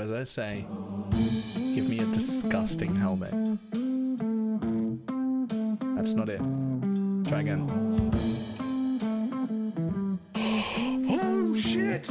as I say, give me a disgusting helmet. That's not it. Try again. Oh shit!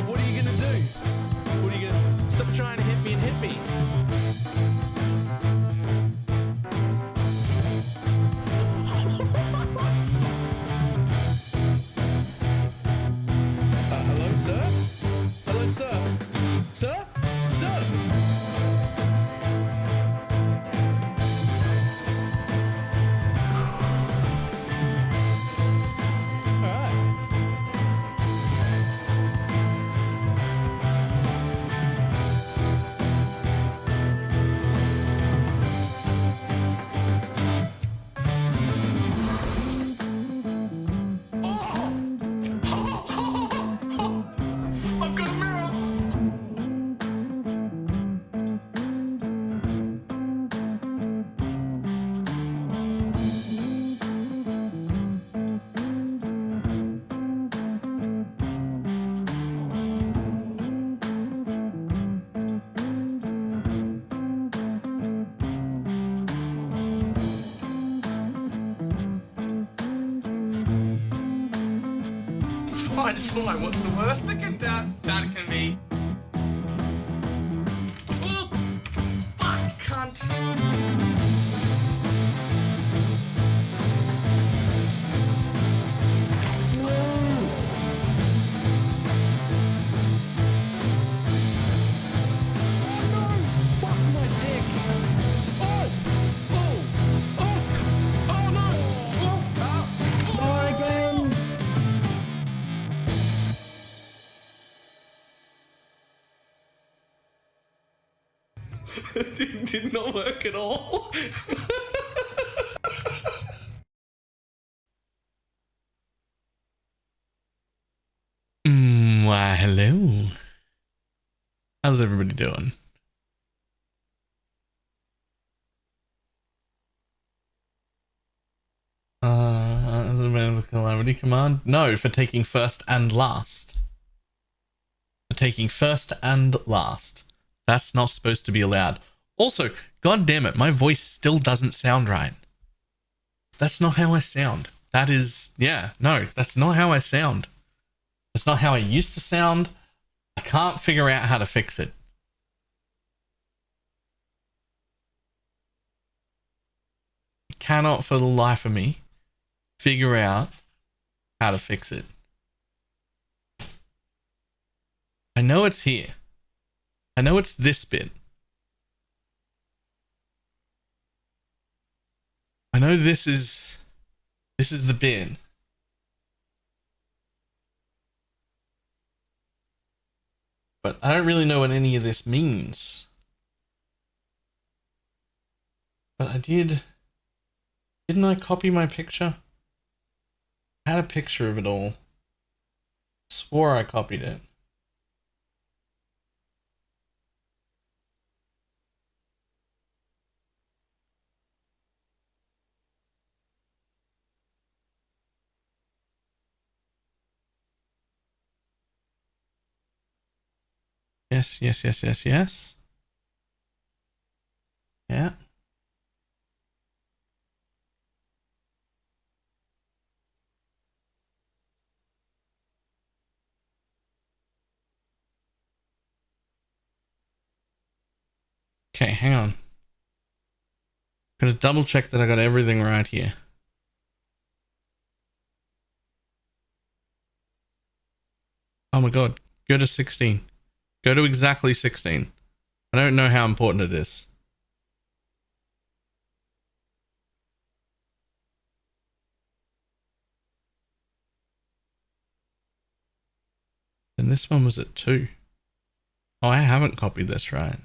What are you gonna do? What are you gonna... Stop trying to hit me and hit me. Hello, sir? Hello, sir? Sir? Sir? I've got a mirror! It's fine. What's the worst that can be? Oh, fuck, cunt. Did not work at all. Why, hello. How's everybody doing? The calamity command? No, for taking first and last. For taking first and last. That's not supposed to be allowed. Also, god damn it, my voice still doesn't sound right. That's not how I sound. That is, yeah, no, that's not how I sound. That's not how I used to sound. I can't figure out how to fix it. I cannot for the life of me figure out how to fix it. I know it's here. I know it's this bit. I know this is the bit. But I don't really know what any of this means. But I didn't I copy my picture? I had a picture of it all. Swore I copied it. Yes. Yeah. Okay, hang on. Gotta double check that I got everything right here. Oh my god. Go to 16. Go to exactly 16. I don't know how important it is. And this one was at 2. Oh, I haven't copied this right.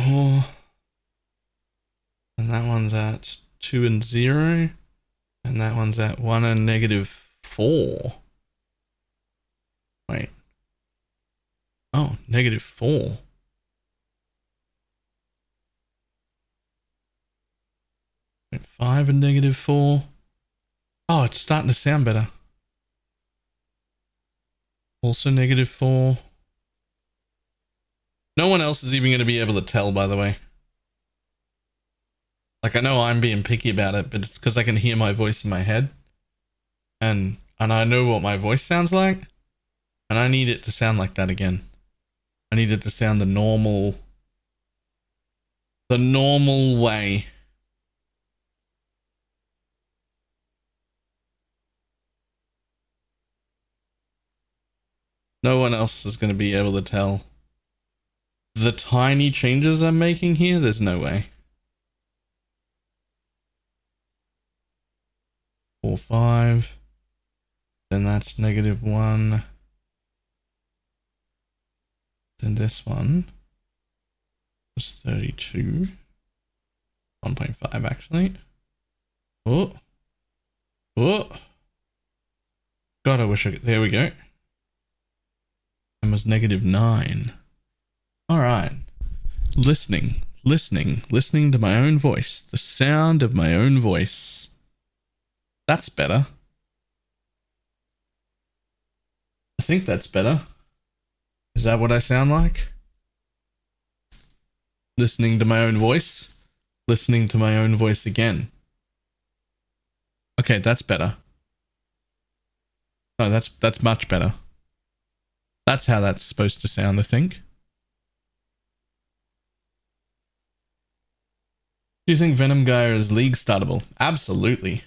Oh. And that one's at 2 and 0. And that one's at 1 and -4. Wait. Oh, -4. Wait, 5 and -4. Oh, it's starting to sound better. Also -4. No one else is even going to be able to tell, by the way. Like, I know I'm being picky about it, but it's because I can hear my voice in my head. And I know what my voice sounds like. And I need it to sound like that again. I need it to sound the normal way. No one else is going to be able to tell. The tiny changes I'm making here, there's no way. 4, 5. Then that's -1. Then this one was 32. 1.5 actually. Oh. Oh. God, I wish I could. There we go. And was -9. All right. Listening to my own voice. The sound of my own voice. That's better. I think that's better. Is that what I sound like? Listening to my own voice. Listening to my own voice again. Okay, that's better. No, that's much better. That's how that's supposed to sound, I think. Do you think Venom Gaia is league startable? Absolutely.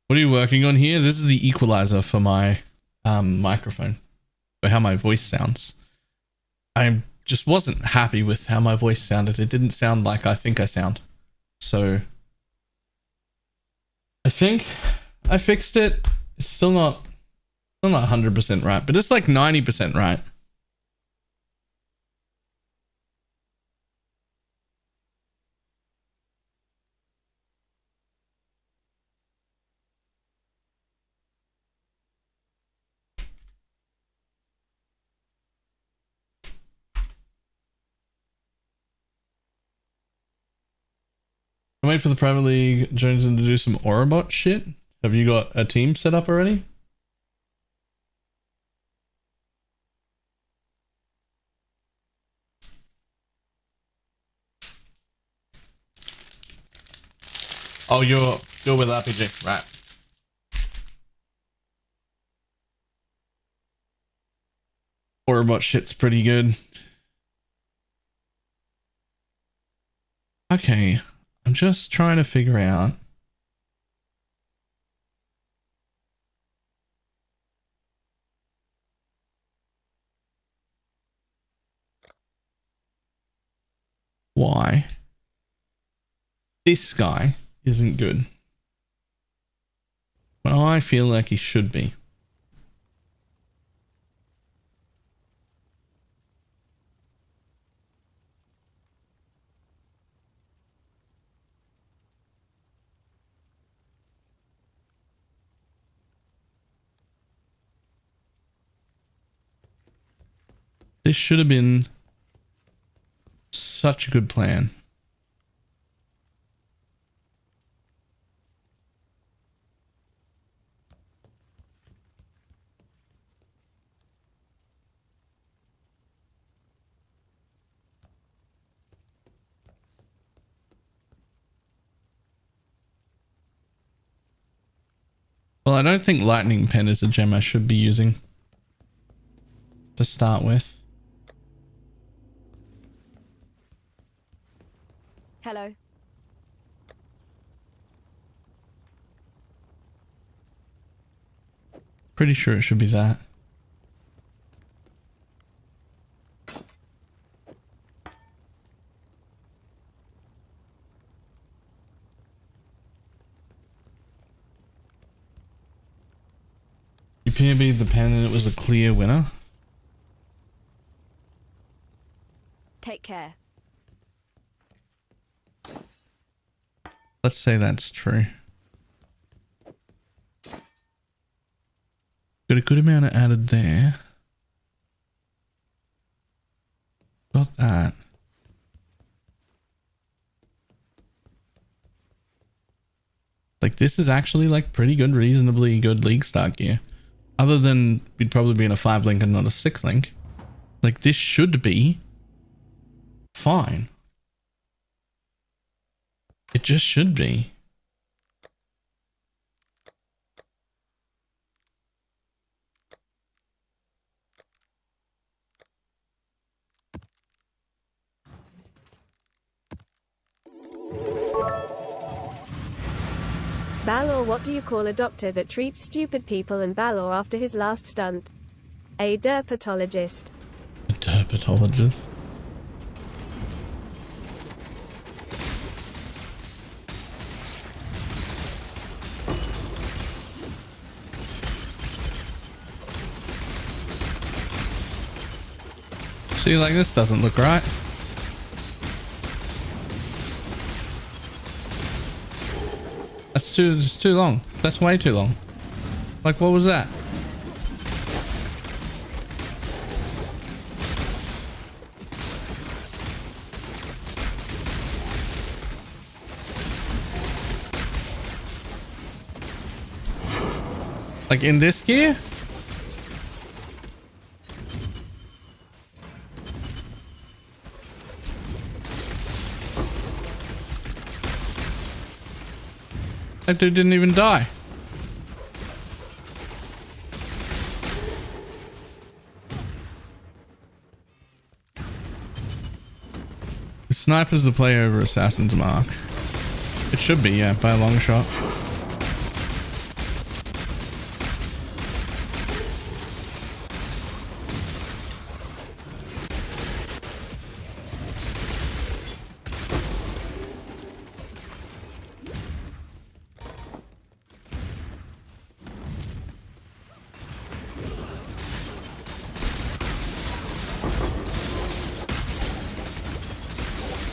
What are you working on here? This is the equalizer for my microphone. For how my voice sounds. I just wasn't happy with how my voice sounded. It didn't sound like I think I sound. So I think I fixed it. It's still not 100% right, but it's like 90% right. Wait for the private league Jones to do some Aurabot shit. Have you got a team set up already? Oh, you're with RPG, right? Aurabot shit's pretty good. Okay, I'm just trying to figure out why this guy isn't good when I feel like he should be. This should have been such a good plan. Well, I don't think Lightning Pen is a gem I should be using to start with. Hello. Pretty sure it should be that. PB the pen and it was a clear winner. Take care. Let's say that's true. Got a good amount of added there. Got that. Like, this is actually like pretty good, reasonably good league start gear. Other than we'd probably be in a 5 link and not a 6 link. Like, this should be fine. It just should be. Balor, what do you call a doctor that treats stupid people and Balor after his last stunt? A dermatologist. A dermatologist? See, like, this doesn't look right. That's too long. That's way too long. Like, what was that? Like, in this gear? That dude didn't even die. The sniper's the play over assassin's mark. It should be, yeah, by a long shot.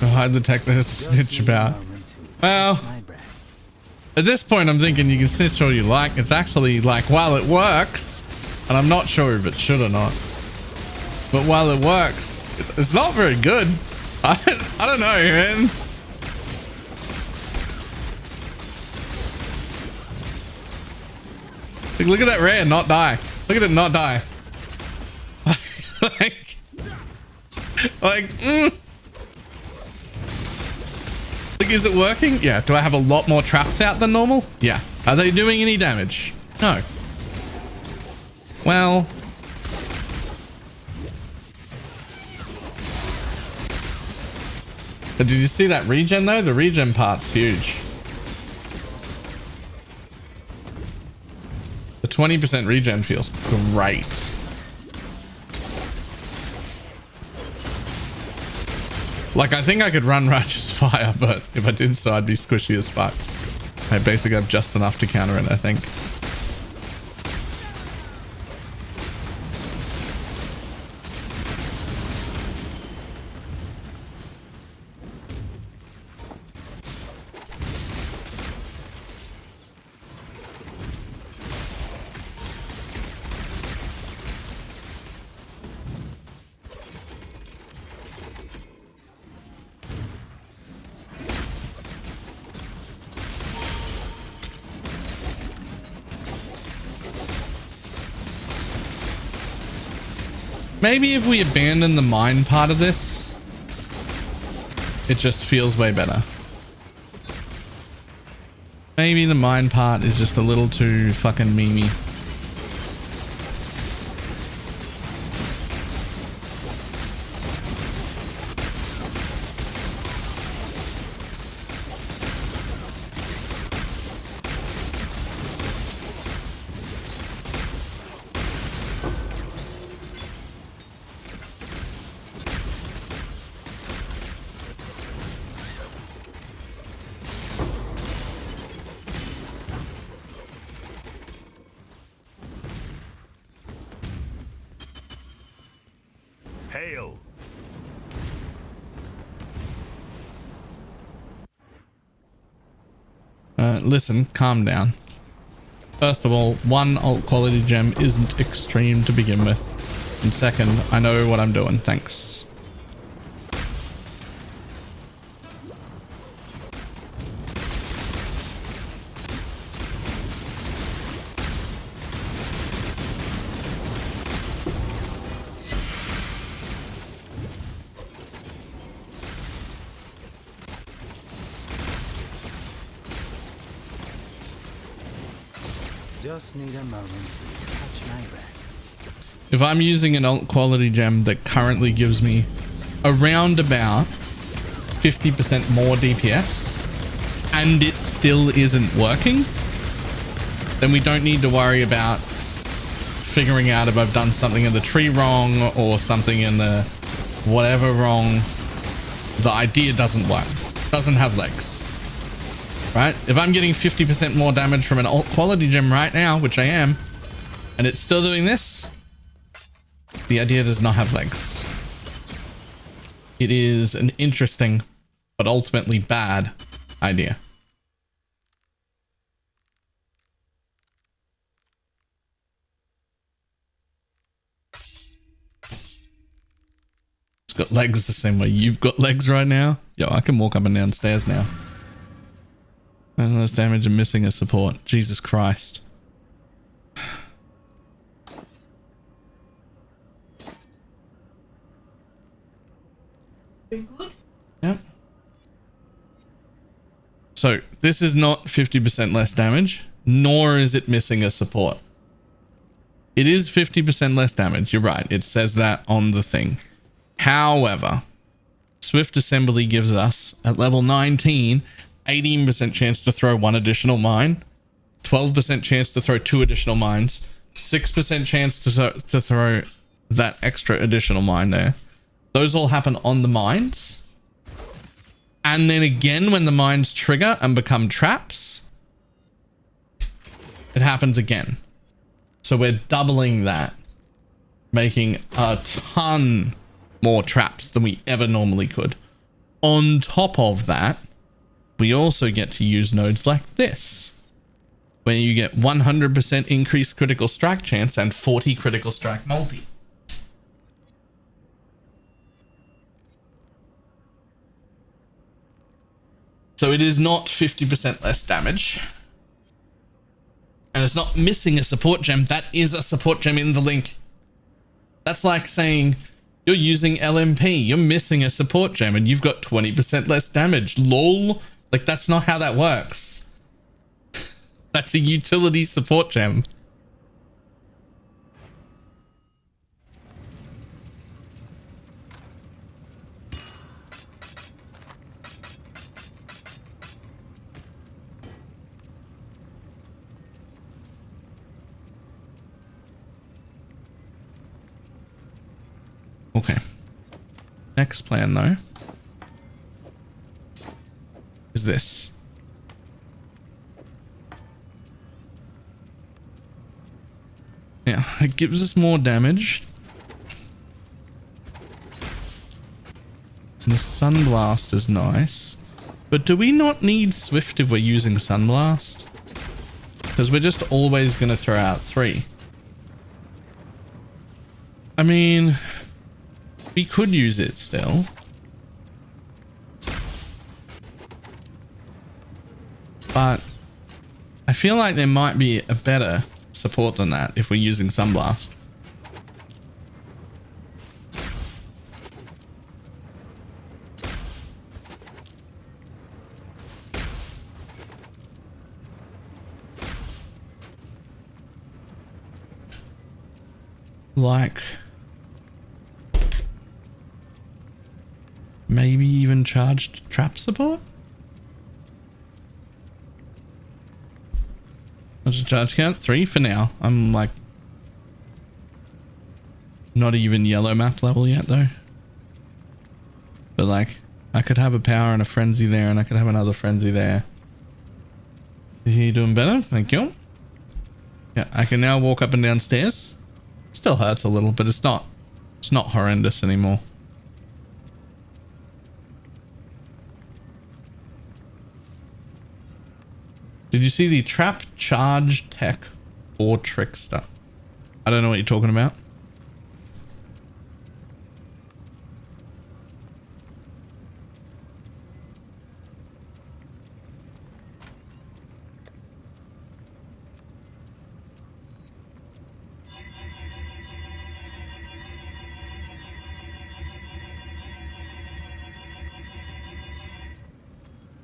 Hide the tech there's a snitch about. Well, at this point I'm thinking you can snitch all you like. It's actually like, while it works, and I'm not sure if it should or not, but while it works, it's not very good. I don't know, man. Like, look at that rare not die. Look at it not die. like Like, is it working? Yeah. Do I have a lot more traps out than normal? Yeah. Are they doing any damage? No. Well. But did you see that regen though? The regen part's huge. The 20% regen feels great. Like, I think I could run Righteous Fire, but if I did so, I'd be squishy as fuck. I basically have just enough to counter it, I think. Maybe if we abandon the mine part of this, it just feels way better. Maybe the mine part is just a little too fucking memey. Hail! Listen, calm down. First of all, one alt quality gem isn't extreme to begin with. And second, I know what I'm doing. Thanks. Just need a moment to catch my breath. If I'm using an alt quality gem that currently gives me around about 50% more DPS and it still isn't working, then we don't need to worry about figuring out if I've done something in the tree wrong or something in the whatever wrong. The idea doesn't work, doesn't have legs. Right? If I'm getting 50% more damage from an alt quality gem right now, which I am, and it's still doing this, the idea does not have legs. It is an interesting, but ultimately bad idea. It's got legs the same way you've got legs right now. Yo, I can walk up and down stairs now. And less damage and missing a support. Jesus Christ. Yep. So this is not 50% less damage, nor is it missing a support. It is 50% less damage. You're right. It says that on the thing. However, Swift Assembly gives us at level 19 18% chance to throw one additional mine, 12% chance to throw two additional mines, 6% chance to throw that extra additional mine there. Those all happen on the mines. And then again, when the mines trigger and become traps, it happens again. So we're doubling that, making a ton more traps than we ever normally could. On top of that, we also get to use nodes like this, where you get 100% increased critical strike chance and 40 critical strike multi. So it is not 50% less damage. And it's not missing a support gem. That is a support gem in the link. That's like saying you're using LMP. You're missing a support gem and you've got 20% less damage. LOL. Like, that's not how that works. That's a utility support gem. Okay. Next plan, though, is this. Yeah, it gives us more damage. And the Sunblast is nice. But do we not need Swift if we're using Sunblast? Because we're just always going to throw out 3. I mean, we could use it still. But I feel like there might be a better support than that if we're using Sunblast. Like maybe even charged trap support? What's the charge count? 3 for now. I'm like not even yellow map level yet though. But like I could have a power and a frenzy there and I could have another frenzy there. Is he doing better? Thank you. Yeah, I can now walk up and down stairs. Still hurts a little, but it's not It's not horrendous anymore. Did you see the trap charge tech or trickster? I don't know what you're talking about.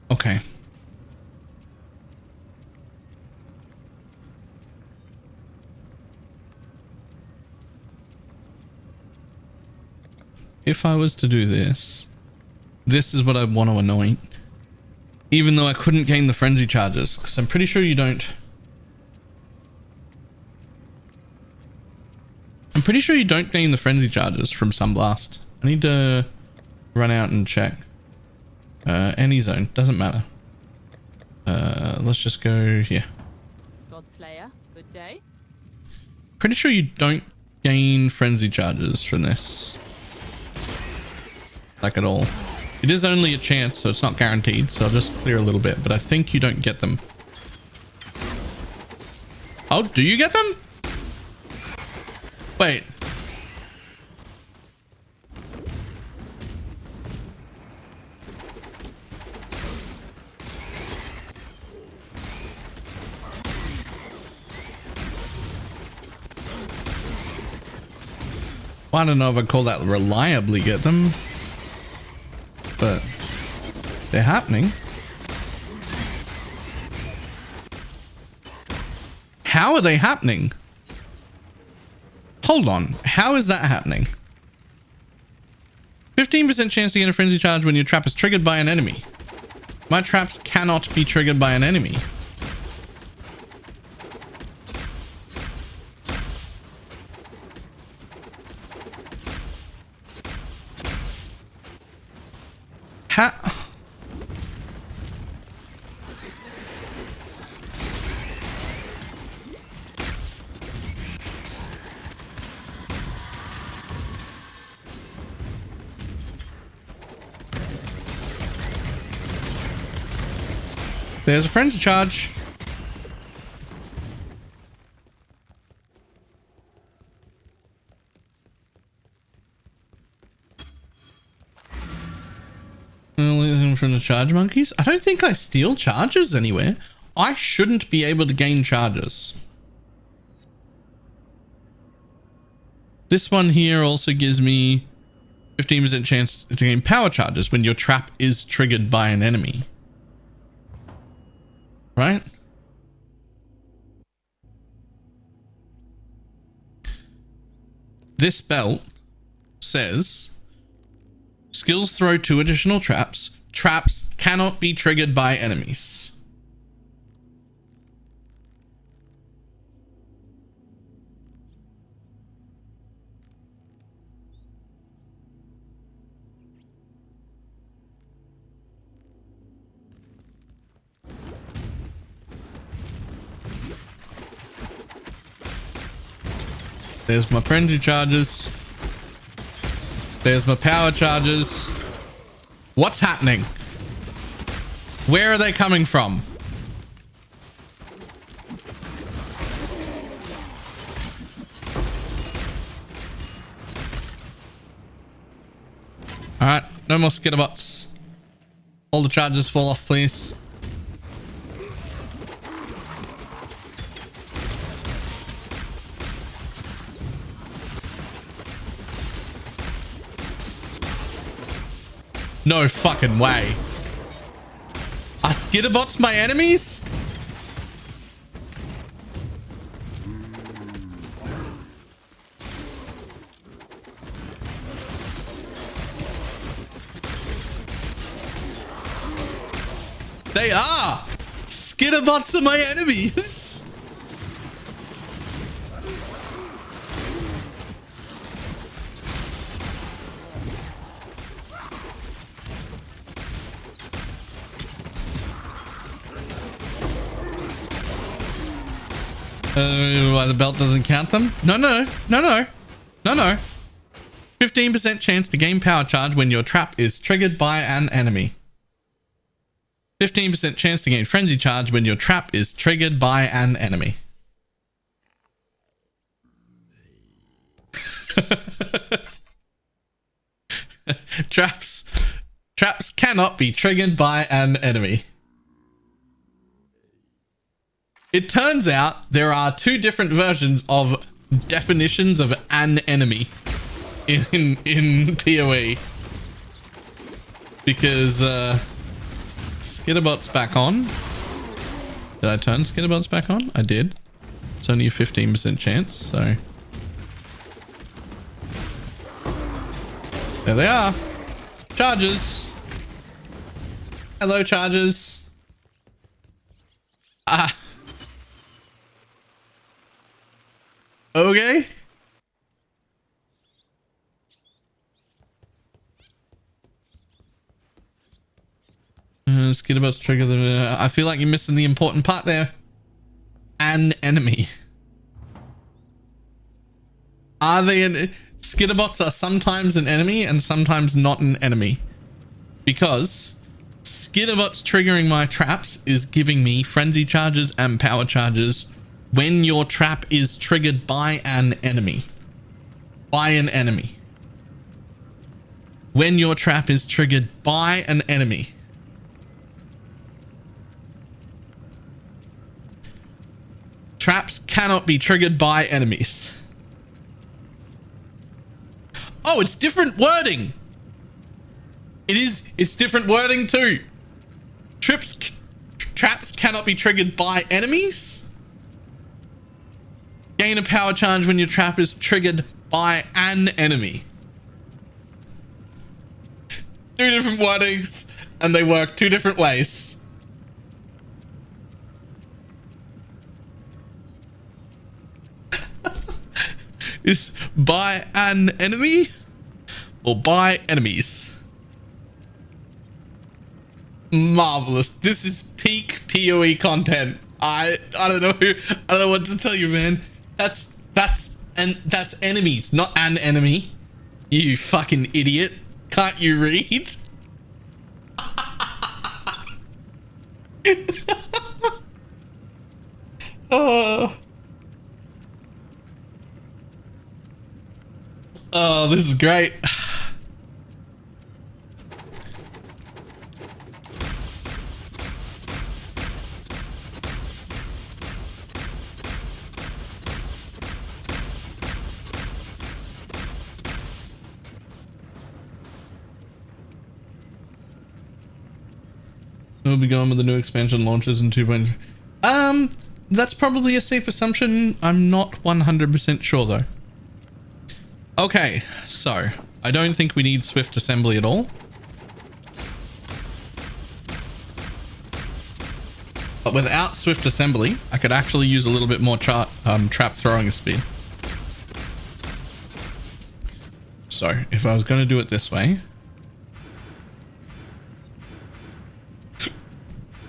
Okay. If I was to do this, this is what I want to anoint. Even though I couldn't gain the frenzy charges, because I'm pretty sure you don't. I'm pretty sure you don't gain the frenzy charges from Sunblast. I need to run out and check. Any zone, doesn't matter. Let's just go here. Godslayer, good day. Pretty sure you don't gain frenzy charges from this. Like at all. It is only a chance, so it's not guaranteed, so I'll just clear a little bit, but I think you don't get them. Oh, do you get them? Wait. I don't know if I'd call that reliably get them, but they're happening. How are they happening? Hold on. How is that happening? 15% chance to get a frenzy charge when your trap is triggered by an enemy. My traps cannot be triggered by an enemy. There's a frenzy charge. From the charge monkeys? I don't think I steal charges anywhere. I shouldn't be able to gain charges. This one here also gives me 15% chance to gain power charges when your trap is triggered by an enemy. Right? This belt says skills throw 2 additional traps. Traps cannot be triggered by enemies. There's my frenzy charges. There's my power charges. What's happening? Where are they coming from? Alright, no more skitterbots. All the charges fall off, please. No fucking way. Are skitterbots my enemies? They are. Skitterbots are my enemies. Why the belt doesn't count them? No. 15% chance to gain power charge when your trap is triggered by an enemy. 15% chance to gain frenzy charge when your trap is triggered by an enemy. Traps cannot be triggered by an enemy. It turns out there are two different versions of definitions of an enemy in PoE. Because Skitterbot's back on. Did I turn Skitterbot's back on? I did. It's only a 15% chance, so there they are. Charges. Hello, charges. Ah. Okay. Skitterbot's trigger the... I feel like you're missing the important part there. An enemy. Are they an... Skitterbots are sometimes an enemy and sometimes not an enemy. Because Skitterbots triggering my traps is giving me frenzy charges and power charges when your trap is triggered by an enemy. By an enemy. When your trap is triggered by an enemy. Traps cannot be triggered by enemies. Oh, it's different wording. It's different wording too. Traps cannot be triggered by enemies. Gain a power charge when your trap is triggered by an enemy. Two different wordings, and they work two different ways. Is by an enemy or by enemies? Marvelous. This is peak PoE content. I don't know what to tell you, man. That's enemies, not an enemy. You fucking idiot. Can't you read? Oh, this is great. We'll be going with the new expansion launches in 2.0. That's probably a safe assumption. I'm not 100% sure though. Okay, so I don't think we need swift assembly at all. But without swift assembly, I could actually use a little bit more trap throwing speed. So if I was going to do it this way,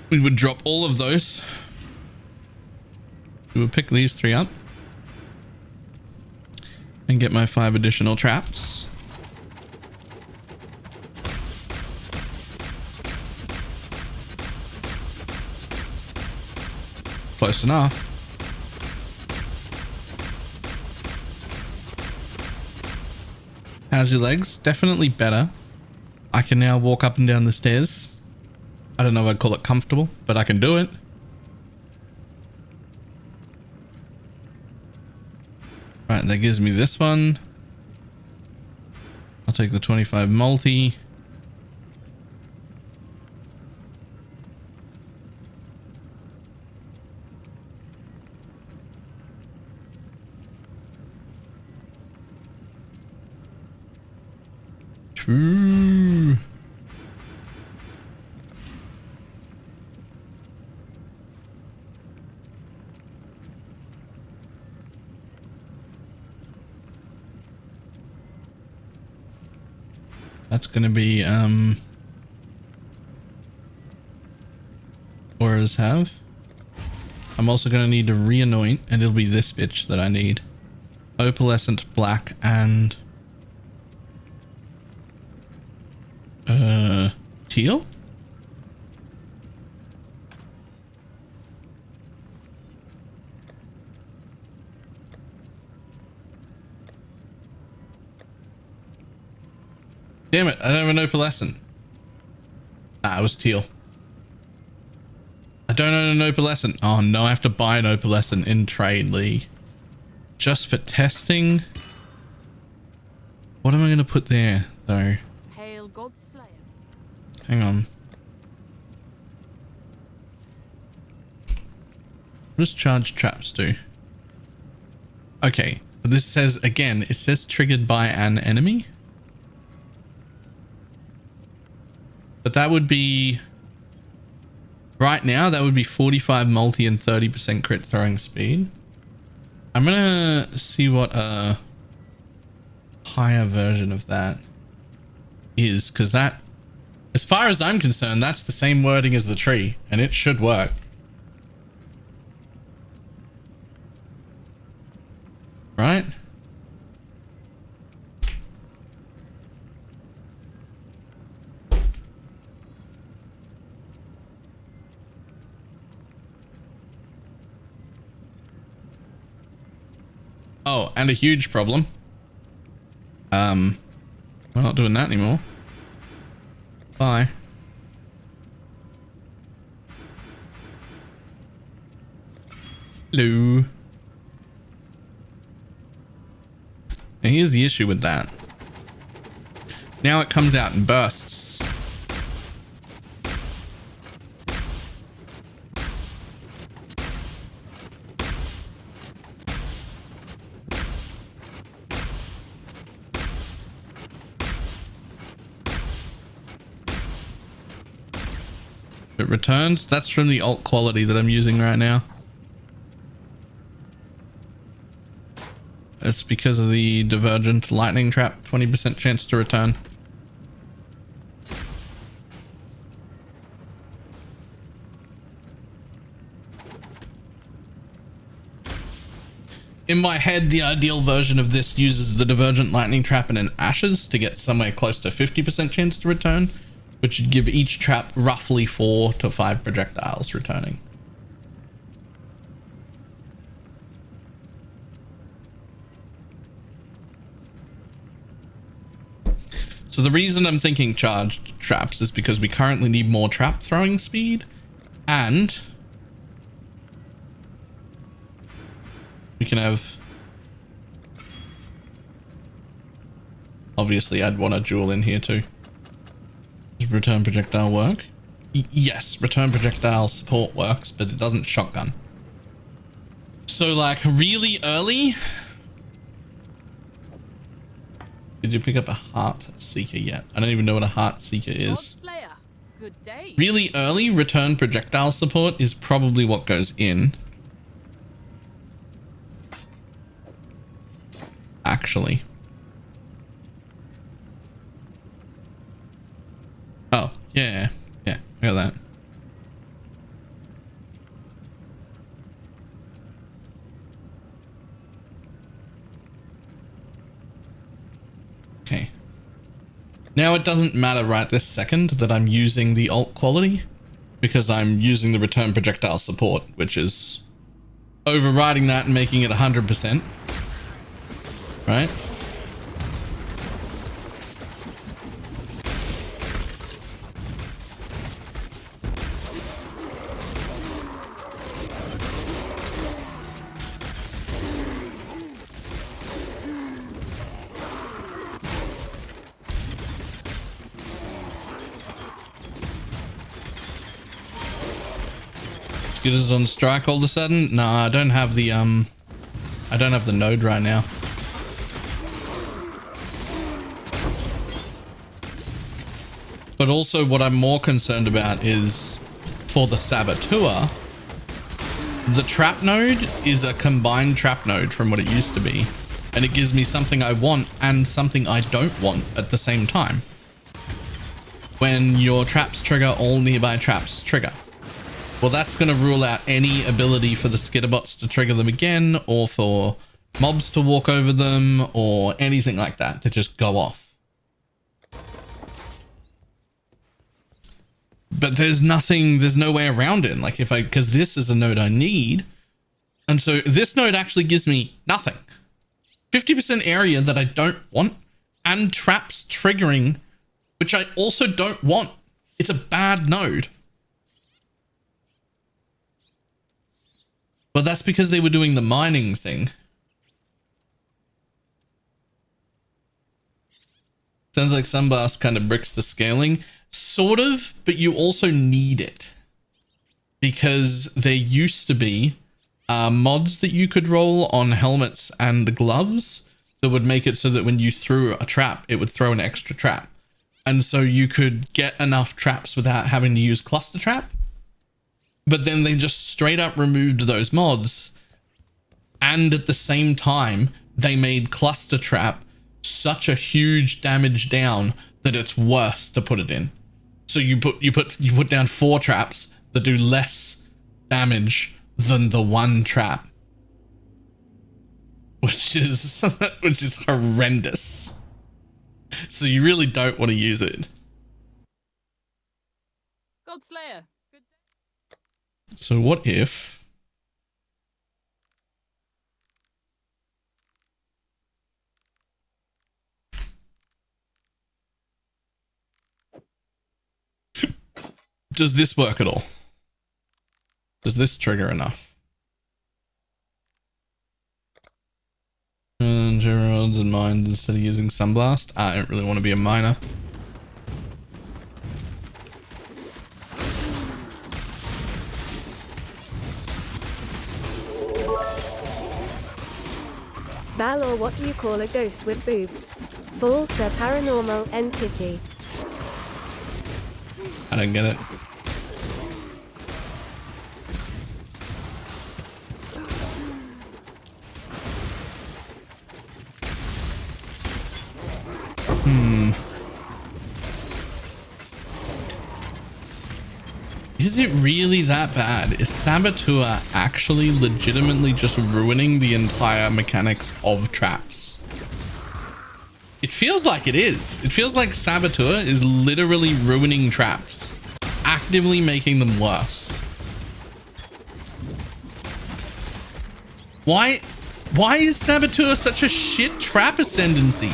we would drop all of those. We would pick these three up and get my 5 additional traps. Close enough. How's your legs? Definitely better. I can now walk up and down the stairs. I don't know if I'd call it comfortable, but I can do it. Right, that gives me this one. I'll take the 25 multi. True. That's gonna be auras have. I'm also gonna need to re-anoint, and it'll be this bitch that I need. Opalescent black and Teal? Damn it, I don't have an opalescent. Ah, it was teal. I don't own an opalescent. Oh no, I have to buy an opalescent in Trade League. Just for testing. What am I going to put there, though? Hail God Slayer. Hang on. What does charge traps do? Okay, this says, again, it says triggered by an enemy. But that would be... Right now, that would be 45 multi and 30% crit throwing speed. I'm going to see what a higher version of that is, because that, as far as I'm concerned, that's the same wording as the tree, and it should work. Right? Oh, and a huge problem. We're not doing that anymore. Bye. Hello. And here's the issue with that. Now it comes out in bursts. It returns. That's from the alt quality that I'm using right now. It's because of the divergent lightning trap, 20% chance to return. In my head, the ideal version of this uses the divergent lightning trap and an ashes to get somewhere close to 50% chance to return, which would give each trap roughly 4 to 5 projectiles returning. So the reason I'm thinking charged traps is because we currently need more trap throwing speed, and we can have... Obviously, I'd want a jewel in here too. Does return projectile work? Yes, return projectile support works, but it doesn't shotgun. So like really early... Did you pick up a heart seeker yet? I don't even know what a heart seeker God is. Slayer. Good day. Really early return projectile support is probably what goes in. Actually. Oh, yeah. Yeah, I got that. Okay. Now it doesn't matter right this second that I'm using the alt quality, because I'm using the return projectile support, which is overriding that and making it 100%. Right? Is on strike all of a sudden? No, I don't have the node right now. But also what I'm more concerned about is for the saboteur, the trap node is a combined trap node from what it used to be, and it gives me something I want and something I don't want at the same time. When your traps trigger, all nearby traps trigger. Well, that's going to rule out any ability for the skitterbots to trigger them again, or for mobs to walk over them, or anything like that to just go off. but there's no way around it. Like because this is a node I need. And so this node actually gives me nothing. 50% area that I don't want, and traps triggering, which I also don't want. It's a bad node. But that's because they were doing the mining thing. Sounds like Sunblast kind of bricks the scaling. Sort of, but you also need it. Because there used to be mods that you could roll on helmets and gloves that would make it so that when you threw a trap, it would throw an extra trap. And so you could get enough traps without having to use cluster trap. But then they just straight up removed those mods. And at the same time, they made cluster trap such a huge damage down that it's worse to put it in. So you put down 4 traps that do less damage than the 1 trap, which is horrendous. So you really don't want to use it. Godslayer. Good day. So what if does this work at all? Does this trigger enough? And Gerald's in mind instead of using Sunblast. I don't really want to be a miner. Balor, what do you call a ghost with boobs? False, a paranormal entity. I don't get it. Is it really that bad? Is Saboteur actually legitimately just ruining the entire mechanics of traps? It feels like it is. It feels like Saboteur is literally ruining traps, actively making them worse. Why is Saboteur such a shit trap ascendancy?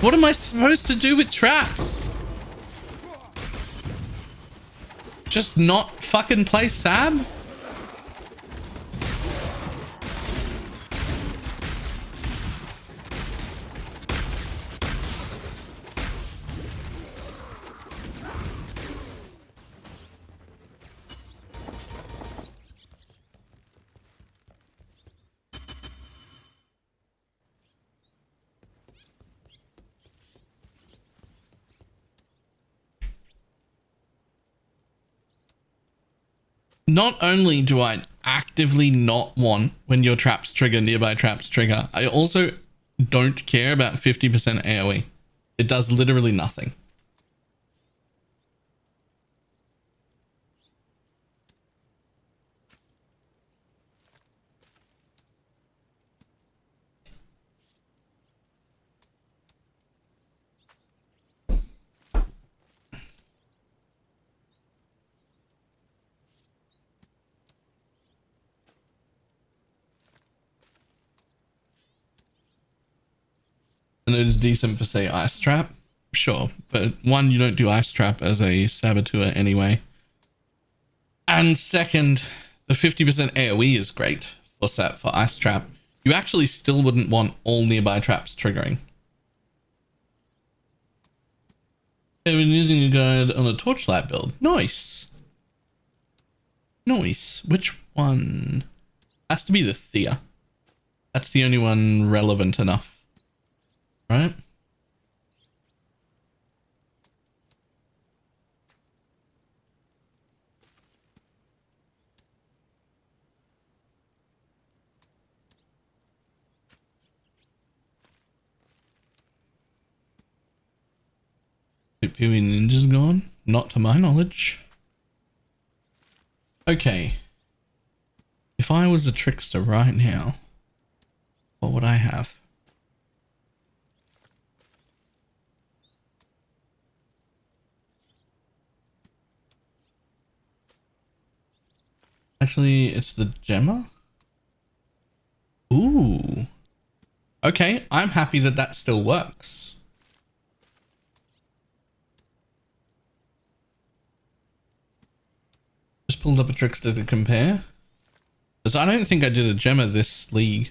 What am I supposed to do with traps? Just not fucking play Sab? Not only do I actively not want when your traps trigger, nearby traps trigger, I also don't care about 50% AoE. It does literally nothing. And it is decent for, say, Ice Trap. Sure, but one, you don't do Ice Trap as a Saboteur anyway. And second, the 50% AoE is great for Ice Trap. You actually still wouldn't want all nearby traps triggering. I've been using a guide on a Torchlight build. Nice. Nice. Which one? Has to be the Thea. That's the only one relevant enough. Right? Peewee Ninja's gone? Not to my knowledge. Okay. If I was a trickster right now, what would I have? Actually, it's the gemma. Ooh. Okay, I'm happy that that still works. Just pulled up a trickster to compare. Because I don't think I did a gemma this league.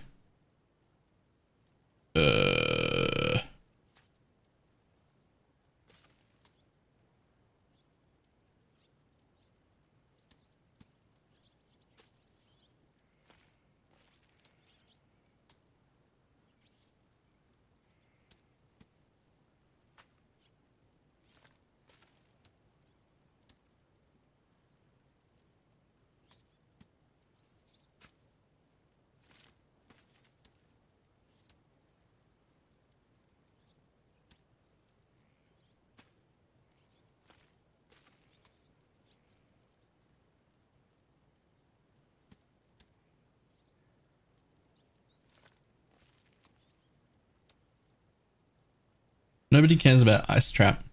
Nobody cares about Ice Trap.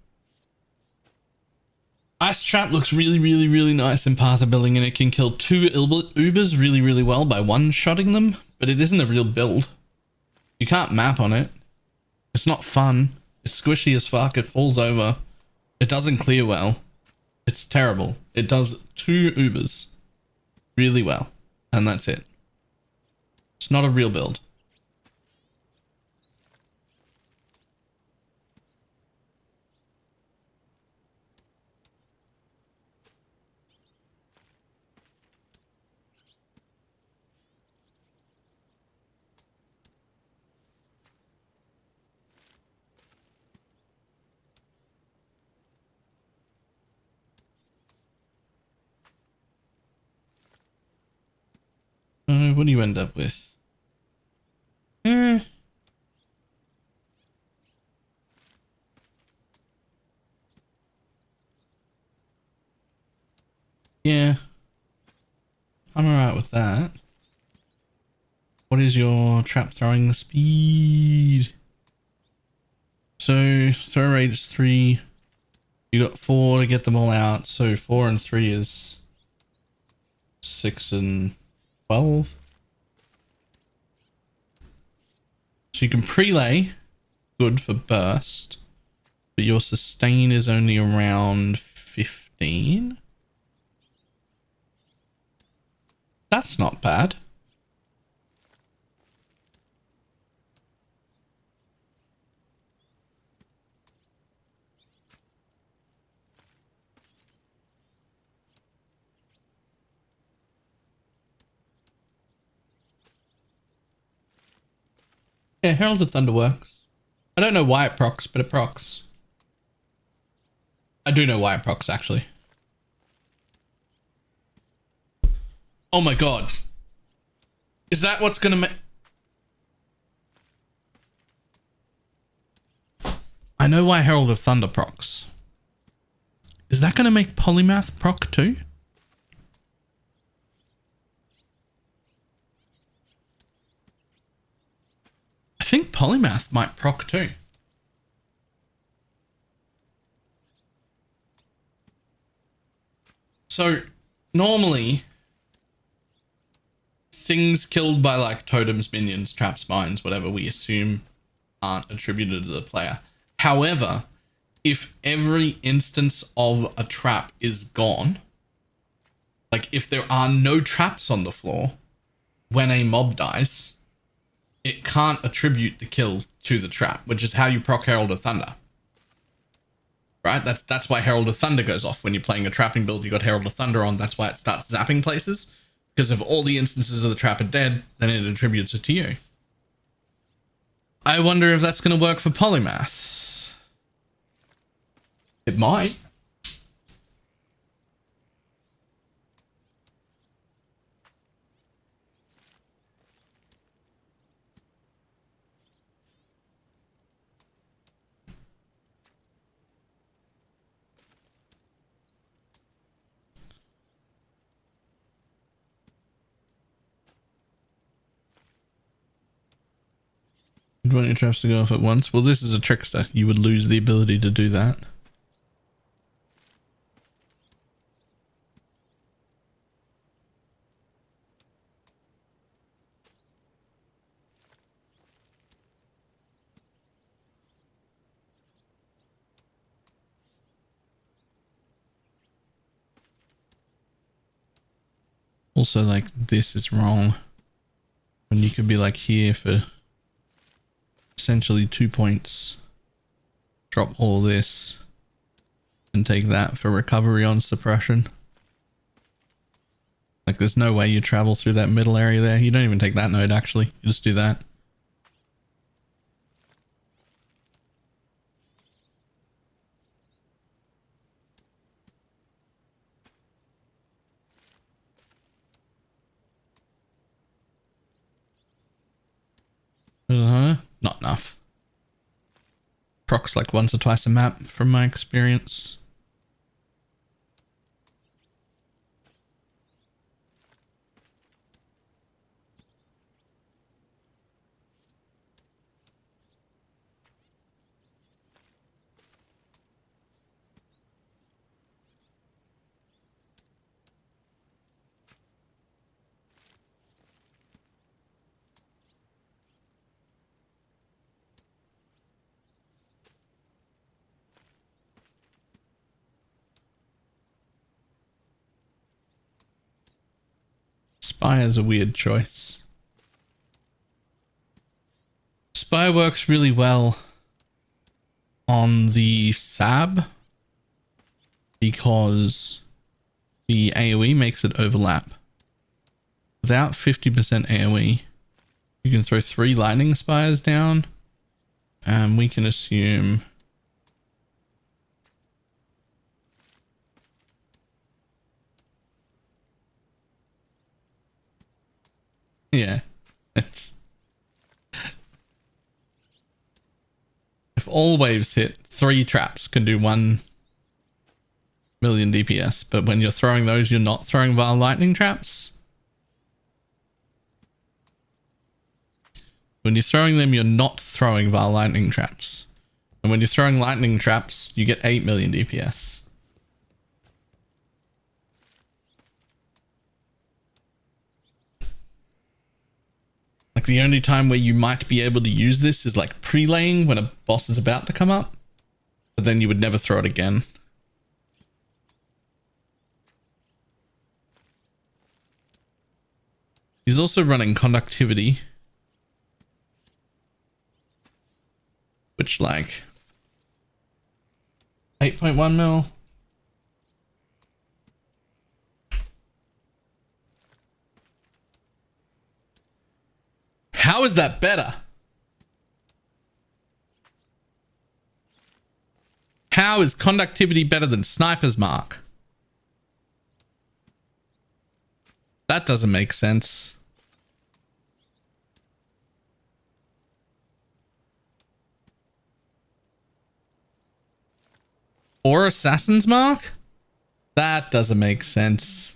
Ice Trap looks really nice in Path of Building, and it can kill 2 Ubers really well by one-shotting them, but it isn't a real build. You can't map on it. It's not fun. It's squishy as fuck. It falls over. It doesn't clear well. It's terrible. It does 2 Ubers really well, and that's it. It's not a real build. What do you end up with? Yeah. I'm alright with that. What is your trap throwing speed? So throw rate is 3. You got 4 to get them all out. So 4 and 3 is 6 and 12. So you can prelay, good for burst, but your sustain is only around 15. That's not bad. Yeah, Herald of Thunder works. I don't know why it procs, but it procs. I do know why it procs, actually. Oh my god. Is that what's gonna make... I know why Herald of Thunder procs. Is that gonna make Polymath proc too? I think Polymath might proc too. So normally things killed by like totems, minions, traps, mines, whatever we assume aren't attributed to the player. However, if every instance of a trap is gone, like if there are no traps on the floor when a mob dies, it can't attribute the kill to the trap, which is how you proc Herald of Thunder. Right? That's why Herald of Thunder goes off. When you're playing a trapping build, you got Herald of Thunder on. That's why it starts zapping places. Because if all the instances of the trap are dead, then it attributes it to you. I wonder if that's going to work for Polymath. It might. You'd want your traps to go off at once. Well, this is a trickster. You would lose the ability to do that. Also, like, this is wrong. When you could be like here for essentially 2 points. Drop all this and take that for recovery on suppression. Like, there's no way you travel through that middle area there. You don't even take that node, actually. You just do that. Not enough. Procs like once or twice a map from my experience. Spy is a weird choice. Spy works really well on the SAB because the AoE makes it overlap. Without 50% AoE, you can throw 3 lightning spires down, and we can assume yeah. If all waves hit, 3 traps can do 1 million DPS, but when you're throwing those, you're not throwing Vile Lightning traps. When you're throwing them, you're not throwing Vile Lightning traps. And when you're throwing lightning traps, you get 8 million DPS. Like, the only time where you might be able to use this is like pre-laying when a boss is about to come up, but then you would never throw it again. He's also running conductivity, which, like, 8.1 mil. How is that better? How is conductivity better than Sniper's Mark? That doesn't make sense. Or Assassin's Mark? That doesn't make sense.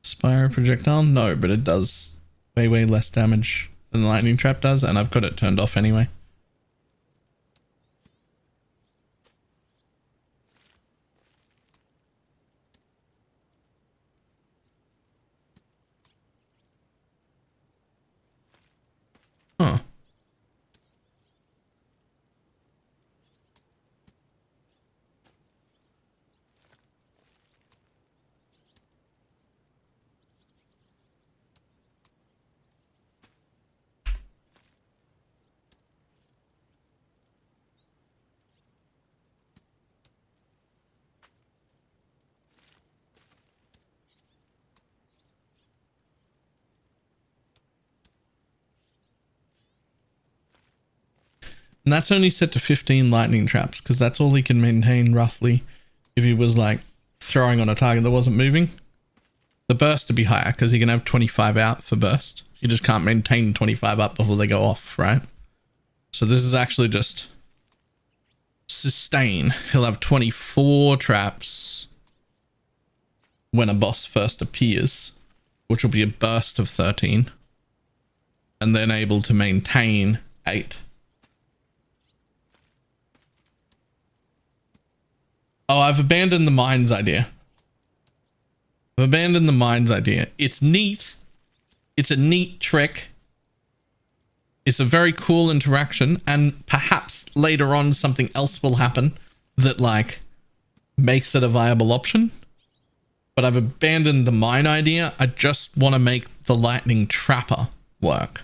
Spire projectile? No, but it does way less damage than the lightning trap does, and I've got it turned off anyway. Huh. And that's only set to 15 lightning traps, because that's all he can maintain roughly if he was like throwing on a target that wasn't moving. The burst to be higher, because he can have 25 out for burst. You just can't maintain 25 up before they go off, right? So this is actually just sustain. He'll have 24 traps when a boss first appears, which will be a burst of 13, and then able to maintain 8. Oh, I've abandoned the mines idea. I've abandoned the mines idea. It's neat. It's a neat trick. It's a very cool interaction, and perhaps later on something else will happen that like makes it a viable option. But I've abandoned the mine idea. I just want to make the lightning trapper work.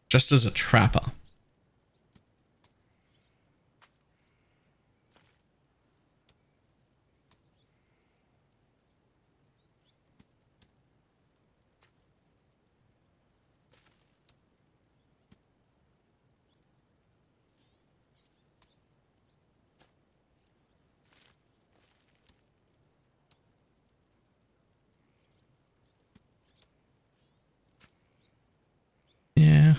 Just as a trapper. Yeah.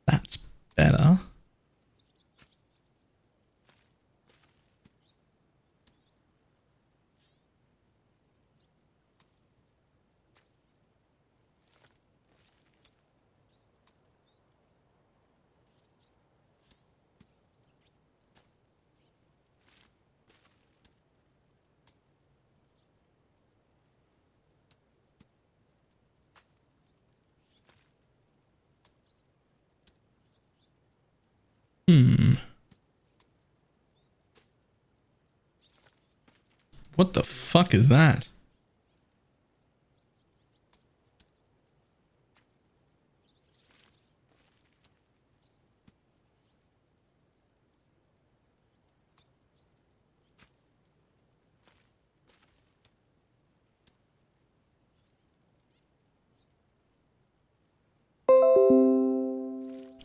That's better. What the fuck is that?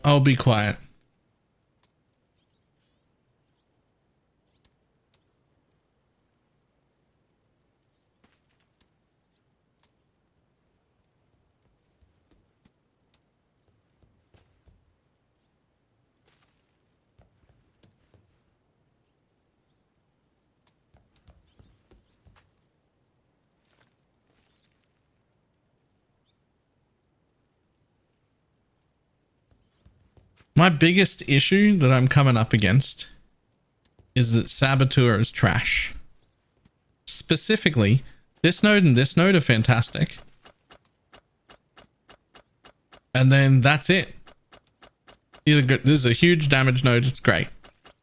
I'll be quiet. My biggest issue that I'm coming up against is that Saboteur is trash. Specifically, this node and this node are fantastic. And then that's it. These are good. This is a huge damage node. It's great.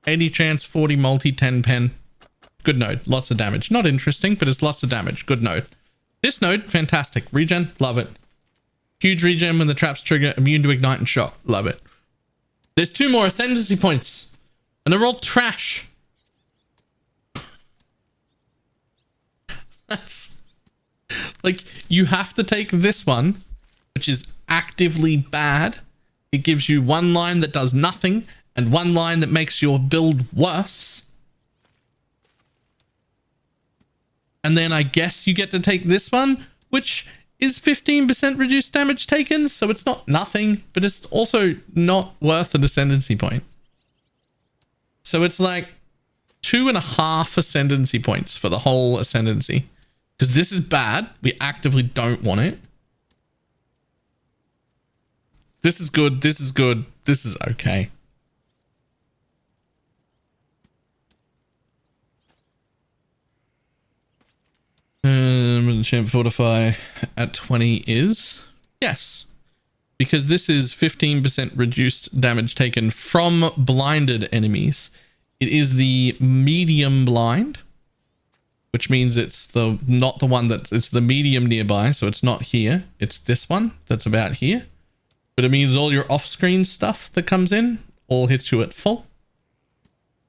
80 chance, 40 multi, 10 pen. Good node. Lots of damage. Not interesting, but it's lots of damage. Good node. This node, fantastic. Regen, love it. Huge regen when the traps trigger. Immune to ignite and shock. Love it. There's 2 more ascendancy points. And they're all trash. That's... like, you have to take this one, which is actively bad. It gives you one line that does nothing, and one line that makes your build worse. And then I guess you get to take this one, which is 15% reduced damage taken, so it's not nothing, but it's also not worth an ascendancy point. So it's like 2.5 ascendancy points for the whole ascendancy. Because this is bad. We actively don't want it. This is good. This is good. This is okay. Champ Fortify at 20 is? Yes. Because this is 15% reduced damage taken from blinded enemies. It is the medium blind, which means it's the not the one that it's the medium nearby, so it's not here. It's this one that's about here. But it means all your off-screen stuff that comes in all hits you at full.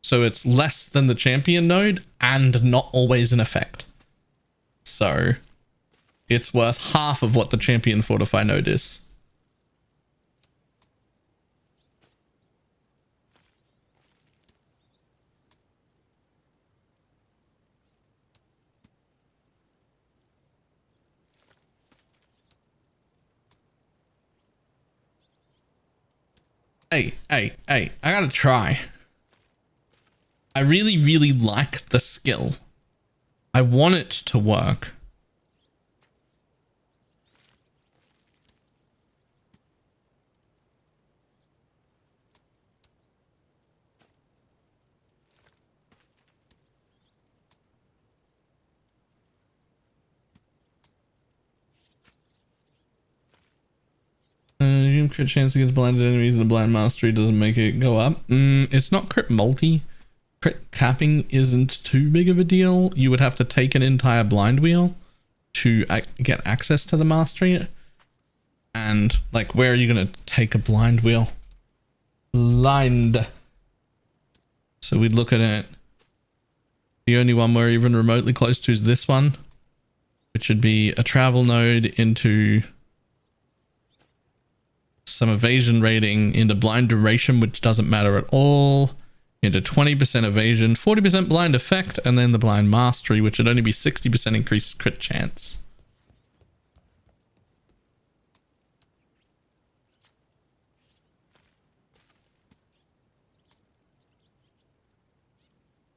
So it's less than the champion node and not always in effect. So it's worth half of what the champion fortify node is. Hey, I gotta try. I really, really like the skill. I want it to work. Crit chance against blinded enemies and the blind mastery doesn't make it go up. It's not crit multi. Crit capping isn't too big of a deal. You would have to take an entire blind wheel to get access to the mastery. And like, where are you going to take a blind wheel? Blind. So we'd look at it. The only one we're even remotely close to is this one, which would be a travel node into some evasion rating, into blind duration, which doesn't matter at all, into 20% evasion, 40% blind effect, and then the blind mastery, which would only be 60% increased crit chance.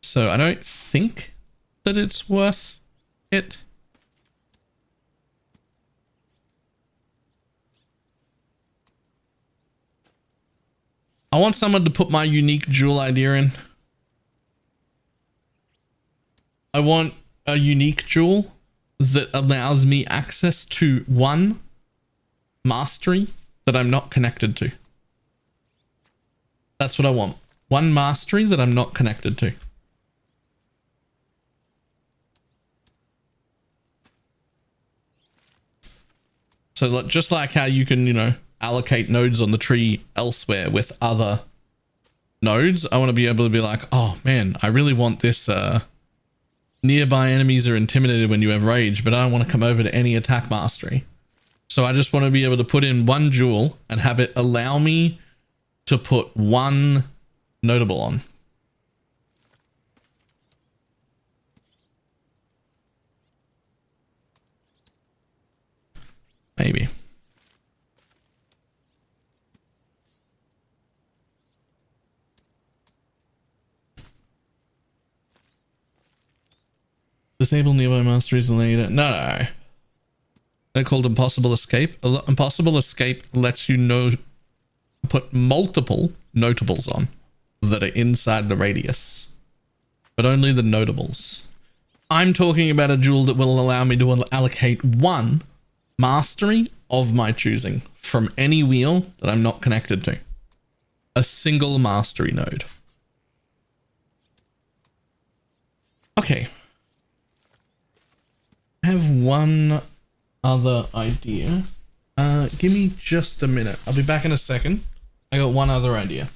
So I don't think that it's worth it. I want someone to put my unique jewel idea in. I want a unique jewel that allows me access to one mastery that I'm not connected to. That's what I want. One mastery that I'm not connected to. So just like how you can, you know, allocate nodes on the tree elsewhere with other nodes, I want to be able to be like, oh man, I really want this nearby enemies are intimidated when you have rage, but I don't want to come over to any attack mastery. So I just want to be able to put in one jewel and have it allow me to put one notable on. Maybe. Disable nearby masteries later. No. They're called impossible escape. Impossible escape lets you know, put multiple notables on that are inside the radius, but only the notables. I'm talking about a jewel that will allow me to allocate one mastery of my choosing from any wheel that I'm not connected to. A single mastery node. Okay. I have one other idea. Give me just a minute. I'll be back in a second. I got one other idea.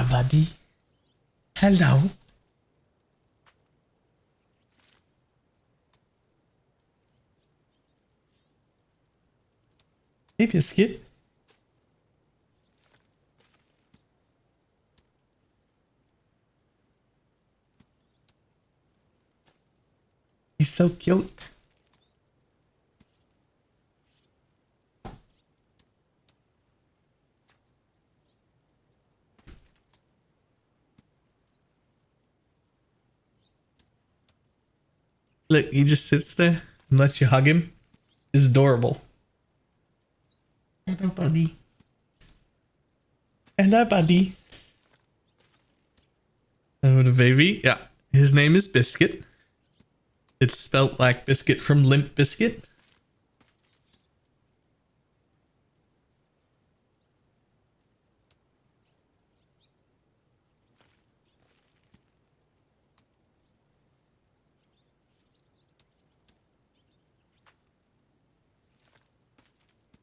Hello, buddy. Hello. Hey, Biscuit. He's so cute. Look, he just sits there and lets you hug him. It's adorable. Hello, buddy. Hello, buddy. Oh, the baby. Yeah, his name is Biscuit. It's spelt like biscuit from Limp Biscuit.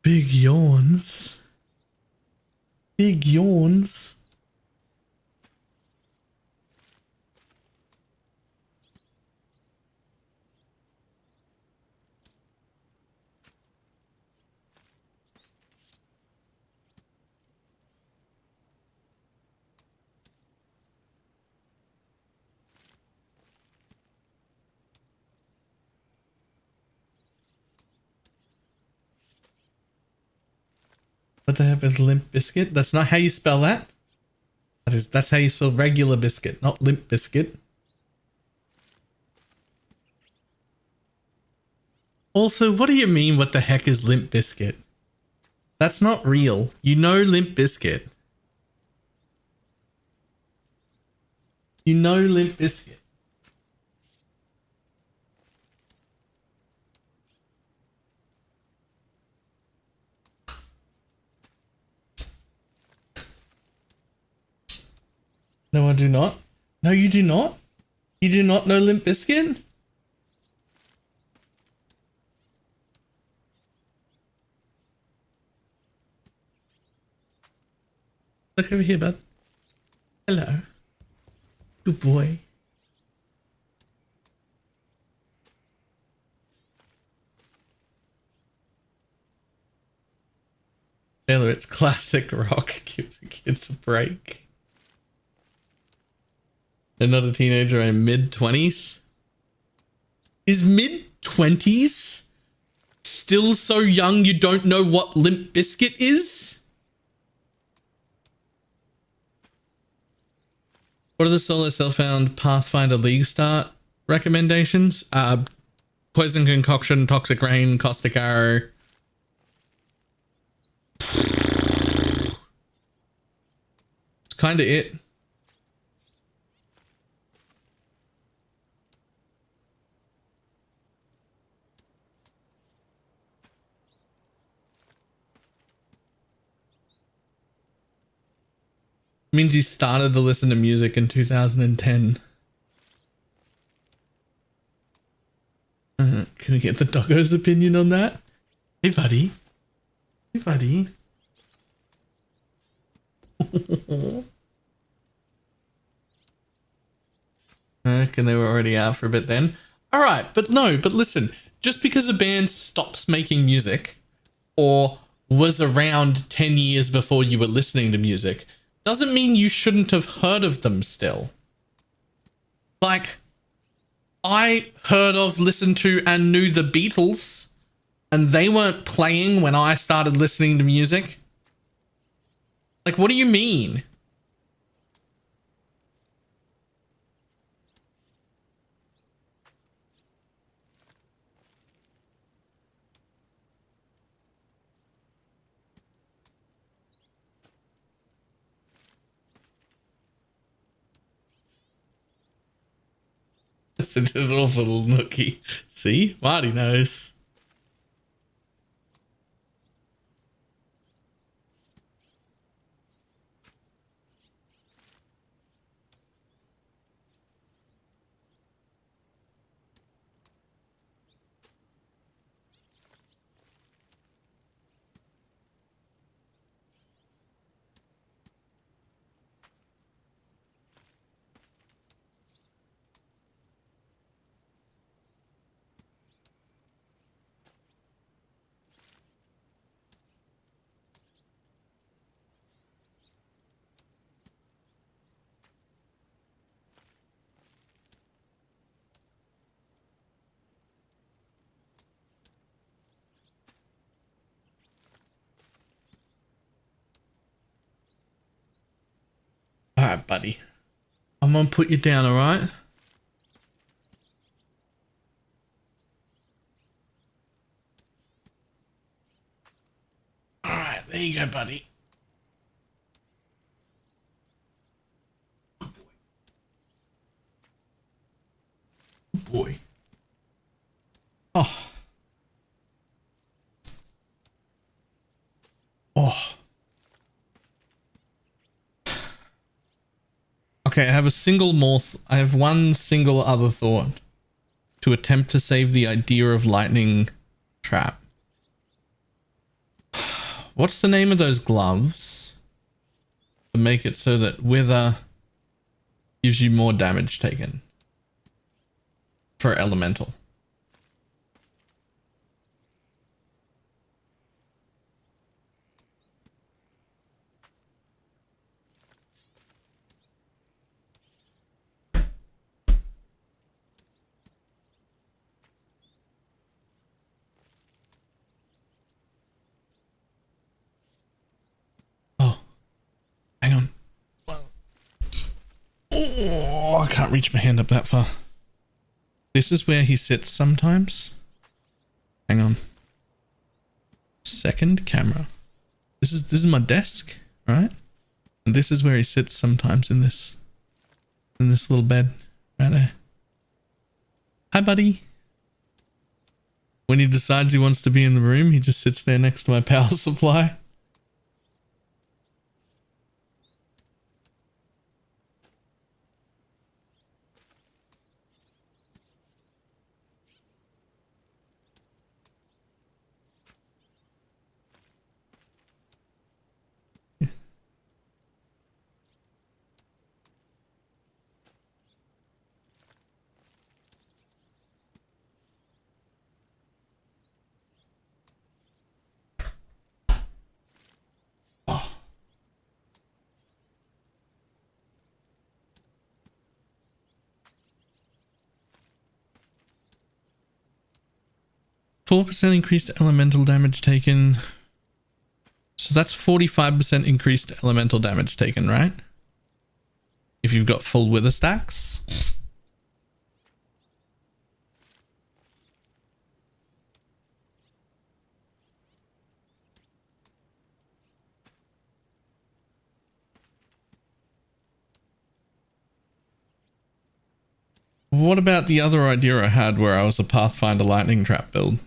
Big yawns. Big yawns. What the heck is Limp Biscuit? That's not how you spell that. That's how you spell regular biscuit, not Limp Biscuit. Also, what do you mean what the heck is Limp Biscuit? That's not real. You know Limp Biscuit. You know Limp Biscuit. No, I do not. No, you do not. You do not know Limp Bizkit? Look over here, bud. Hello. Good boy. Taylor, it's classic rock. Give the kids a break. They're not a teenager, I'm mid-20s. Is mid-20s still so young you don't know what Limp Bizkit is? What are the solo self-found Pathfinder League start recommendations? Poison Concoction, Toxic Rain, Caustic Arrow. It's kind of it. Means you started to listen to music in 2010. Can we get the doggo's opinion on that? Hey, buddy. Hey, buddy. And they were already out for a bit then. All right, but listen. Just because a band stops making music or was around 10 years before you were listening to music doesn't mean you shouldn't have heard of them still. Like, I heard of, listened to, and knew the Beatles, and they weren't playing when I started listening to music. Like, what do you mean? It's an awful little nookie. See? Marty knows. Alright, buddy. I'm gonna put you down, alright? Alright, there you go, buddy. Good boy. Oh. Oh. Okay, I have one single other thought to attempt to save the idea of lightning trap. What's the name of those gloves to make it so that wither gives you more damage taken for elemental? Hang on. Oh, I can't reach my hand up that far. This is where he sits sometimes. Hang on. Second camera. This is my desk, right? And this is where he sits sometimes in this little bed right there. Hi, buddy. When he decides he wants to be in the room, he just sits there next to my power supply. Oh. 4% increased elemental damage taken. So that's 45% increased elemental damage taken, right? If you've got full wither stacks. What about the other idea I had where I was a Pathfinder lightning trap build?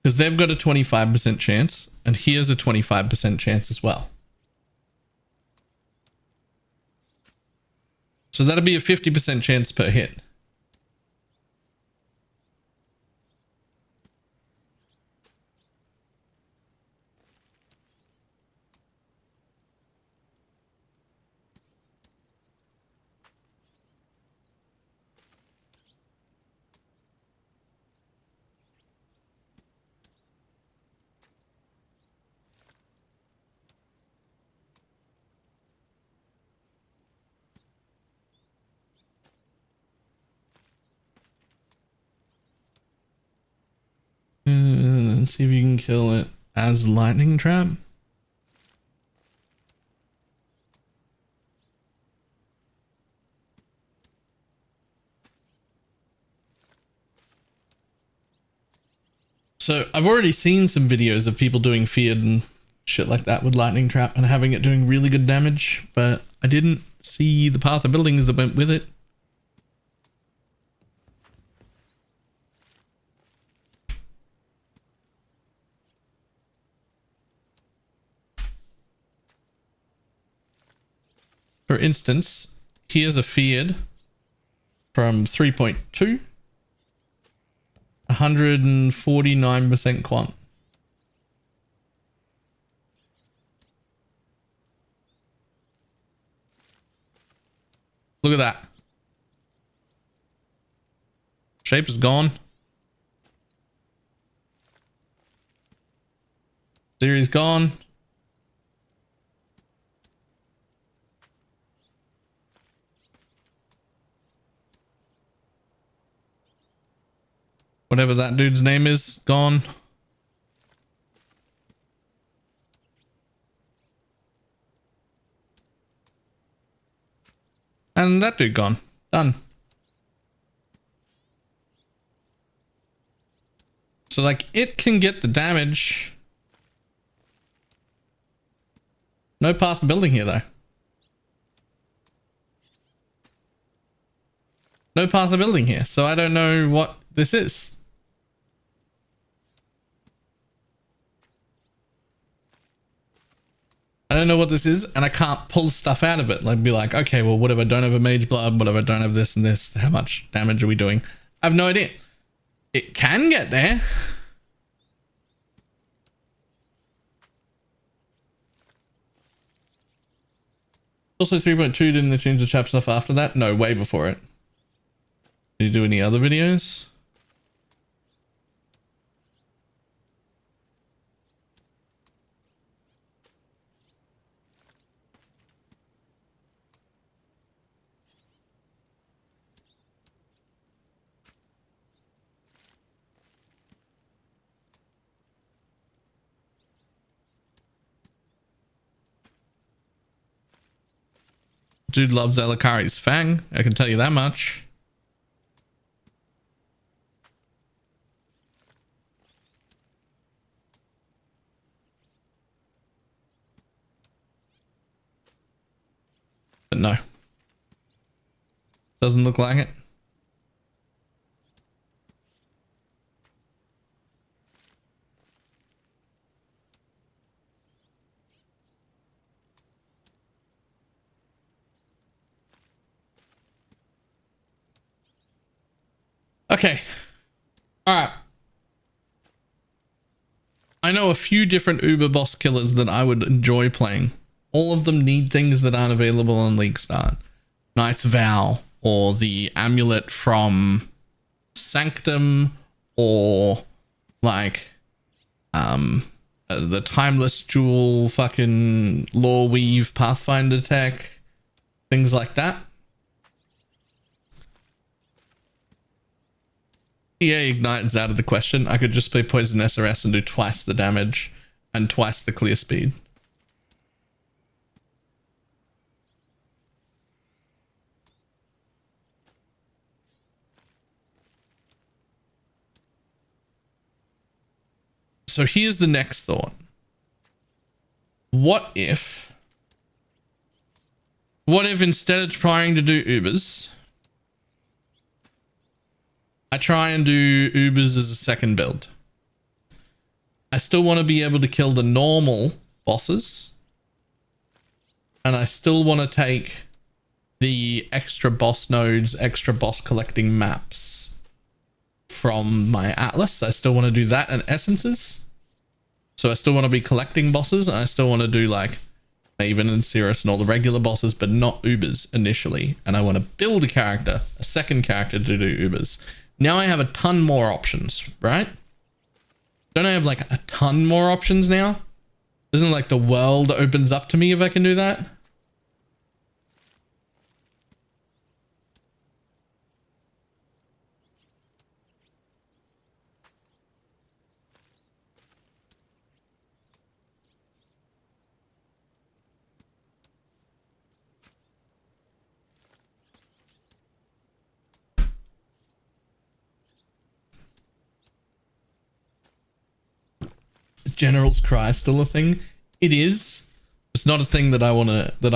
Because they've got a 25% chance, and here's a 25% chance as well. So that'll be a 50% chance per hit. And see if you can kill it as lightning trap. So I've already seen some videos of people doing feared and shit like that with lightning trap and having it doing really good damage, but I didn't see the path of buildings that went with it. For instance, here's a feared from 3.2, 149% quant. Look at that. Shape is gone. Series gone. Whatever that dude's name is, gone. And that dude gone. Done. So like it can get the damage. No path to building here though. No path of building here, so I don't know what this is. I don't know what this is, and I can't pull stuff out of it. Like, be like, okay, well, what if I don't have a mage blood? What if I don't have this and this? How much damage are we doing? I have no idea. It can get there. Also, 3.2 didn't they change the chap stuff after that? No, way before it. Did you do any other videos? Dude loves Elakari's Fang, I can tell you that much. But no. Doesn't look like it. Okay. Alright. I know a few different Uber boss killers that I would enjoy playing. All of them need things that aren't available on League Start. Knight's Vow, or the amulet from Sanctum, or like the Timeless Jewel fucking Lore Weave Pathfinder tech. Things like that. EA Ignite is out of the question. I could just play Poison SRS and do twice the damage and twice the clear speed. So here's the next thought. What if instead of trying to do Ubers, I try and do Ubers as a second build? I still want to be able to kill the normal bosses. And I still want to take the extra boss nodes, extra boss collecting maps from my Atlas. I still want to do that and essences. So I still want to be collecting bosses, and I still want to do like Maven and Cirrus and all the regular bosses, but not Ubers initially. And I want to build a character, a second character to do Ubers. Now I have a ton more options, right? Don't I have like a ton more options now? Isn't like the world opens up to me if I can do that? General's Cry still a thing? It is. It's not a thing that I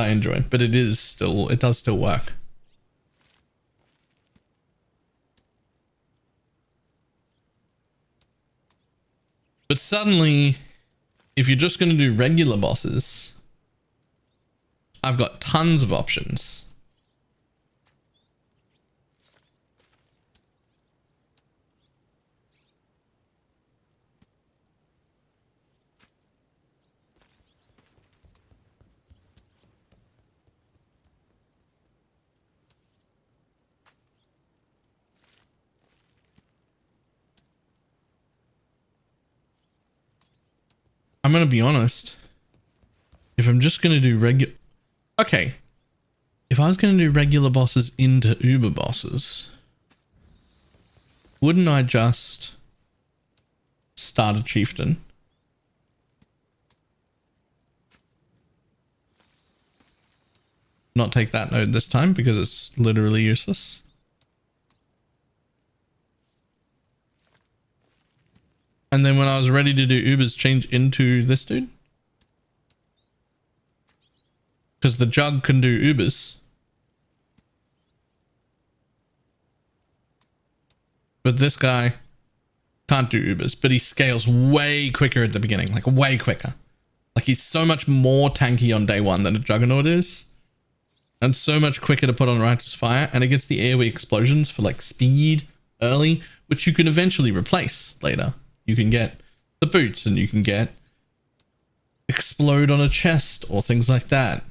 enjoy, but it does still work. But suddenly, if you're just going to do regular bosses, I've got tons of options. I'm going to be honest. If I'm just going to do regular... Okay. If I was going to do regular bosses into Uber bosses, wouldn't I just start a chieftain? not take that node this time because it's literally useless. And then when I was ready to do Ubers, change into this dude. Because the jug can do Ubers. But this guy can't do Ubers, but he scales way quicker at the beginning, like way quicker. Like he's so much more tanky on day one than a Juggernaut is. And so much quicker to put on Righteous Fire. And it gets the AoE explosions for like speed early, which you can eventually replace later. You can get the boots and you can get explode on a chest or things like that.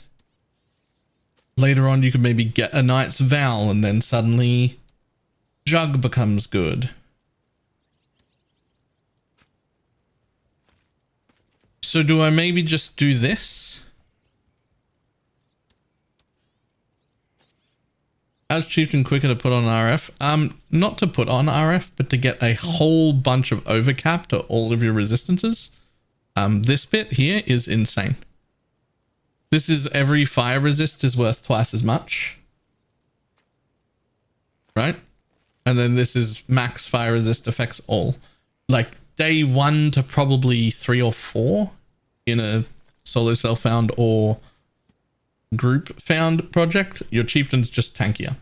Later on, you can maybe get a Knight's Vow and then suddenly Jug becomes good. So do I maybe just do this? As Chieftain quicker to put on RF? Not to put on RF, but to get a whole bunch of overcap to all of your resistances. This bit here is insane. This is every fire resist is worth twice as much. Right? And then this is max fire resist affects all. Like day 1 to probably 3 or 4 in a solo self found or group found project, your chieftain's just tankier.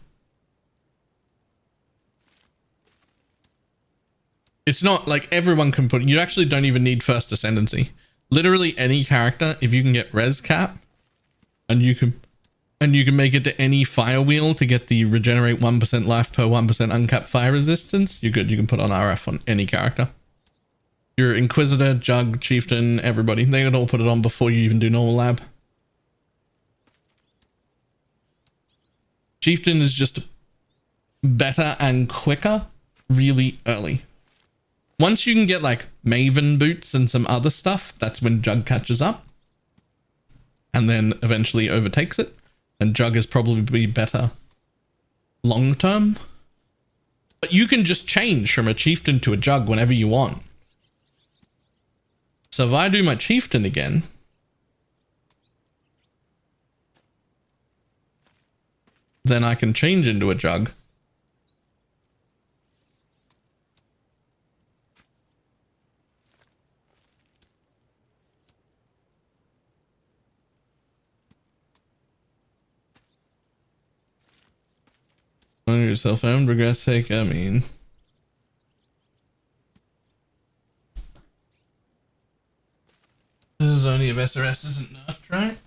It's not like everyone can put, you actually don't even need first ascendancy. Literally any character, if you can get res cap and you can make it to any fire wheel to get the regenerate 1% life per 1% uncapped fire resistance, you're good. You can put on RF on any character. Your Inquisitor, Jug, Chieftain, everybody, they can all put it on before you even do normal lab. Chieftain is just better and quicker really early. Once you can get like Maven boots and some other stuff, that's when Jug catches up. And then eventually overtakes it. And Jug is probably better long term. But you can just change from a Chieftain to a Jug whenever you want. So if I do my Chieftain again, then I can change into a Jug. On yourself and regress sake, I mean. This is only if SRS isn't nerfed, right?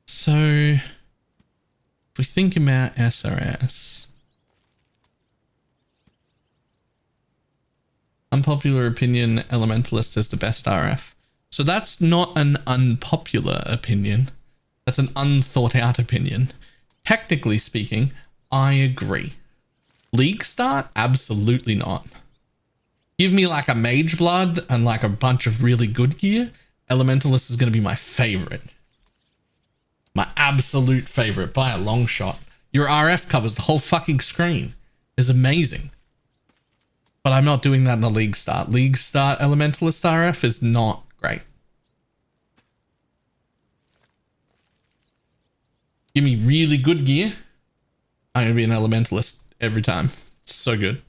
So, if we think about SRS, unpopular opinion, Elementalist is the best RF. So that's not an unpopular opinion. That's an unthought out opinion. Technically speaking, I agree. League start? Absolutely not. Give me like a Mage Blood and like a bunch of really good gear. Elementalist is going to be my favorite. My absolute favorite by a long shot. Your RF covers the whole fucking screen. Is amazing. But I'm not doing that in a League start. League start Elementalist RF is not great. Give me really good gear. I'm going to be an Elementalist every time. It's so good.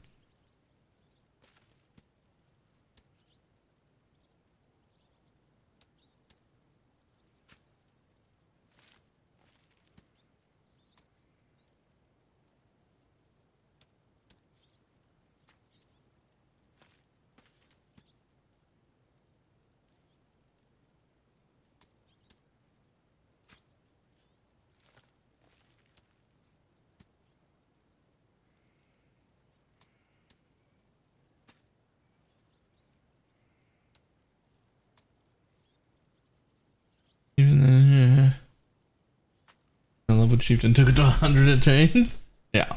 Level Chieftain took it to 100 a chain. Yeah.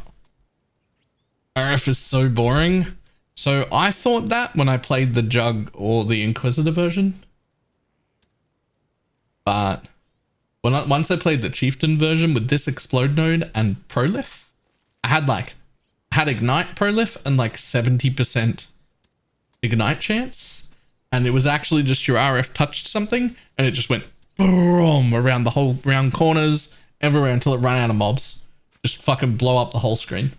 RF is so boring. So I thought that when I played the Jug or the Inquisitor version. But once I played the Chieftain version with this Explode node and Prolif, I had Ignite Prolif and like 70% ignite chance, and it was actually just your RF touched something and it just went boom around the whole round corners everywhere until it ran out of mobs. Just fucking blow up the whole screen.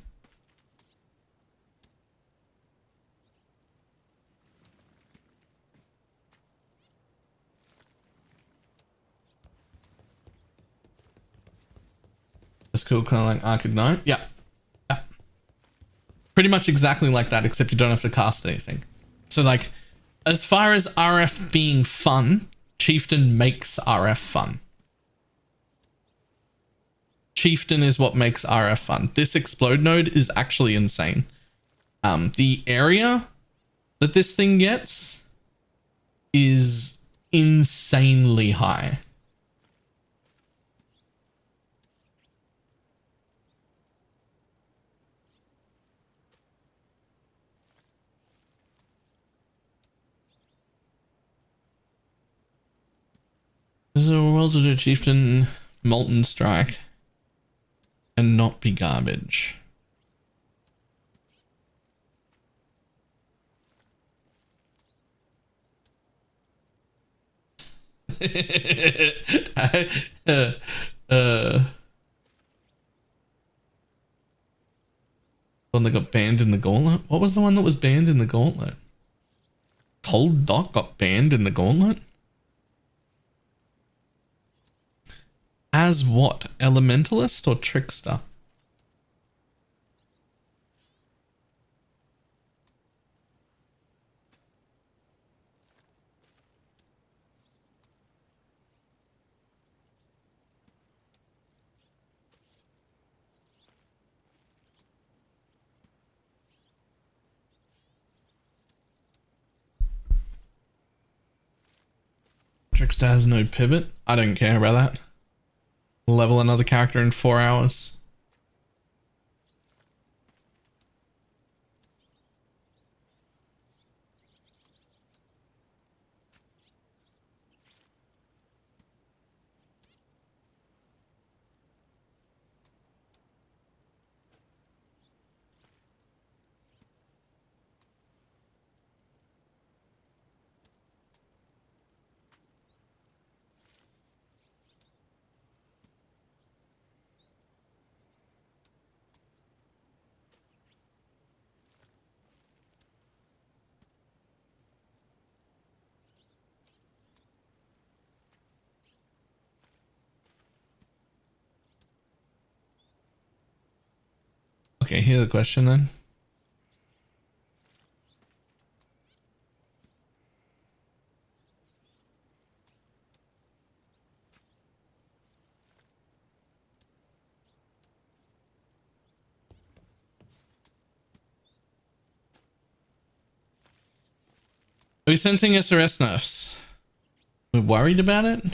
It's cool, kind of like Arc Ignite. Yeah. Yeah. Pretty much exactly like that, except you don't have to cast anything. So like, as far as RF being fun, Chieftain makes RF fun. Chieftain is what makes RF fun. This explode node is actually insane. The area that this thing gets is insanely high. There's a world to do Chieftain Molten Strike and not be garbage. One that got banned in the gauntlet? What was the one that was banned in the gauntlet? Cold Dock got banned in the gauntlet? As what? Elementalist or Trickster? Trickster has no pivot. I don't care about that. Level another character in 4 hours. Okay, here's a question then. Are we sensing SRS nerfs? We're worried about it?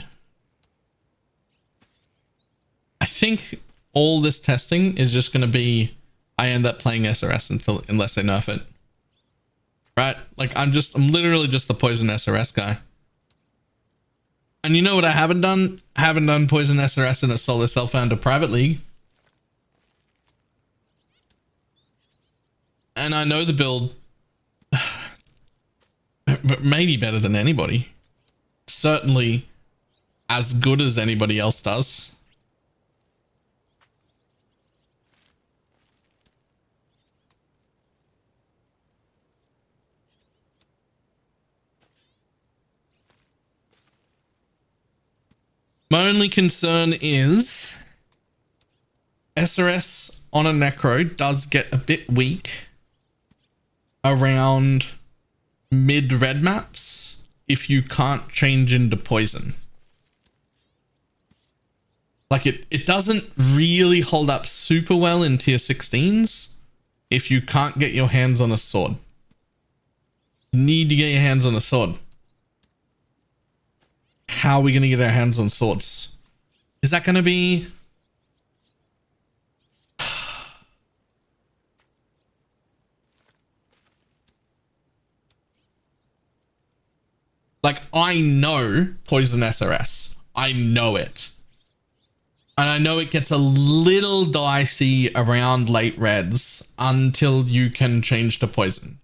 I think all this testing is just going to be I end up playing SRS unless they nerf it. Right? Like I'm literally just the poison SRS guy. And you know what I haven't done? I haven't done poison SRS in a solo self-founded private league. And I know the build maybe better than anybody. Certainly as good as anybody else does. My only concern is SRS on a Necro does get a bit weak around mid-red maps if you can't change into poison. Like it doesn't really hold up super well in tier 16s if you can't get your hands on a sword. You need to get your hands on a sword. How are we going to get our hands on swords? Is that going to be... Like, I know poison SRS. I know it. And I know it gets a little dicey around late reds until you can change to poison.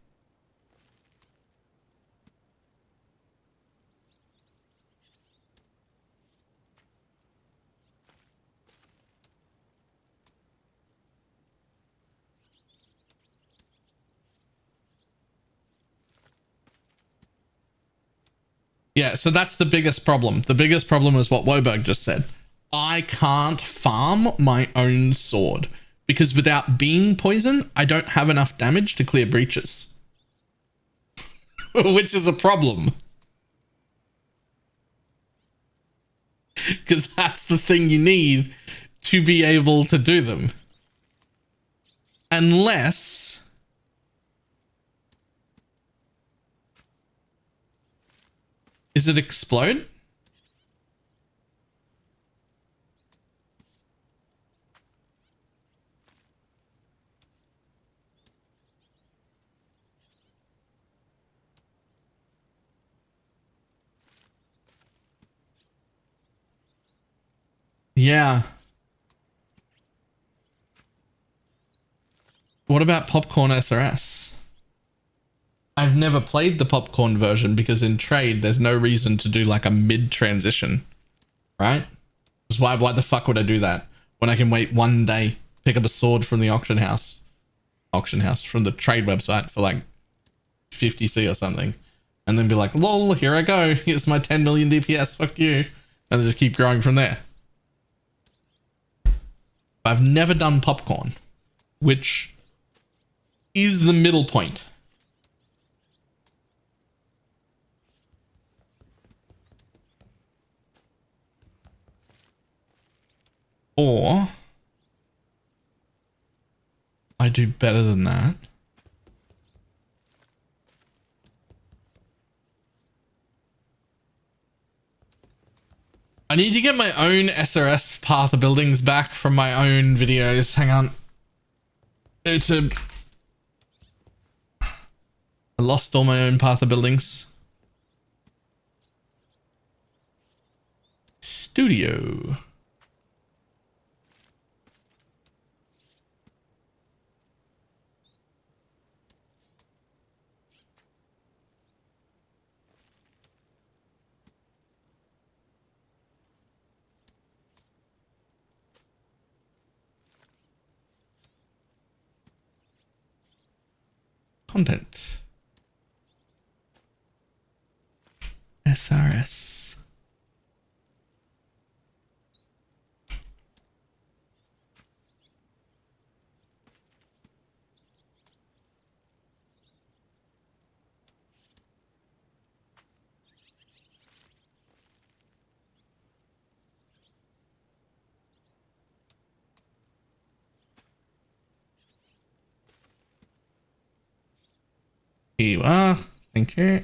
Yeah, so that's the biggest problem. The biggest problem is what Woberg just said. I can't farm my own sword because without being poison, I don't have enough damage to clear breaches. Which is a problem. Because that's the thing you need to be able to do them. Unless... Is it explode? Yeah. What about Popcorn SRS? I've never played the Popcorn version because in trade, there's no reason to do like a mid transition, right? Because why the fuck would I do that when I can wait 1 day, pick up a sword from the auction house, from the trade website for like 50C or something, and then be like, lol, here I go. Here's my 10 million DPS. Fuck you. And just keep growing from there. I've never done Popcorn, which is the middle point. Or I do better than that. I need to get my own SRS path of buildings back from my own videos. Hang on. YouTube. I lost all my own path of buildings. Studio. Content. SRS. Here you are. Thank you.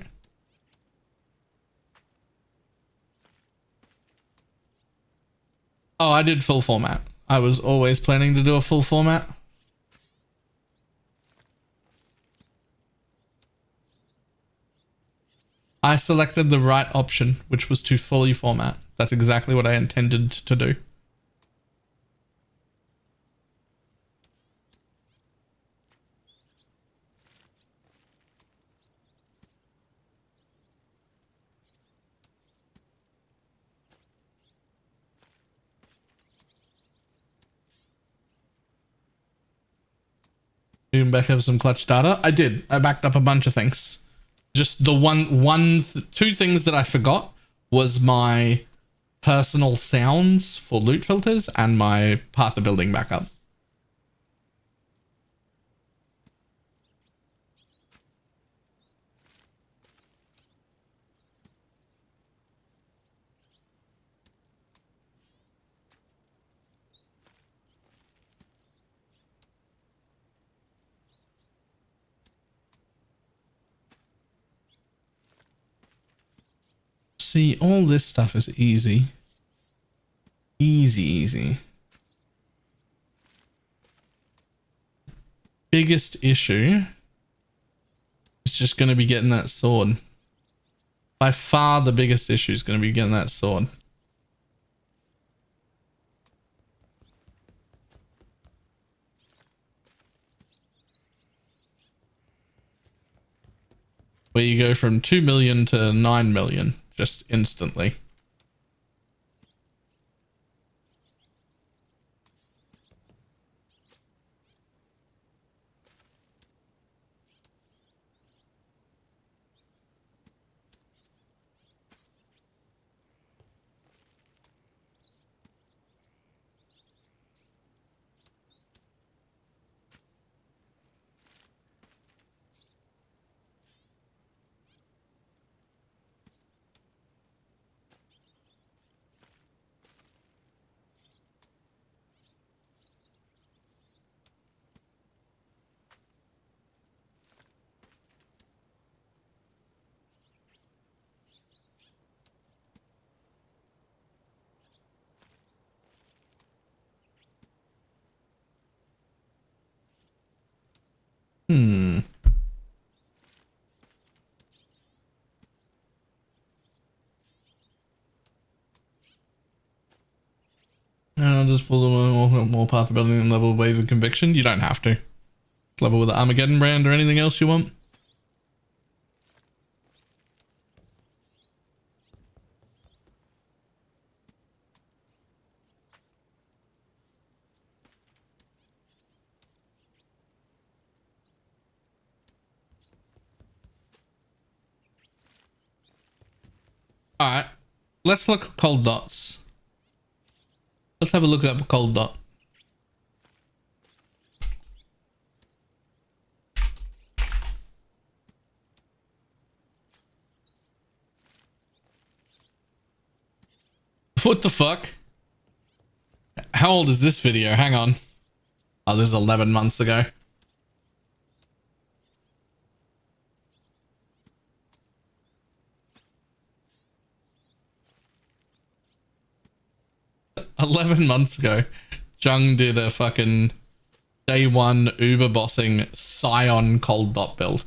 Oh, I did full format. I was always planning to do a full format. I selected the right option, which was to fully format. That's exactly what I intended to do. You can back up some clutch data. I did. I backed up a bunch of things. Just the two things that I forgot was my personal sounds for loot filters and my path of building backup. See, all this stuff is easy. Easy. Biggest issue is just going to be getting that sword. By far the biggest issue is going to be getting that sword. Where you go from 2 million to 9 million just instantly. Hmm. I'll just pull more path ability and level wave of conviction. You don't have to. Level with the Armageddon brand or anything else you want. Alright. Let's look at cold dots. Let's have a look at a cold dot. What the fuck? How old is this video? Hang on. Oh, this is 11 months ago. "11 months ago, Jung did a fucking day one Uber bossing Scion cold dot build.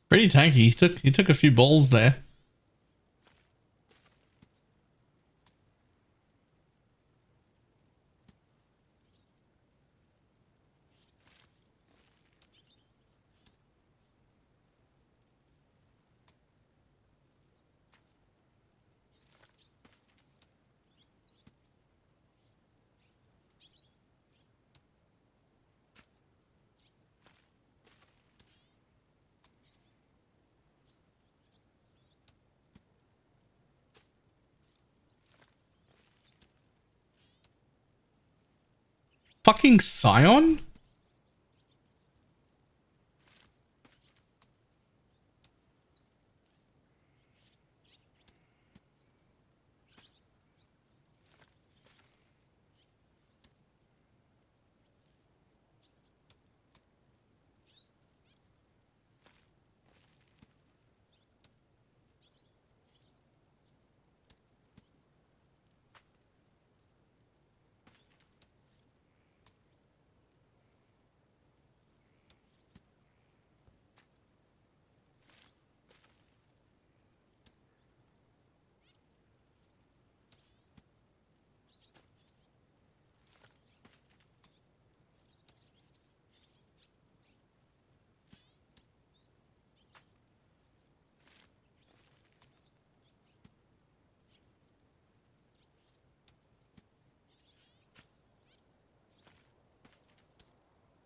Pretty tanky. He took a few balls there. Fucking Scion?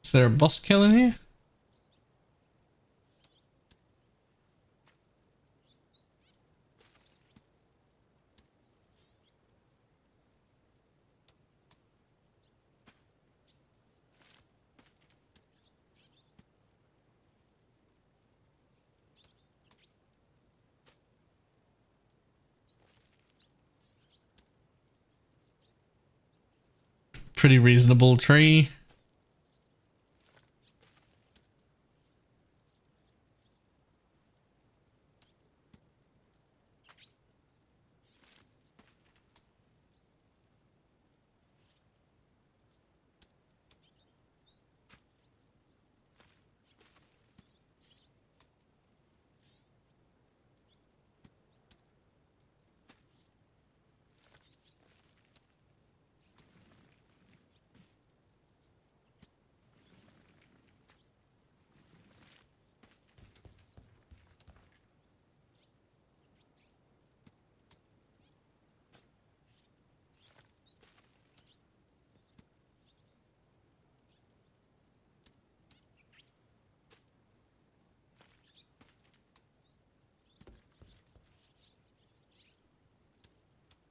Is there a boss kill in here? Pretty reasonable tree.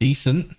Decent.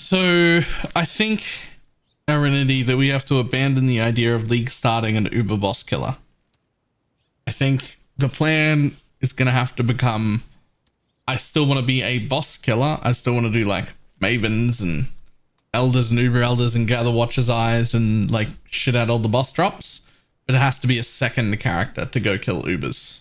So I think, Arinity, that we have to abandon the idea of League starting an Uber boss killer. I think the plan is going to have to become, I still want to be a boss killer. I still want to do like Mavens and Elders and Uber Elders and Gather Watcher's Eyes and like shit out all the boss drops. But it has to be a second character to go kill Ubers.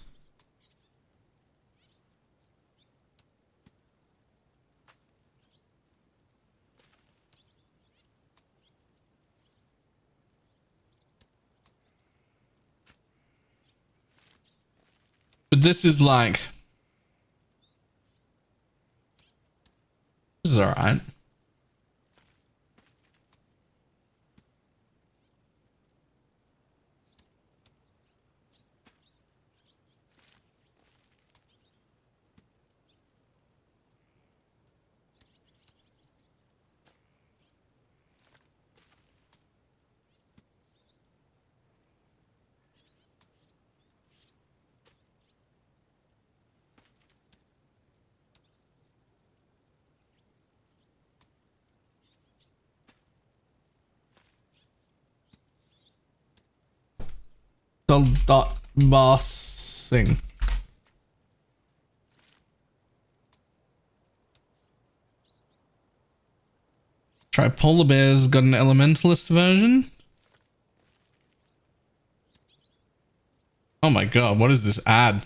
But this is like, this is alright. Dot bossing. Try Polar Bears got an Elementalist version. Oh my god, what is this ad?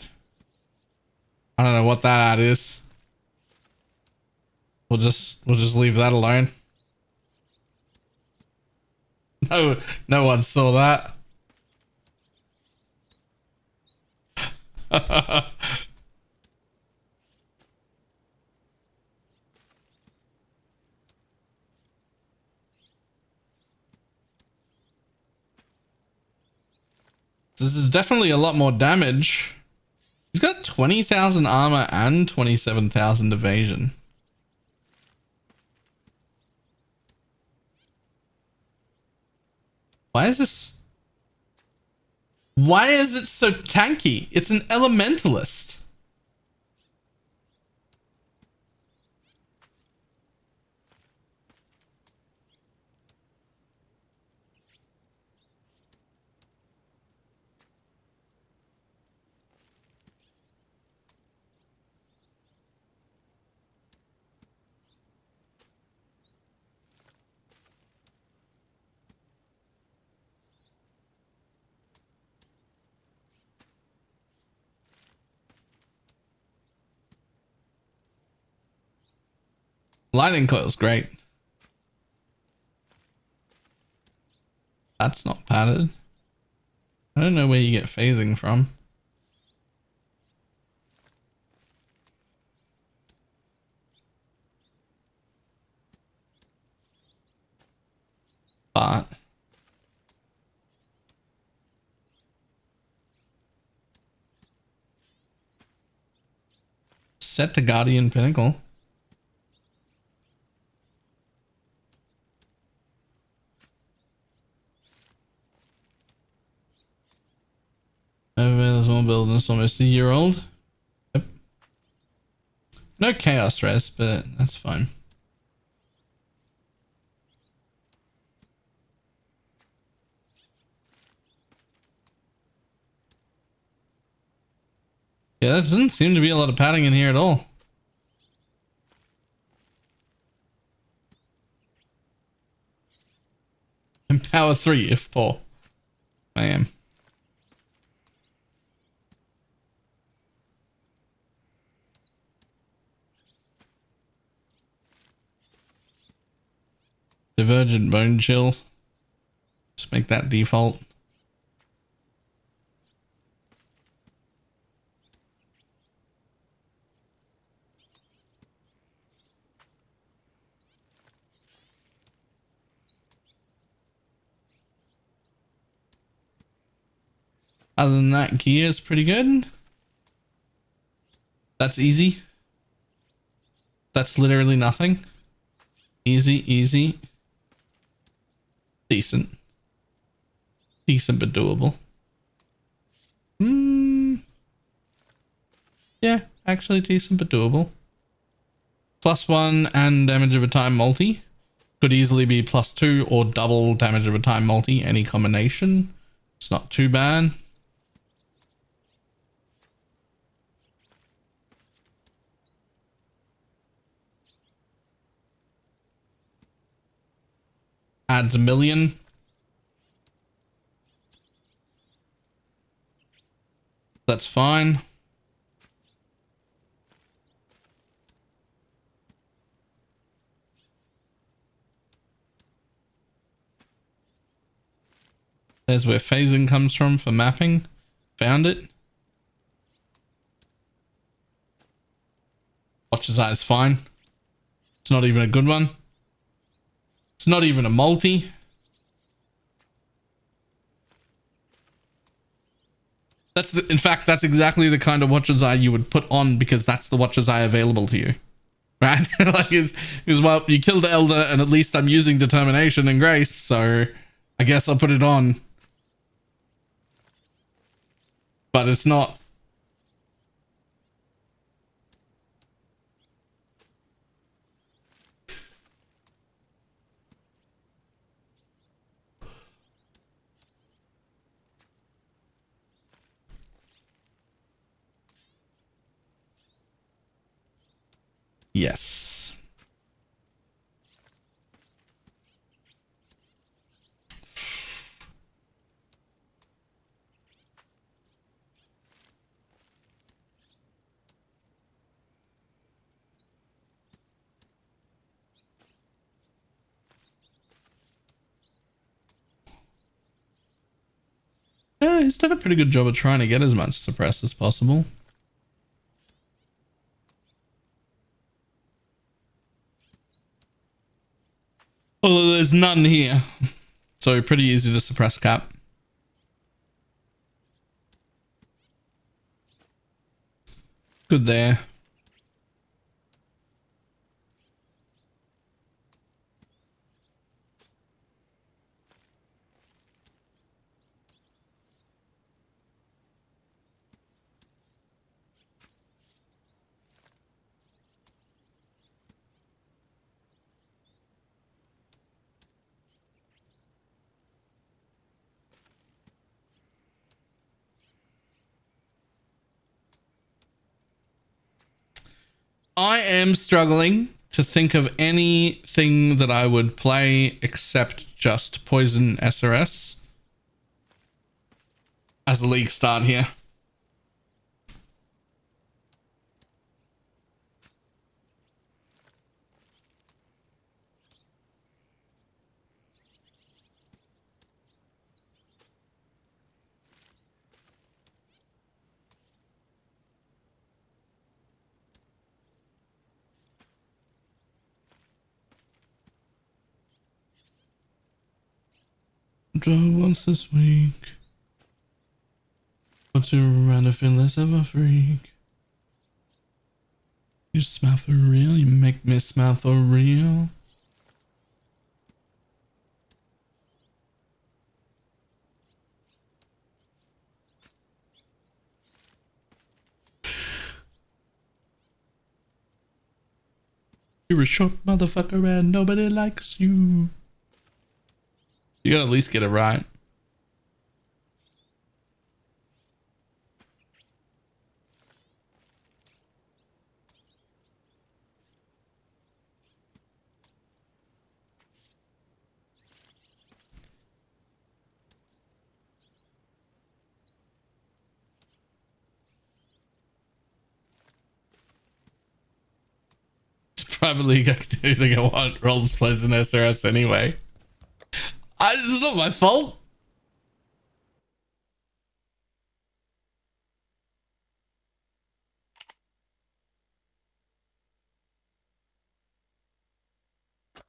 I don't know what that ad is. We'll just leave that alone. No one saw that. This is definitely a lot more damage. He's got 20,000 armor and 27,000 evasion. Why is this? Why is it so tanky? It's an elementalist. Lightning coil's great. That's not padded. I don't know where you get phasing from. But set to Guardian Pinnacle. There's one building that's almost a year old. Yep. No chaos res, but that's fine. Yeah, there doesn't seem to be a lot of padding in here at all. Empower 3 if 4. I am. Divergent Bone Chill. Just make that default. Other than that, gear is pretty good. That's easy. That's literally nothing. Easy, easy. Decent. Decent but doable. Yeah, actually decent but doable. +1 and damage over time multi. Could easily be +2 or double damage over time multi, any combination. It's not too bad. Adds 1,000,000. That's fine. There's where phasing comes from for mapping. Found it. Watcher's Eye is fine. It's not even a good one. It's not even a multi. In fact, that's exactly the kind of Watcher's Eye you would put on because that's the Watcher's Eye available to you. Right? Like it's well, you killed the Elder and at least I'm using Determination and Grace, so I guess I'll put it on. But it's not. Yes. Yeah, he's done a pretty good job of trying to get as much suppress as possible. Although there's none here. So pretty easy to suppress cap. Good there. I am struggling to think of anything that I would play except just Poison SRS as a league start here. Draw once this week. But to around to feel less of a freak. You smell for real? You make me smell for real? You're a short motherfucker and nobody likes you. You gotta at least get it right. It's private league. I can do anything I want. Rolls plays in SRS anyway. It's not my fault.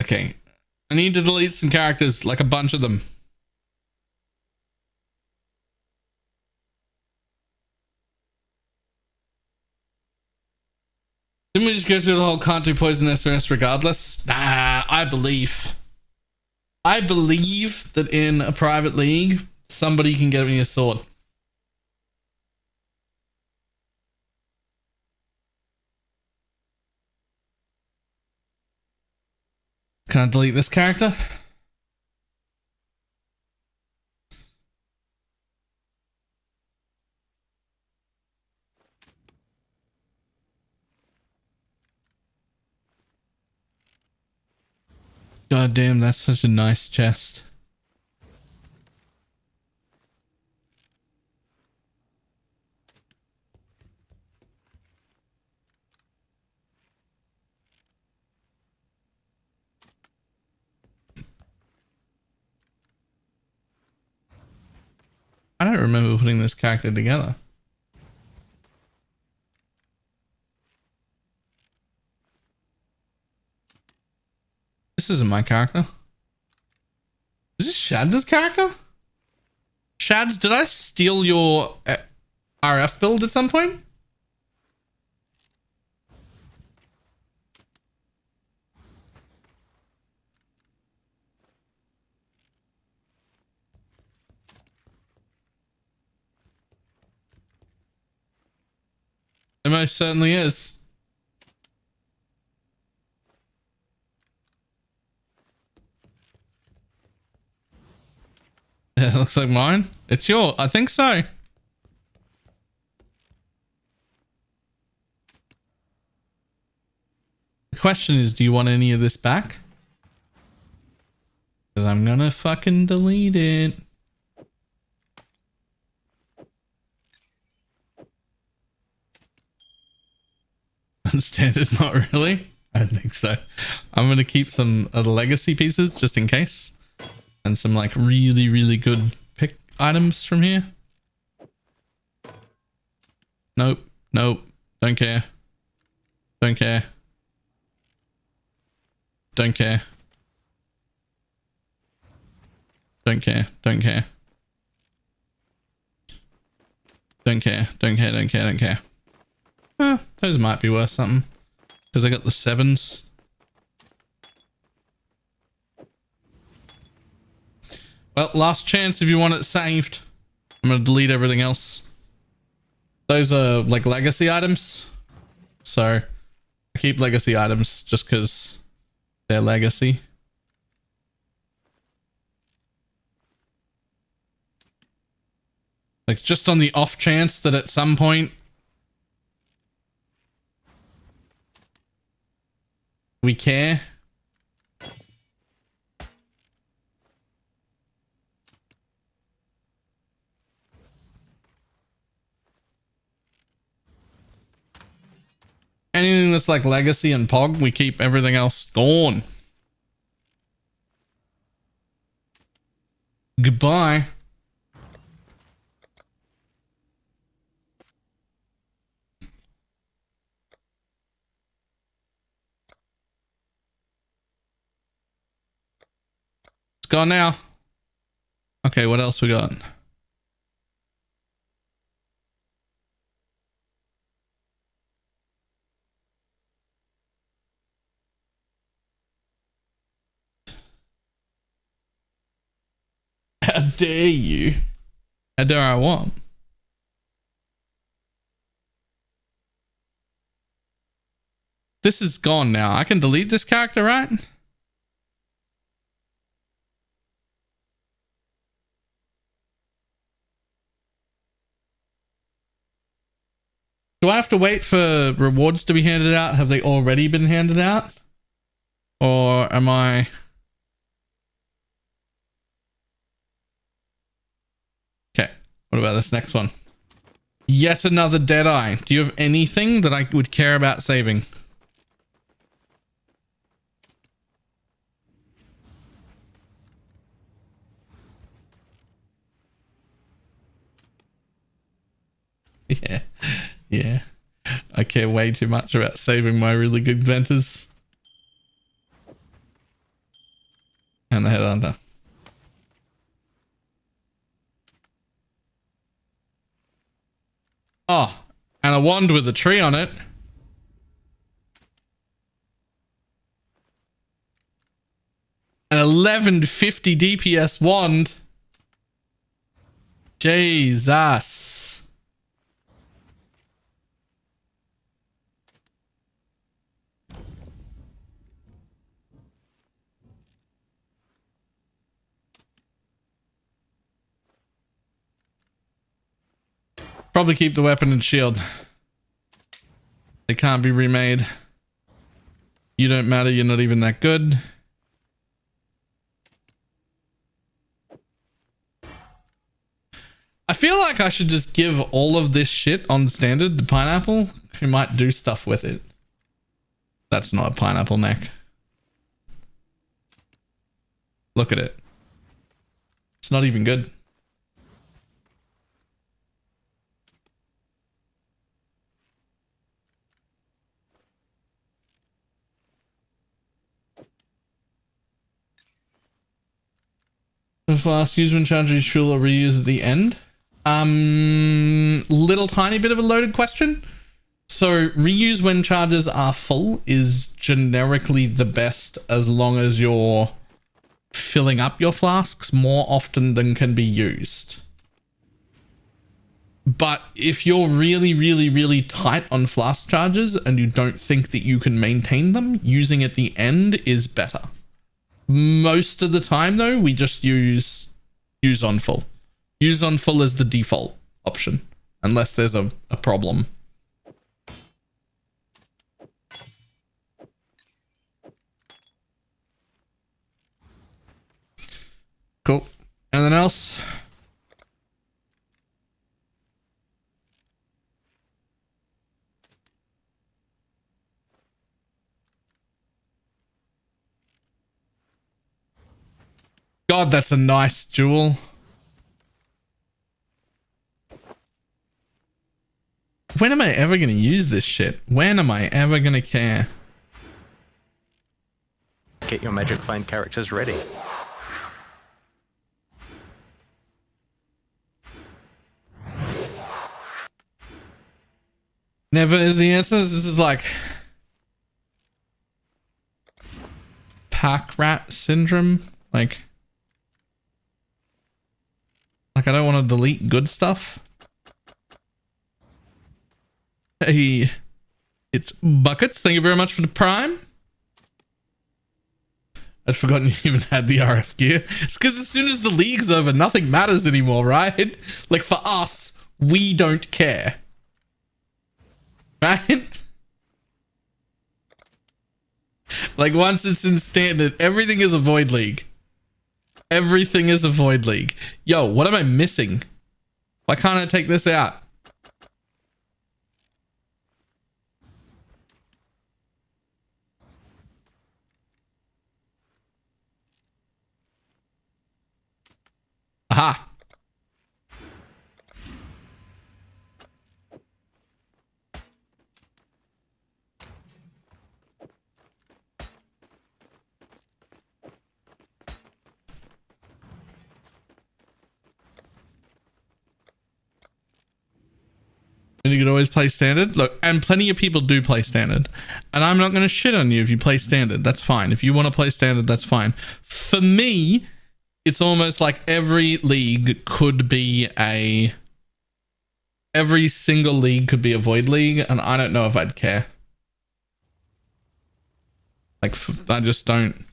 Okay. I need to delete some characters, like a bunch of them. Didn't we just go through the whole can't do poison SRS regardless? Nah, I believe that in a private league, somebody can get me a sword. Can I delete this character? God damn, that's such a nice chest. I don't remember putting this character together. This isn't my character. Is this Shad's character? Shads, did I steal your RF build at some point? It most certainly is. It looks like mine. It's your. I think so. The question is, do you want any of this back? Because I'm gonna fucking delete it. Standard, not really. I think so. I'm gonna keep some of the legacy pieces just in case. And some like really, really good pick items from here. Nope. Nope. Don't care. Don't care. Don't care. Don't care. Don't care. Don't care. Don't care. Don't care. Don't care. Those might be worth something. Because I got the 7s. Well, last chance if you want it saved. I'm going to delete everything else. Those are like legacy items. So I keep legacy items just because they're legacy. Like just on the off chance that at some point we care. Anything that's like legacy and pog, we keep. Everything else gone. Goodbye. It's gone now. Okay, what else we got? How dare you? How dare I want? This is gone now. I can delete this character, right? Do I have to wait for rewards to be handed out? Have they already been handed out? Or am I... Okay, what about this next one? Yet another Deadeye. Do you have anything that I would care about saving? Yeah, yeah. I care way too much about saving my really good venters. And the headhunter. Oh, and a wand with a tree on it. An 1150 DPS wand. Jesus. probably keep the weapon and shield. They can't be remade. You don't matter. You're not even that good. I feel like I should just give all of this shit on standard to pineapple. Who might do stuff with it. That's not a pineapple neck. Look at it. It's not even good. Fast use when charging is fuel or reuse at the end. Little tiny bit of a loaded question. So reuse when charges are full is generically the best as long as you're filling up your flasks more often than can be used. But if you're really tight on flask charges and you don't think that you can maintain them, using at the end is better. Most of the time though, we just use on full. Use on full is the default option, unless there's a problem. Cool. Anything else? God, that's a nice jewel. When am I ever going to use this shit? When am I ever going to care? Get your magic flame characters ready. Never is the answer. This is like pack rat syndrome. Like I don't want to delete good stuff. Hey, it's Buckets. Thank you very much for the prime. I'd forgotten you even had the RF gear. It's because as soon as the league's over, nothing matters anymore, right? Like for us, we don't care. Right? Like once it's in standard, everything is a void league. Everything is a void league. Yo, what am I missing? Why can't I take this out? Aha. And you could always play standard. Look, and plenty of people do play standard. And I'm not going to shit on you if you play standard. That's fine. If you want to play standard, that's fine. For me, it's almost like every league could be a... Every single league could be a void league. And I don't know if I'd care. Like, I just don't.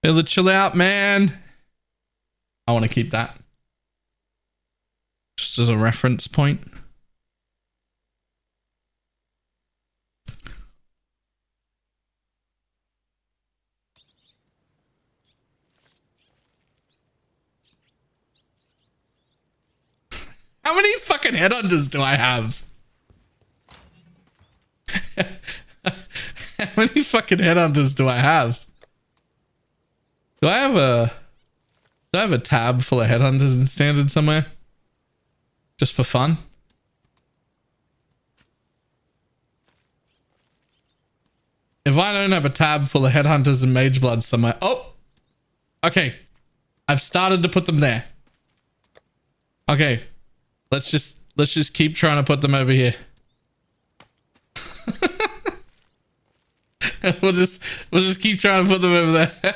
It'll chill out, man. I want to keep that. Just as a reference point. How many fucking headhunters do I have? How many fucking headhunters do I have? Do I have a tab full of headhunters in standard somewhere? Just for fun? If I don't have a tab full of headhunters and mage blood somewhere. Oh! Okay. I've started to put them there. Okay. Let's just keep trying to put them over here. we'll just keep trying to put them over there.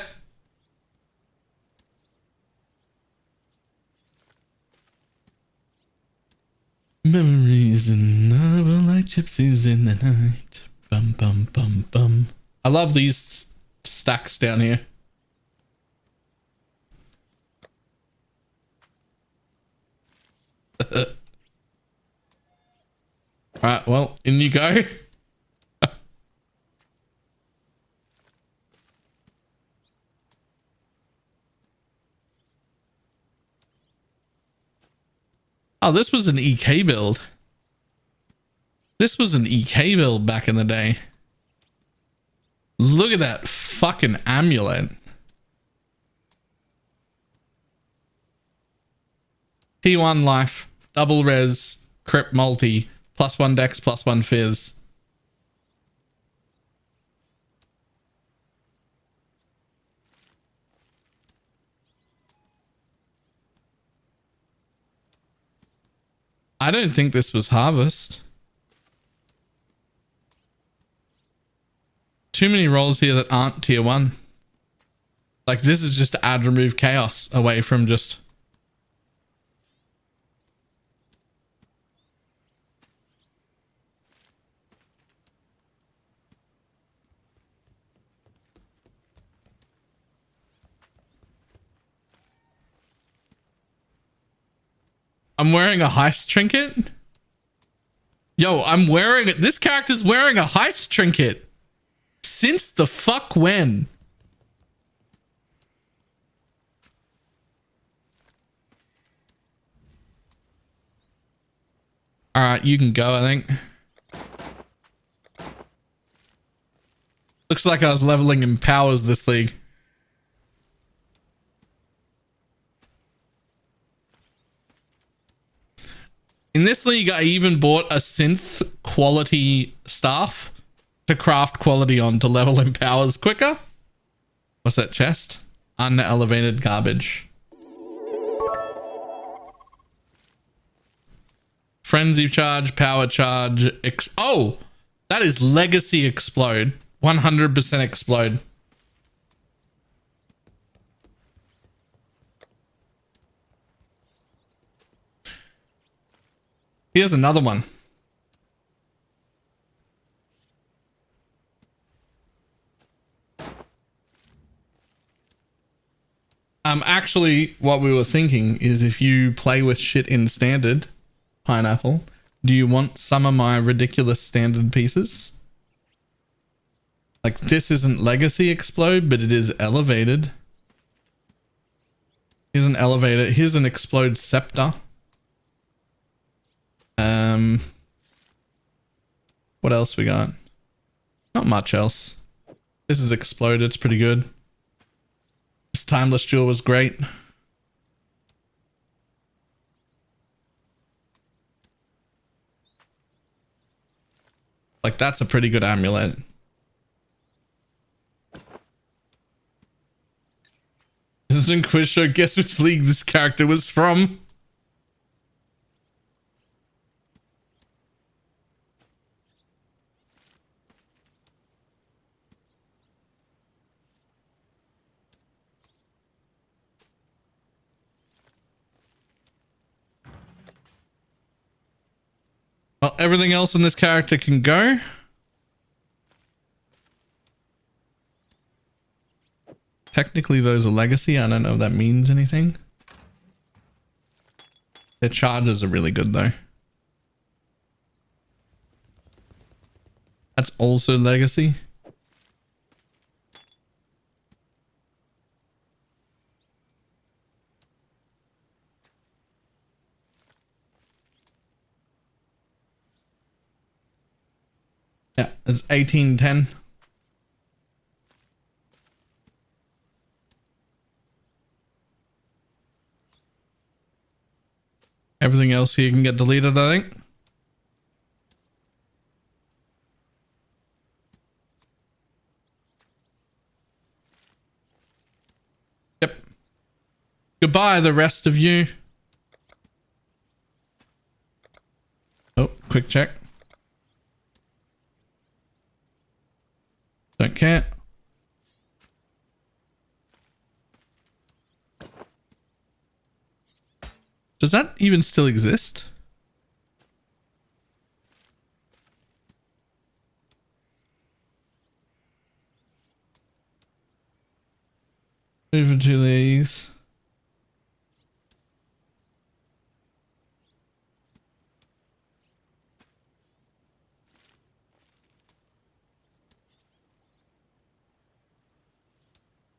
Memories and never like gypsies in the night. Bum bum bum bum. I love these stacks down here. Alright, well, in you go. Oh, this was an EK build. This was an EK build back in the day. Look at that fucking amulet. T1 life, double res, crypt multi, +1 dex, +1 fizz. I don't think this was harvest. Too many rolls here that aren't tier 1. Like, this is just to add remove chaos away from just... I'm wearing a heist trinket? Yo, I'm wearing it. This character's wearing a heist trinket. Since the fuck when? Alright, you can go, I think. Looks like I was leveling in powers this league. In this league, I even bought a synth quality staff to craft quality on to level in powers quicker. What's that chest? Unelevated garbage. Frenzy charge, power charge. Oh, that is legacy explode. 100% explode. Here's another one. Actually, what we were thinking is if you play with shit in standard, Pineapple, do you want some of my ridiculous standard pieces? Like, this isn't legacy explode, but it is elevated. Here's an elevator. Here's an explode scepter. What else we got? Not much else. This is exploded. It's pretty good. This timeless jewel was great. Like, that's a pretty good amulet. This is in quiz show. Guess which league this character was from? Well, everything else in this character can go. Technically, those are legacy. I don't know if that means anything. Their charges are really good, though. That's also legacy. Yeah, it's 1810. Everything else here can get deleted, I think. Yep. Goodbye, the rest of you. Oh, quick check. Don't care. Does that even still exist? Over 2 leagues.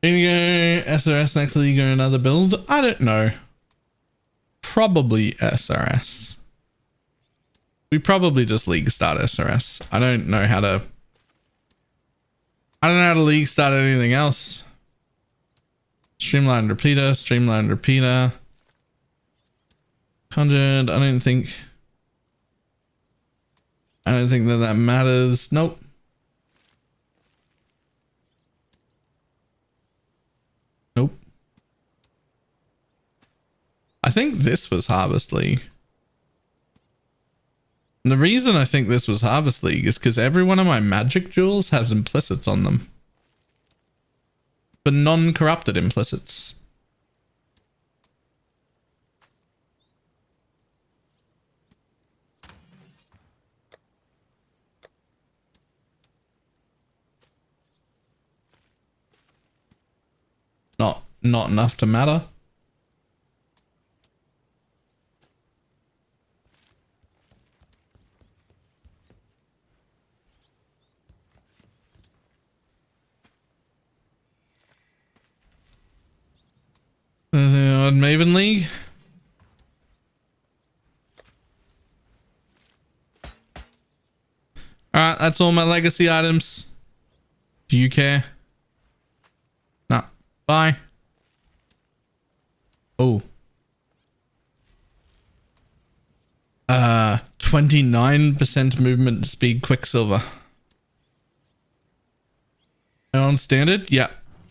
Gonna go SRS next league or another build? I don't know. Probably SRS. We probably just league start SRS. I don't know how to league start anything else. Streamlined repeater. Conjured, I don't think that matters. Nope. I think this was Harvest League. And the reason I think this was Harvest League is because every one of my magic jewels has implicits on them. But non-corrupted implicits. Not enough to matter. On Maven League. Alright, that's all my legacy items. Do you care? Nah. Bye. Oh. 29% movement speed Quicksilver. On standard? Yeah.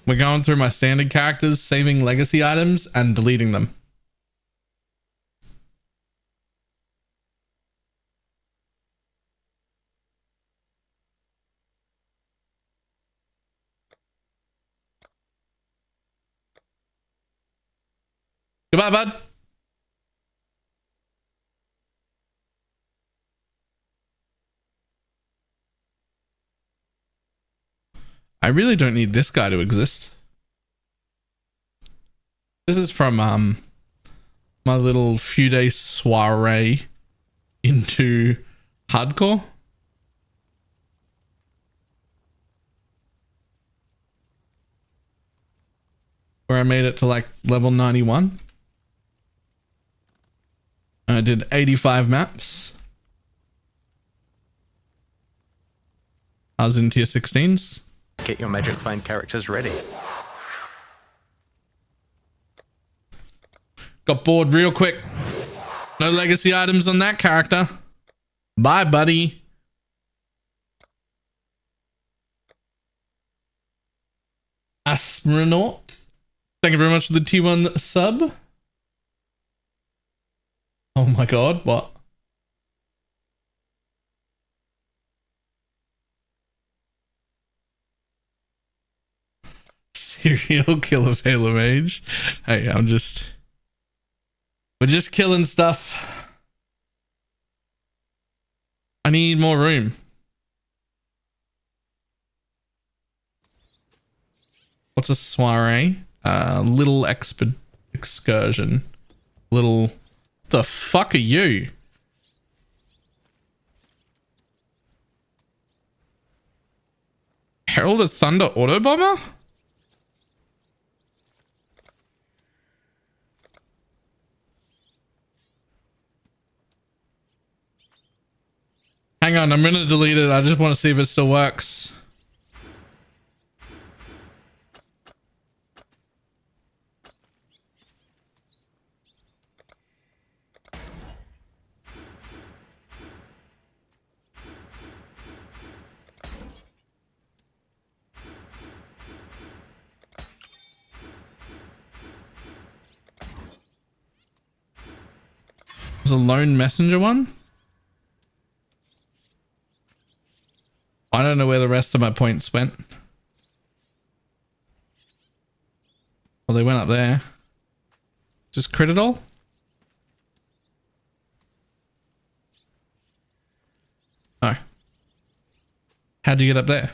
We're going through my standard characters, saving legacy items and deleting them. Goodbye, bud. I really don't need this guy to exist. This is from my little few day soiree into hardcore. Where I made it to like level 91. I did 85 maps. I was in tier 16s. Get your magic find characters ready. Got bored real quick. No legacy items on that character. Bye, buddy. Astronaut. Thank you very much for the T1 sub. Oh my god, what? Serial killer BalorMage. Hey, we're just killing stuff. I need more room. What's a soiree? Little excursion. Little... The fuck are you? Herald of Thunder Autobomber? Hang on, I'm gonna delete it. I just want to see if it still works. Was a lone messenger one? I don't know where the rest of my points went. Well, they went up there. Just crit it all? Oh. How'd you get up there?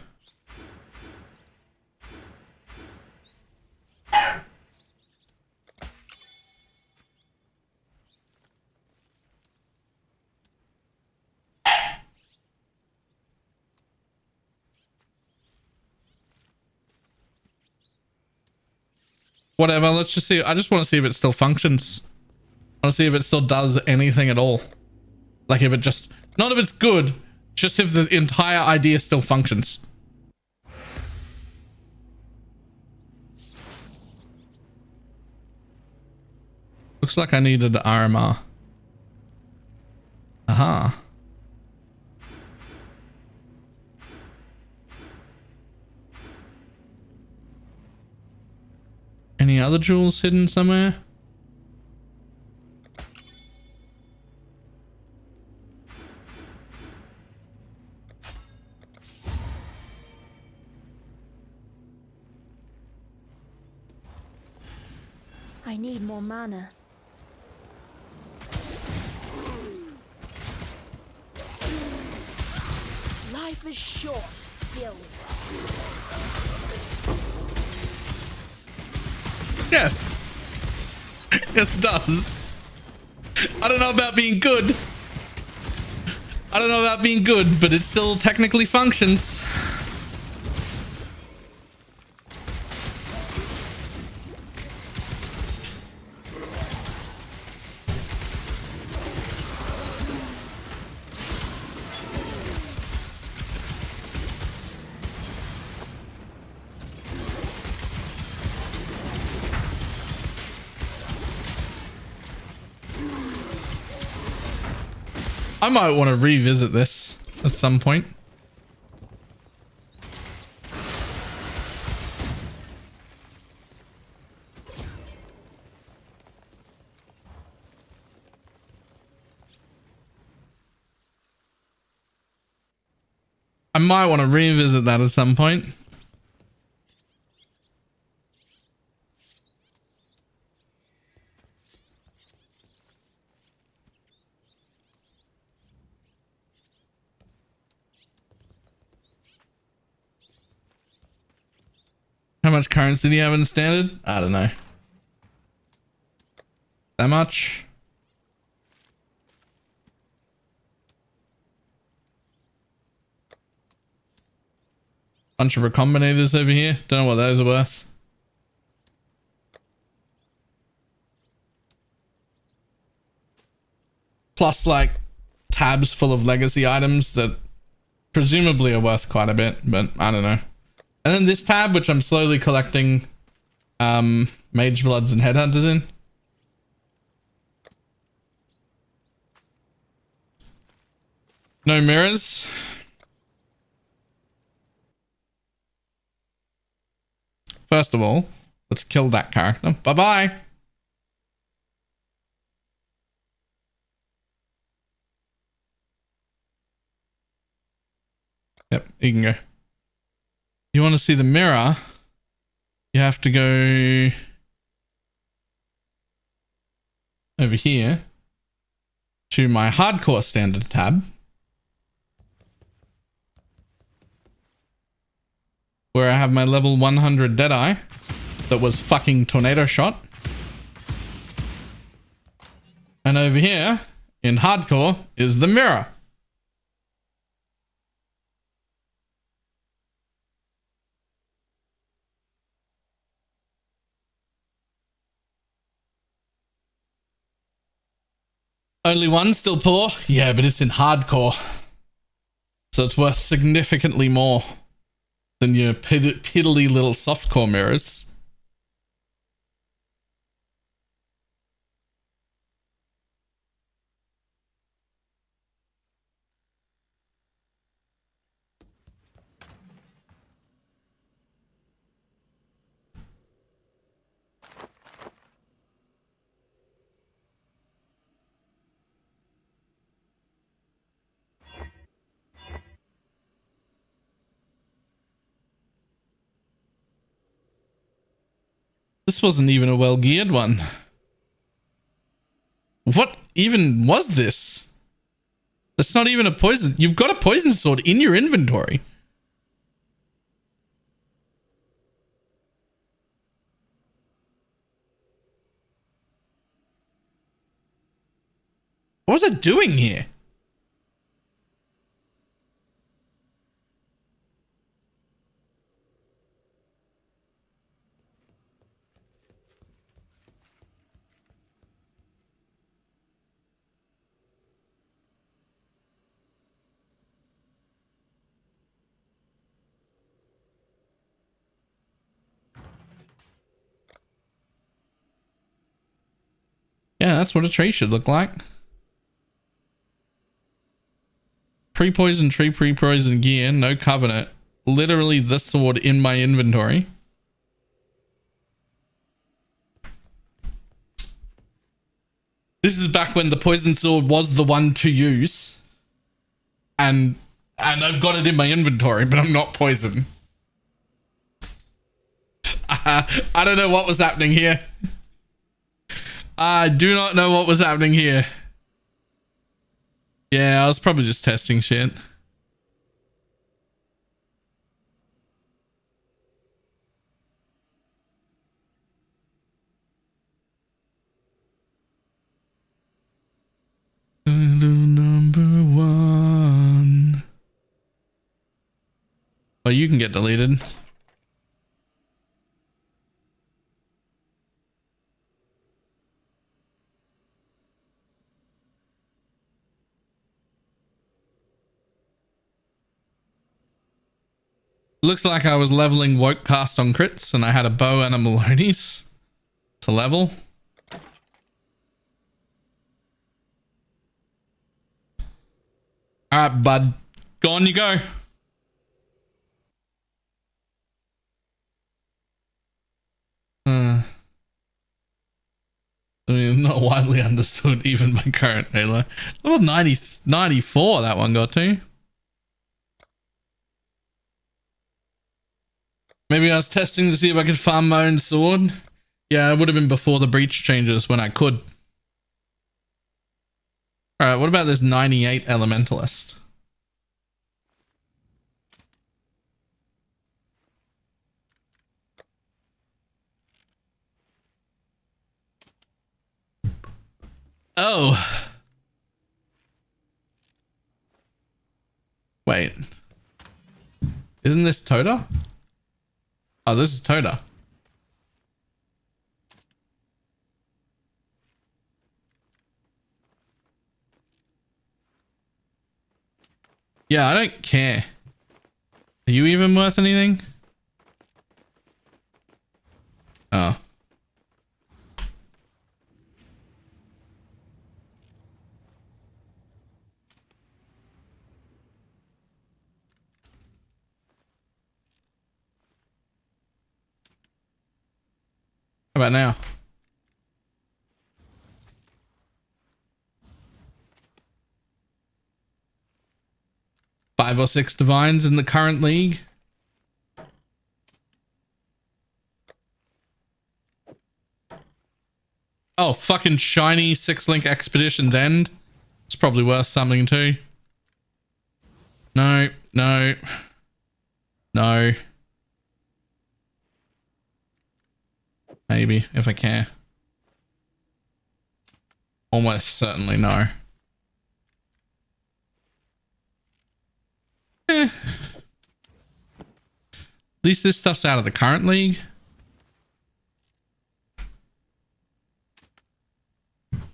whatever. Let's just see. I just want to see if it still functions. I want to see if it still does anything at all. Like if it just, not if it's good, just if the entire idea still functions. Looks like I needed RMR. Aha. Any other jewels hidden somewhere? I need more mana. Life is short, Gil. Yes. Yes, it does. I don't know about being good. I don't know about being good, but it still technically functions. I might want to revisit this at some point. I might want to revisit that at some point. How much currency do you have in standard? I don't know. That much? Bunch of recombinators over here. Don't know what those are worth. Plus like tabs full of legacy items that presumably are worth quite a bit, but I don't know. And then this tab, which I'm slowly collecting mage bloods and headhunters in. No mirrors. First of all, let's kill that character. Bye-bye. Yep, you can go. You want to see the mirror? You have to go over here to my hardcore standard tab, where I have my level 100 Deadeye that was fucking tornado shot. And over here in hardcore is the mirror. Only one still poor? Yeah, but it's in hardcore. So it's worth significantly more than your piddly little softcore mirrors. This wasn't even a well-geared one. What even was this? That's not even a poison. You've got a poison sword in your inventory. What was it doing here? That's what a tree should look like. Pre-poison tree, pre-poison gear, no covenant. Literally the sword in my inventory. This is back when the poison sword was the one to use. And I've got it in my inventory, but I'm not poisoned. I don't know what was happening here. I do not know what was happening here. Yeah, I was probably just testing shit. Number one. Oh, you can get deleted. Looks like I was leveling woke cast on crits and I had a bow and a Maloney's to level. Alright, bud. Go on you go. I mean, not widely understood even by current Halo. Level 94 that one got to. Maybe I was testing to see if I could farm my own sword. Yeah, it would have been before the breach changes when I could. Alright, what about this 98 elementalist? Oh. Wait. Isn't this Toda? Oh, this is Toda. Yeah, I don't care. Are you even worth anything? Oh. How about now? Five or six divines in the current league. Oh, fucking shiny 6-link expeditions end. It's probably worth something too. No, no, no. Maybe if I can. Almost certainly no. At least this stuff's out of the current league.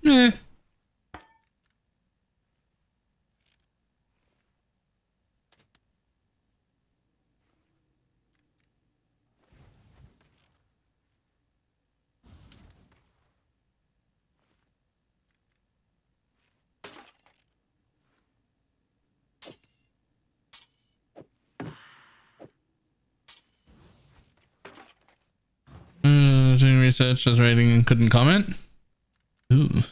Eh. Doing research, was rating and couldn't comment. Ooh.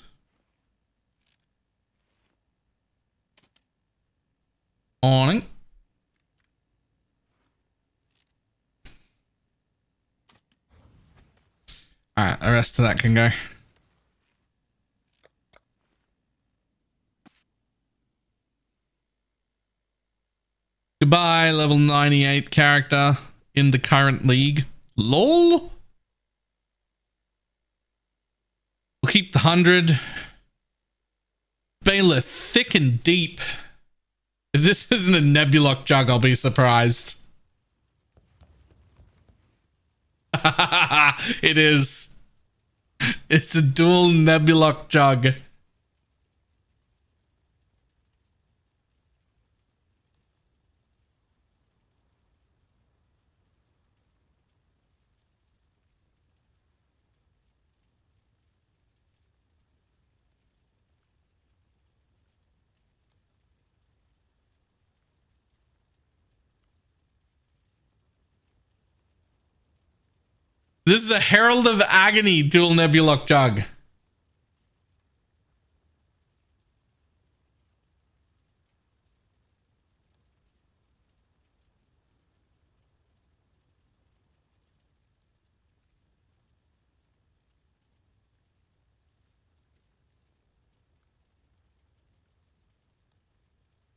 Morning. Alright, the rest of that can go. Goodbye, level 98 character in the current league. LOL? We'll keep the 100. Baylor thick and deep. If this isn't a Nebulok jug, I'll be surprised. It is. It's a dual Nebulok jug. This is a Herald of Agony dual Nebulock jug.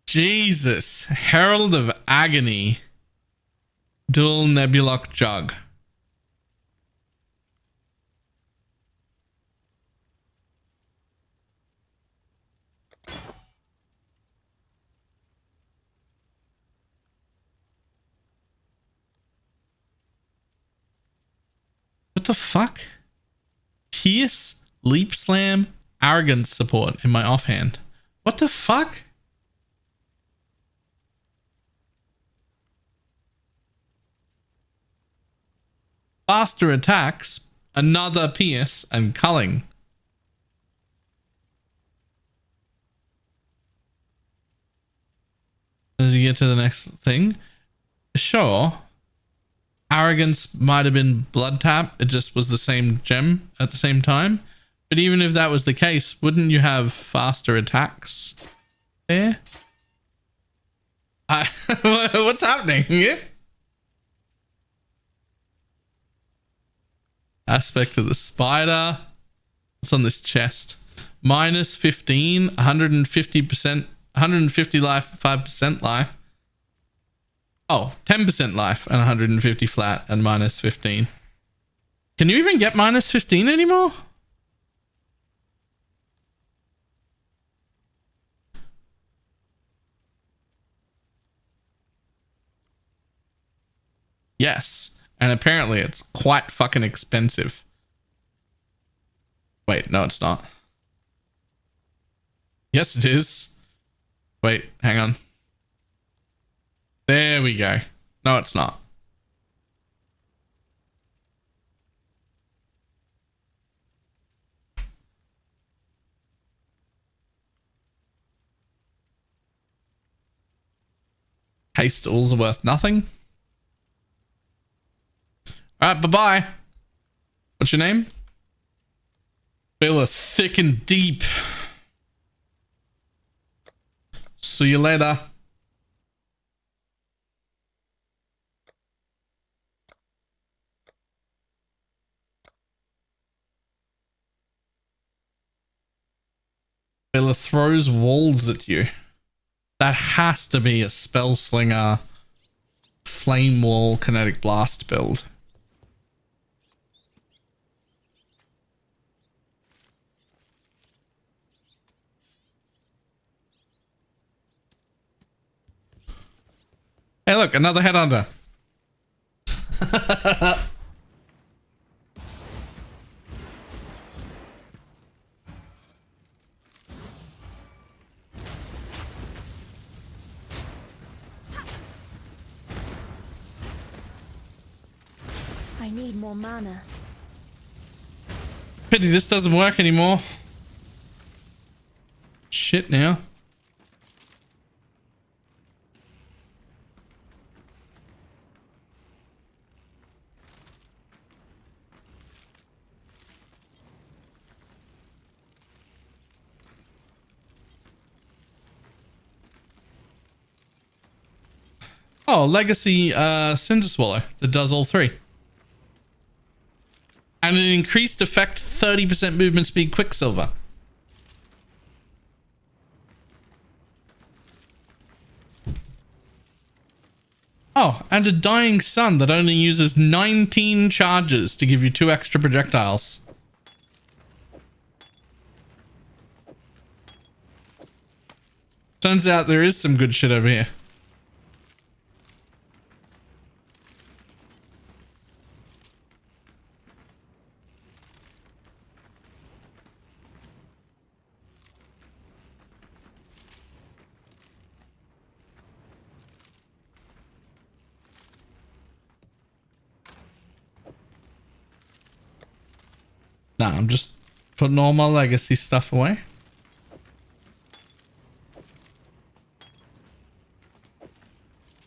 Jesus. Herald of Agony dual Nebulock jug. What the fuck? Pierce, Leap Slam, Arrogance support in my offhand. What the fuck? Faster attacks, another Pierce, and Culling. As you get to the next thing, sure. Arrogance might have been blood tap. It just was the same gem at the same time. But even if that was the case, wouldn't you have faster attacks there? What's happening here? Aspect of the spider. What's on this chest? Minus 15, 150%, 150 life, 5% life. Oh, 10% life and 150 flat and minus 15. Can you even get minus 15 anymore? Yes. And apparently it's quite fucking expensive. Wait, no, it's not. Yes, it is. Wait, hang on. There we go. No, it's not. Haste alls are worth nothing. All right, bye-bye. What's your name? Feel it thick and deep. See you later. Bella throws walls at you. That has to be a spell slinger flame wall kinetic blast build. Hey look, another headhunter. I need more mana. Pity this doesn't work anymore. Shit now. Oh, Legacy Cinder Swallow that does all three. And an increased effect 30% movement speed Quicksilver. Oh, and a Dying Sun that only uses 19 charges to give you 2 extra projectiles. Turns out there is some good shit over here. Nah, I'm just putting all my legacy stuff away.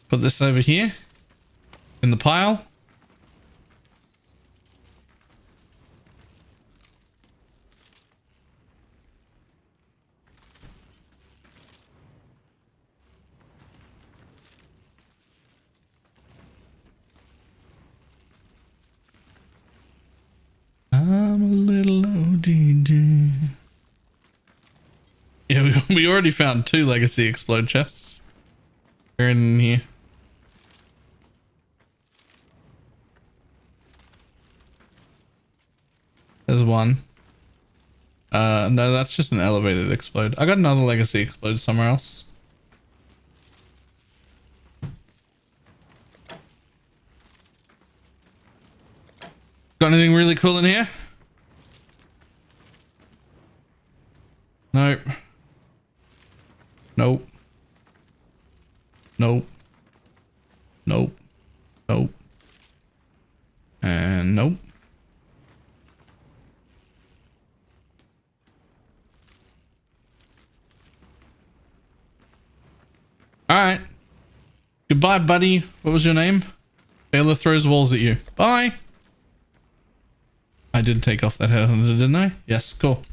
Put this over here in the pile. We already found 2 legacy explode chests. They're in here. There's one. No, that's just an elevated explode. I got another legacy explode somewhere else. Got anything really cool in here? Nope. Nope. Nope. Nope. Nope. And nope. All right. Goodbye, buddy. What was your name? Baylor throws walls at you. Bye. I did take off that headhunter, didn't I? Yes, cool.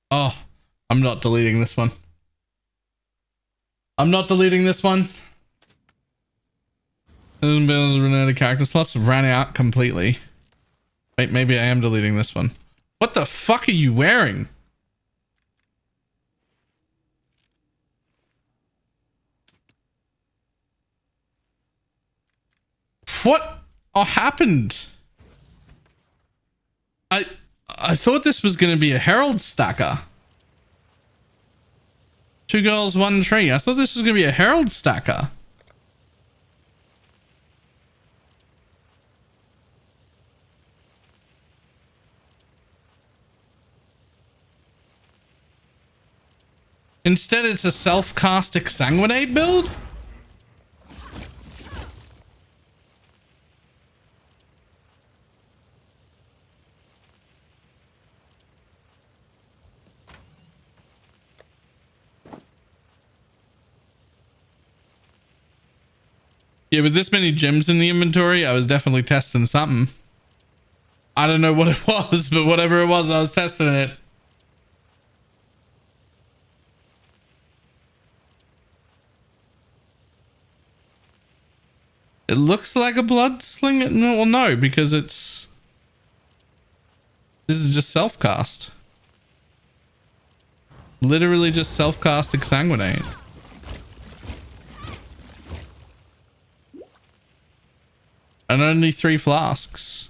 Oh, I'm not deleting this one. I'm not deleting this one. Renata character slots ran out completely. Wait, maybe I am deleting this one. What the fuck are you wearing? What happened? I thought this was going to be a herald stacker. 2 girls, 1 tree. I thought this was going to be a herald stacker. Instead, it's a self-cast exsanguinate build? Yeah, with this many gems in the inventory, I was definitely testing something. I don't know what it was, but whatever it was, I was testing it. It looks like a blood sling. No, well, no, because this is just self-cast. Literally just self-cast exsanguinate. And only 3 flasks.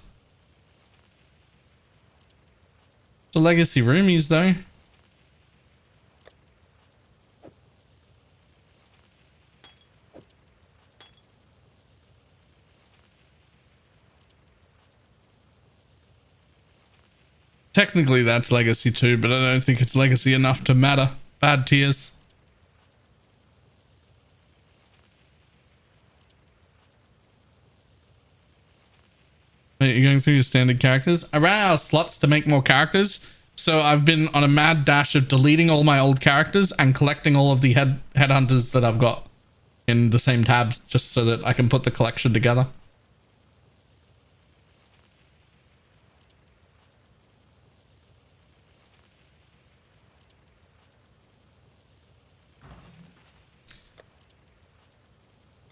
The legacy roomies though. Technically that's legacy too, but I don't think it's legacy enough to matter. Bad tears. Wait, you're going through your standard characters? I ran out of slots to make more characters, so I've been on a mad dash of deleting all my old characters and collecting all of the headhunters that I've got in the same tabs, just so that I can put the collection together.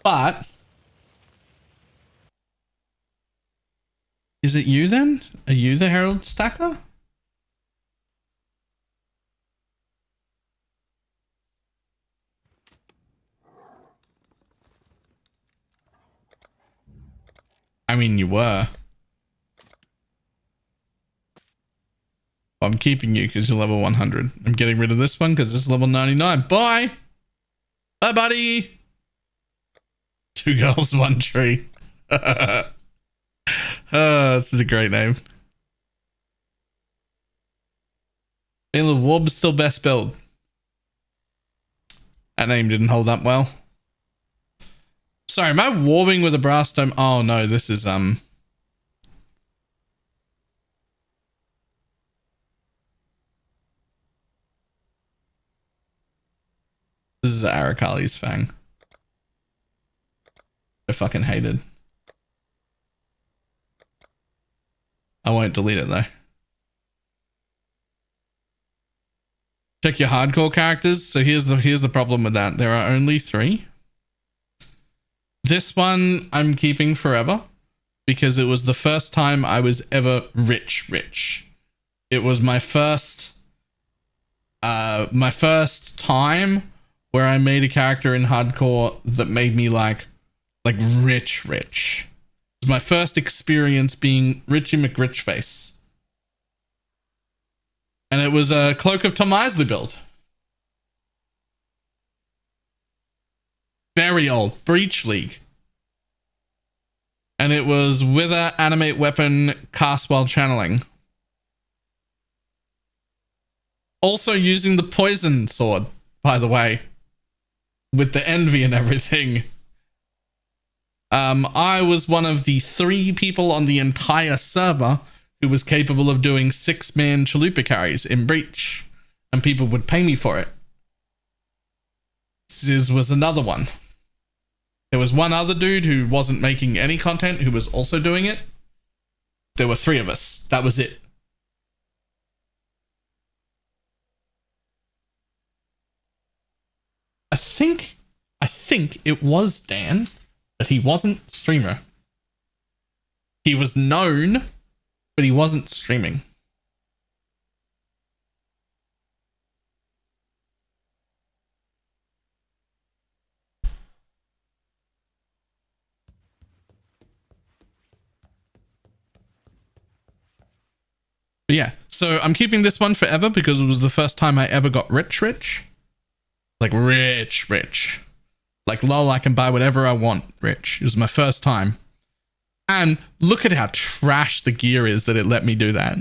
But is it you then? Are you the Herald Stacker? I mean, you were. I'm keeping you because you're level 100. I'm getting rid of this one because it's level 99. Bye! Bye, buddy! 2 girls, 1 tree. This is a great name. Baylor Warb's still best build. That name didn't hold up well. Sorry, am I warping with a brass dome? Oh no, this is This is Arakali's Fang. I fucking hated. I won't delete it though. Check your hardcore characters. So here's the problem with that. There are only 3. This one I'm keeping forever because it was the first time I was ever rich. It was my first time where I made a character in hardcore that made me like rich. It was my first experience being Richie McRichface. And it was a Cloak of Tom Isley build. Very old. Breach League. And it was Wither Animate Weapon cast while channeling. Also using the poison sword, by the way. With the envy and everything. I was one of the 3 people on the entire server who was capable of doing 6-man chalupa carries in Breach. And people would pay me for it. This was another one. There was one other dude who wasn't making any content who was also doing it. There were 3 of us. That was it. I think it was Dan, but he wasn't streamer. He was known, but he wasn't streaming. But yeah, so I'm keeping this one forever because it was the first time I ever got rich. Like rich. Like lol, I can buy whatever I want rich. It was my first time. And look at how trash the gear is that it let me do that.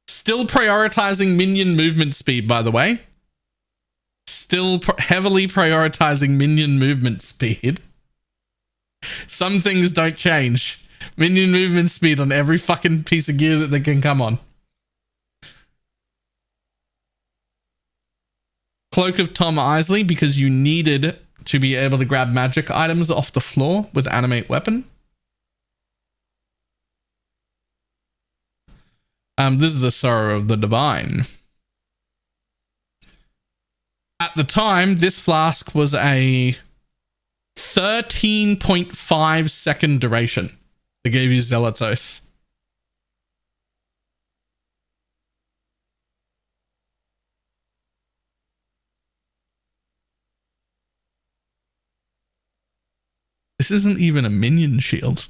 Still prioritizing minion movement speed, by the way. Still heavily prioritizing minion movement speed. Some things don't change. Minion movement speed on every fucking piece of gear that they can come on. Cloak of Tom Isley because you needed to be able to grab magic items off the floor with Animate Weapon. This is the Sorrow of the Divine. At the time, this flask was a 13.5 second duration. They gave you Zealot's Oath. This isn't even a minion shield.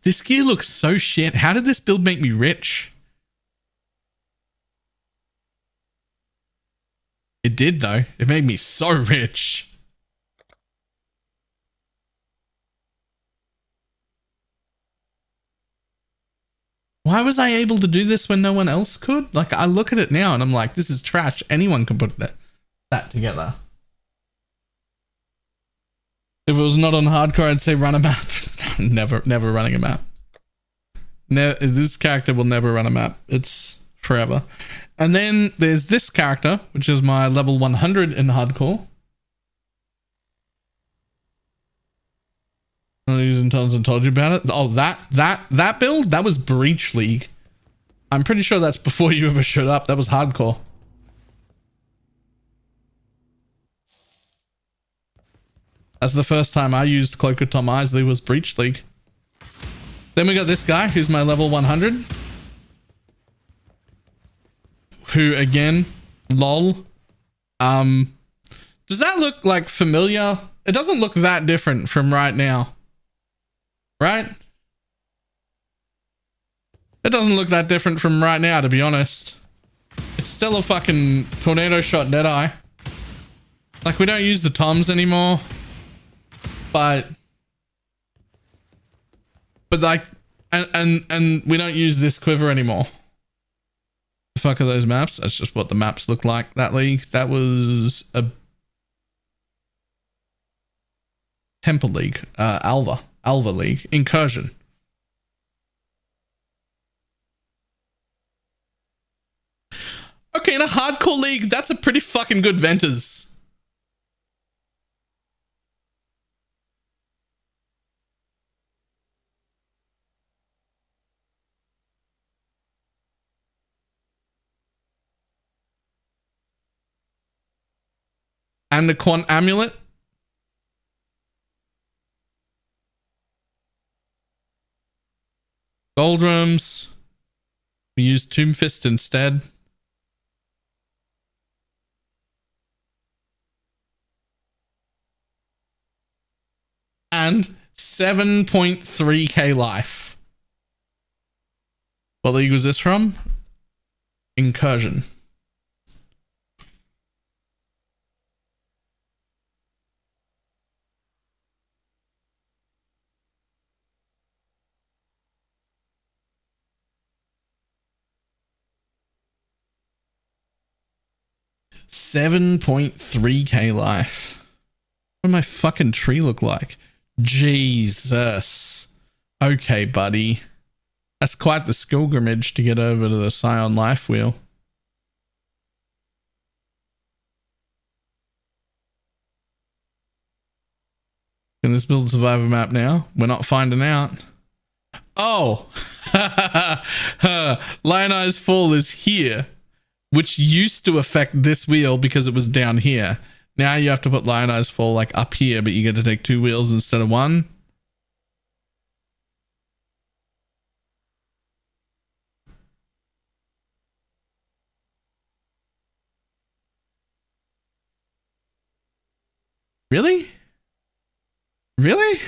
This gear looks so shit. How did this build make me rich? It did though. It made me so rich. Why was I able to do this when no one else could? Like, I look at it now and I'm like, this is trash. Anyone can put that together. If it was not on hardcore, I'd say run a map. never running a map. This character will never run a map. It's forever. And then there's this character, which is my level 100 in hardcore. Using tons and told you about it. Oh, that build, that was Breach League. I'm pretty sure that's before you ever showed up. That was hardcore. That's the first time I used Cloak of Tom Isley was Breach League. Then we got this guy who's my level 100. Who again, lol. Does that look like familiar? It doesn't look that different from right now. Right? It doesn't look that different from right now, to be honest. It's still a fucking tornado shot Deadeye. Like, we don't use the Toms anymore. But like, and we don't use this quiver anymore. The fuck are those maps? That's just what the maps look like. That league, that was a Temple League, Alva League, Incursion. Okay, in a hardcore league, that's a pretty fucking good Ventus. And the Quant Amulet. Gold rooms. We use Tomb Fist instead. And 7.3k life. What league was this from? Incursion. $7.3k life. What does my fucking tree look like? Jesus. Okay, buddy. That's quite the pilgrimage to get over to the Scion Life Wheel. Can this build survivor map now? We're not finding out. Oh! Lionized Fall is here, which used to affect this wheel because it was down here. Now you have to put Lionized Fall like up here, but you get to take 2 wheels instead of 1. Really? Really?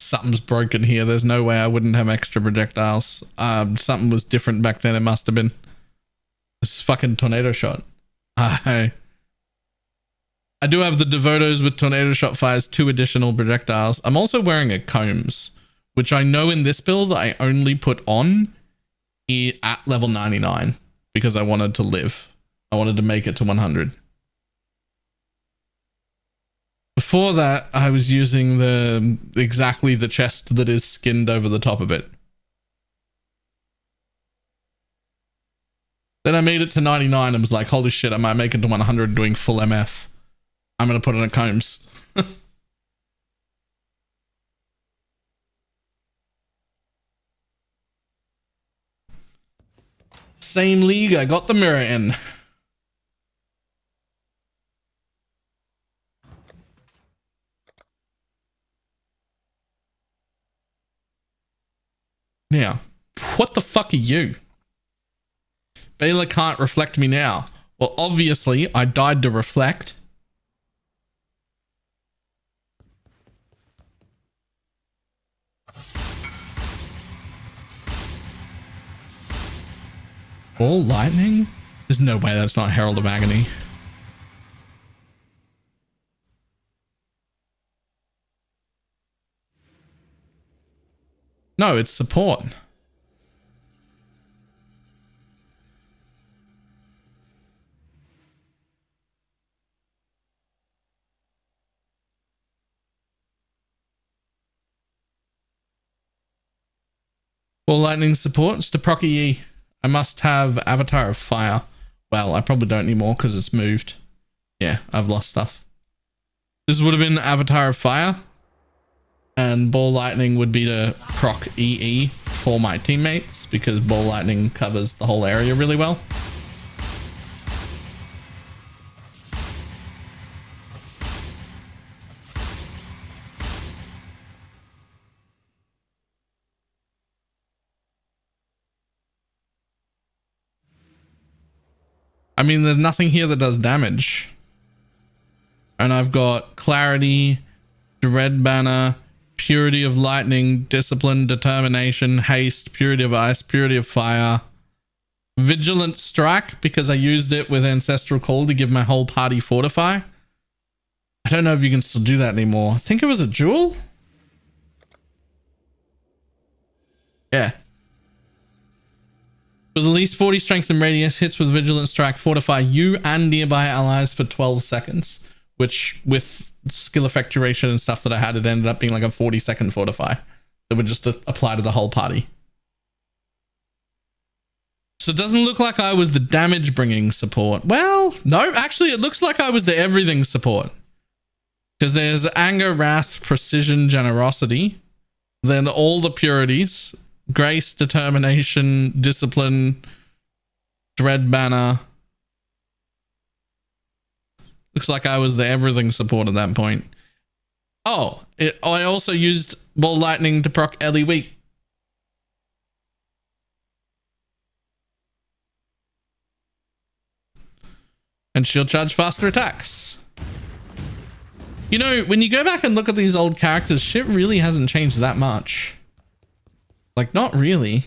Something's broken here. There's no way I wouldn't have extra projectiles. Something was different back then. It must have been. This fucking tornado shot. I do have the Devotos with tornado shot fires, 2 additional projectiles. I'm also wearing a combs, which I know in this build I only put on at level 99 because I wanted to live. I wanted to make it to 100. Before that, I was using exactly the chest that is skinned over the top of it. Then I made it to 99 and was like, holy shit, I might make it to 100 doing full MF. I'm going to put it in combs. Same league, I got the mirror in. Now, what the fuck are you? Balor can't reflect me now. Well, obviously, I died to reflect. All lightning? There's no way that's not Herald of Agony. No, it's support. For lightning support, it's to proc E. I must have Avatar of Fire. Well, I probably don't anymore because it's moved. Yeah, I've lost stuff. This would have been Avatar of Fire. And Ball Lightning would be to proc EE for my teammates because Ball Lightning covers the whole area really well. I mean, there's nothing here that does damage. And I've got Clarity, Dread Banner, Purity of Lightning, Discipline, Determination, Haste, Purity of Ice, Purity of Fire, Vigilant Strike, because I used it with Ancestral Call to give my whole party Fortify. I don't know if you can still do that anymore. I think it was a jewel? Yeah. With at least 40 strength and radius, hits with Vigilant Strike fortify you and nearby allies for 12 seconds, which with skill effect duration and stuff that I had, it ended up being like a 40-second fortify that would just apply to the whole party. So it doesn't look like I was the damage bringing support. Well, no, actually it looks like I was the everything support. Because there's anger, wrath, precision, generosity, then all the purities, grace, determination, discipline, dread banner, Looks like I was the everything support at that point. Oh, I also used Ball Lightning to proc Ellie Weak. And she'll charge faster attacks. You know, when you go back and look at these old characters, shit really hasn't changed that much. Like, not really.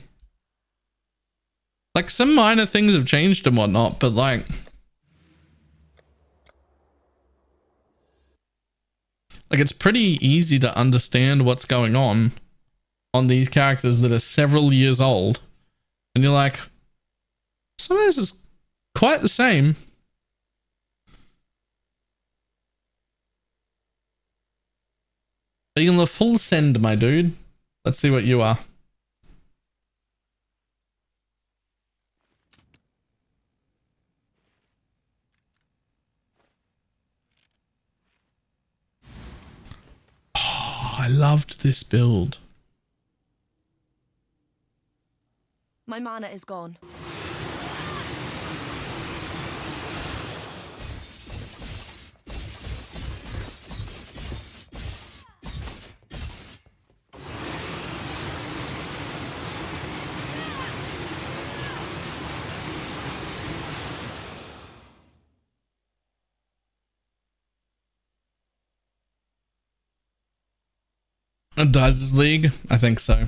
Like, some minor things have changed and whatnot, but like... Like, it's pretty easy to understand what's going on these characters that are several years old. And you're like, some of this is quite the same. Are you in the full send, my dude? Let's see what you are. Oh, I loved this build. My mana is gone. Does this league? I think so.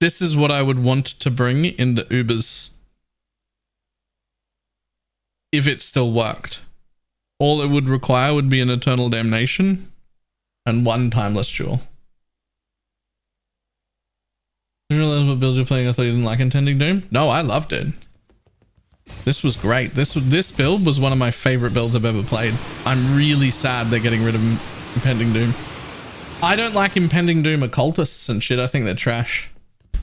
This is what I would want to bring in the Ubers. If it still worked. All it would require would be an Eternal Damnation and one Timeless Jewel. Did you realize what build you're playing? I thought you didn't like Impending Doom? No, I loved it. This was great. This build was one of my favorite builds I've ever played. I'm really sad they're getting rid of Impending Doom. I don't like Impending Doom occultists and shit. I think they're trash.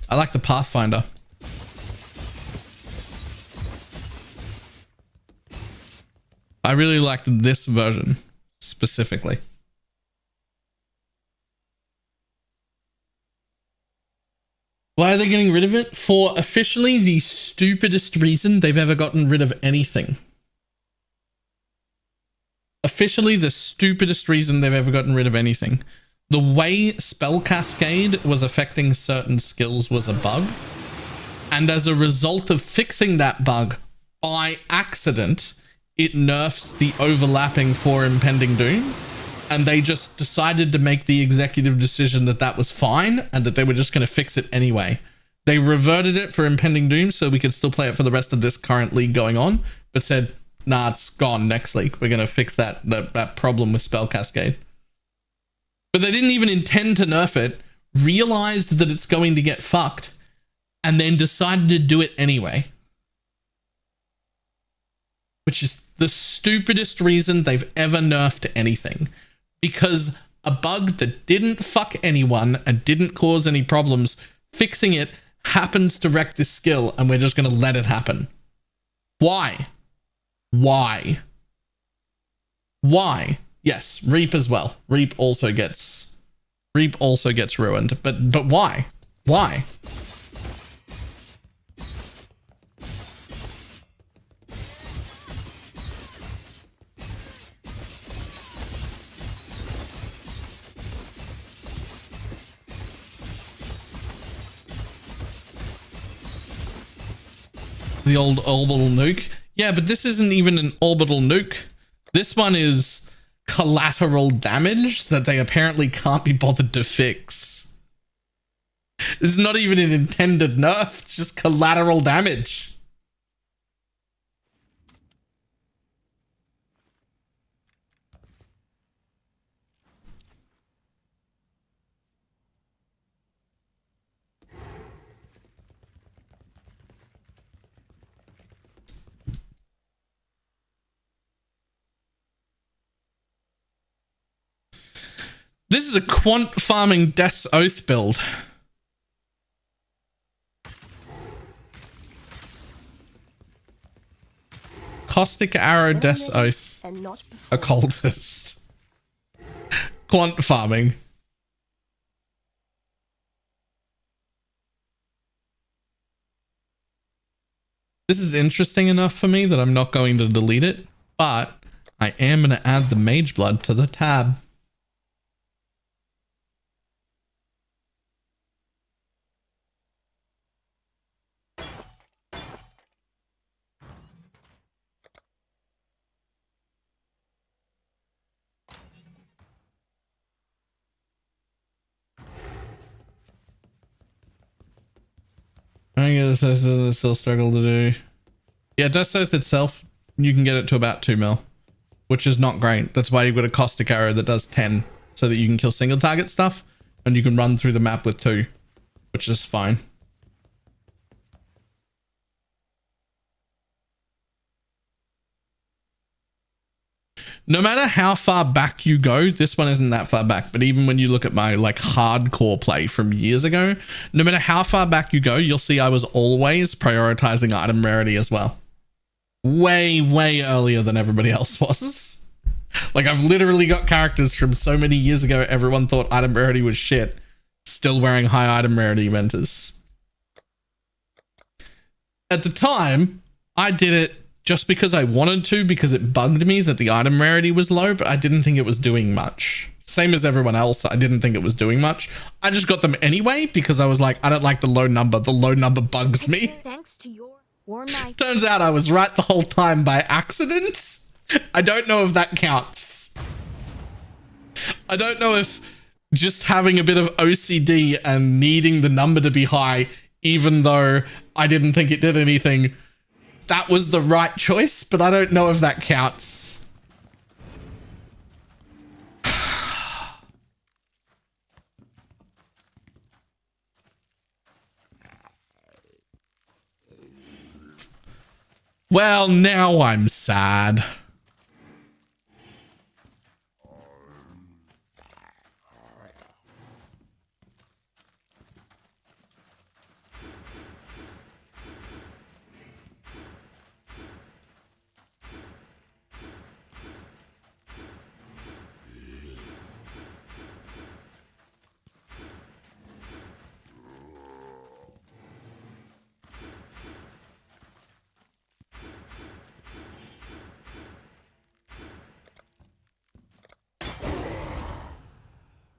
I like the Pathfinder. I really liked this version specifically. Why are they getting rid of it? For officially the stupidest reason they've ever gotten rid of anything. Officially the stupidest reason they've ever gotten rid of anything. The way Spell Cascade was affecting certain skills was a bug. And as a result of fixing that bug by accident, it nerfs the overlapping for Impending Doom, and they just decided to make the executive decision that that was fine and that they were just going to fix it anyway. They reverted it for Impending Doom so we could still play it for the rest of this current league going on, but said, nah, it's gone next league. We're going to fix that problem with Spell Cascade. But they didn't even intend to nerf it, realized that it's going to get fucked, and then decided to do it anyway. Which is the stupidest reason they've ever nerfed anything. Because a bug that didn't fuck anyone and didn't cause any problems, fixing it happens to wreck this skill, and we're just going to let it happen. Why? Why? Why? Yes, Reap as well. Reap also gets ruined. But why? Why? The old orbital nuke. Yeah, but this isn't even an orbital nuke. This one is collateral damage that they apparently can't be bothered to fix. This is not even an intended nerf, it's just collateral damage. This is a quant farming Death's Oath build. Caustic Arrow, Death's Oath, And not before. Occultist. Quant farming. This is interesting enough for me that I'm not going to delete it, but I am going to add the Mage Blood to the tab. I guess this still struggle to do. Yeah, Death's Oath itself, you can get it to about 2 mil, which is not great. That's why you've got a Caustic Arrow that does 10, so that you can kill single target stuff, and you can run through the map with 2, which is fine. No matter how far back you go, this one isn't that far back, but even when you look at my like hardcore play from years ago, no matter how far back you go, you'll see I was always prioritizing item rarity as well. Way, way earlier than everybody else was. Like I've literally got characters from so many years ago, everyone thought item rarity was shit, still wearing high item rarity mentors. At the time, I did it just because I wanted to, because it bugged me that the item rarity was low, but I didn't think it was doing much. Same as everyone else, I didn't think it was doing much. I just got them anyway because I was like, I don't like the low number. The low number bugs me. Thanks to your war knight. Turns out I was right the whole time by accident. I don't know if that counts. I don't know if just having a bit of OCD and needing the number to be high, even though I didn't think it did anything, that was the right choice, but I don't know if that counts. Well, now I'm sad.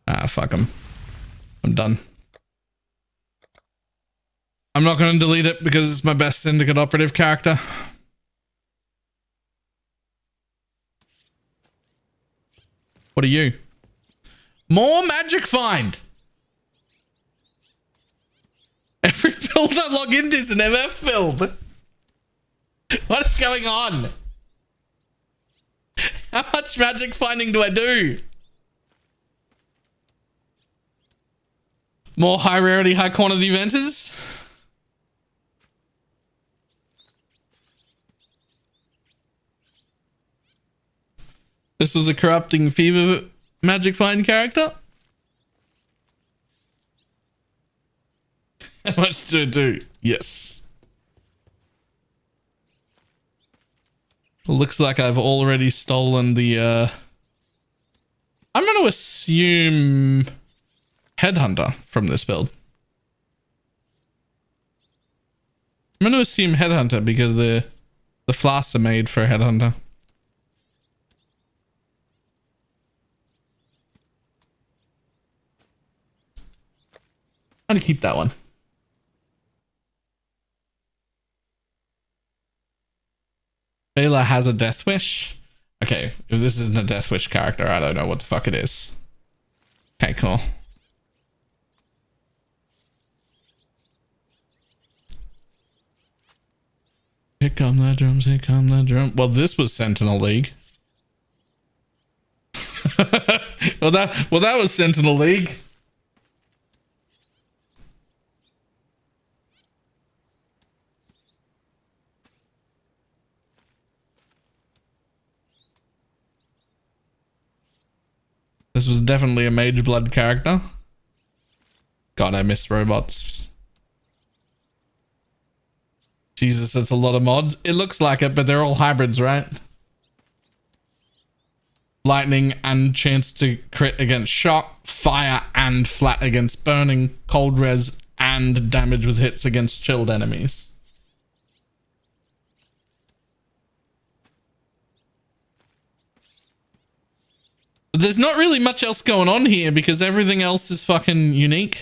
Ah, fuck him. I'm done. I'm not going to delete it because it's my best Syndicate operative character. What are you? More Magic Find! Every build I log into is an MF build. What is going on? How much magic finding do I do? More high rarity, high quantity venters? This was a corrupting fever magic find character? How much do I do? Yes. Looks like I've already stolen the I'm going to assume Headhunter from this build. I'm going to assume Headhunter because the flasks are made for Headhunter. I'm going to keep that one. Baylor has a death wish. Okay, if this isn't a death wish character, I don't know what the fuck it is. Okay, cool. Here come the drums, here come the drum. Well, this was Sentinel League. well, that was Sentinel League. This was definitely a Mage Blood character. God, I miss robots. Jesus, that's a lot of mods. It looks like it, but they're all hybrids, right? Lightning and chance to crit against shock, fire and flat against burning, cold res and damage with hits against chilled enemies. But there's not really much else going on here because everything else is fucking unique.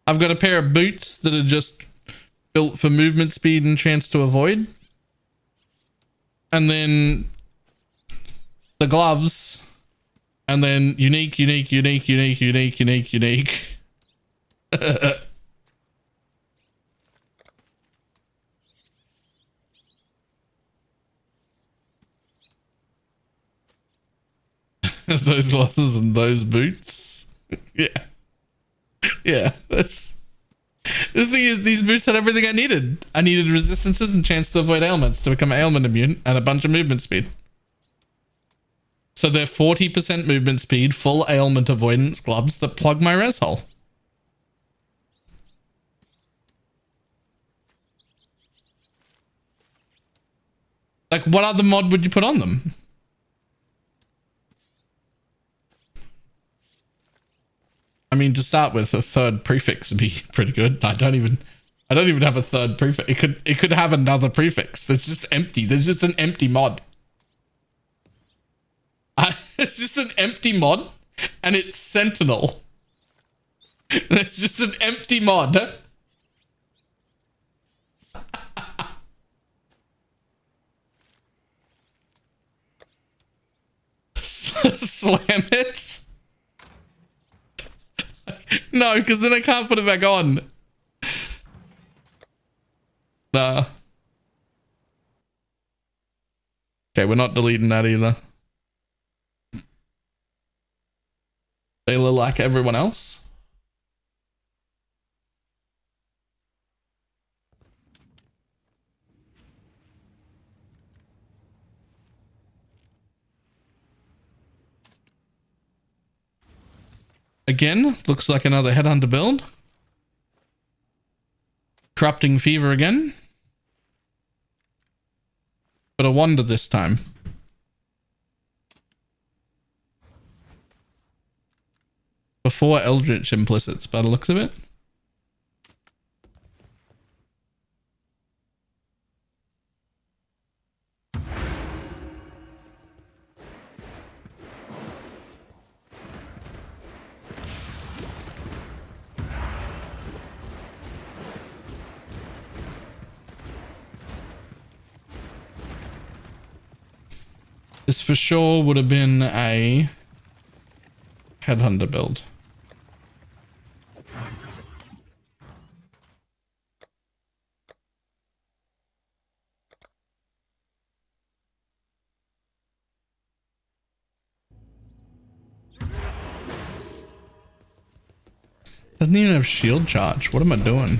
I've got a pair of boots that are just built for movement speed and chance to avoid. And then the gloves. And then unique. Those glasses and those boots. Yeah. Yeah, that's... The thing is, these boots had everything I needed. I needed resistances and chance to avoid ailments to become ailment immune and a bunch of movement speed. So they're 40% movement speed, full ailment avoidance gloves that plug my res hole. Like, what other mod would you put on them? I mean, to start with, a third prefix would be pretty good. I don't even have a third prefix. It could have another prefix. That's just empty. There's just an empty mod. It's just an empty mod, and it's Sentinel. It's just an empty mod. Slam it. No, because then I can't put it back on. Nah. Okay, we're not deleting that either. Baylor like everyone else. Again, looks like another headhunter build. Corrupting fever again. But a wonder this time. Before Eldritch implicits, by the looks of it. This for sure would have been a headhunter build. Doesn't even have shield charge. What am I doing?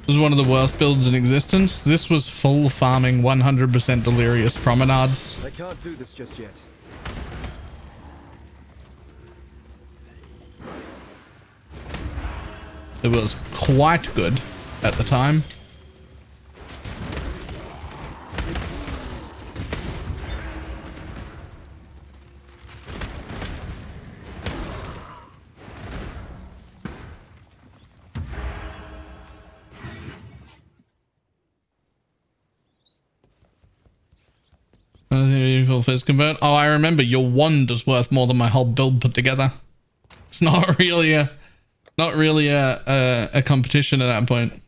This was one of the worst builds in existence. This was full farming 100% delirious promenades. I can't do this just yet. It was quite good at the time. Evil Fizz convert. Oh, I remember your wand is worth more than my whole build put together. It's not really a competition at that point.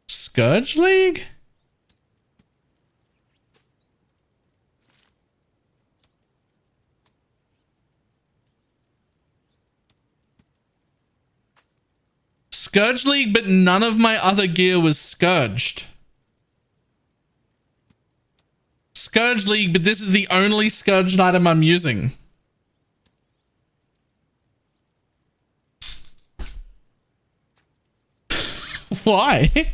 Scourge League? Scourge League, but none of my other gear was scourged. Scourge League, but this is the only scourged item I'm using. Why?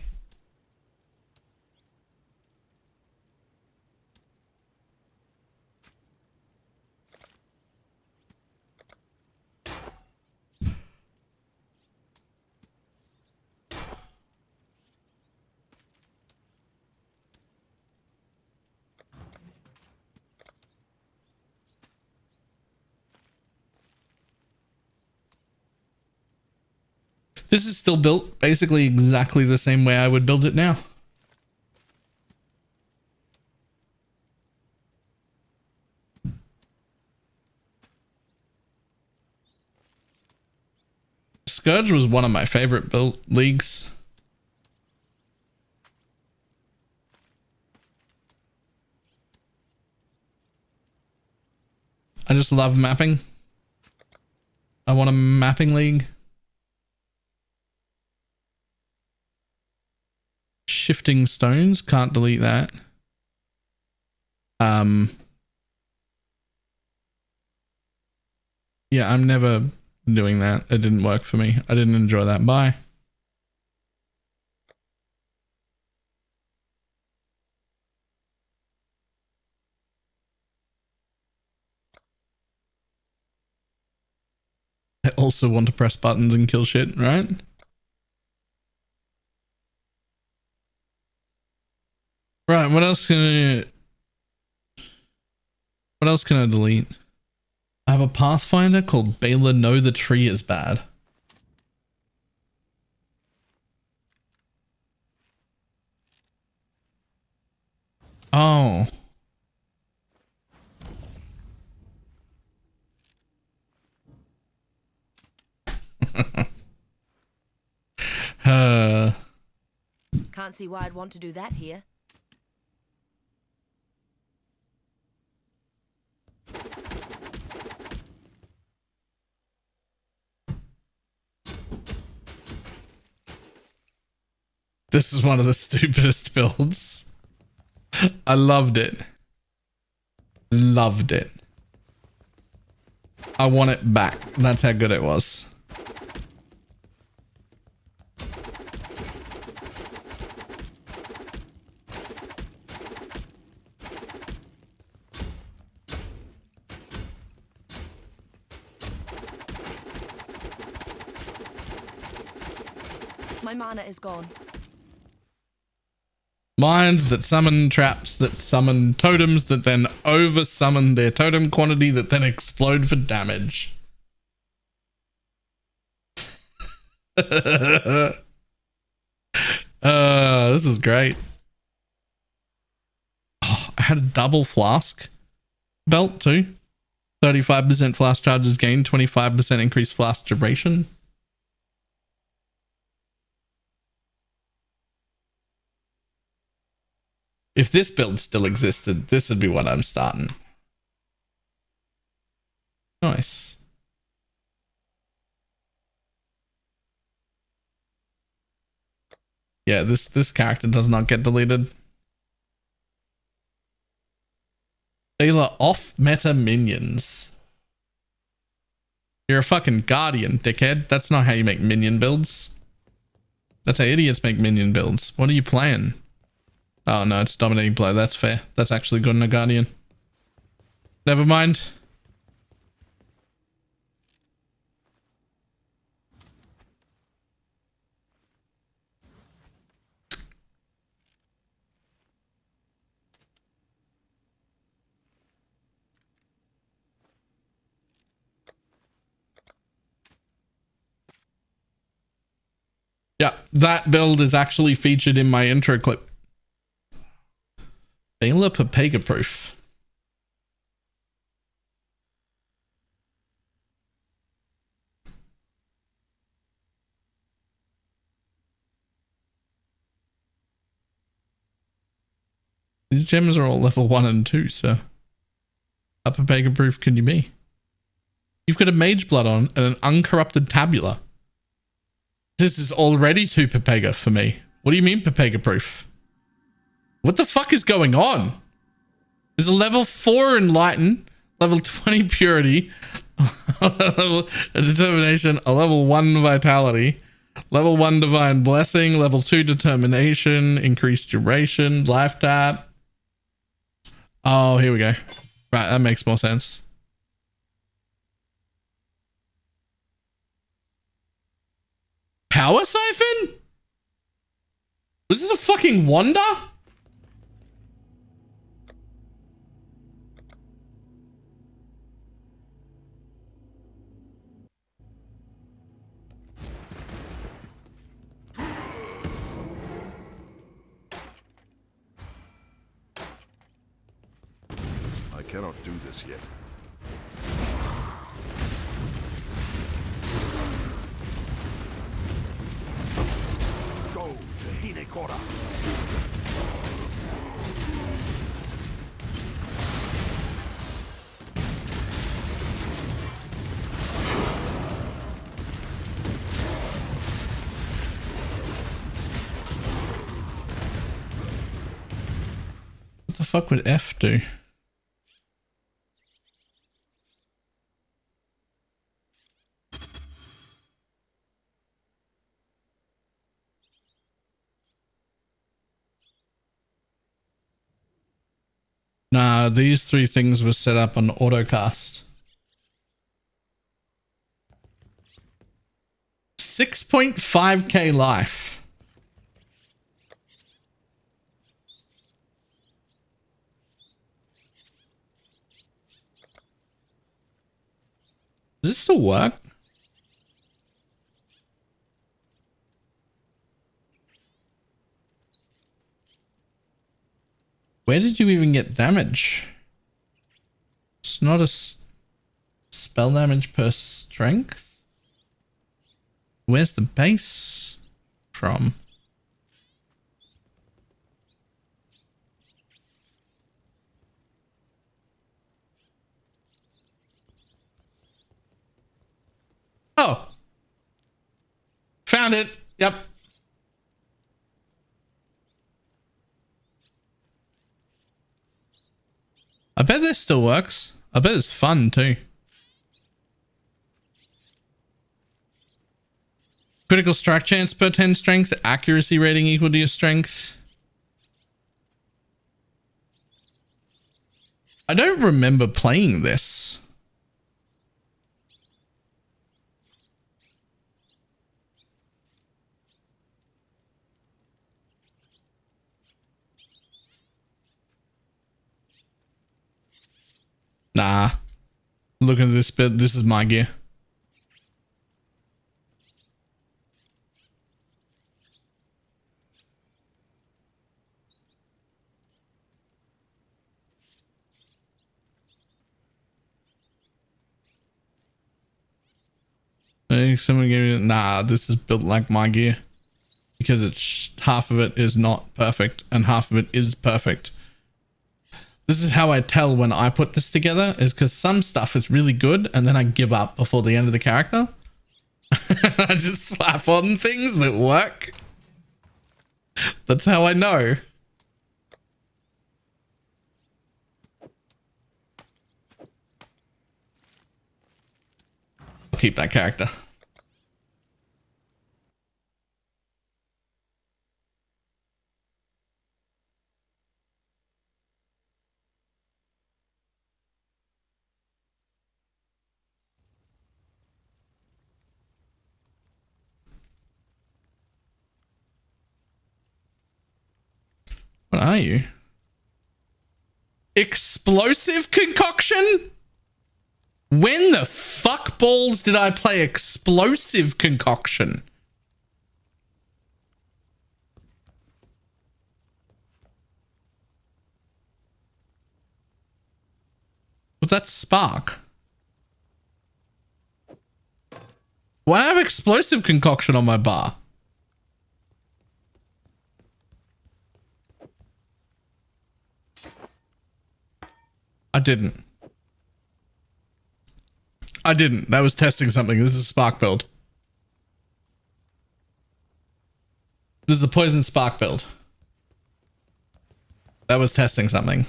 This is still built basically exactly the same way I would build it now. Scourge was one of my favorite build leagues. I just love mapping. I want a mapping league. Shifting stones, can't delete that. Yeah, I'm never doing that. It didn't work for me. I didn't enjoy that. Bye. I also want to press buttons and kill shit, right? Right, what else can I delete? I have a Pathfinder called Balor Know the Tree is Bad. Oh. Can't see why I'd want to do that here. This is one of the stupidest builds. I loved it. Loved it. I want it back. That's how good it was. My mana is gone. Mines that summon traps that summon totems that then over summon their totem quantity that then explode for damage. This is great. Oh, I had a double flask belt too. 35% flask charges gained, 25% increased flask duration. If this build still existed, this would be what I'm starting. Nice. Yeah, this character does not get deleted. Balor off meta minions. You're a fucking guardian, dickhead. That's not how you make minion builds. That's how idiots make minion builds. What are you playing? Oh no, it's dominating play. That's fair. That's actually good in a guardian. Never mind. Yeah, that build is actually featured in my intro clip. Balor Papega proof. These gems are all level 1 and 2, so how Papega proof can you be? You've got a mage blood on and an uncorrupted tabula. This is already too Papega for me. What do you mean Papega proof? What the fuck is going on? There's a level 4 Enlighten, level 20 Purity, a level a Determination, a level 1 Vitality, Level 1 Divine Blessing, level 2 Determination, increased duration, life tap. Oh, here we go. Right, that makes more sense. Power Siphon? Was this a fucking wonder? I cannot do this yet. Go to Hinekora. What the fuck would F do? Nah, these three things were set up on autocast. 6.5k life. Does this still work? Where did you even get damage? It's not a spell damage per strength. Where's the base from? Oh, found it. Yep. I bet this still works. I bet it's fun too. Critical strike chance per 10 strength. Accuracy rating equal to your strength. I don't remember playing this. Nah. Look at this bit. This is my gear. Hey, someone gave me... Nah, this is built like my gear. Because it's half of it is not perfect and half of it is perfect. This is how I tell when I put this together, is because some stuff is really good and then I give up before the end of the character. I just slap on things that work. That's how I know. I'll keep that character. What are you? Explosive concoction? When the fuck balls did I play explosive concoction? Was that spark? Why do I have explosive concoction on my bar? I didn't. I didn't. That was testing something. This is a spark build. This is a poison spark build. That was testing something.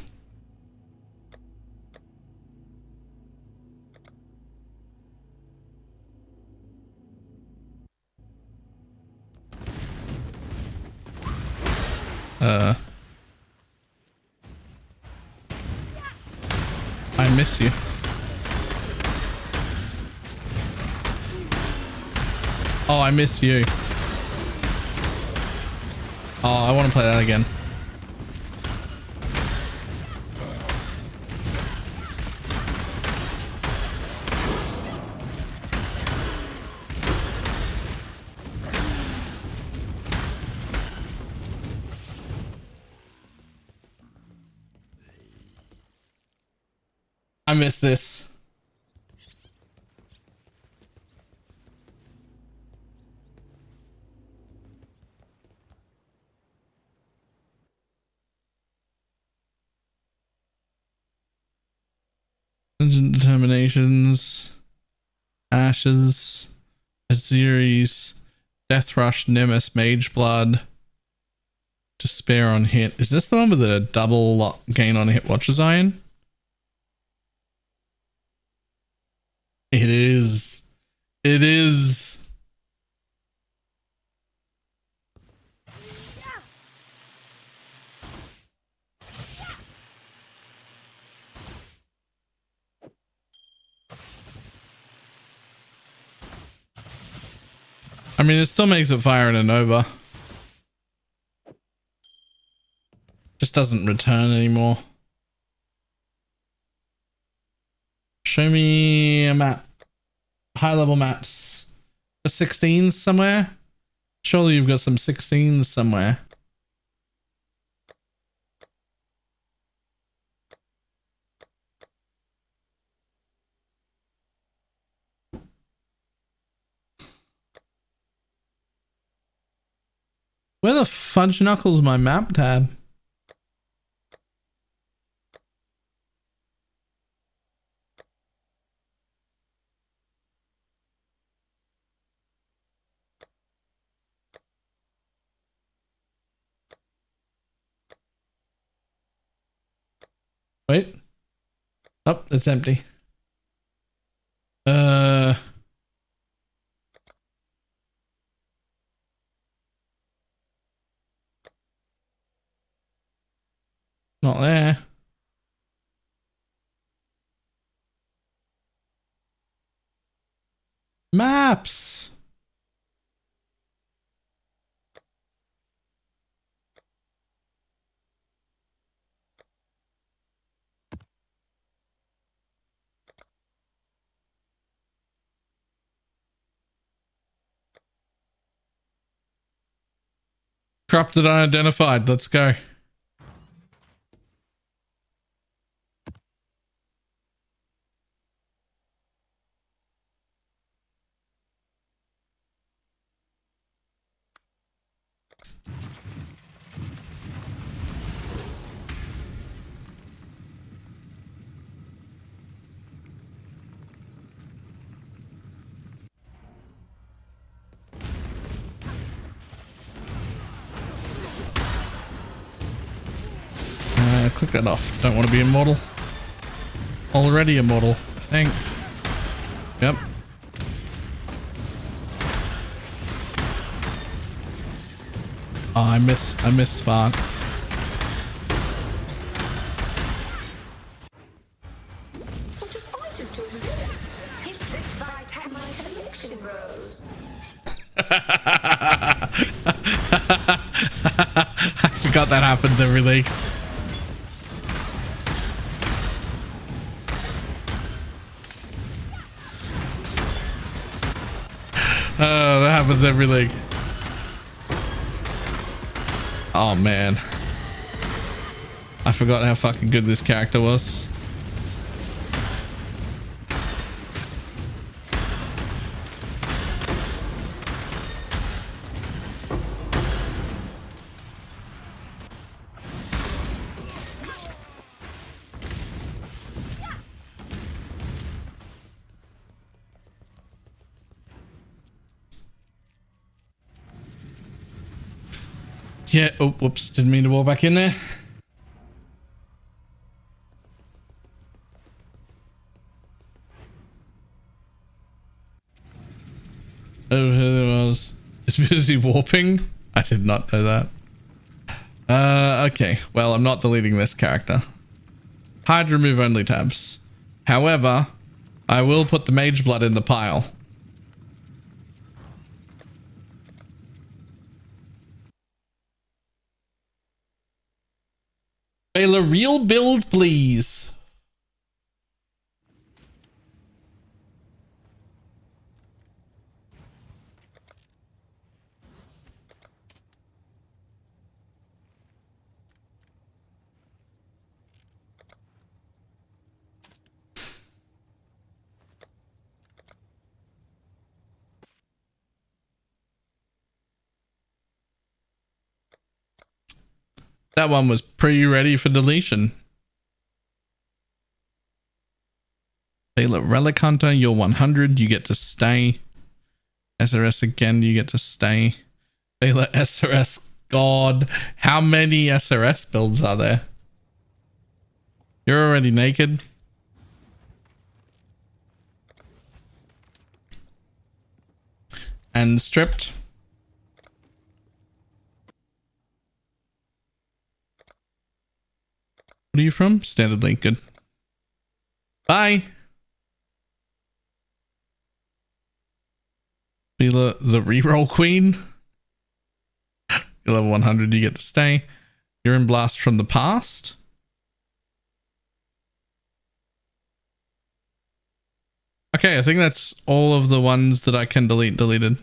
I miss you. Oh, I miss you. Oh, I want to play that again. I miss this. Determinations, Ashes, Azuris, Death Rush, Nemesis, Mage Blood, Despair on hit. Is this the one with a double gain on hit Watcher's Iron? It is. It is. I mean, it still makes it fire in a Nova. Just doesn't return anymore. Show me a map. High level maps. A 16s somewhere? Surely you've got some 16s somewhere. Where the fudge knuckles my map tab? Wait. Oh, it's empty. Not there. Maps. Corrupted unidentified. Let's go. Click that off. Don't want to be immortal. Already immortal. Thank. Yep. Oh, I miss Spark. For the fighters to exist, take this fight at my collection, bros. I forgot that happens every league. Oh, that happens every league. Oh man, I forgot how fucking good this character was. Yeah, oh, whoops, didn't mean to walk back in there. Oh, there it was. It's busy warping? I did not know that. Okay. Well, I'm not deleting this character. Hide remove only tabs. However, I will put the mage blood in the pile. Baylor, real build, please. That one was pre-ready for deletion. Baylor Relic Hunter, you're 100. You get to stay. SRS again, you get to stay. Baylor SRS, God. How many SRS builds are there? You're already naked. And stripped. What are you from? Standard Link. Good. Bye. Fila, the reroll queen. You're level 100. You get to stay. You're in Blast from the Past. Okay, I think that's all of the ones that I can delete deleted.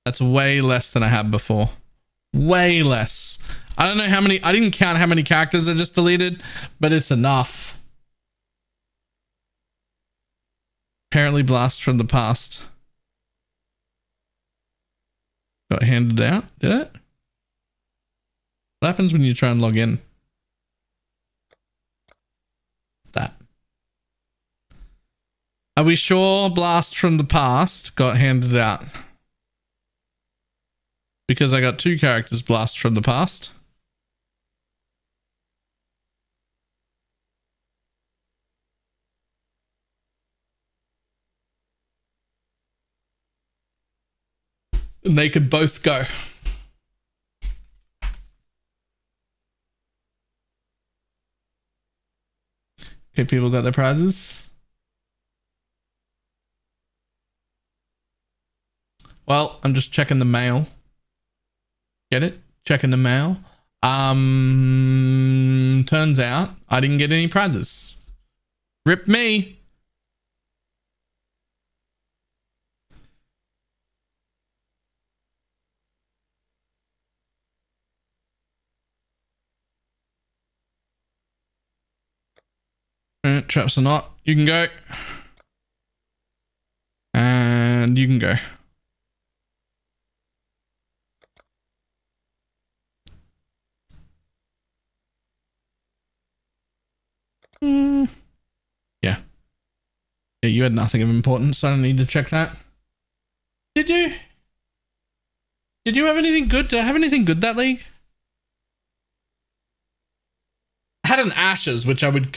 That's way less than I had before. Way less. I don't know how many, I didn't count how many characters I just deleted, but it's enough. Apparently Blast from the Past got handed out, did it? What happens when you try and log in? That. Are we sure Blast from the Past got handed out? Because I got 2 characters Blast from the Past. And they could both go. Okay, people got their prizes. Well, I'm just checking the mail. Get it? Checking the mail. Turns out I didn't get any prizes. Rip me. Traps or not, you can go. And you can go. Yeah. Yeah, you had nothing of importance. I don't need to check that. Did you? Did you have anything good? Did I have anything good that league? I had an Ashes, which I would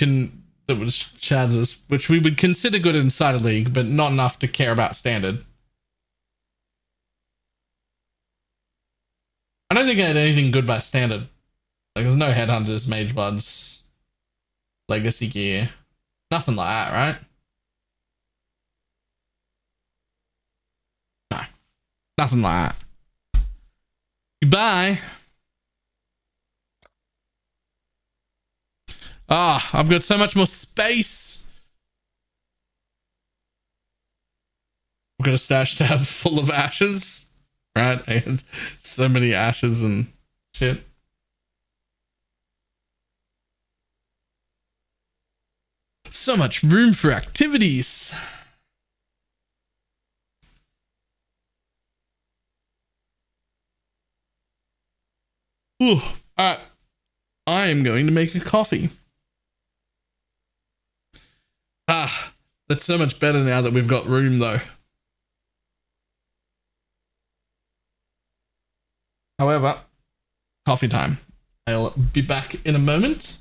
that was Shaz's, which we would consider good inside a league, but not enough to care about standard. I don't think I had anything good by standard. Like, there's no Headhunters, Mage Bloods, Legacy gear. Nothing like that, right? No. Nothing like that. Goodbye. Ah, I've got so much more space. I've got a stash tab full of ashes. Right? I had so many ashes and shit. So much room for activities. Ooh, alright. I am going to make a coffee. Ah, that's so much better now that we've got room though. However, coffee time. I'll be back in a moment.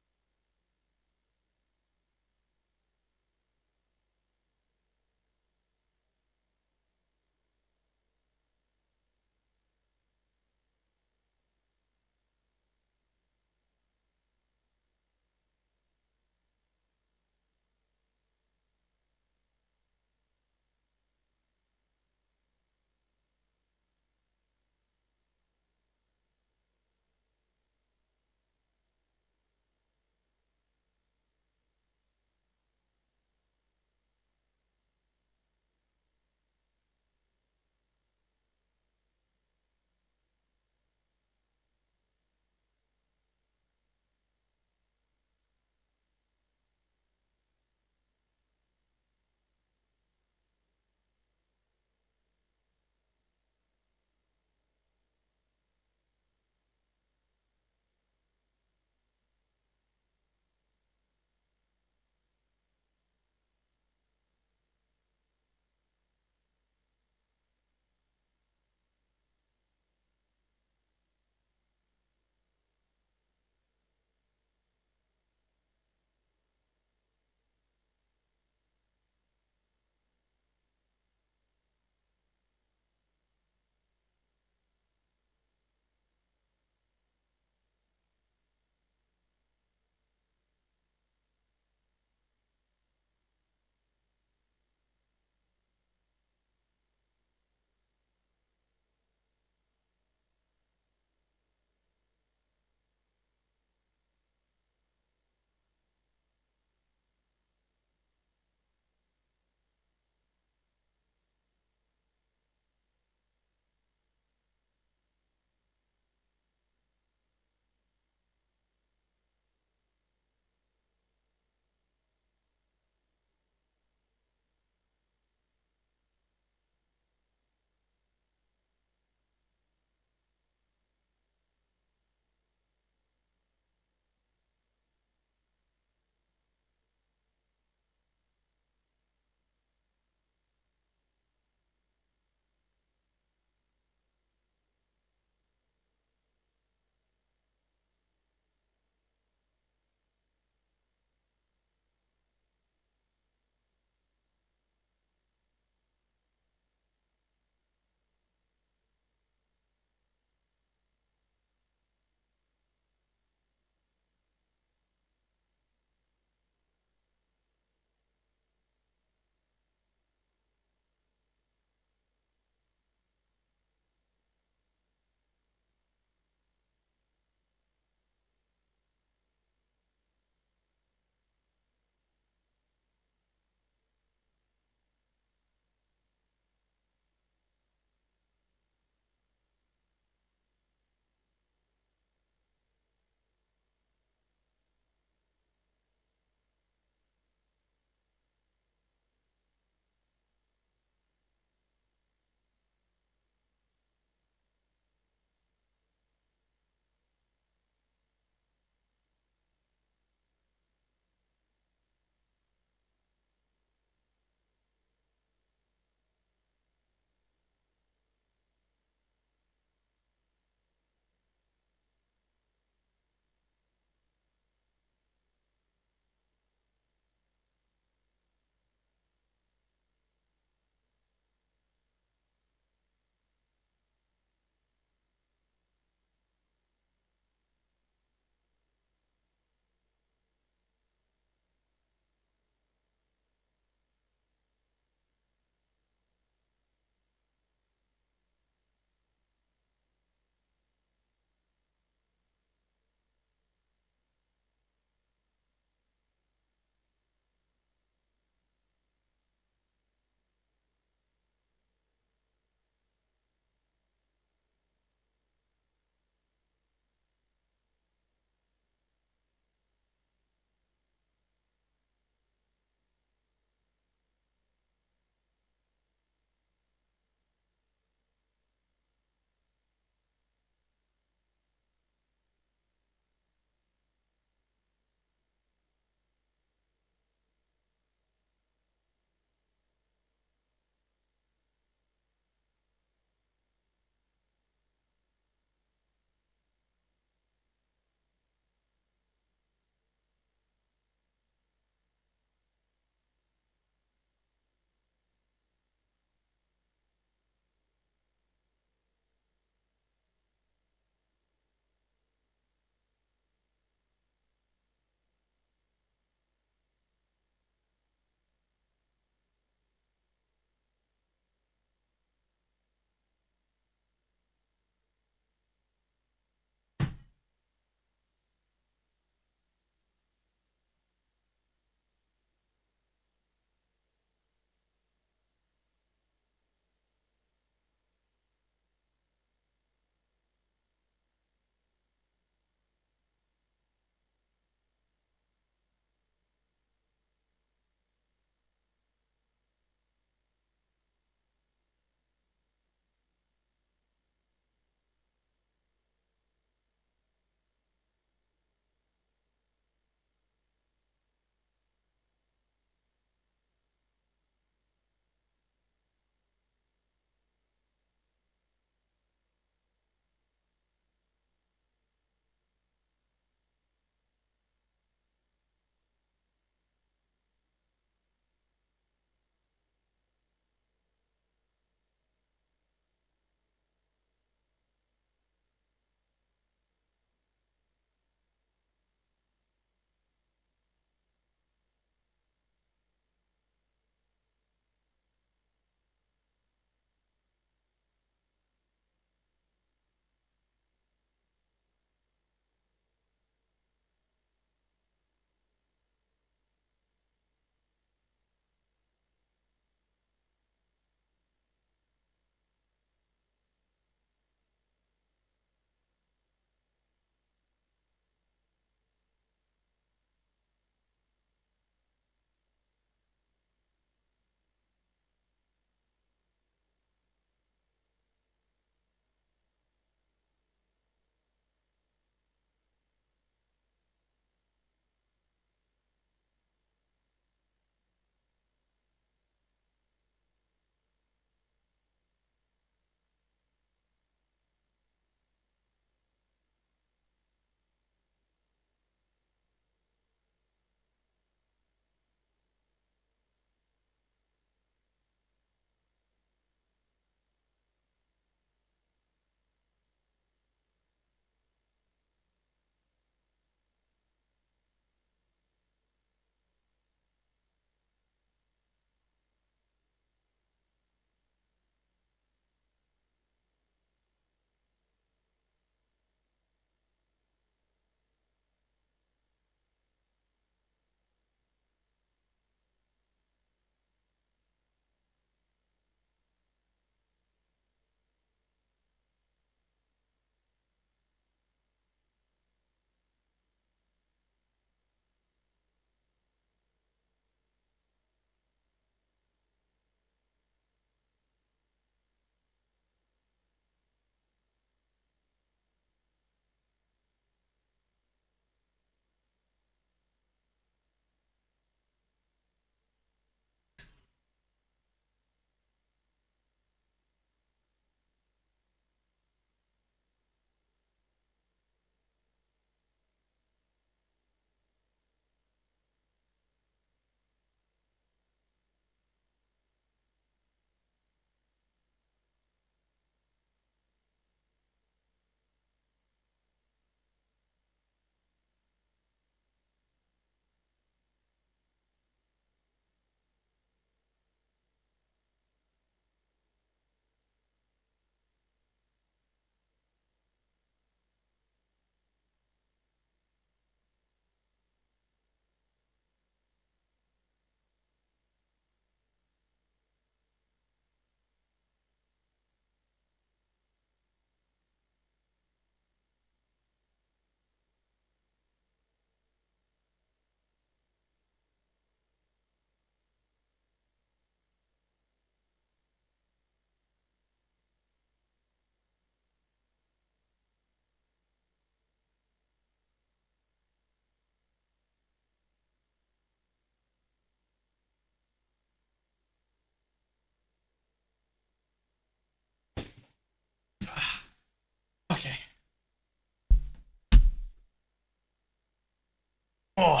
Oh.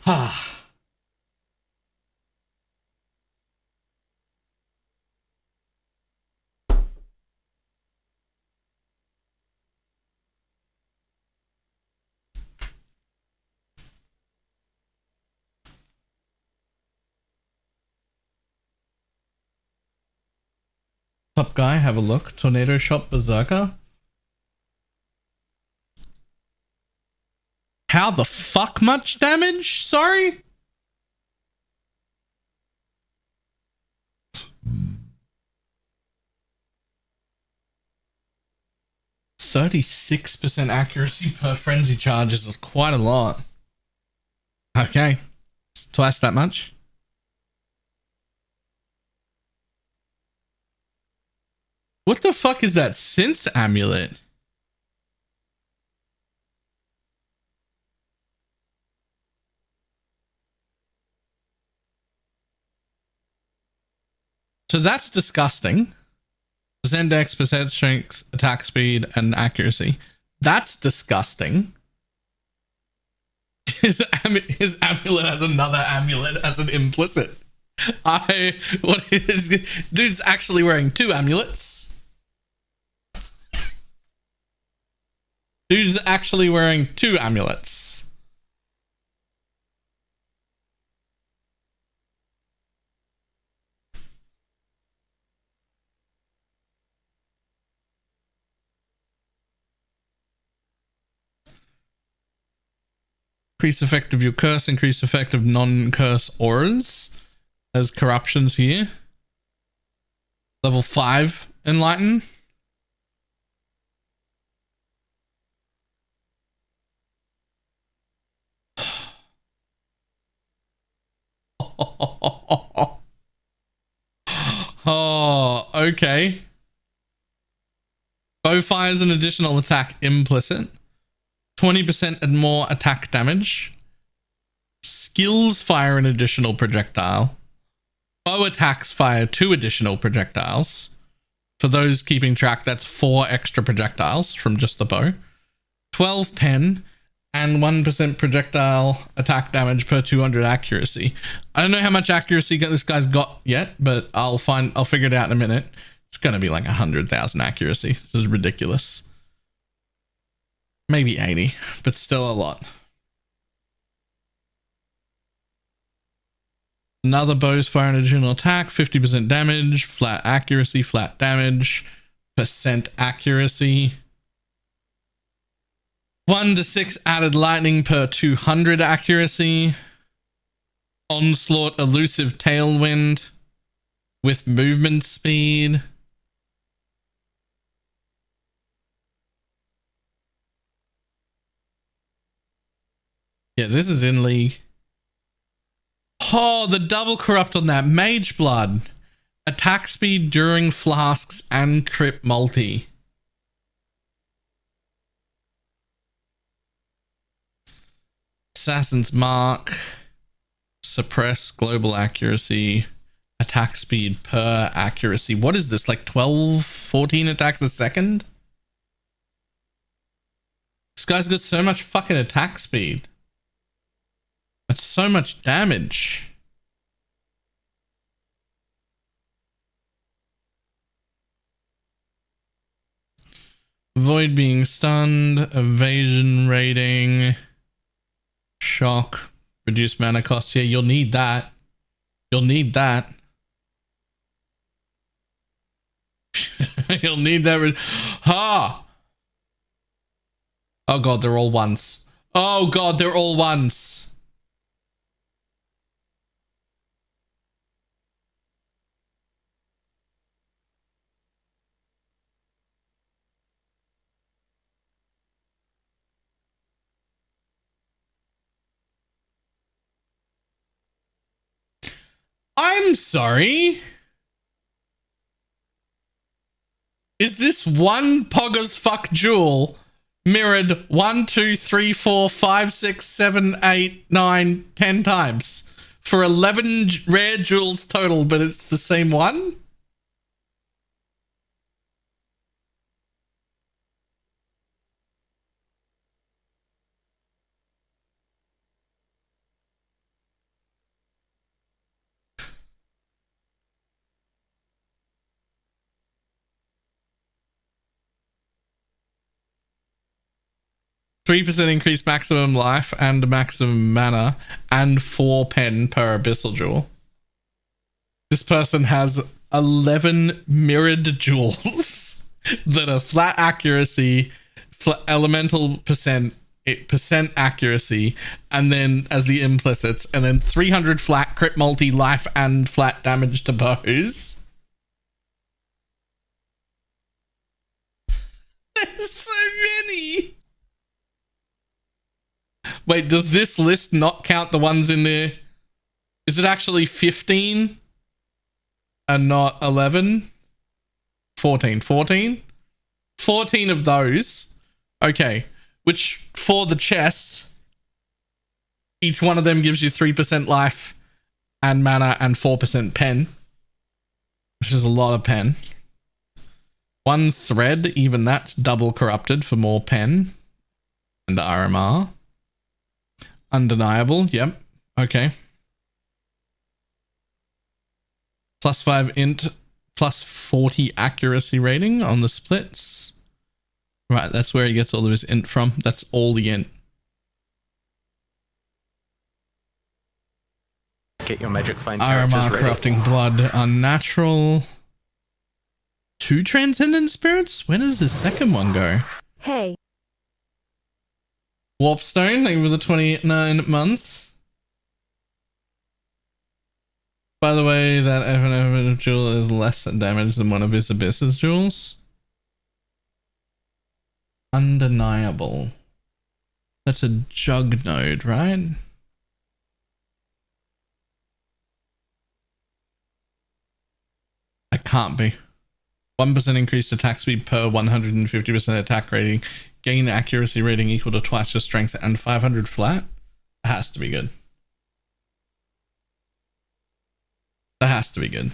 Ah. Top guy, have a look. Tornado shot berserker. How the fuck much damage? Sorry? %36% accuracy per frenzy charge is quite a lot. Okay. It's twice that much. What the fuck is that synth amulet? So that's disgusting. Percent dex, percent strength, attack speed, and accuracy. That's disgusting. His amulet has another amulet as an implicit. What is... Dude's actually wearing 2 amulets. Dude's actually wearing 2 amulets. Increase effect of your curse, increase effect of non-curse auras as corruptions here. Level 5 enlighten. Oh, okay. Bow fires an additional attack implicit. 20% and more attack damage. Skills fire an additional projectile. Bow attacks fire 2 additional projectiles. For those keeping track, that's 4 extra projectiles from just the bow. 12 pen and 1% projectile attack damage per 200 accuracy. I don't know how much accuracy this guy's got yet, but I'll figure it out in a minute. It's going to be like 100,000 accuracy. This is ridiculous. Maybe 80, but still a lot. Another bow's fire an additional attack, 50% damage, flat accuracy, flat damage, percent accuracy. 1 to 6 added lightning per 200 accuracy. Onslaught elusive tailwind with movement speed. Yeah, this is in league. Oh, the double corrupt on that. Mage blood. Attack speed during flasks and crit multi. Assassin's Mark. Suppress global accuracy. Attack speed per accuracy. What is this? Like 12, 14 attacks a second? This guy's got so much fucking attack speed. That's so much damage. Avoid being stunned, evasion rating, shock, reduce mana cost. Yeah, you'll need that. You'll need that. You'll need that. Ha! Oh god, they're all ones. Oh god, they're all ones. I'm sorry. Is this one Poggers fuck jewel mirrored 1, 2, 3, 4, 5, 6, 7, 8, 9, 10 times for 11 rare jewels total, but it's the same one? 3% increased maximum life and maximum mana, and 4 pen per abyssal jewel. This person has 11 mirrored jewels that are flat accuracy, elemental percent accuracy, and then as the implicits, and then 300 flat crit multi life and flat damage to bows. There's so many. Wait, does this list not count the ones in there? Is it actually 15 and not 11? 14 of those. Okay, which for the chest, each one of them gives you 3% life and mana and 4% pen, which is a lot of pen. 1 thread, even that's double corrupted for more pen and RMR. Undeniable, yep, okay. +5 int, +40 accuracy rating on the splits. Right, that's where he gets all of his int from. That's all the int. Get your magic find characters RMR ready. corrupting blood, unnatural. 2 transcendent spirits? When does the second one go? Hey. Warpstone, over the 29 months. By the way, that Evan jewel is less damage than one of his Abyss's jewels. Undeniable. That's a jug node, right? I can't be. 1% increased attack speed per 150% attack rating. Gain accuracy rating equal to twice your strength and 500 flat. That has to be good. That has to be good.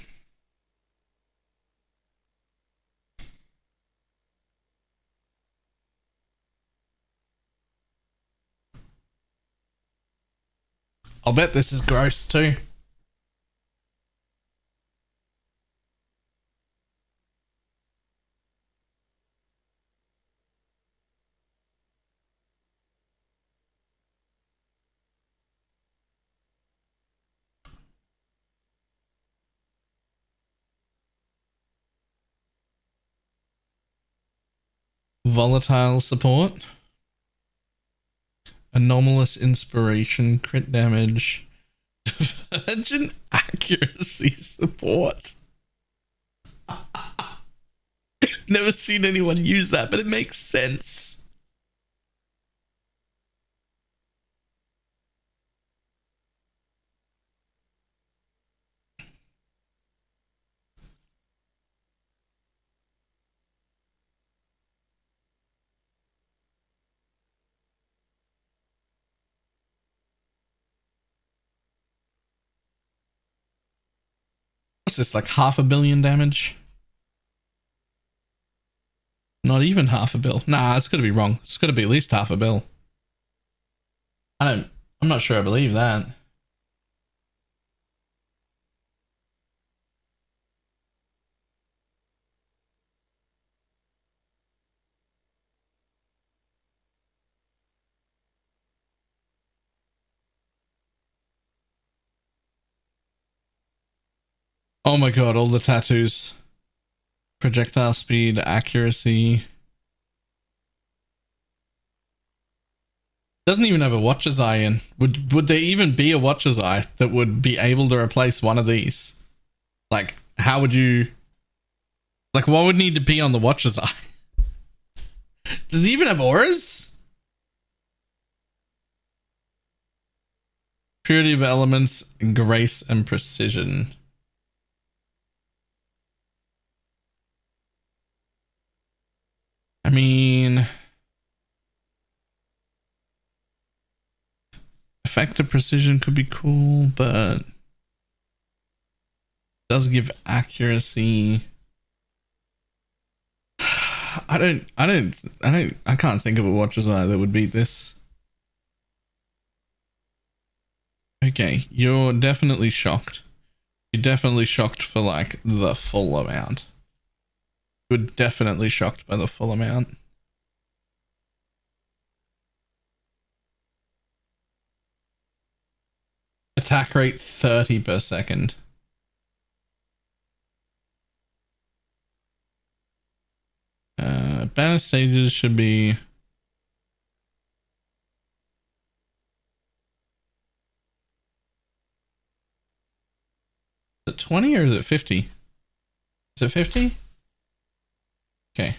I'll bet this is gross too. Volatile support. Anomalous inspiration, crit damage, divergent accuracy support. Never seen anyone use that, but it makes sense. What's this, like 500 million damage? Not even 500 million. Nah, it's gotta be wrong. It's gotta be at least 500 million. I'm not sure I believe that. Oh my god, all the tattoos. Projectile speed, accuracy. Doesn't even have a Watcher's Eye in. Would there even be a Watcher's Eye that would be able to replace one of these? Like, how would you... Like, what would need to be on the Watcher's Eye? Does he even have auras? Purity of elements, grace, and precision. I mean, effective precision could be cool, but does give accuracy. I can't think of a Watcher's Eye that would beat this. Okay, you're definitely shocked. You're definitely shocked for like the full amount. You're definitely shocked by the full amount. Attack rate 30 per second. Banner stages should be... Is it 20 or is it 50? Is it 50? Okay.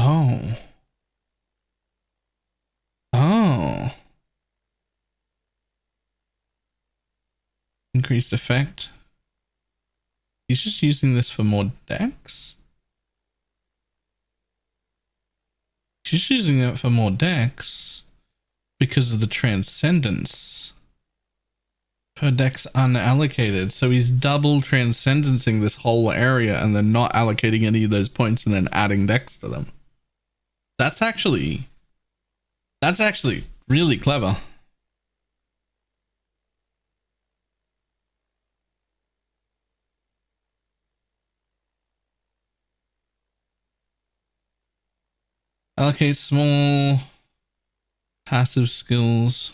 Oh. Oh. Increased effect. He's just using this for more decks? He's just using it for more decks because of the transcendence. Per deck's unallocated. So he's double transcendencing this whole area and then not allocating any of those points and then adding decks to them. That's actually really clever. Allocate small passive skills.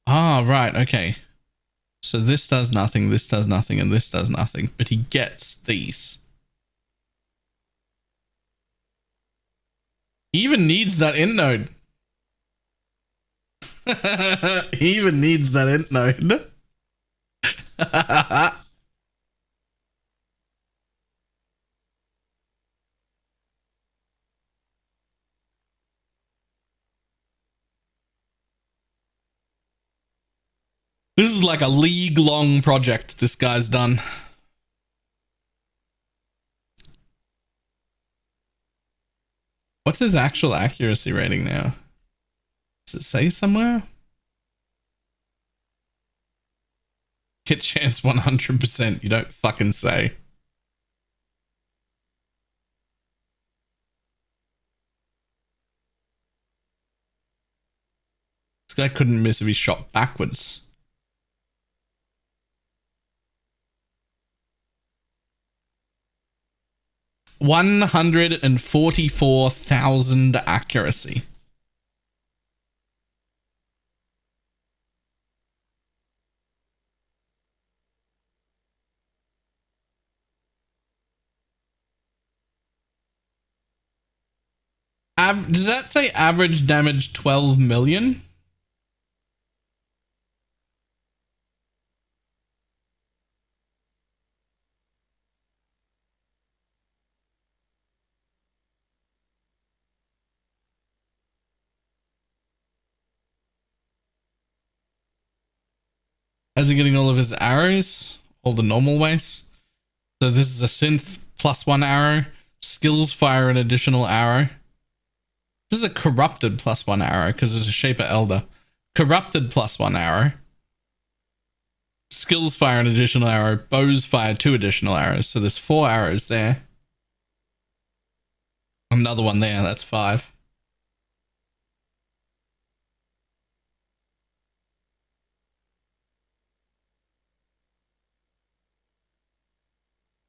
Ah, right, okay. So this does nothing, and this does nothing, but he gets these. He even needs that int node. He even needs that int node. This is like a league-long project this guy's done. What's his actual accuracy rating now? Does it say somewhere? Hit chance 100%. You don't fucking say. This guy couldn't miss if he shot backwards. $144,000 accuracy. Does that say average damage 12 million? How's he getting all of his arrows? All the normal ways? So this is a synth +1 arrow. Skills fire an additional arrow. This is a corrupted +1 arrow because it's a Shaper Elder. Corrupted +1 arrow. Skills fire an additional arrow. Bows fire 2 additional arrows. So there's 4 arrows there. Another one there. That's 5.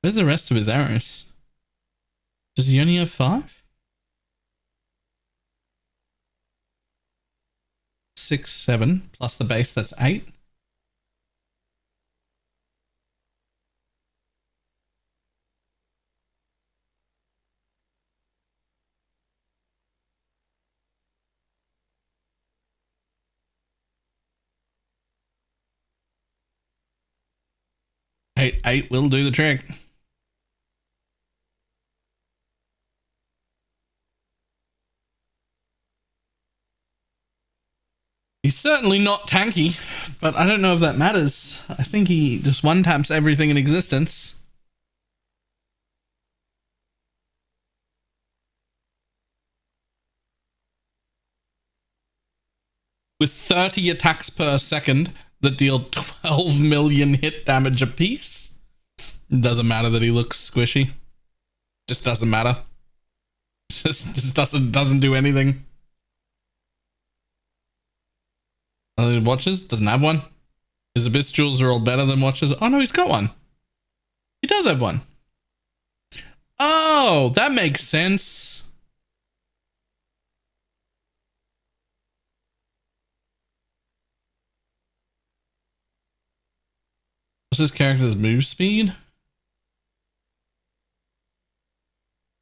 Where's the rest of his arrows? Does he only have 5? 6, 7 plus the base, that's 8. Eight will do the trick. He's certainly not tanky, but I don't know if that matters. I think he just one-taps everything in existence. With 30 attacks per second that deal 12 million hit damage apiece. It doesn't matter that he looks squishy. Just doesn't matter. Just doesn't do anything. Watches doesn't have one. His abyss jewels are all better than watches. Oh no, he's got one. He does have one. Oh, that makes sense. What's this character's move speed?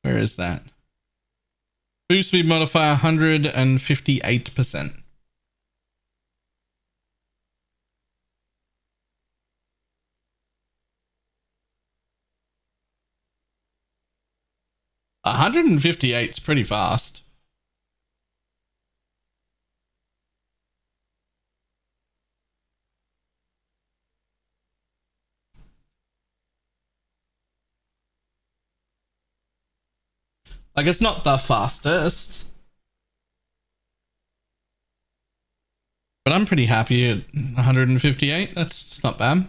Where is that? Move speed modifier 158%. $158's pretty fast. Like, it's not the fastest, but I'm pretty happy at 158. That's not bad.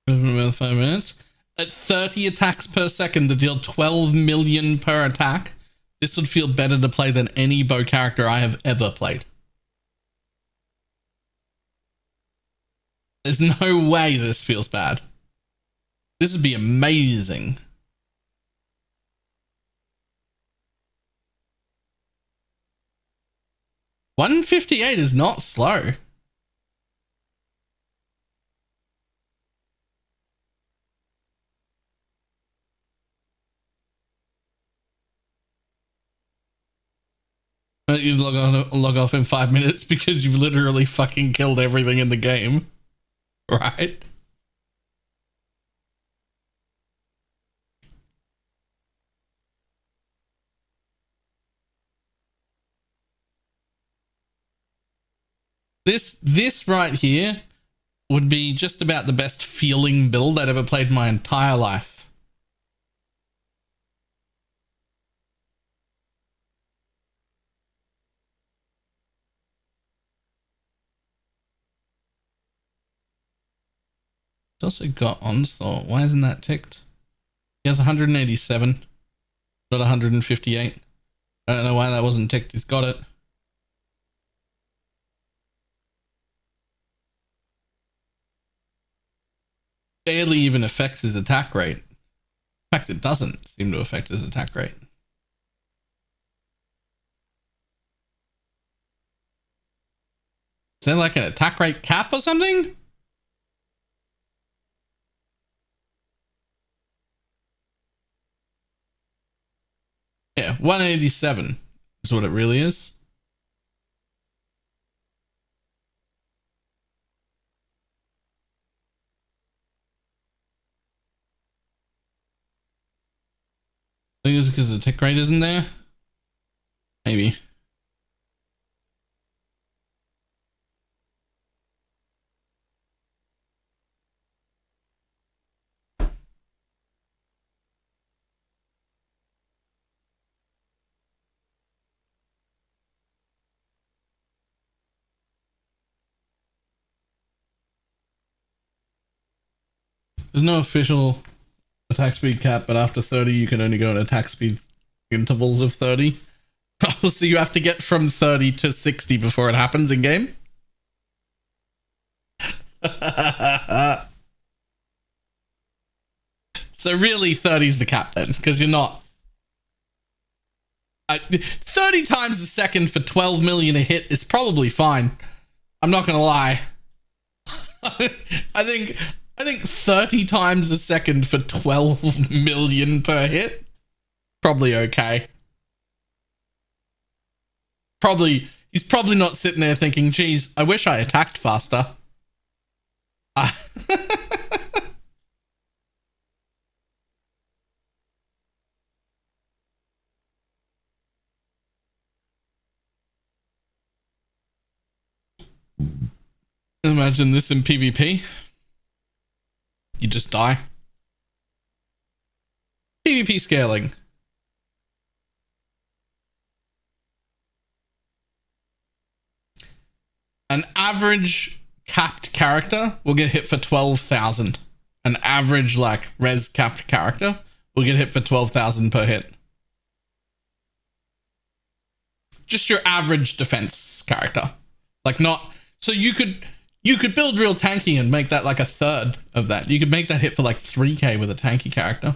About 5 minutes. At 30 attacks per second to deal 12 million per attack, this would feel better to play than any bow character I have ever played. There's no way this feels bad. This would be amazing. $158 is not slow. You log off in 5 minutes because you've literally fucking killed everything in the game, right? This right here would be just about the best feeling build I'd ever played in my entire life. It's also got onslaught. Why isn't that ticked? He has 187, not 158. I don't know why that wasn't ticked. He's got it. Barely even affects his attack rate. In fact, it doesn't seem to affect his attack rate. Is there like an attack rate cap or something? Yeah, 187 is what it really is. I think it's because the tick rate isn't there. Maybe. There's no official attack speed cap, but after 30 you can only go in attack speed intervals of 30. So you have to get from 30 to 60 before it happens in game. So really 30 is the cap then, because you're not 30 times a second for 12 million a hit is probably fine. I'm not gonna lie. I think 30 times a second for 12 million per hit, probably okay. He's probably not sitting there thinking, geez, I wish I attacked faster. Imagine this in PvP. You just die. PvP scaling. An average capped character will get hit for 12,000. An average like res capped character will get hit for 12,000 per hit. Just your average defense character. Like not so you could build real tanky and make that like a third of that. You could make that hit for like 3k with a tanky character.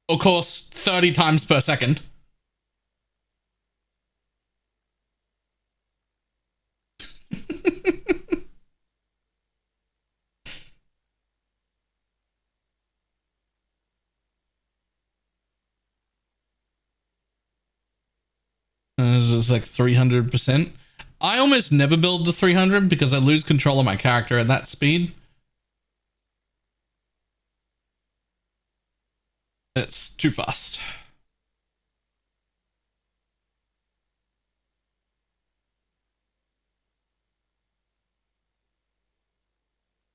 Of course, 30 times per second. It's like 300%. I almost never build the 300 because I lose control of my character at that speed. It's too fast.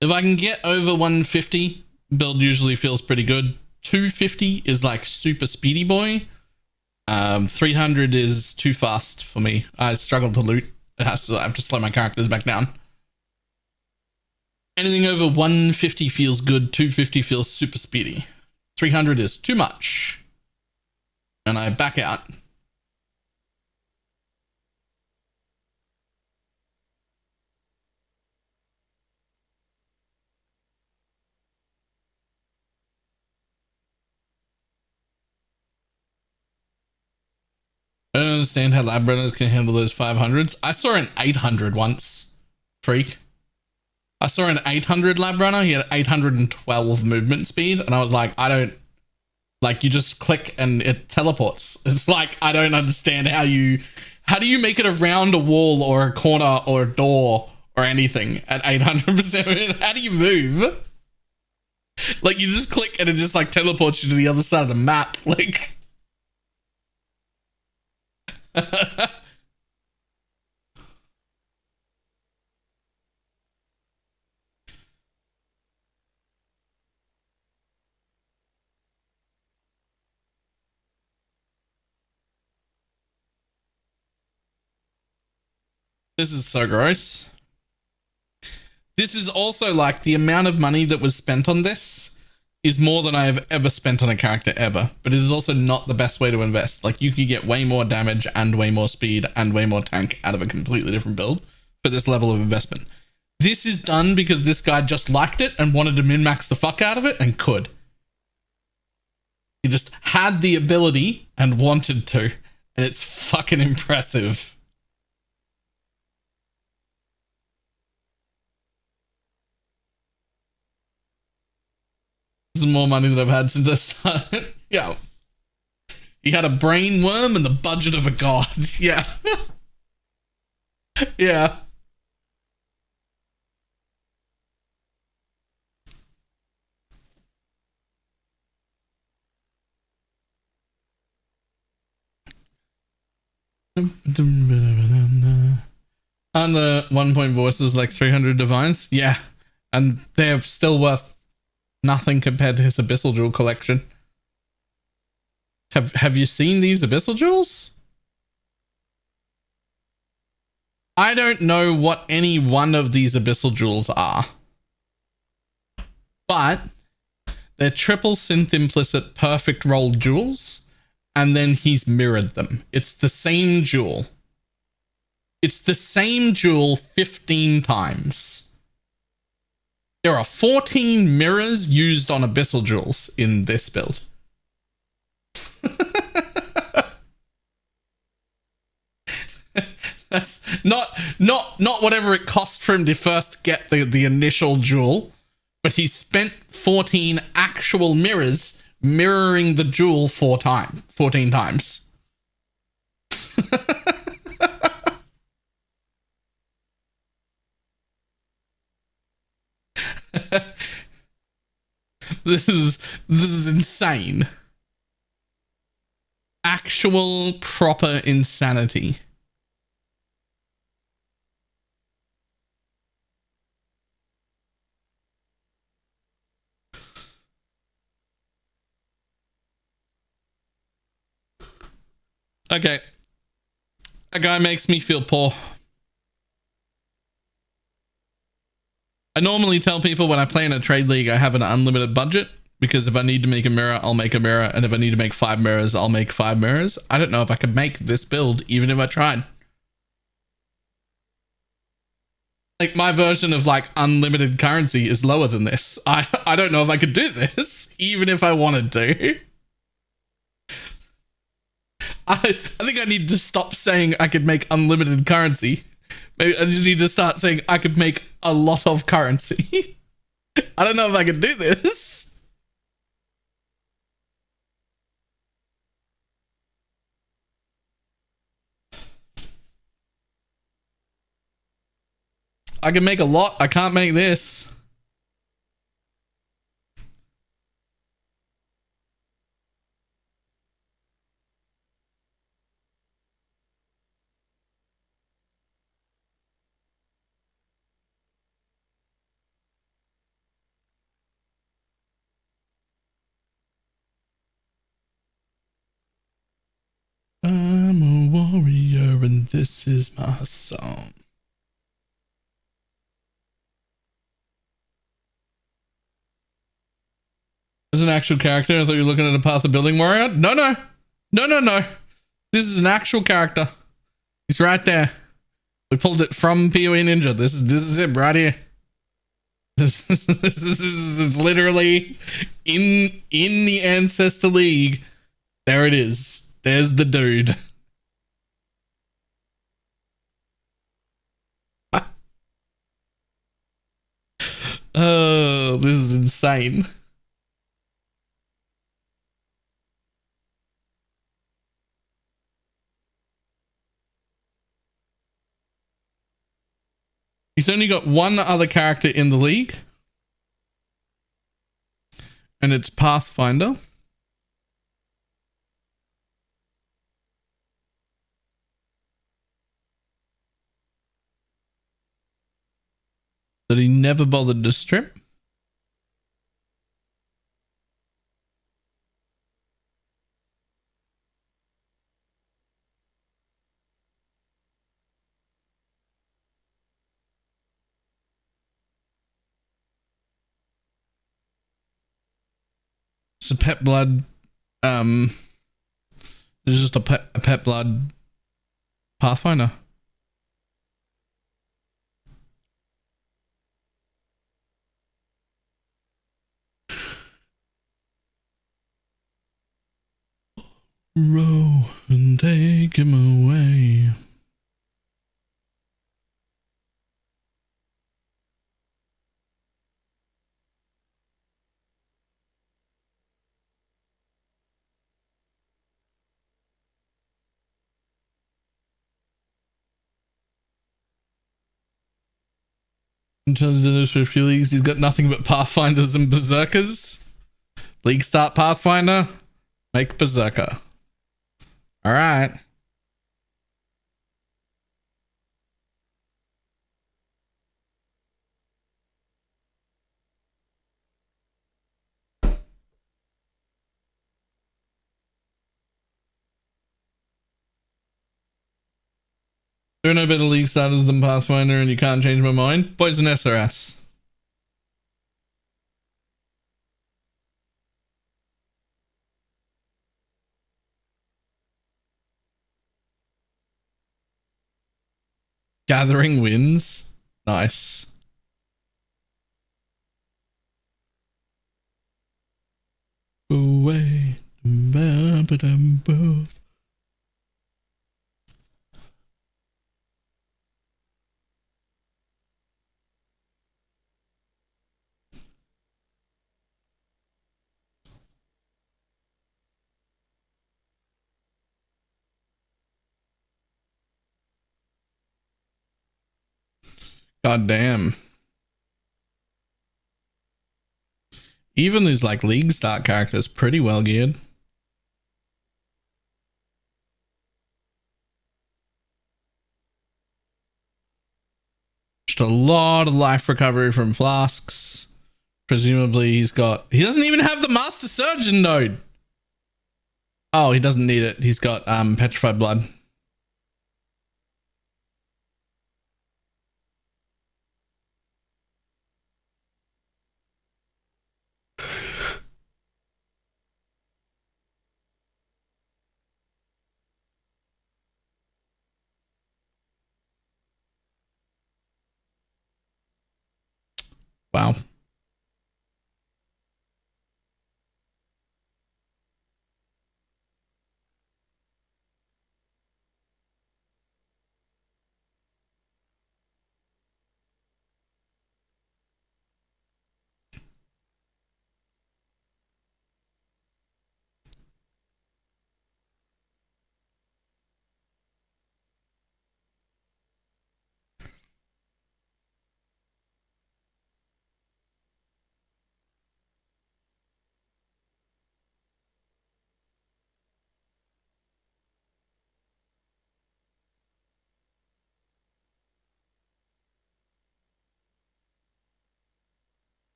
If I can get over 150, build usually feels pretty good. 250 is like super speedy boy. 300 is too fast for me. I struggle to loot. I have to slow my characters back down. Anything over 150 feels good. 250 feels super speedy. 300 is too much. And I back out. I don't understand how lab runners can handle those 500s. I saw an 800 once. Freak. I saw an 800 lab runner. He had 812 movement speed. And I was like, I don't... Like, you just click and it teleports. It's like, I don't understand how you... How do you make it around a wall or a corner or a door or anything at 800%? How do you move? Like, you just click and it just, like, teleports you to the other side of the map. Like... This is so gross. This is also like the amount of money that was spent on this is more than I have ever spent on a character ever, but it is also not the best way to invest. Like, you could get way more damage and way more speed and way more tank out of a completely different build for this level of investment. This is done because this guy just liked it and wanted to min-max the fuck out of it and could. He just had the ability and wanted to, and it's fucking impressive. This is more money than I've had since I started. Yeah. He had a brain worm and the budget of a god. Yeah. Yeah. And the 1 point voice is like 300 divines. Yeah. And they're still worth nothing compared to his Abyssal Jewel collection. Have you seen these Abyssal Jewels? I don't know what any one of these Abyssal Jewels are. But they're triple synth implicit perfect roll jewels, and then he's mirrored them. It's the same jewel. It's the same jewel 15 times. There are 14 mirrors used on Abyssal Jewels in this build. That's not whatever it cost for him to first get the initial jewel, but he spent 14 actual mirrors mirroring the jewel 14 times. This is insane. actual proper insanity. Okay. That guy makes me feel poor. I normally tell people when I play in a trade league, I have an unlimited budget, because if I need to make a mirror, I'll make a mirror. And if I need to make 5 mirrors, I'll make 5 mirrors. I don't know if I could make this build, even if I tried. Like, my version of like unlimited currency is lower than this. I don't know if I could do this, even if I wanted to. I think I need to stop saying I could make unlimited currency. Maybe I just need to start saying I could make a lot of currency. I don't know if I could do this. I can make a lot. I can't make this. I'm a warrior and this is my song. There's an actual character. I thought you were looking at a Path of Building Warrior. No. This is an actual character. He's right there. We pulled it from PoE Ninja. This is it right here. This is literally in the Ancestor League. There it is. There's the dude. Oh, this is insane. He's only got one other character in the league. And it's Pathfinder. That he never bothered to strip. It's a pet blood. It's just a pet blood Pathfinder. Row and take him away. In terms of the for a few leagues, he's got nothing but Pathfinders and Berserkers. League start Pathfinder, make Berserker. All right. There are no better league starters than Pathfinder, and you can't change my mind. Poison SRS. Gathering wins. Nice. Away. God damn. Even these like league start characters pretty well geared. a lot of life recovery from flasks. Presumably he doesn't even have the Master Surgeon node. Oh, he doesn't need it. He's got petrified blood. Wow.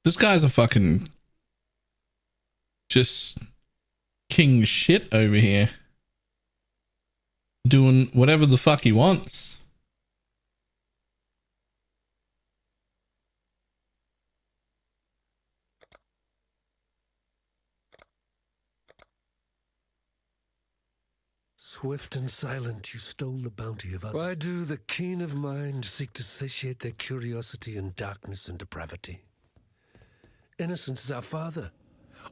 This guy's a fucking just king shit over here. Doing whatever the fuck he wants. Swift and silent, you stole the bounty of others. Why do the keen of mind seek to satiate their curiosity in darkness and depravity? Innocence is our father.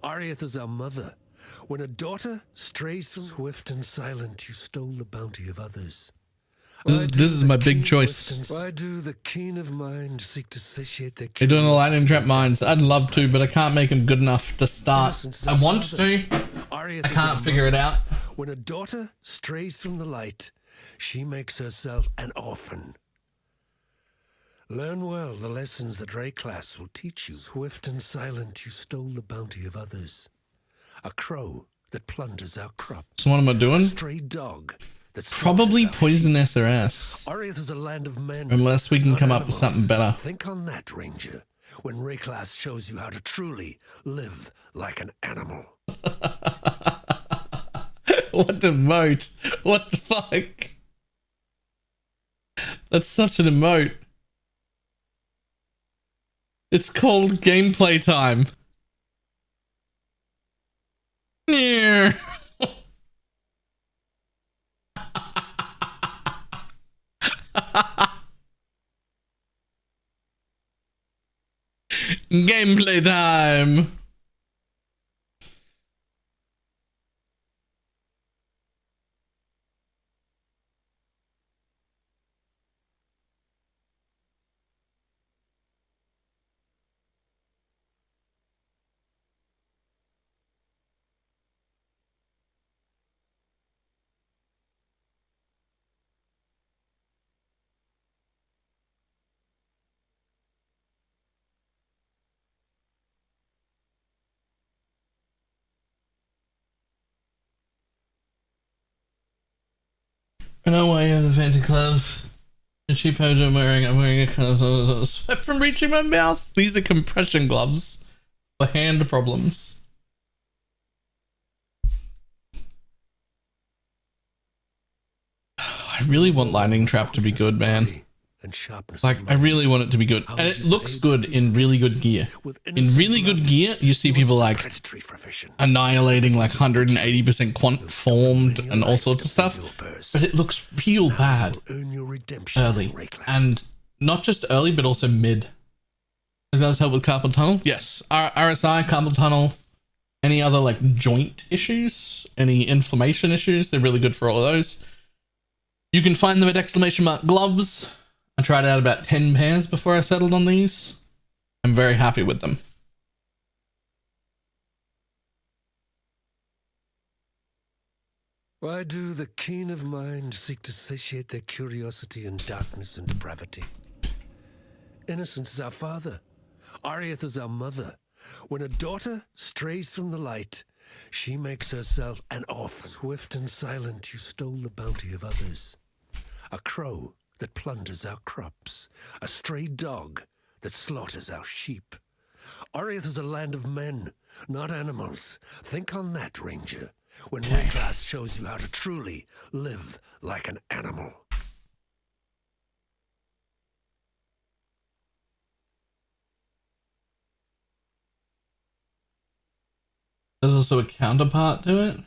Ariath is our mother. When a daughter strays from swift and silent, you stole the bounty of others. This is my big choice. Why do the keen of mind seek to satiate their They're doing a lightning trap mines. I'd love to, but I can't make them good enough to start. I want to. I can't figure it out. When a daughter strays from the light, she makes herself an orphan. Learn well the lessons that Rayclass will teach you. Swift and silent, you stole the bounty of others. A crow that plunders our crops. So what am I doing? A stray dog that Probably poison SRS. Ariath is a land of men. Unless we can not come up with animals. something better. Think on that, Ranger, when Rayclass shows you how to truly live like an animal. What the emote? What the fuck? That's such an emote. It's called gameplay time. Yeah. Gameplay time. I know why you have the fancy clothes. The cheap pose I'm wearing a kind of sweat from reaching my mouth. These are compression gloves for hand problems. I really want Lightning Trap to be good, man. Like, I really want it to be good. And it looks good in really good gear. In really good gear, you see people like annihilating like 180% quant formed and all sorts of stuff. But it looks real bad early. And not just early, but also mid. Does that help with carpal tunnel? Yes. RSI, carpal tunnel, any other like joint issues, any inflammation issues, they're really good for all of those. You can find them at exclamation mark gloves. I tried out about 10 pairs before I settled on these. I'm very happy with them. Why do the keen of mind seek to satiate their curiosity in darkness and depravity? Innocence is our father. Ariath is our mother. When a daughter strays from the light, she makes herself an orphan. Swift and silent, you stole the bounty of others. A crow that plunders our crops. A stray dog that slaughters our sheep. Oriath is a land of men, not animals. Think on that, Ranger, when my class shows you how to truly live like an animal. There's also a counterpart to it.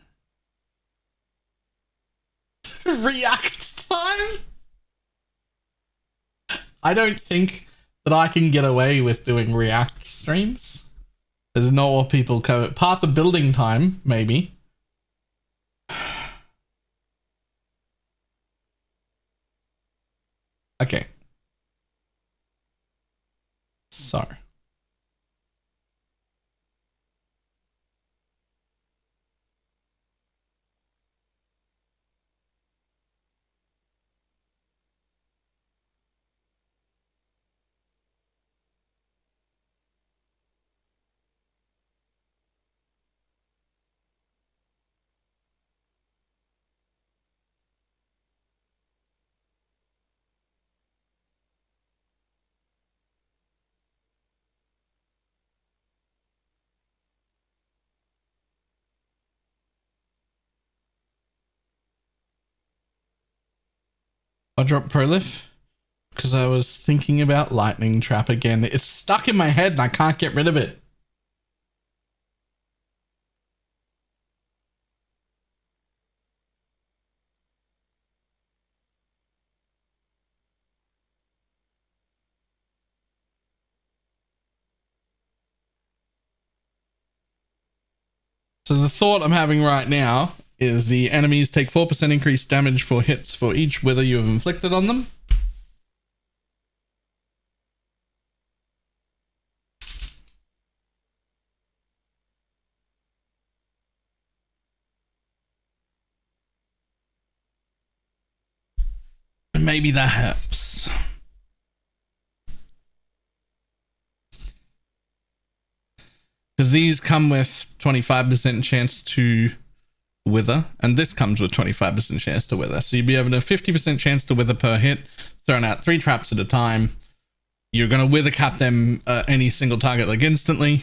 React time? I don't think that I can get away with doing React streams. There's not what people call it. Path of building time, maybe. Okay. So. I dropped Prolif because I was thinking about Lightning Trap again. It's stuck in my head and I can't get rid of it. So the thought I'm having right now is the enemies take 4% increased damage for hits for each wither you have inflicted on them. And maybe that helps. Because these come with 25% chance to wither, and this comes with 25% chance to wither. So you'd be able to 50% chance to wither per hit, throwing out 3 traps at a time. You're going to wither cap them any single target like instantly.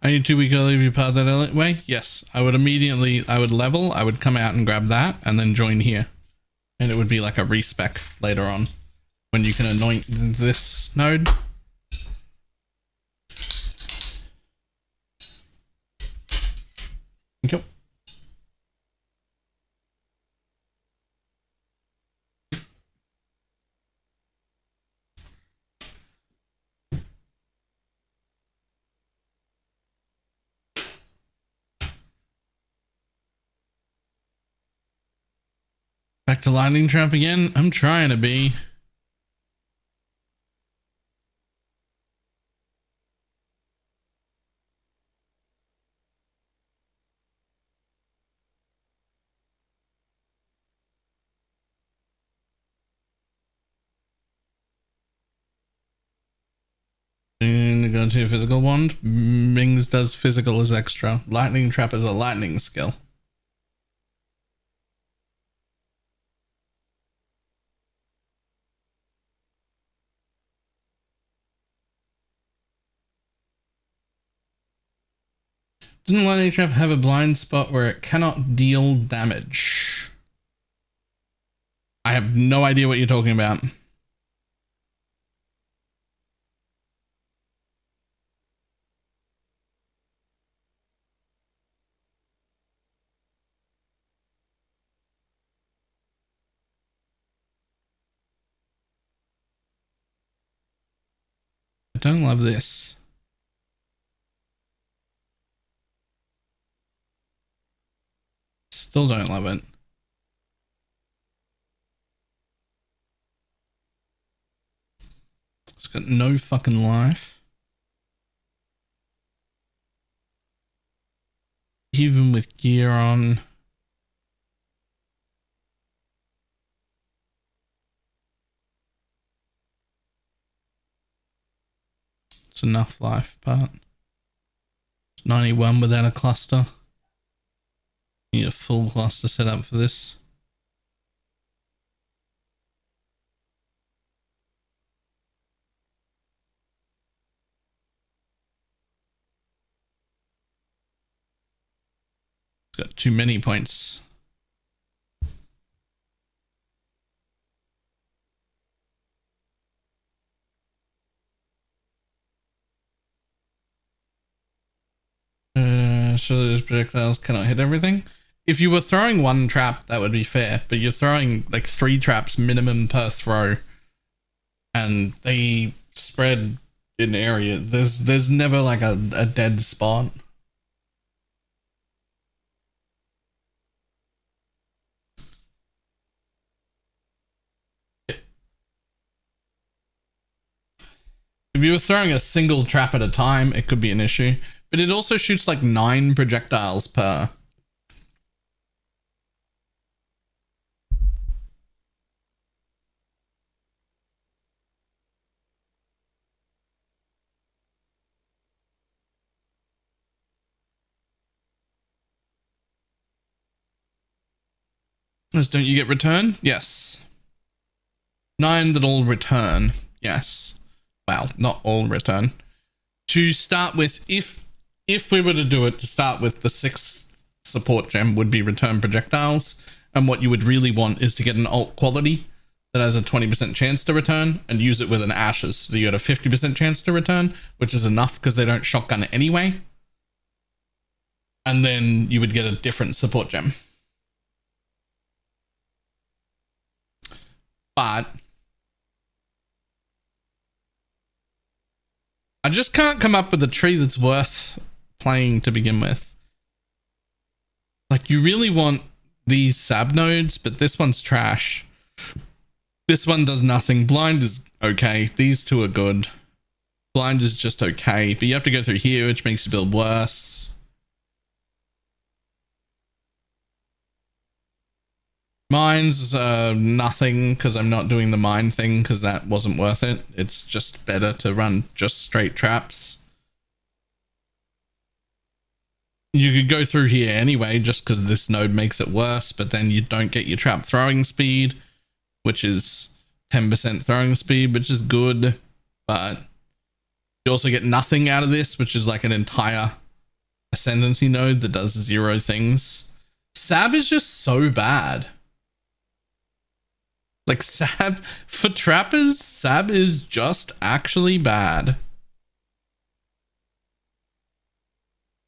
Are you too weak to leave you part that way? Yes, I would immediately, I would level, I would come out and grab that and then join here. And it would be like a respec later on. when you can anoint this node. Thank you. Back to lightning trap again. I'm trying to be. And go to physical wand. Mings does physical as extra. Lightning trap is a lightning skill. Doesn't lightning trap have a blind spot where it cannot deal damage? I have no idea what you're talking about. I don't love this. Still don't love it. It's got no fucking life. Even with gear on. It's enough life, but it's 91 without a cluster. Need a full cluster set up for this. It's got too many points. So those projectiles cannot hit everything. If you were throwing one trap, that would be fair, but you're throwing like 3 traps minimum per throw, and they spread in area. There's never like a dead spot. If you were throwing a single trap at a time, it could be an issue, but it also shoots like 9 projectiles per. Don't you get return? Yes. 9 that all return. Yes. Well, not all return. To start with, if we were to do it, to start with, the 6th support gem would be return projectiles, and what you would really want is to get an alt quality that has a 20% chance to return and use it with an ashes, so you had a 50% chance to return, which is enough because they don't shotgun anyway. And then you would get a different support gem. But I just can't come up with a tree that's worth playing to begin with. Like, you really want these sab nodes, but this one's trash. This one does nothing. Blind is okay. These two are good. Blind is just okay, but you have to go through here, which makes the build worse. Mine's nothing, because I'm not doing the mine thing, because that wasn't worth it. It's just better to run just straight traps. You could go through here anyway, just because this node makes it worse, but then you don't get your trap throwing speed, which is 10% throwing speed, which is good, but you also get nothing out of this, which is like an entire ascendancy node that does 0 things. Sab is just so bad. Like Sab, for trappers, Sab is just actually bad.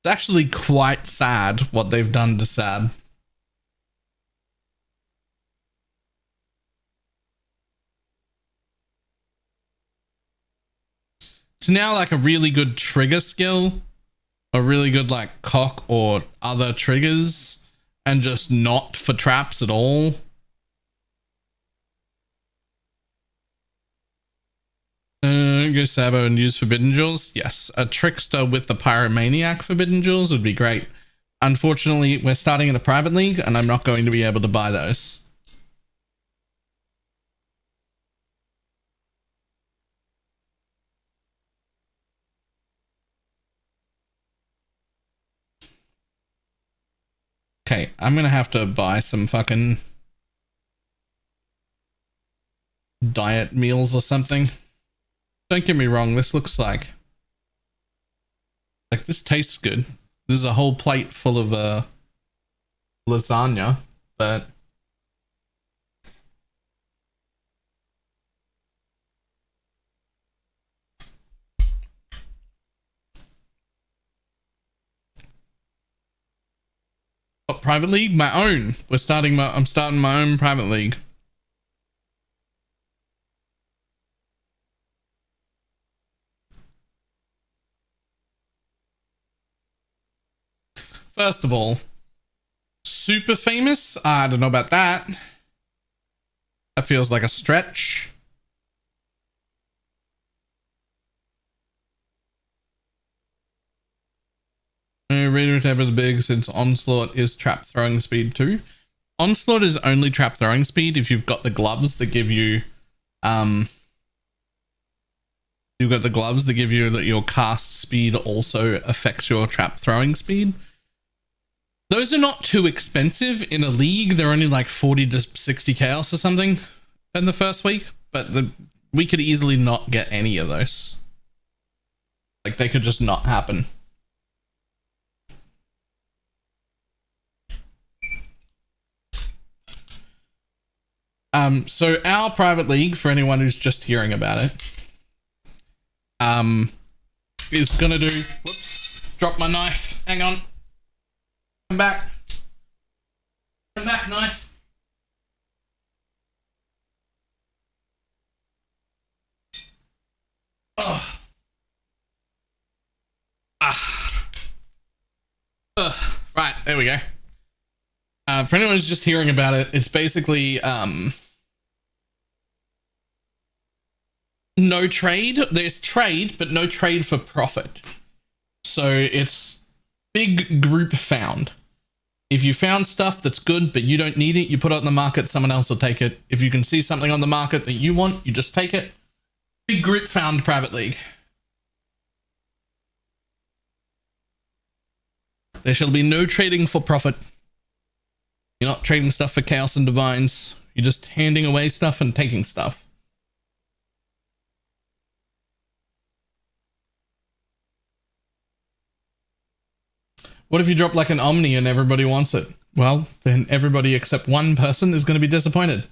It's actually quite sad what they've done to Sab. It's now like a really good trigger skill, a really good like cock or other triggers, and just not for traps at all. Go Sabo and use Forbidden Jewels. Yes, a Trickster with the Pyromaniac Forbidden Jewels would be great. Unfortunately, we're starting in a private league and I'm not going to be able to buy those. Okay, I'm gonna have to buy some fucking diet meals or something. Don't get me wrong, this looks like this tastes good. There's a whole plate full of lasagna, but what private league? My own. I'm starting my own private league. First of all, super famous? I don't know about that. That feels like a stretch. Raider Tabber the big since Onslaught is trap throwing speed too. Onslaught is only trap throwing speed if you've got the gloves that give you you've got the gloves that give you that your cast speed also affects your trap throwing speed. Those are not too expensive in a league. They're only like 40 to 60 chaos or something in the first week, but we could easily not get any of those. Like they could just not happen. So our private league, for anyone who's just hearing about it, is gonna do, whoops, drop my knife, hang on. Come back, knife. Oh. Right, there we go. For anyone who's just hearing about it, it's basically no trade. There's trade, but no trade for profit. So it's big group found. If you found stuff that's good, but you don't need it, you put it on the market, someone else will take it. If you can see something on the market that you want, you just take it. Big group found private league. There shall be no trading for profit. You're not trading stuff for chaos and divines. You're just handing away stuff and taking stuff. What if you drop like an Omni and everybody wants it? Well, then everybody except one person is going to be disappointed.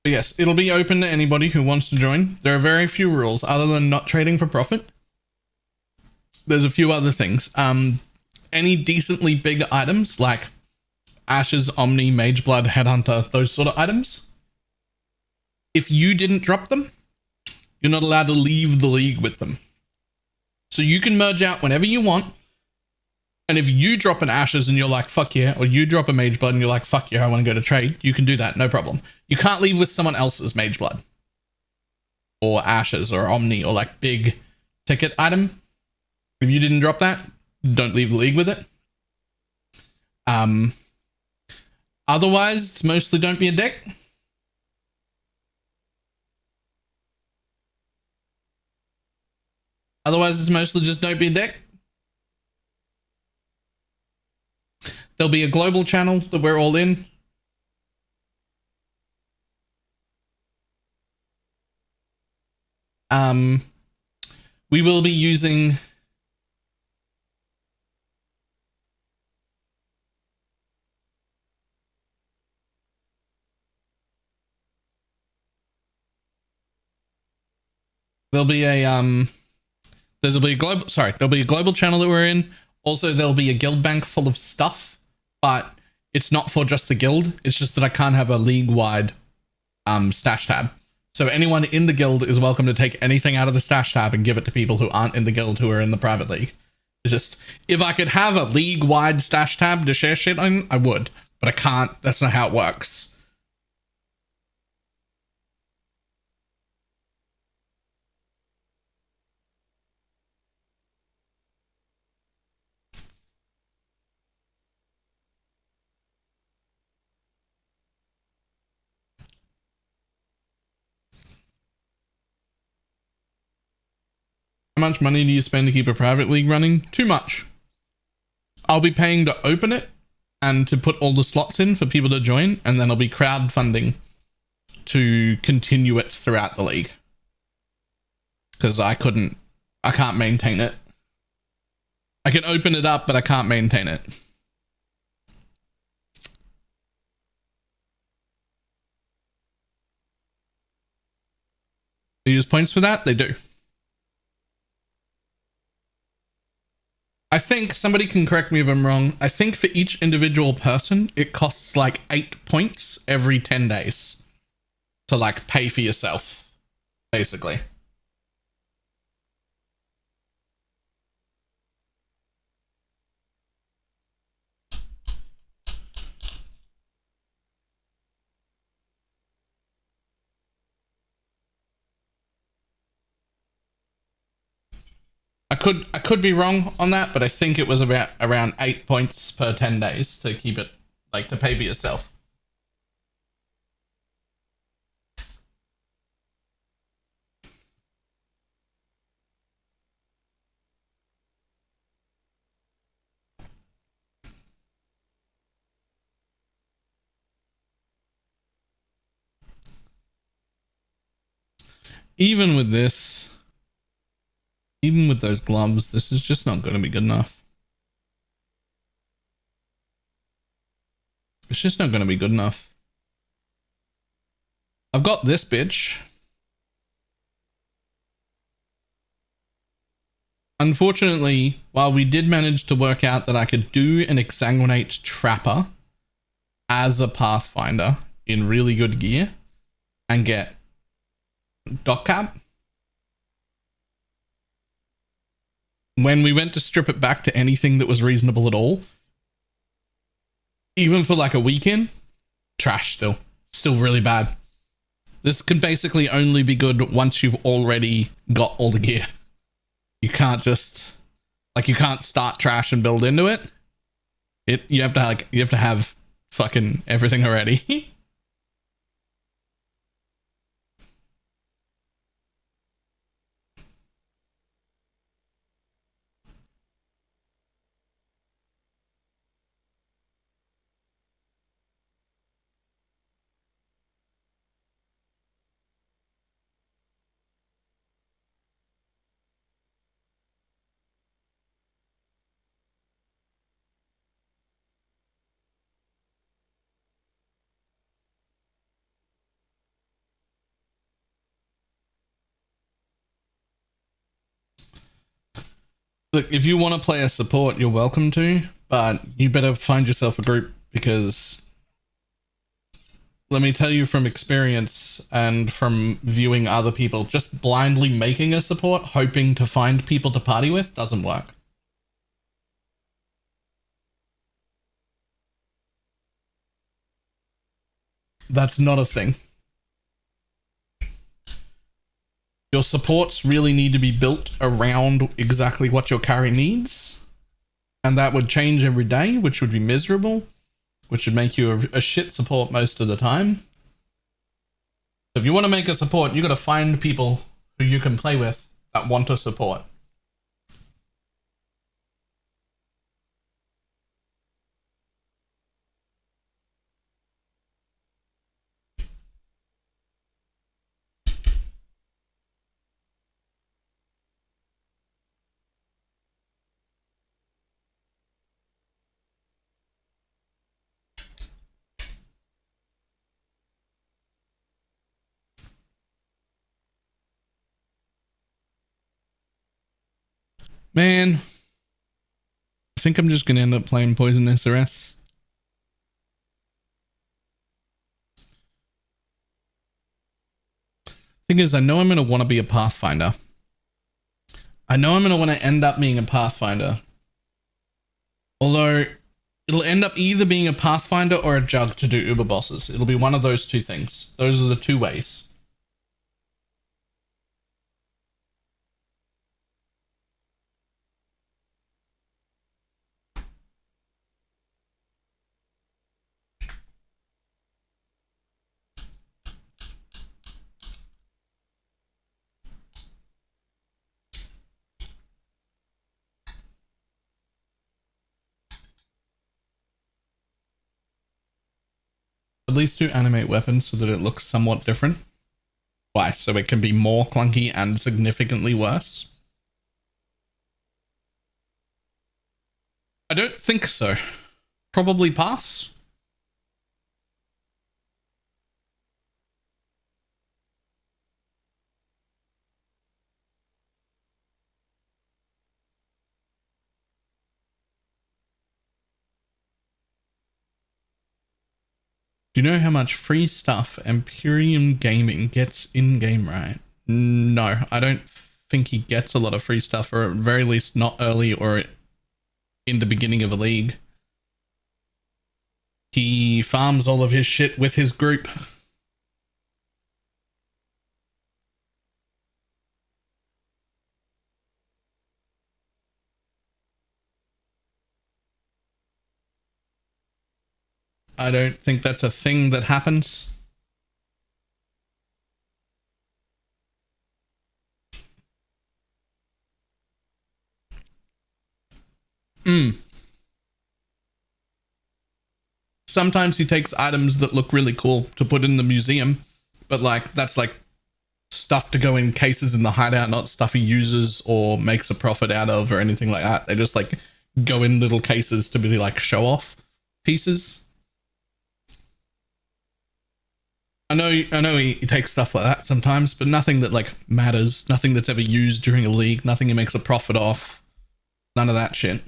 But yes, it'll be open to anybody who wants to join. There are very few rules other than not trading for profit. There's a few other things. Any decently big items like Ashes, Omni, Mageblood, Headhunter, those sort of items. If you didn't drop them, you're not allowed to leave the league with them. So you can merge out whenever you want. And if you drop an Ashes and you're like, fuck yeah, or you drop a Mageblood and you're like, fuck yeah, I want to go to trade, you can do that, no problem. You can't leave with someone else's Mageblood. Or Ashes or Omni or like big ticket item. If you didn't drop that, don't leave the league with it. Otherwise, it's mostly don't be a dick. Otherwise, it's mostly just don't be a dick. There'll be a global channel that we're all in. We will be using there'll be a global channel that we're in. Also, there'll be a guild bank full of stuff, but it's not for just the guild. It's just that I can't have a league-wide stash tab. So anyone in the guild is welcome to take anything out of the stash tab and give it to people who aren't in the guild who are in the private league. It's just, if I could have a league-wide stash tab to share shit on, I would. But I can't. That's not how it works. How much money do you spend to keep a private league running? Too much. I'll be paying to open it and to put all the slots in for people to join, and then I'll be crowdfunding to continue it throughout the league. Because I can't maintain it. I can open it up, but I can't maintain it. They use points for that? They do. I think, somebody can correct me if I'm wrong, I think for each individual person, it costs like 8 points every 10 days to like pay for yourself, basically. I could be wrong on that, but I think it was about around 8 points per 10 days to keep it, like, to pay for yourself. Even with this, even with those gloves, this is just not going to be good enough. It's just not going to be good enough. I've got this bitch. Unfortunately, while we did manage to work out that I could do an Exsanguinate Trapper as a Pathfinder in really good gear and get Dock Cap, when we went to strip it back to anything that was reasonable at all, even for like a weekend, trash still really bad. This can basically only be good once you've already got all the gear. You can't just, like, you can't start trash and build into it. You have to have fucking everything already. Look, if you want to play a support, you're welcome to, but you better find yourself a group, because let me tell you from experience and from viewing other people, just blindly making a support, hoping to find people to party with, doesn't work. That's not a thing. Your supports really need to be built around exactly what your carry needs, And that would change every day, which would be miserable, which would make you a shit support most of the time. So if you want to make a support, you got to find people who you can play with that want to support. Man, I think I'm just going to end up playing Poison SRS. Thing is, I know I'm going to want to be a Pathfinder. I know I'm going to want to end up being a Pathfinder. Although, it'll end up either being a Pathfinder or a Jug to do Uber bosses. It'll be one of those two things. Those are the two ways. At least do animate weapons so that it looks somewhat different. Why? So it can be more clunky and significantly worse? I don't think so. Probably pass. Do you know how much free stuff Empyrean Gaming gets in-game, right? No, I don't think he gets a lot of free stuff, or at very least not early or in the beginning of a league. He farms all of his shit with his group. I don't think that's a thing that happens. Sometimes he takes items that look really cool to put in the museum, but like that's like stuff to go in cases in the hideout, not stuff he uses or makes a profit out of or anything like that. They just like go in little cases to be like show off pieces. I know he takes stuff like that sometimes, but nothing that like matters, nothing that's ever used during a league, nothing he makes a profit off, none of that shit.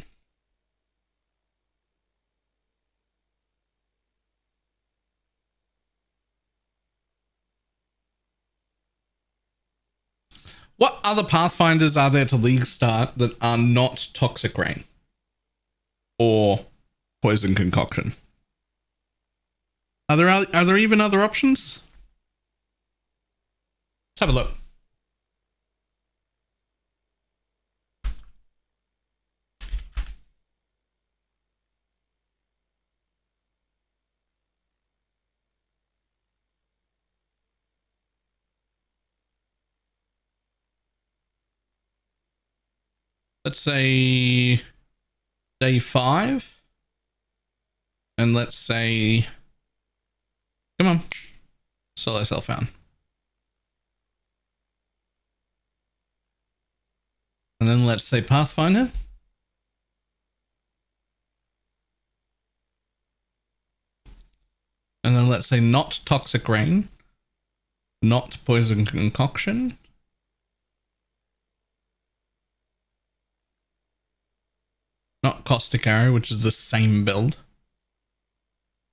What other Pathfinders are there to League start that are not Toxic Rain or Poison Concoction? Are there even other options? Let's have a look. Let's say day 5. And let's say, come on, solo self-found. And then let's say Pathfinder. And then let's say not Toxic Rain, not Poison Concoction. Not Caustic Arrow, which is the same build.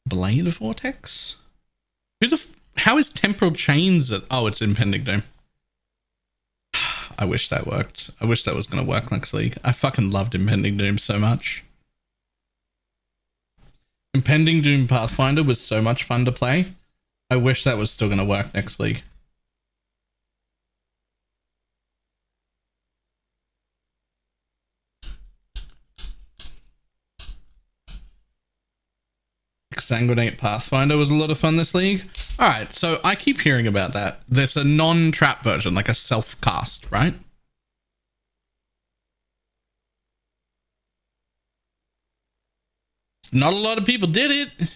Blade Vortex? How is Temporal Chains at... Oh, it's Impending Doom. I wish that worked. I wish that was going to work next league. I fucking loved Impending Doom so much. Impending Doom Pathfinder was so much fun to play. I wish that was still going to work next league. Exsanguinate Pathfinder was a lot of fun this league. Alright, so I keep hearing about that. There's a non-trap version, like a self-cast, right? Not a lot of people did it.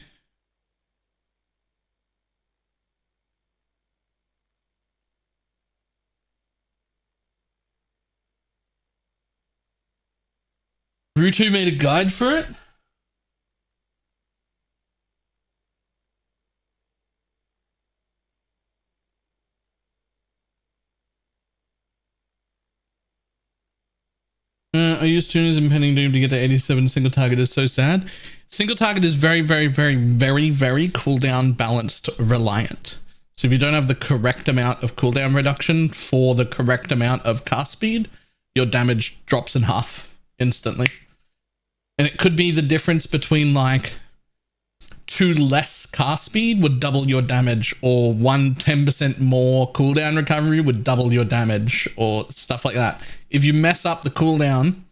Rutu made a guide for it. I use tuners impending doom to get to 87. Single target is so sad. Single target is very, very, very, very, very cooldown balanced reliant. So if you don't have the correct amount of cooldown reduction for the correct amount of cast speed, your damage drops in half instantly. And it could be the difference between like 2 less cast speed would double your damage, or 10% more cooldown recovery would double your damage, or stuff like that. If you mess up the cooldown,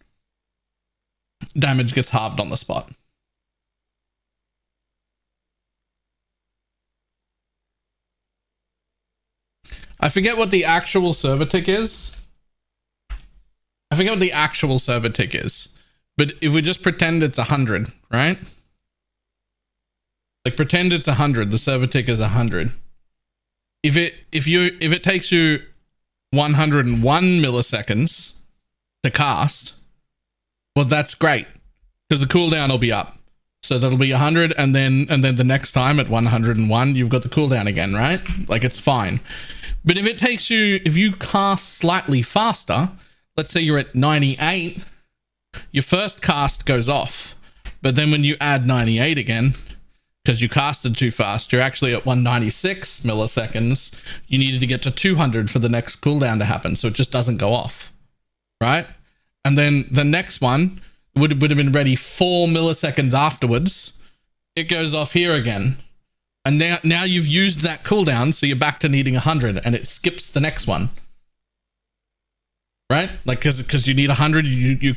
damage gets halved on the spot. I forget what the actual server tick is. But if we just pretend it's 100, right? Like pretend it's 100, the server tick is 100. If it takes you 101 milliseconds to cast, well, that's great, because the cooldown will be up. So that'll be 100, and then the next time at 101, you've got the cooldown again, right? Like, it's fine. But if you cast slightly faster, let's say you're at 98, your first cast goes off. But then when you add 98 again, because you casted too fast, you're actually at 196 milliseconds. You needed to get to 200 for the next cooldown to happen, so it just doesn't go off, right? And then the next one would have been ready 4 milliseconds afterwards. It goes off here again. And now you've used that cooldown, so you're back to needing 100, and it skips the next one. Right? Like, because you need 100, you need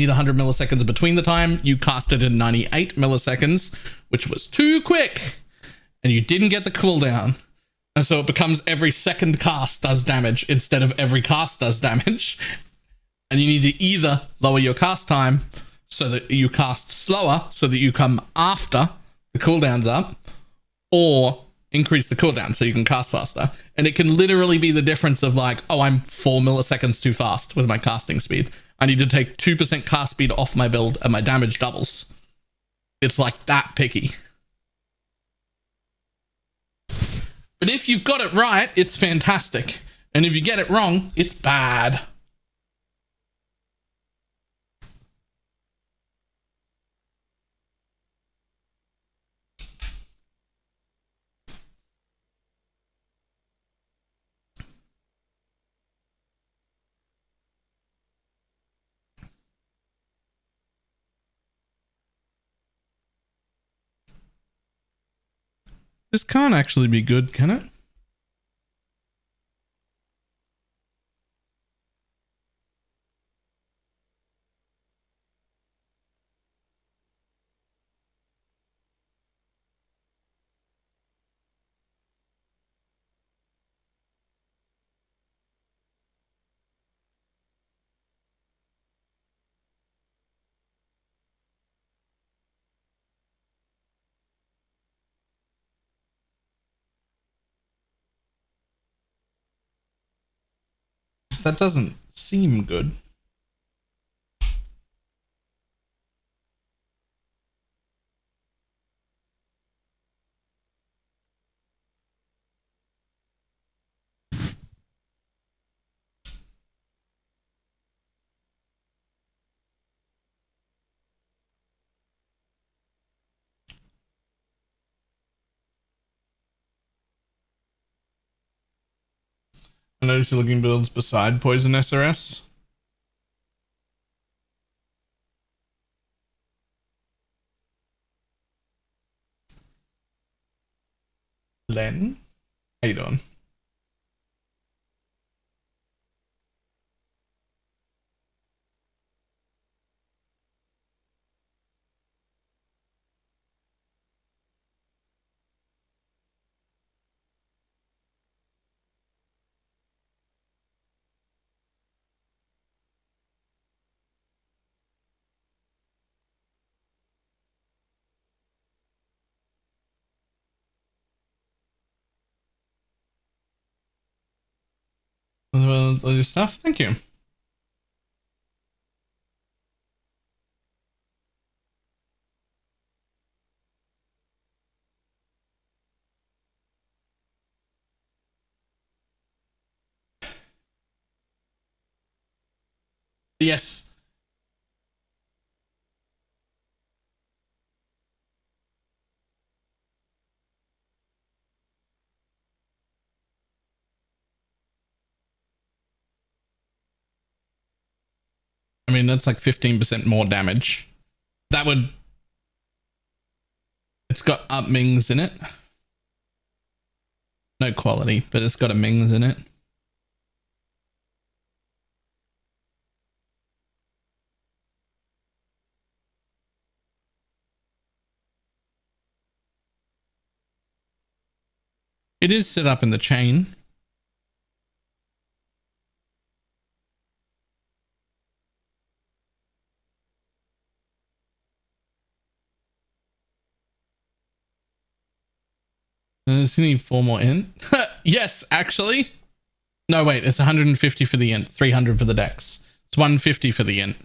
100 milliseconds between the time. You casted in 98 milliseconds, which was too quick, and you didn't get the cooldown. And so it becomes every second cast does damage instead of every cast does damage. And you need to either lower your cast time so that you cast slower, so that you come after the cooldown's up, or increase the cooldown so you can cast faster. And it can literally be the difference of like, oh, I'm 4 milliseconds too fast with my casting speed. I need to take 2% cast speed off my build and my damage doubles. It's like that picky. But if you've got it right, it's fantastic. And if you get it wrong, it's bad. This can't actually be good, can it? That doesn't seem good. I noticed you're looking builds beside Poison SRS. Len, how you doing? all your stuff. Thank you. Yes. I mean, that's like 15% more damage. That would... It's got up Mings in it. No quality, but it's got a Mings in it. It is set up in the chain. Does he need 4 more int? Yes, actually. No, wait, it's 150 for the int, 300 for the dex. It's 150 for the int.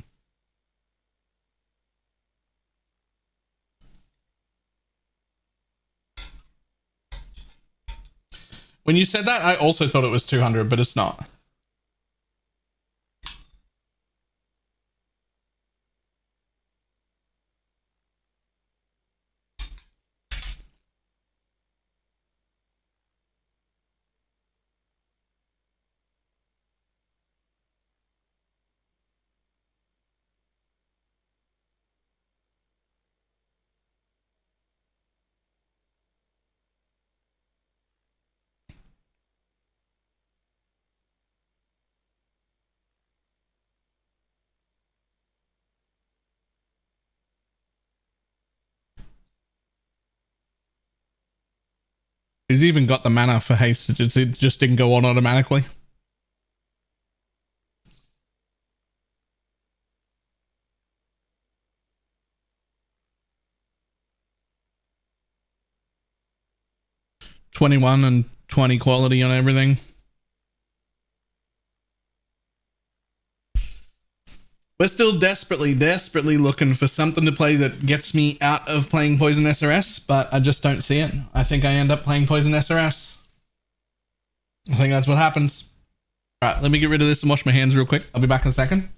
When you said that, I also thought it was 200, but it's not. He's even got the mana for haste. It just didn't go on automatically. $21 and 20 quality on everything. We're still desperately looking for something to play that gets me out of playing Poison SRS, but I just don't see it. I think I end up playing Poison SRS. I think that's what happens. All right, let me get rid of this and wash my hands real quick. I'll be back in a second.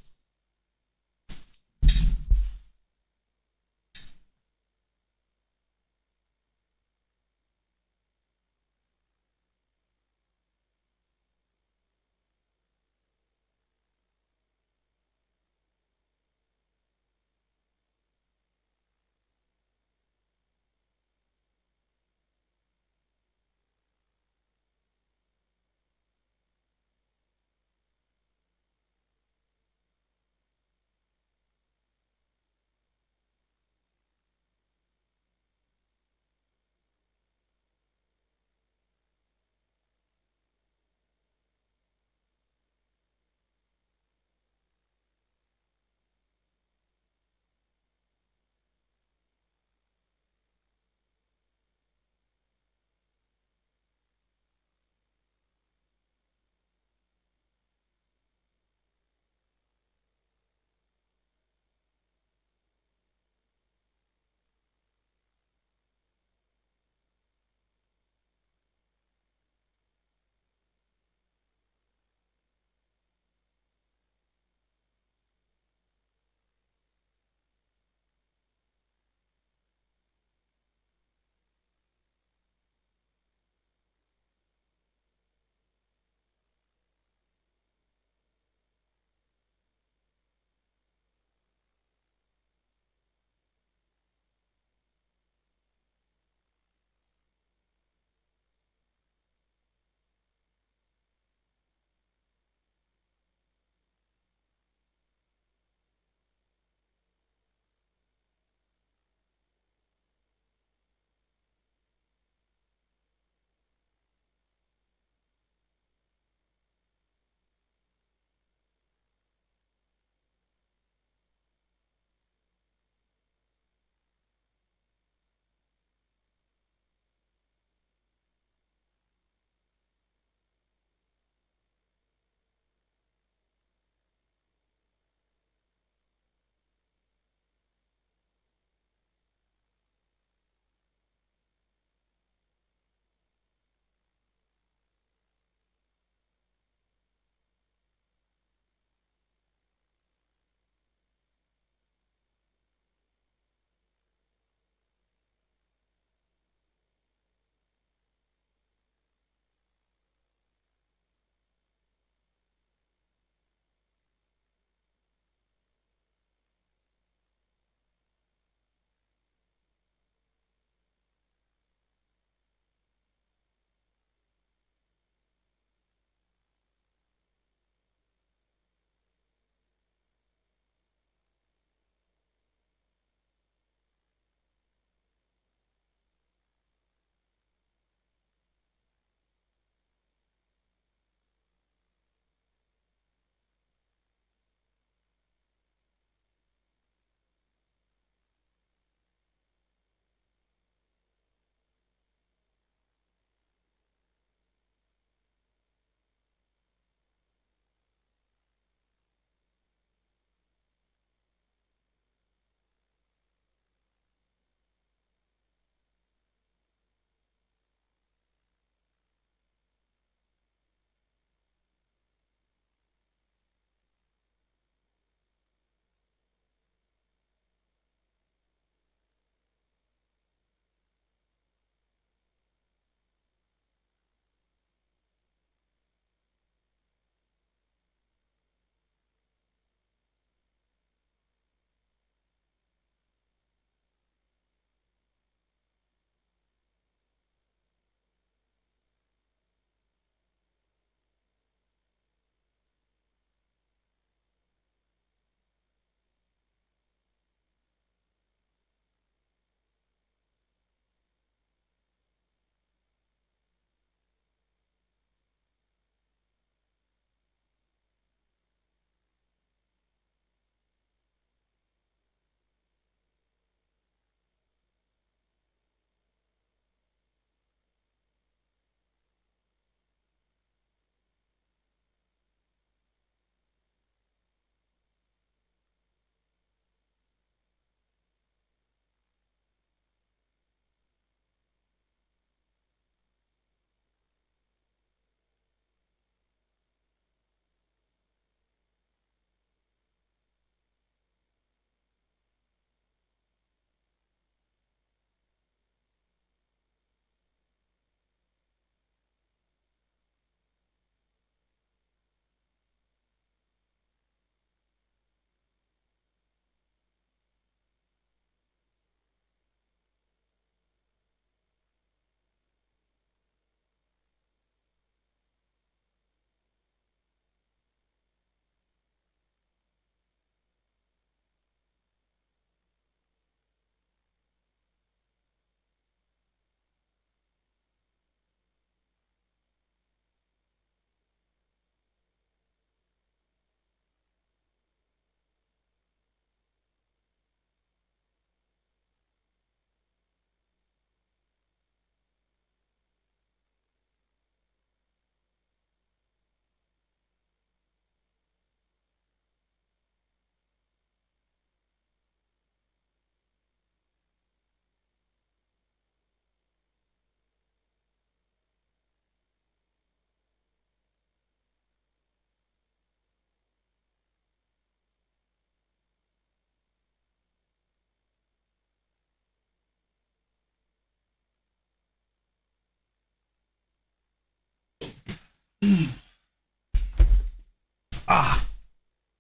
Ah.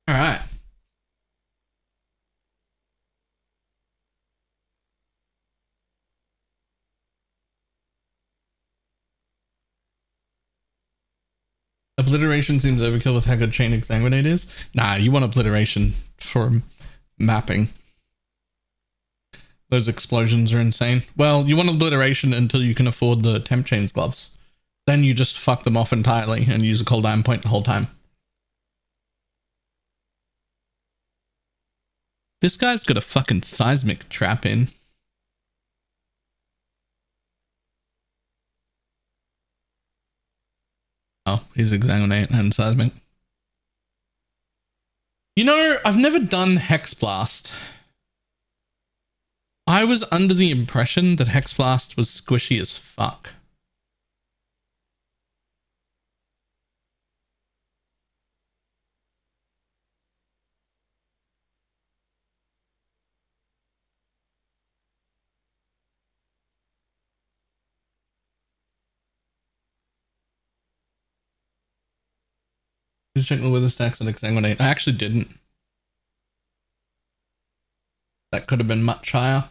All right. Obliteration seems overkill with how good Chain Exsanguinate is. Nah, you want obliteration for mapping. Those explosions are insane. Well, you want obliteration until you can afford the temp chains gloves. Then you just fuck them off entirely and use a cold iron point the whole time. This guy's got a fucking seismic trap in. Oh, he's Exsanguinate and seismic. You know, I've never done Hex Blast. I was under the impression that Hex Blast was squishy as fuck. Just checking the wither stacks on Exsanguinate. I actually didn't. That could have been much higher.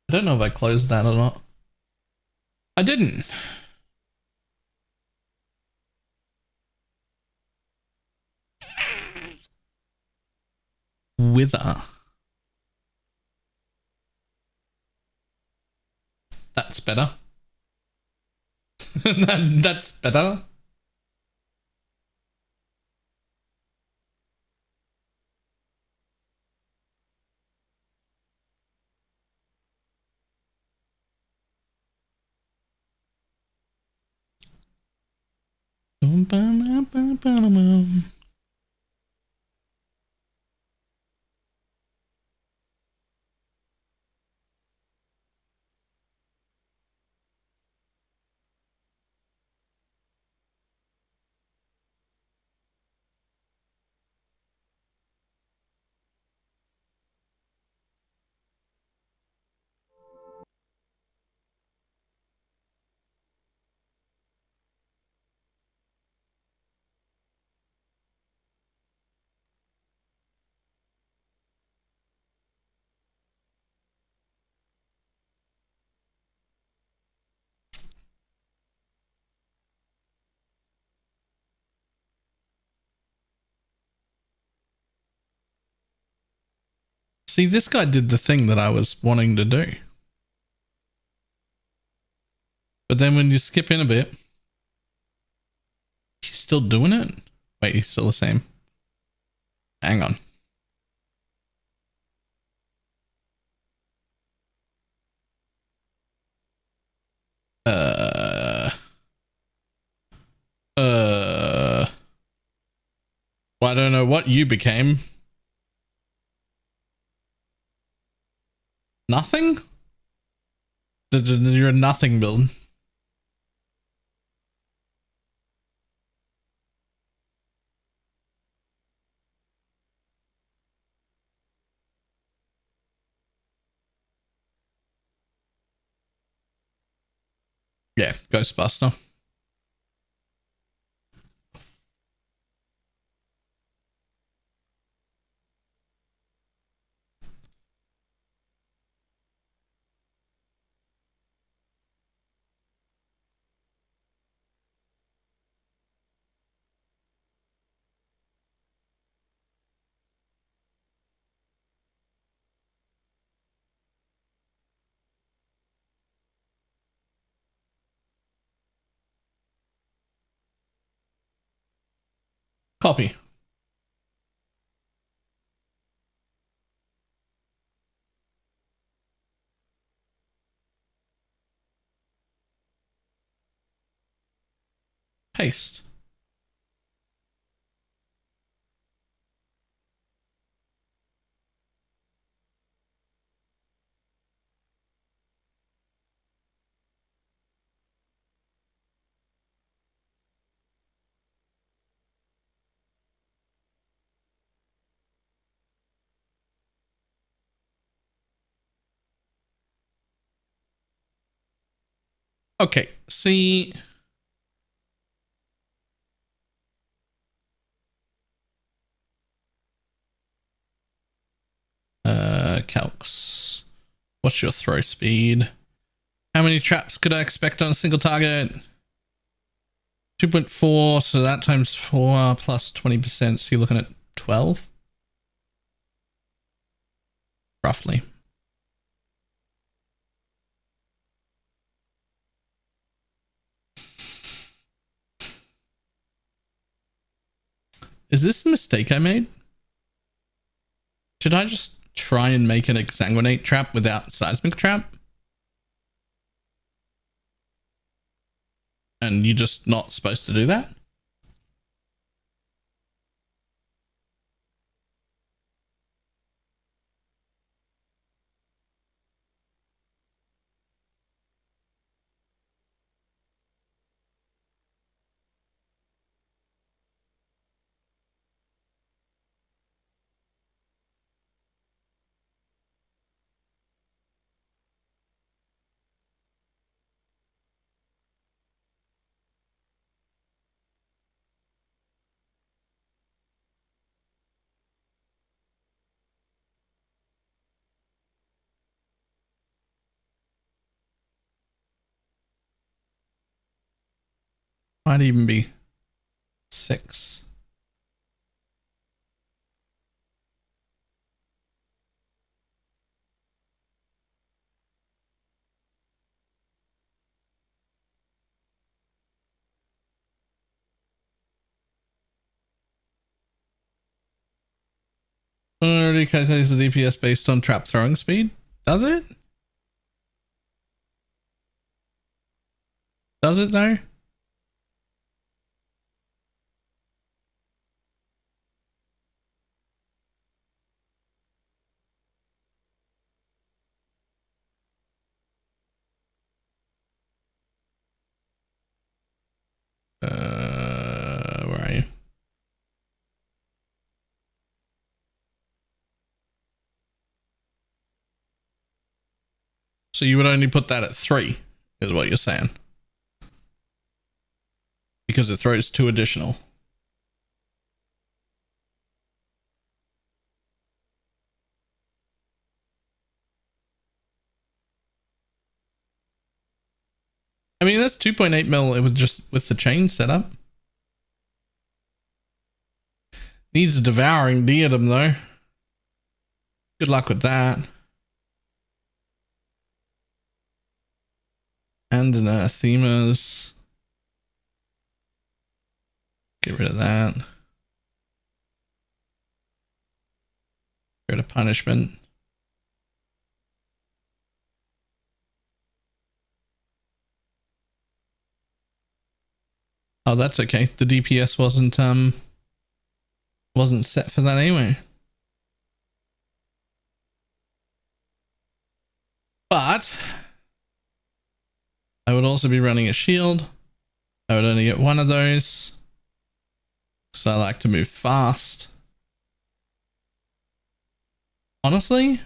I don't know if I closed that or not. I didn't. Wither. That's better. That's better. See, this guy did the thing that I was wanting to do. But then when you skip in a bit, he's still doing it? Wait, he's still the same. Hang on. Well, I don't know what you became. Nothing? You're a nothing build. Yeah, Ghostbuster. Copy. Paste. Okay, see. What's your throw speed? How many traps could I expect on a single target? 2.4, so that times 4 plus 20%, so you're looking at 12? Roughly. Is this the mistake I made? Should I just try and make an exsanguinate trap without seismic trap? And you're just not supposed to do that? Might even be 6. Already calculates the DPS based on trap throwing speed. Does it? Does it though? Where are you? So you would only put that at 3, is what you're saying? Because it throws 2 additional. I mean, that's 2.8 mil. It was just with the chain setup. Needs a devouring diadem though. Good luck with that. And anathemas. Get rid of that. Get rid of punishment. Oh, that's okay. The DPS wasn't set for that anyway. But I would also be running a shield. I would only get 1 of those. So I like to move fast. Honestly,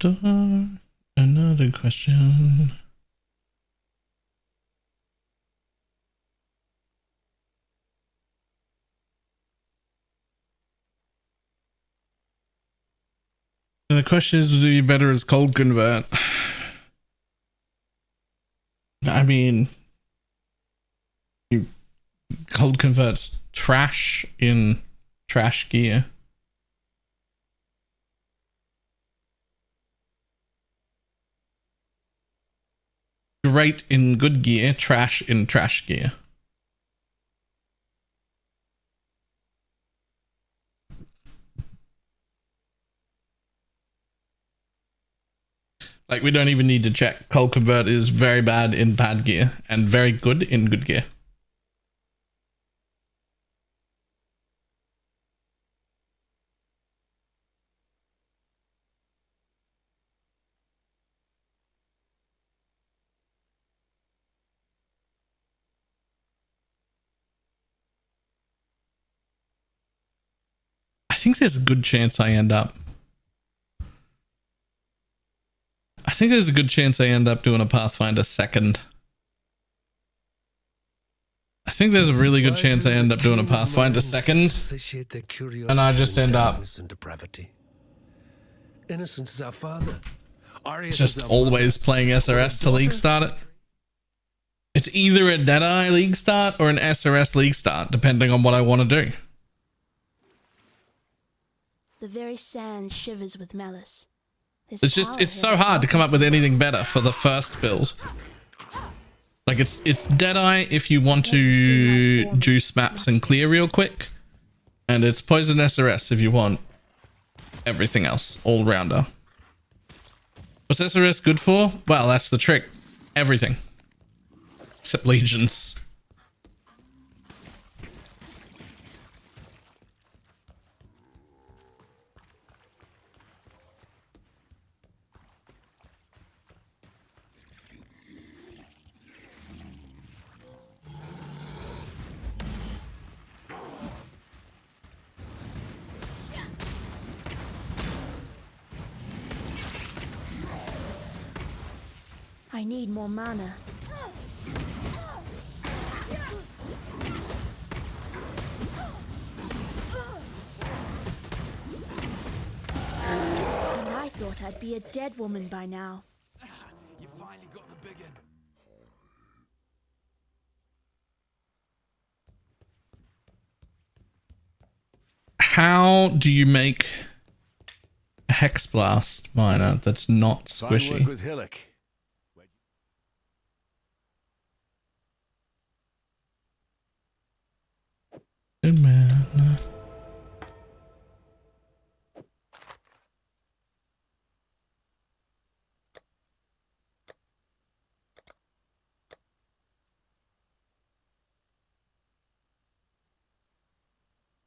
Another question. And the question is, do you better as cold convert? I mean, you cold converts trash in trash gear. Great in good gear, trash in trash gear. Like, we don't even need to check. Cold convert is very bad in bad gear and very good in good gear. I think there's a good chance I end up doing a Pathfinder second. I think there's a really good chance I end up doing a Pathfinder second, and I just end up Innocence is our father. just always playing SRS to League start it. It's either a Deadeye League start or an SRS League start, depending on what I want to do. The very sand shivers with malice. It's so hard to come up with anything better for the first build. Like, it's Deadeye if you want to juice maps and clear real quick, and it's Poison SRS if you want everything else, all rounder. What's SRS good for? Well, that's the trick. Everything except legions. I need more mana. And I thought I'd be a dead woman by now. You finally got the big one. How do you make a Hex Blast miner that's not squishy? With Hillock. Good man.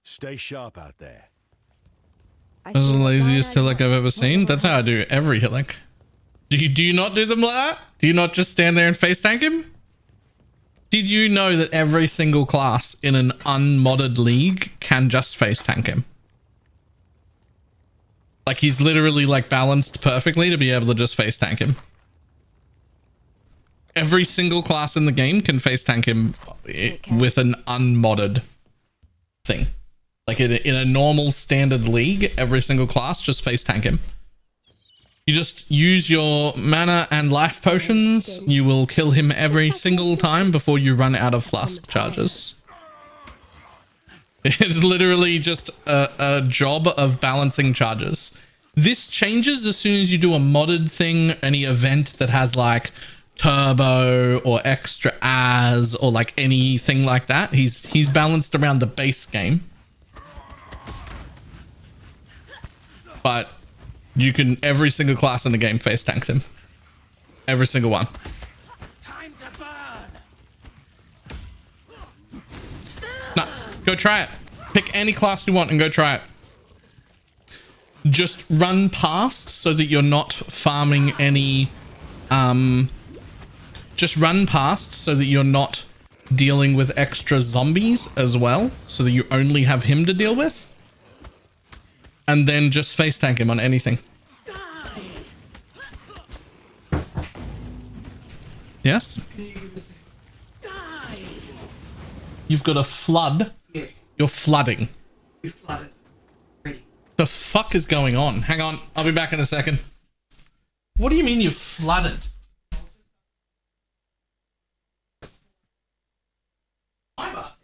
Stay sharp out there. This is the laziest Hillock I've ever seen. That's how I do every Hillock. Do you not do them like that? Do you not just stand there and face tank him? Did you know that every single class in an unmodded league can just face tank him? Like, he's literally like balanced perfectly to be able to just face tank him. Every single class in the game can face tank him with an unmodded thing. Like, in a normal standard league, every single class just face tank him. You just use your mana and life potions. You will kill him every single time before you run out of flask charges. It's literally just a job of balancing charges. This changes as soon as you do a modded thing, any event that has like turbo or extra as or like anything like that. He's balanced around the base game. But you can, every single class in the game face tanks him. Every single one. Time to burn. No, go try it. Pick any class you want and go try it. Just run past so that you're not farming any... just run past so that you're not dealing with extra zombies as well. So that you only have him to deal with. And then just face tank him on anything. Yes? You've got a flood. Yeah. You're flooding. We flooded. Ready. The fuck is going on? Hang on. I'll be back in a second. What do you mean you flooded? My bathroom.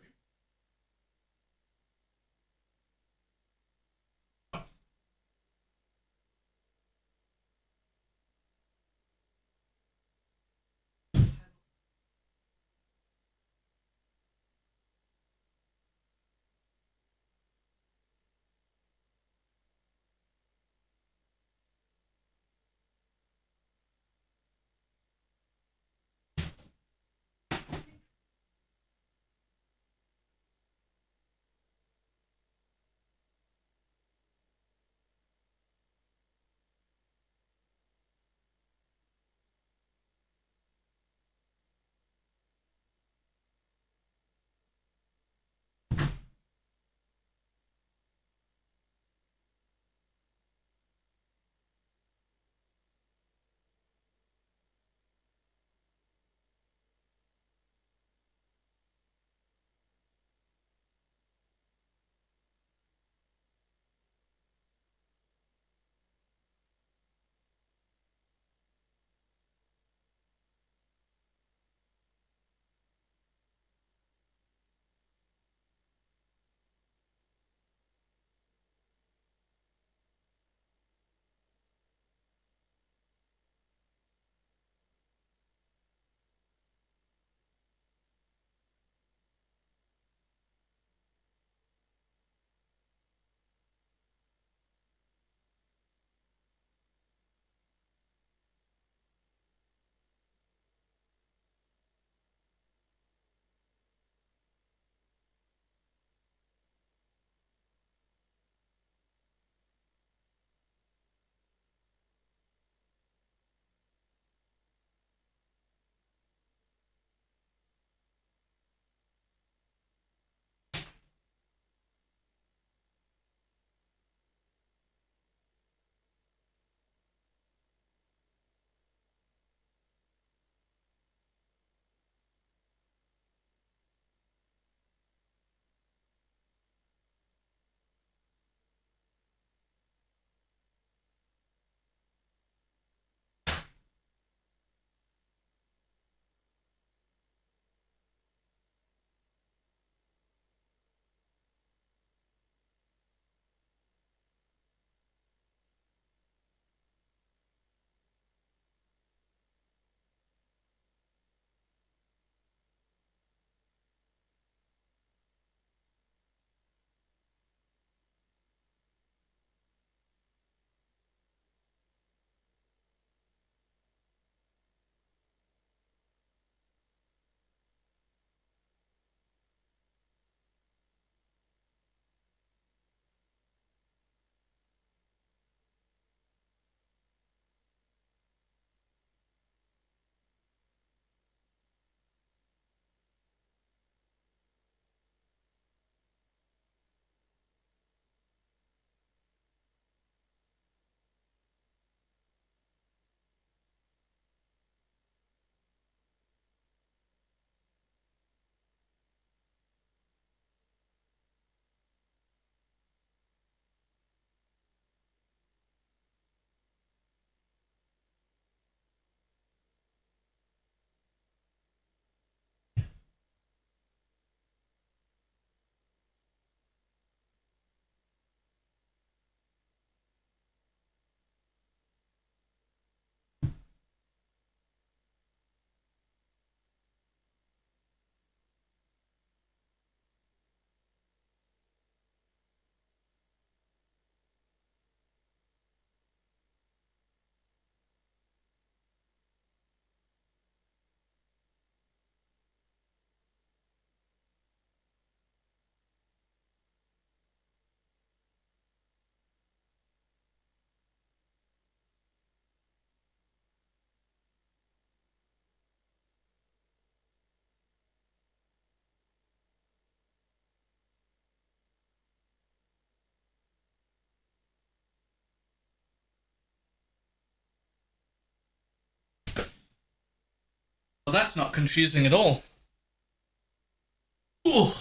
Well, that's not confusing at all. Ooh,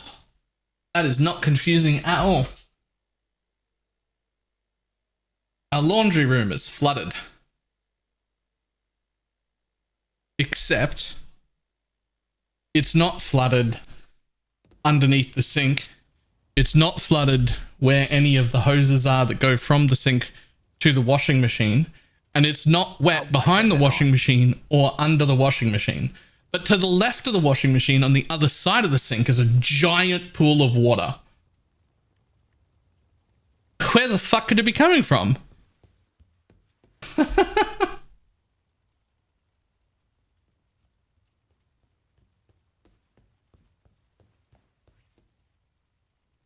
that is not confusing at all. Our laundry room is flooded. Except it's not flooded underneath the sink. It's not flooded where any of the hoses are that go from the sink to the washing machine. And it's not wet behind the washing machine or under the washing machine. But to the left of the washing machine on the other side of the sink is a giant pool of water. Where the fuck could it be coming from?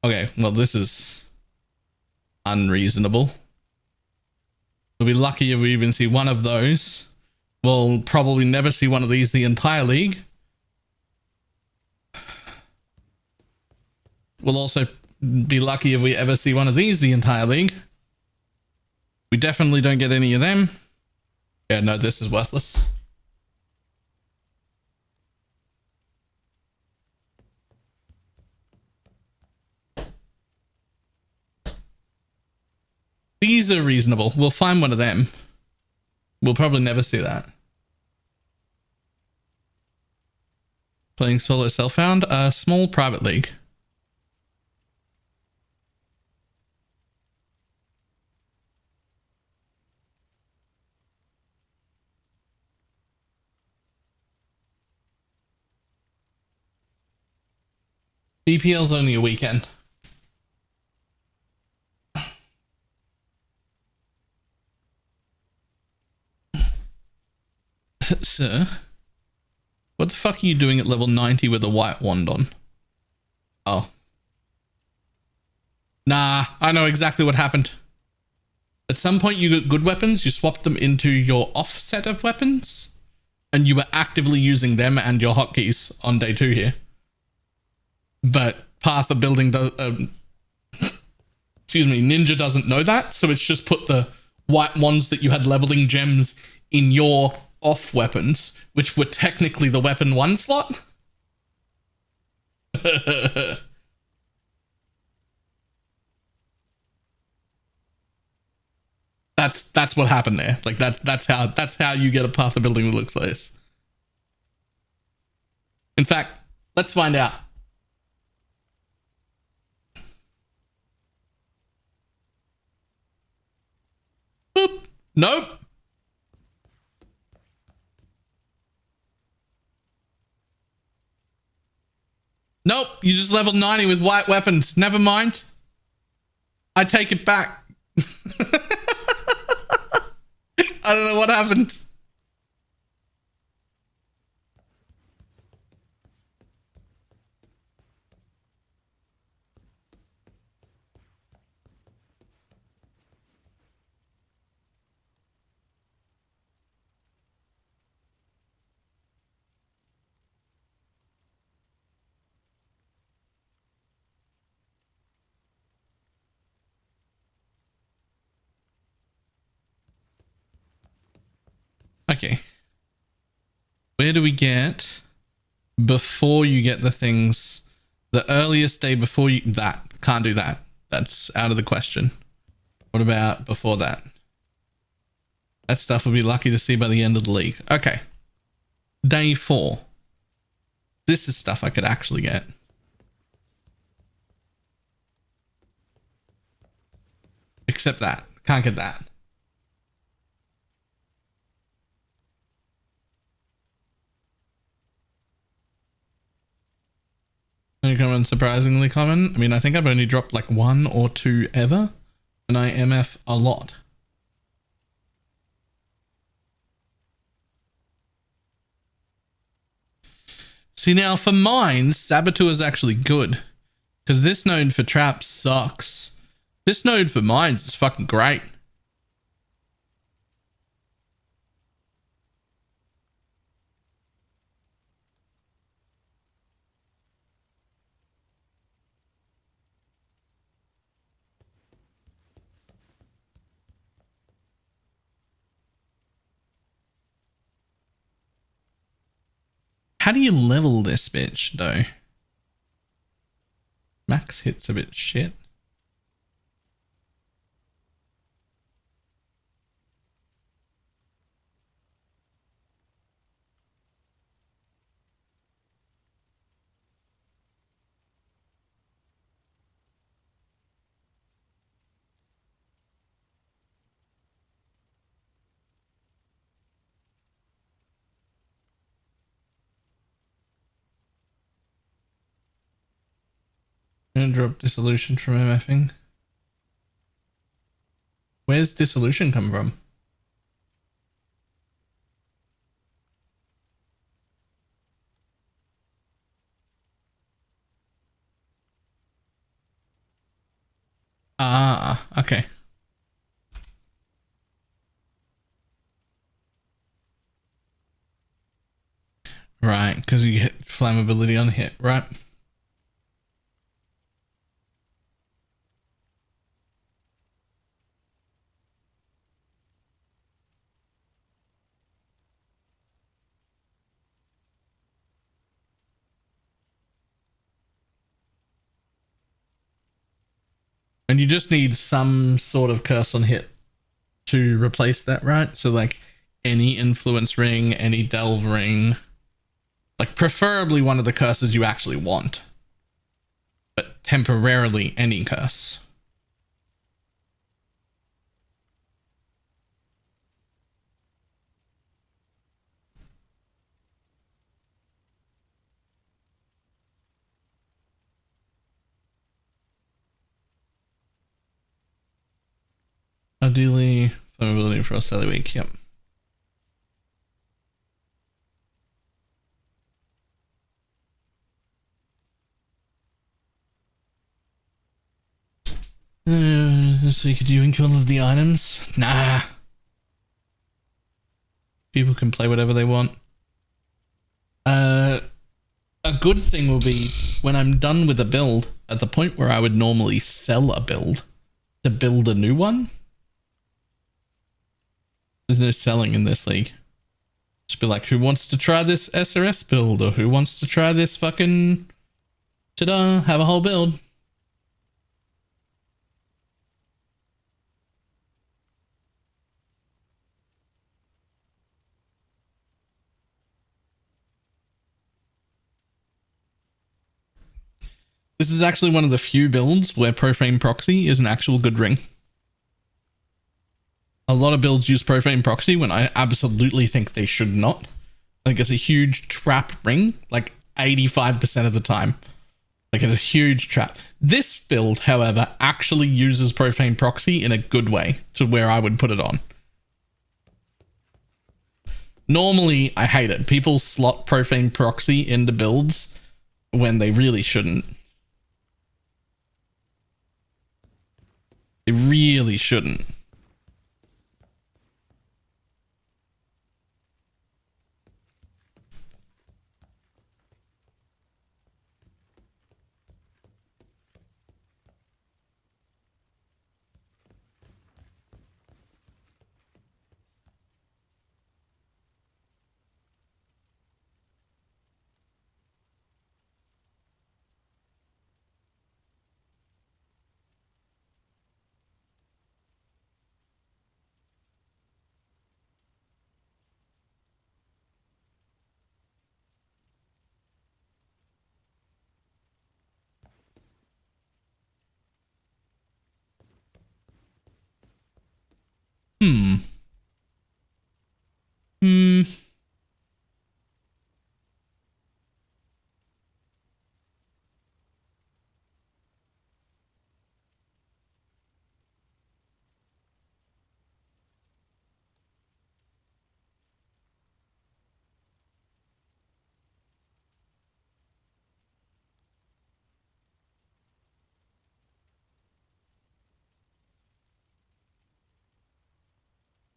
Okay, well, this is unreasonable. We'll be lucky if we even see one of those. We'll probably never see one of these the entire league. We'll also be lucky if we ever see one of these the entire league. We definitely don't get any of them. Yeah, no, this is worthless. These are reasonable. We'll find one of them. We'll probably never see that. Playing solo self-found, a small private league. BPL's only a weekend. Sir, what the fuck are you doing at level 90 with a white wand on? Oh. Nah, I know exactly what happened. At some point you got good weapons, you swapped them into your offset of weapons, and you were actively using them and your hotkeys on day 2 here. But Path of Building does, excuse me, Ninja doesn't know that, so it's just put the white wands that you had leveling gems in your off weapons, which were technically the weapon 1 slot. That's what happened there. Like that's how you get a Path of Building that looks like this. In fact, let's find out. Boop. Nope. Nope, you just leveled 90 with white weapons. Never mind. I take it back. I don't know what happened. Okay. Where do we get before you get the things? The earliest day before you... That. Can't do that. That's out of the question. What about before that? That stuff we'll be lucky to see by the end of the league. Okay. Day 4. This is stuff I could actually get. Except that. Can't get that. Uncommon, surprisingly common. I mean, I think I've only dropped like 1 or 2 ever, and I MF a lot. See, now for mine, Saboteur is actually good, because this node for traps sucks. This node for mines is fucking great. How do you level this bitch, though? Max hit's a bit shit. Gonna drop dissolution from MFing. Where's dissolution come from? Ah, okay. Right, because you get flammability on hit, right? And you just need some sort of curse on hit to replace that, right? So like any influence ring, any delve ring, like preferably one of the curses you actually want, but temporarily any curse. Ideally, flammability for a Sally week. Yep. So you could do all of the items? Nah. People can play whatever they want. A good thing will be when I'm done with a build, at the point where I would normally sell a build, to build a new one. There's no selling in this league. Just be like, who wants to try this SRS build? Or who wants to try this fucking... Ta-da, have a whole build. This is actually one of the few builds where Profane Proxy is an actual good ring. A lot of builds use Profane Proxy when I absolutely think they should not. I think it's a huge trap ring, like 85% of the time. Like it's a huge trap. This build, however, actually uses Profane Proxy in a good way to where I would put it on. Normally, I hate it. People slot Profane Proxy into builds when they really shouldn't. They really shouldn't.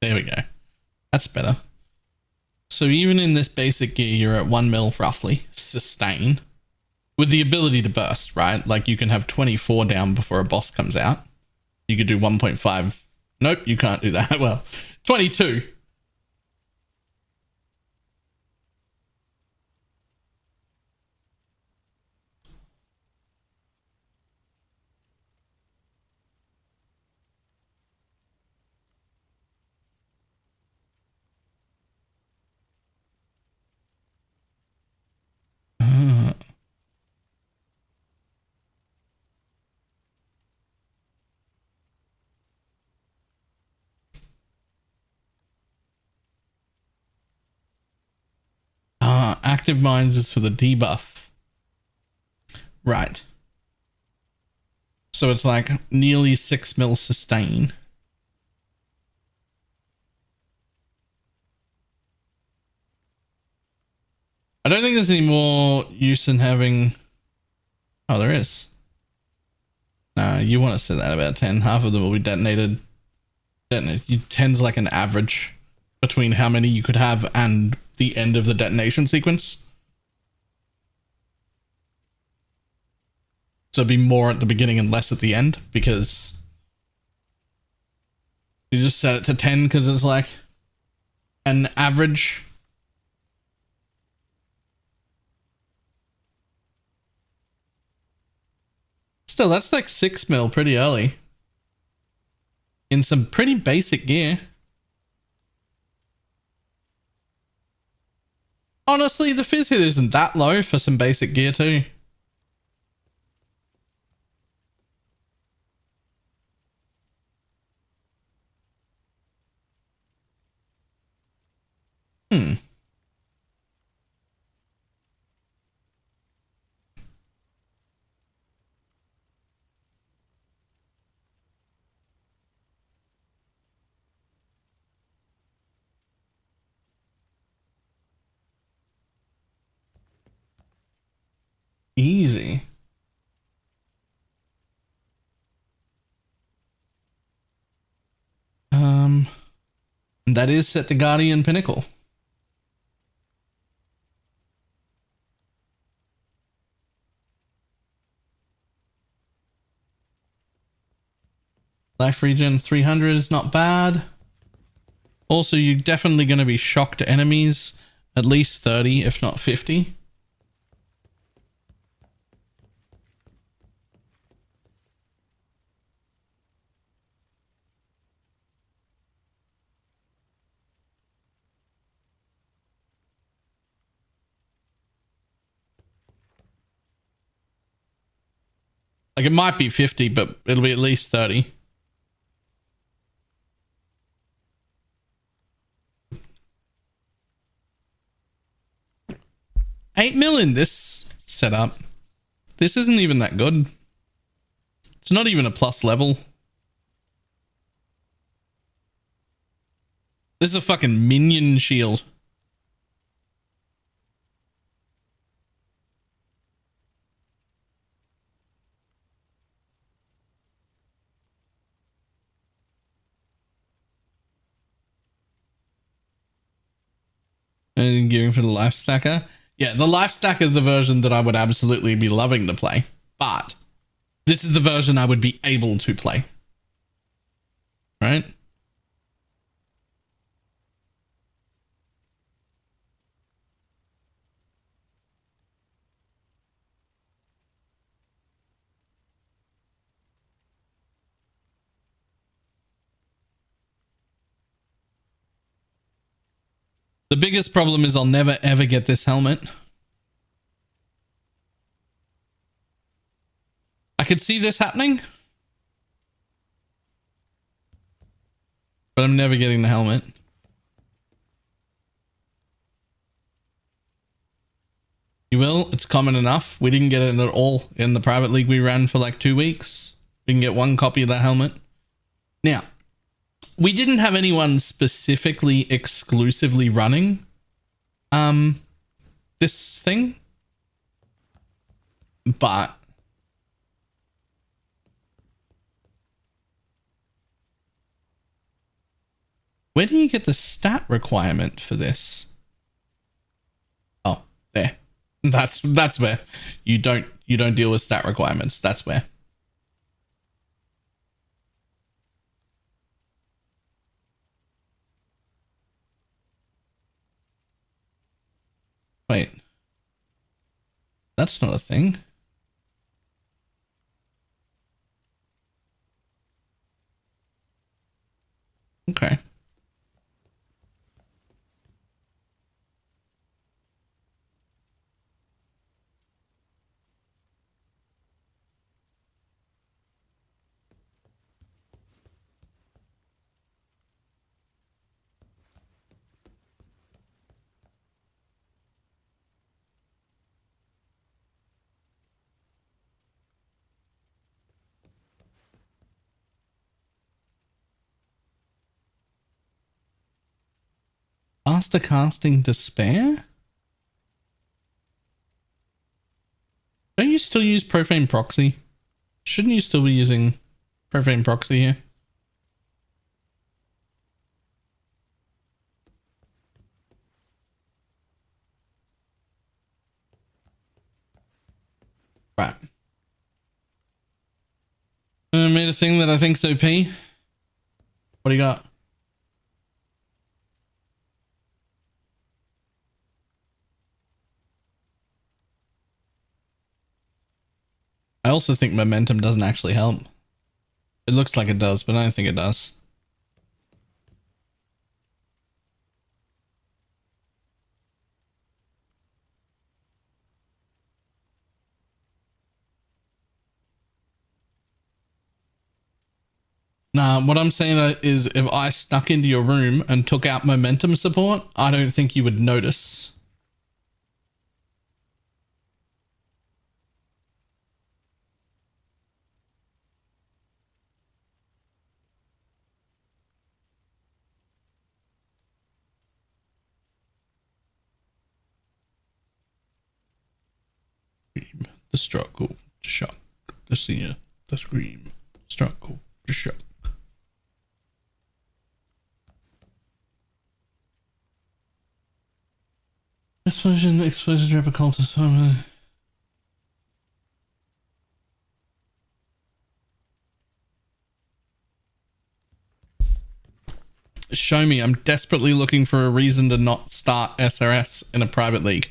There we go. That's better. So even in this basic gear, you're at 1 mil roughly, sustain, with the ability to burst, right? Like you can have 24 down before a boss comes out. You could do 1.5. Nope, you can't do that. Well, 22. active mines is for the debuff. Right. So it's like nearly 6 mil sustain. I don't think there's any more use in having... Oh, there is. Nah, you want to set that about 10. Half of them will be detonated. 10's like an average between how many you could have and the end of the detonation sequence. So it'd be more at the beginning and less at the end, because you just set it to 10 because it's like an average. Still, that's like 6 mil pretty early in some pretty basic gear. Honestly, the fizz hit isn't that low for some basic gear too. Easy. That is set to Guardian Pinnacle. Life regen 300 is not bad. Also, you're definitely going to be shocked enemies. At least 30, if not 50. Like, it might be 50, but it'll be at least 30. $8 million this setup. This isn't even that good. It's not even a plus level. This is a fucking minion shield. And gearing for the life stacker. Yeah, the life stacker is the version that I would absolutely be loving to play. But this is the version I would be able to play. Right? The biggest problem is I'll never ever get this helmet. I could see this happening, but I'm never getting the helmet. You will. It's common enough. We didn't get it at all in the private league we ran for like 2 weeks. We can get one copy of that helmet. Now, we didn't have anyone specifically exclusively running this thing, but where do you get the stat requirement for this? Oh, there. That's where you don't deal with stat requirements. That's where. Wait. That's not a thing. Okay. faster casting Despair? Don't you still use Profane Proxy? Shouldn't you still be using Profane Proxy here? Right. I made a thing that I think's OP. What do you got? I also think momentum doesn't actually help. It looks like it does, but I don't think it does. Nah, what I'm saying is if I snuck into your room and took out momentum support, I don't think you would notice. The struggle, the shock, the seer, the scream, struggle, the shock. Explosion, trap, occultist. Show me. I'm desperately looking for a reason to not start SRS in a private league.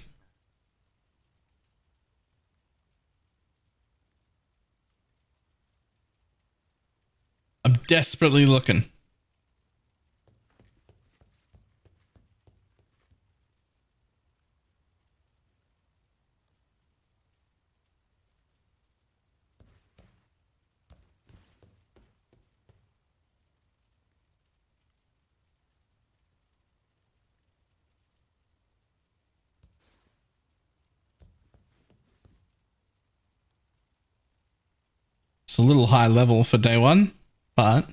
I'm desperately looking. It's a little high level for day one, but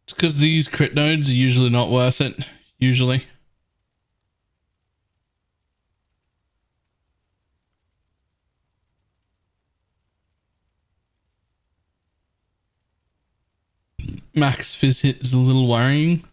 it's because these crit nodes are usually not worth it. Usually. Max fizz hit is a little worrying.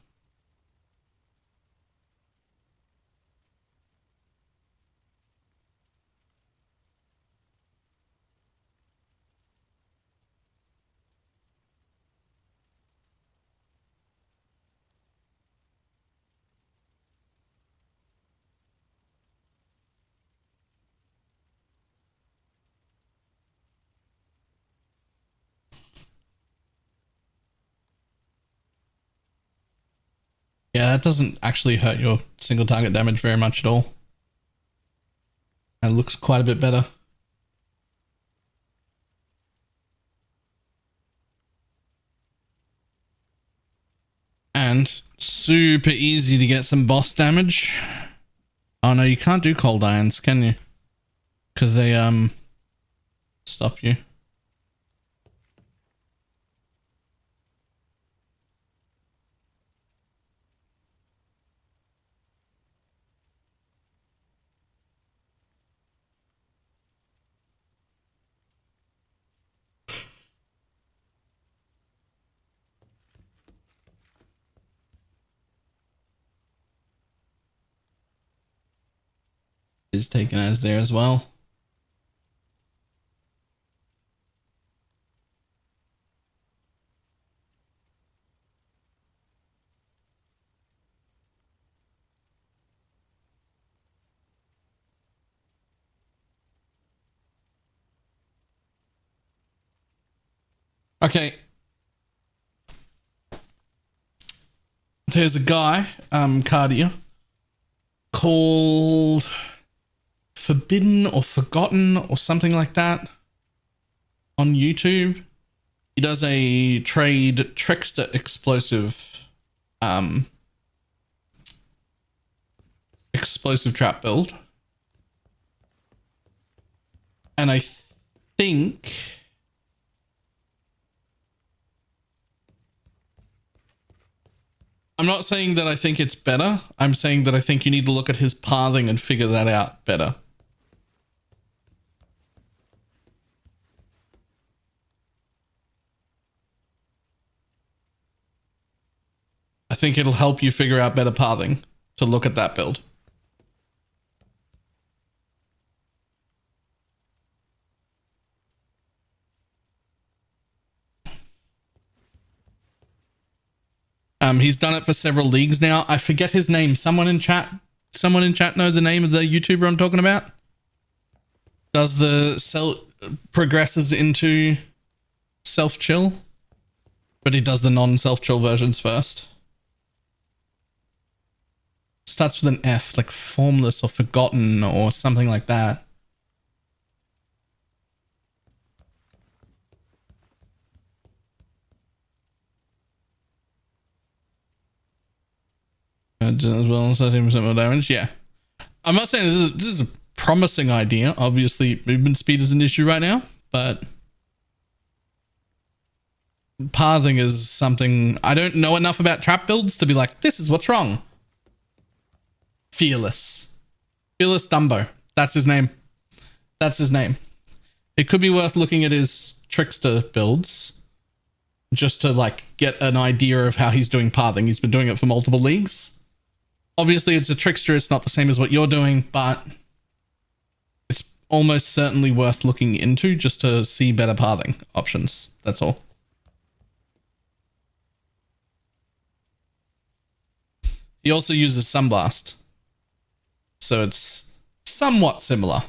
Yeah, that doesn't actually hurt your single target damage very much at all. It looks quite a bit better. And super easy to get some boss damage. Oh no, you can't do cold irons, can you? Because they stop you. Is taken as there as well. Okay. there's a guy, Cardia, called Forbidden or Forgotten or something like that on YouTube. He does a trade trickster explosive trap build. And I think I'm not saying that I think it's better. I'm saying that I think you need to look at his pathing and figure that out better. I think it'll help you figure out better pathing to look at that build. He's done it for several leagues now. I forget his name. Someone in chat know the name of the YouTuber I'm talking about? Does the progresses into self-chill, but he does the non-self-chill versions first. Starts with an F, like Formless or Forgotten or something like that. As well as 13% more damage. Yeah, I'm not saying this is a promising idea. Obviously, movement speed is an issue right now, but pathing is something I don't know enough about trap builds to be like, this is what's wrong. Fearless Dumbo. That's his name. It could be worth looking at his trickster builds just to like get an idea of how he's doing pathing. He's been doing it for multiple leagues. Obviously, it's a trickster. It's not the same as what you're doing, but it's almost certainly worth looking into just to see better pathing options. That's all. He also uses Sunblast, so it's somewhat similar.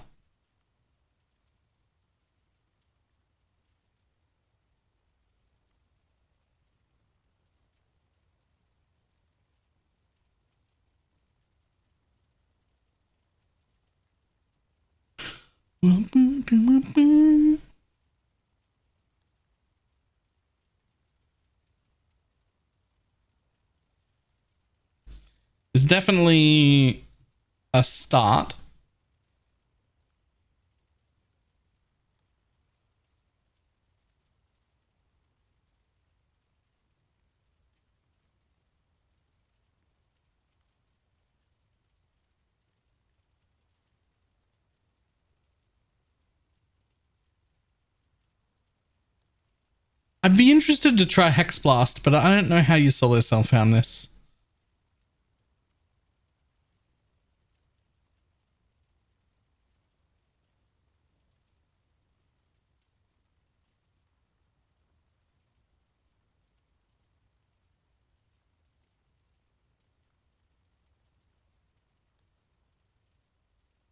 It's definitely a start. I'd be interested to try Hex Blast, but I don't know how you solo self-found this.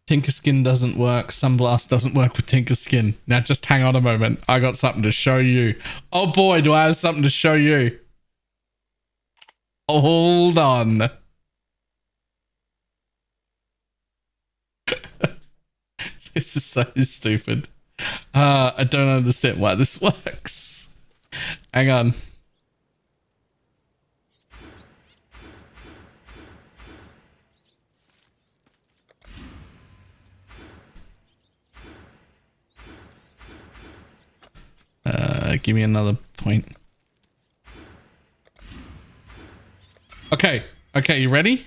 Tinkerskin doesn't work. Sunblast doesn't work with Tinkerskin. Now just hang on a moment. I got something to show you. Oh boy, do I have something to show you. Hold on. This is so stupid. I don't understand why this works. Hang on. Give me another point. Okay, you ready?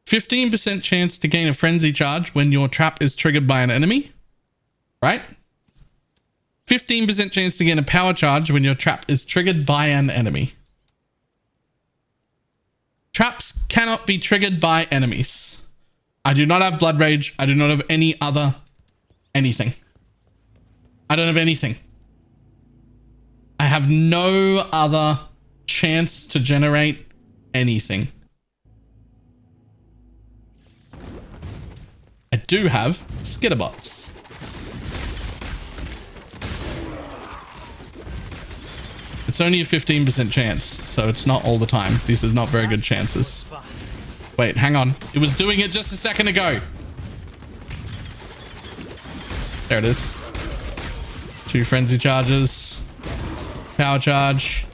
15% chance to gain a frenzy charge when your trap is triggered by an enemy. Right? 15% chance to gain a power charge when your trap is triggered by an enemy. Traps cannot be triggered by enemies. I do not have Blood Rage. I do not have any other anything. I don't have anything. I have no other chance to generate anything. I do have Skitterbots. It's only a 15% chance, so it's not all the time. These is not very good chances. Wait, hang on. It was doing it just a second ago. There it is. 2 frenzy charges. Power charge.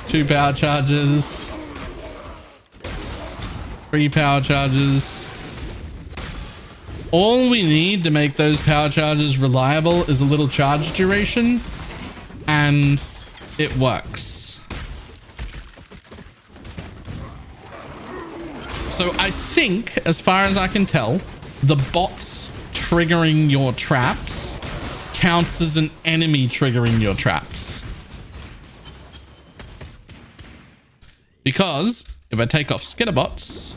2 power charges. 3 power charges. All we need to make those power charges reliable is a little charge duration, and it works. So I think, as far as I can tell, the bots triggering your traps counts as an enemy triggering your traps. Because if I take off skitterbots,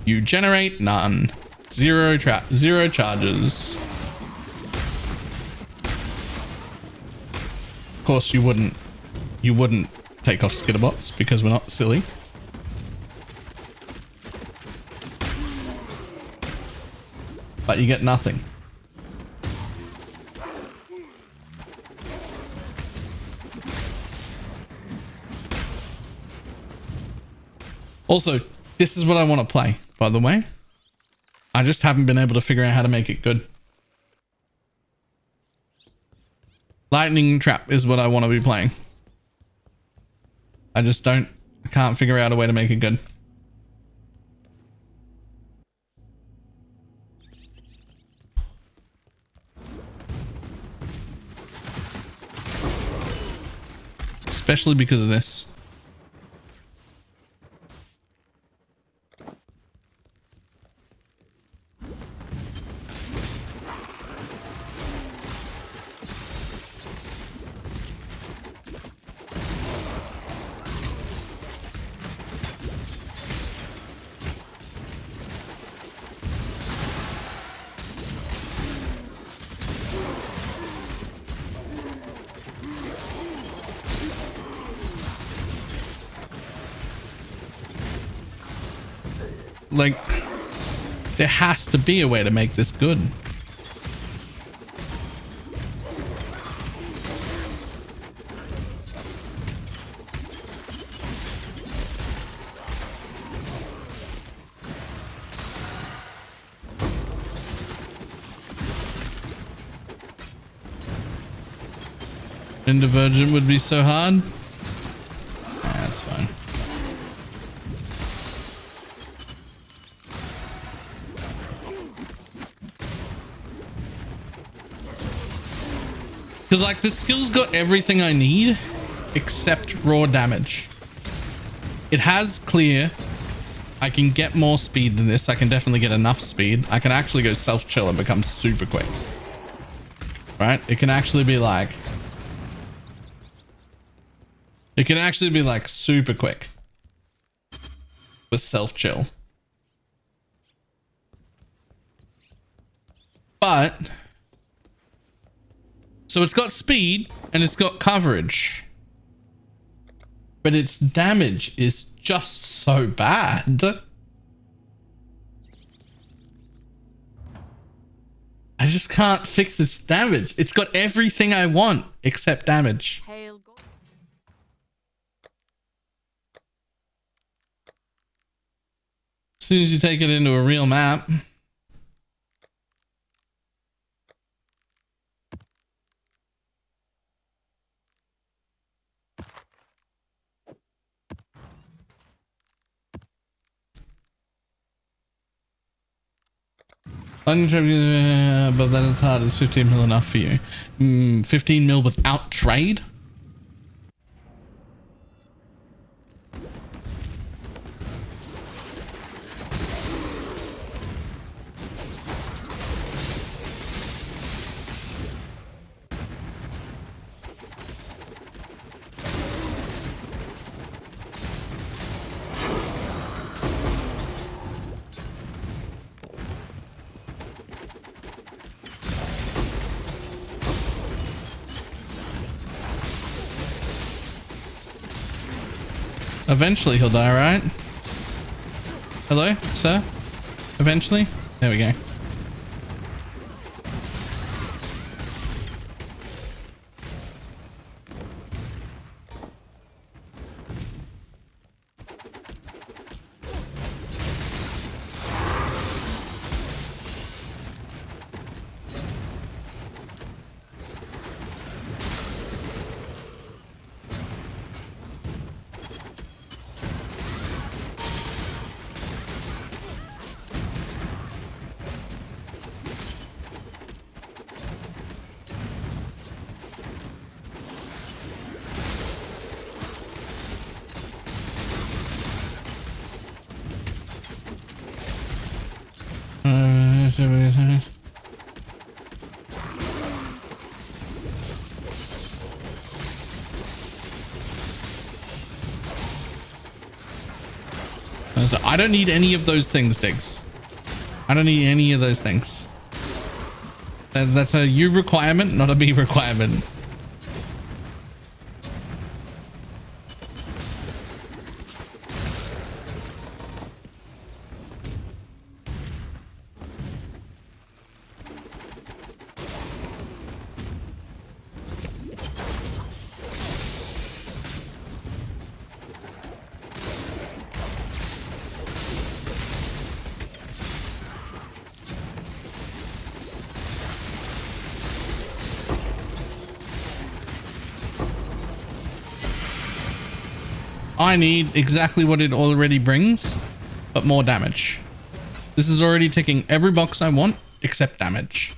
you generate none. 0 charges. Of course, you wouldn't take off skitterbots because we're not silly. But you get nothing. Also, this is what I want to play, by the way. I just haven't been able to figure out how to make it good. Lightning trap is what I want to be playing. I can't figure out a way to make it good. Especially because of this. Like, there has to be a way to make this good. Divergent would be so hard. That's fine. Because like the skill's got everything I need except raw damage. It has clear. I can get more speed than this. I can definitely get enough speed. I can actually go self-chill and become super quick. Right? It can actually be like... It can actually be like super quick with self-chill. But, so it's got speed and it's got coverage, but its damage is just so bad. I just can't fix its damage. It's got everything I want except damage. Hail God. As soon as you take it into a real map. But then it's hard. Is 15 mil enough for you? 15 mil without trade? Eventually he'll die, right? Hello, sir? Eventually? There we go. I don't need any of those things, Diggs. I don't need any of those things. That's a you requirement, not a me requirement. I need exactly what it already brings, but more damage. This is already ticking every box I want, except damage.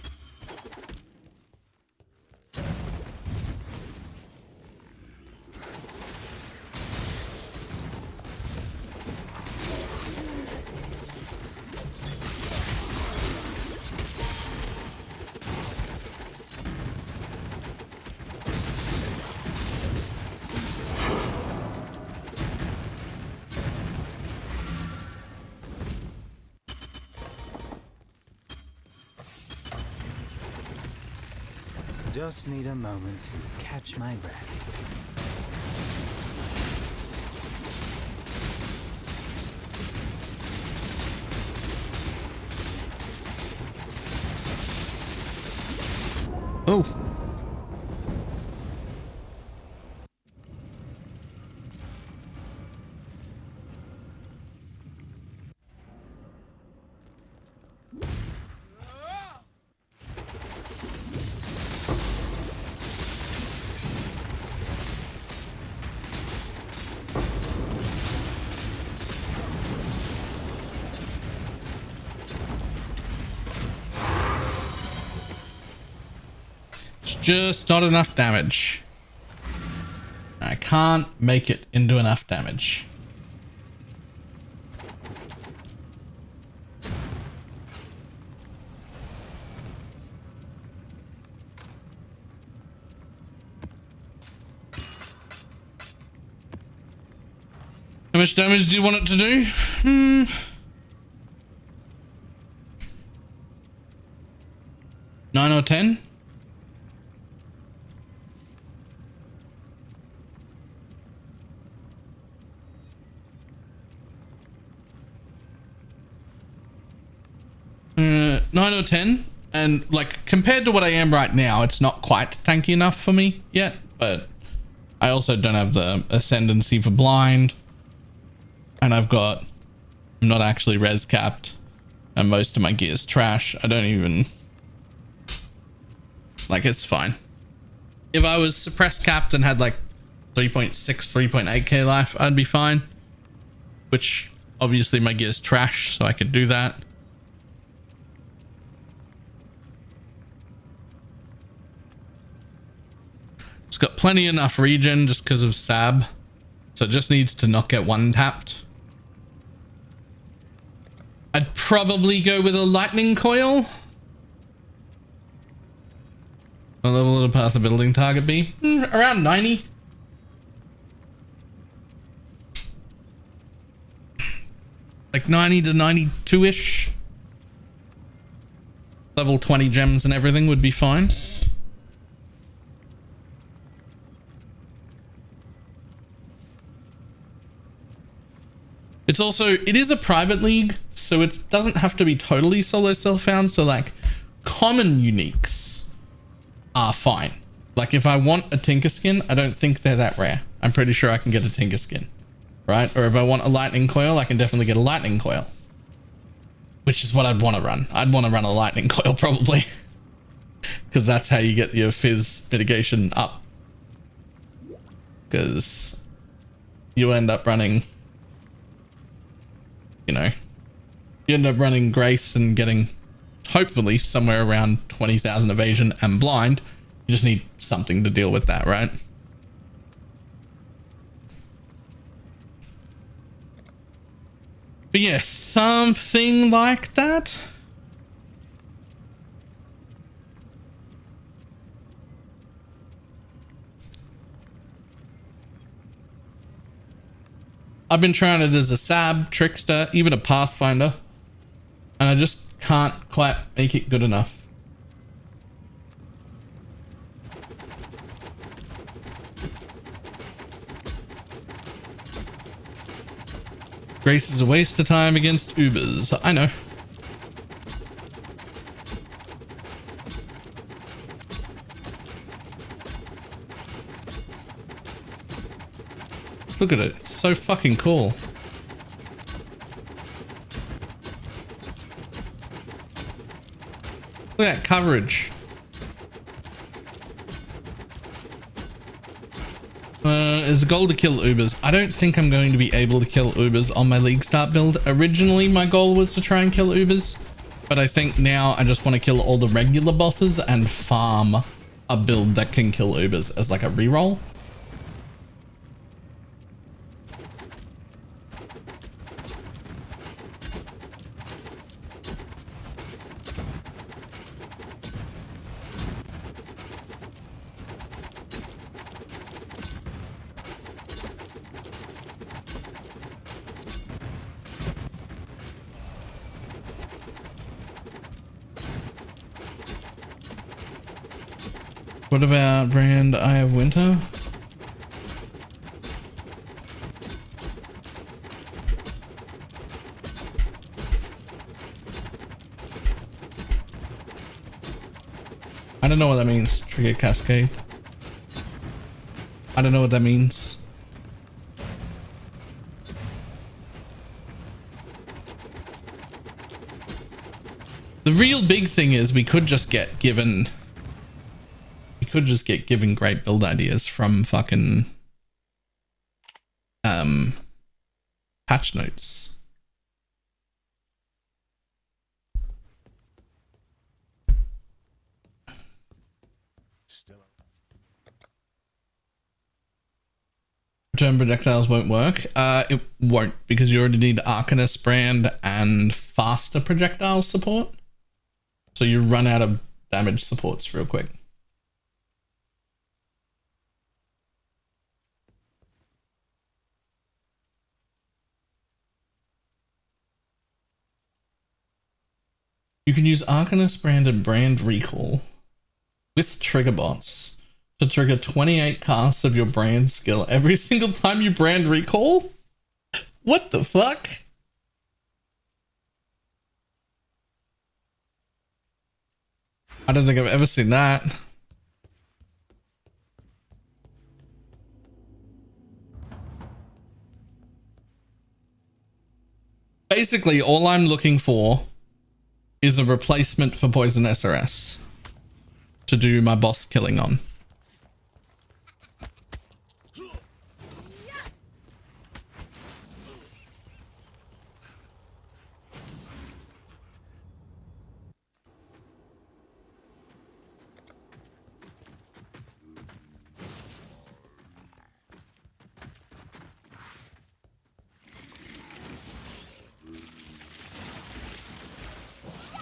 Just need a moment to catch my breath. Oh. Just not enough damage. I can't make it into enough damage. How much damage do you want it to do? 9 or 10? Nine or 10, and like compared to what I am right now, it's not quite tanky enough for me yet, but I also don't have the ascendancy for blind, and I'm not actually res capped, and most of my gear's trash. I don't even like, it's fine. If I was suppressed capped and had like 3.6 3.8k life, I'd be fine, which obviously my gear's trash, so I could do that. It's got plenty enough regen just because of Sab. So it just needs to not get one tapped. I'd probably go with a lightning coil. What level would a path the building target be? Around 90. Like 90 to 92-ish. Level 20 gems and everything would be fine. It's also, it is a private league, so it doesn't have to be totally solo self-found. So like common uniques are fine. Like if I want a Tinker skin, I don't think they're that rare. I'm pretty sure I can get a Tinker skin, right? Or if I want a lightning coil, I can definitely get a lightning coil, which is what I'd want to run. I'd want to run a lightning coil probably, because that's how you get your fizz mitigation up. Because you end up running, you know, you end up running Grace and getting hopefully somewhere around 20,000 evasion and blind. You just need something to deal with that, right? But yeah, something like that. I've been trying it as a Sab, Trickster, even a Pathfinder, and I just can't quite make it good enough. Grace is a waste of time against Ubers. I know. Look at it. It's so fucking cool. Look at that coverage. Is the goal to kill Ubers? I don't think I'm going to be able to kill Ubers on my League Start build. Originally, my goal was to try and kill Ubers, but I think now I just want to kill all the regular bosses and farm a build that can kill Ubers as like a reroll. What about brand Eye of Winter? I don't know what that means. Trigger Cascade. I don't know what that means. The real big thing is we could just get given great build ideas from fucking patch notes. Return projectiles won't work. It won't, because you already need Arcanist brand and faster projectile support. So you run out of damage supports real quick. You can use Arcanist brand and brand recall with trigger bots to trigger 28 casts of your brand skill every single time you brand recall? What the fuck? I don't think I've ever seen that. Basically, all I'm looking for is a replacement for Poison SRS to do my boss killing on.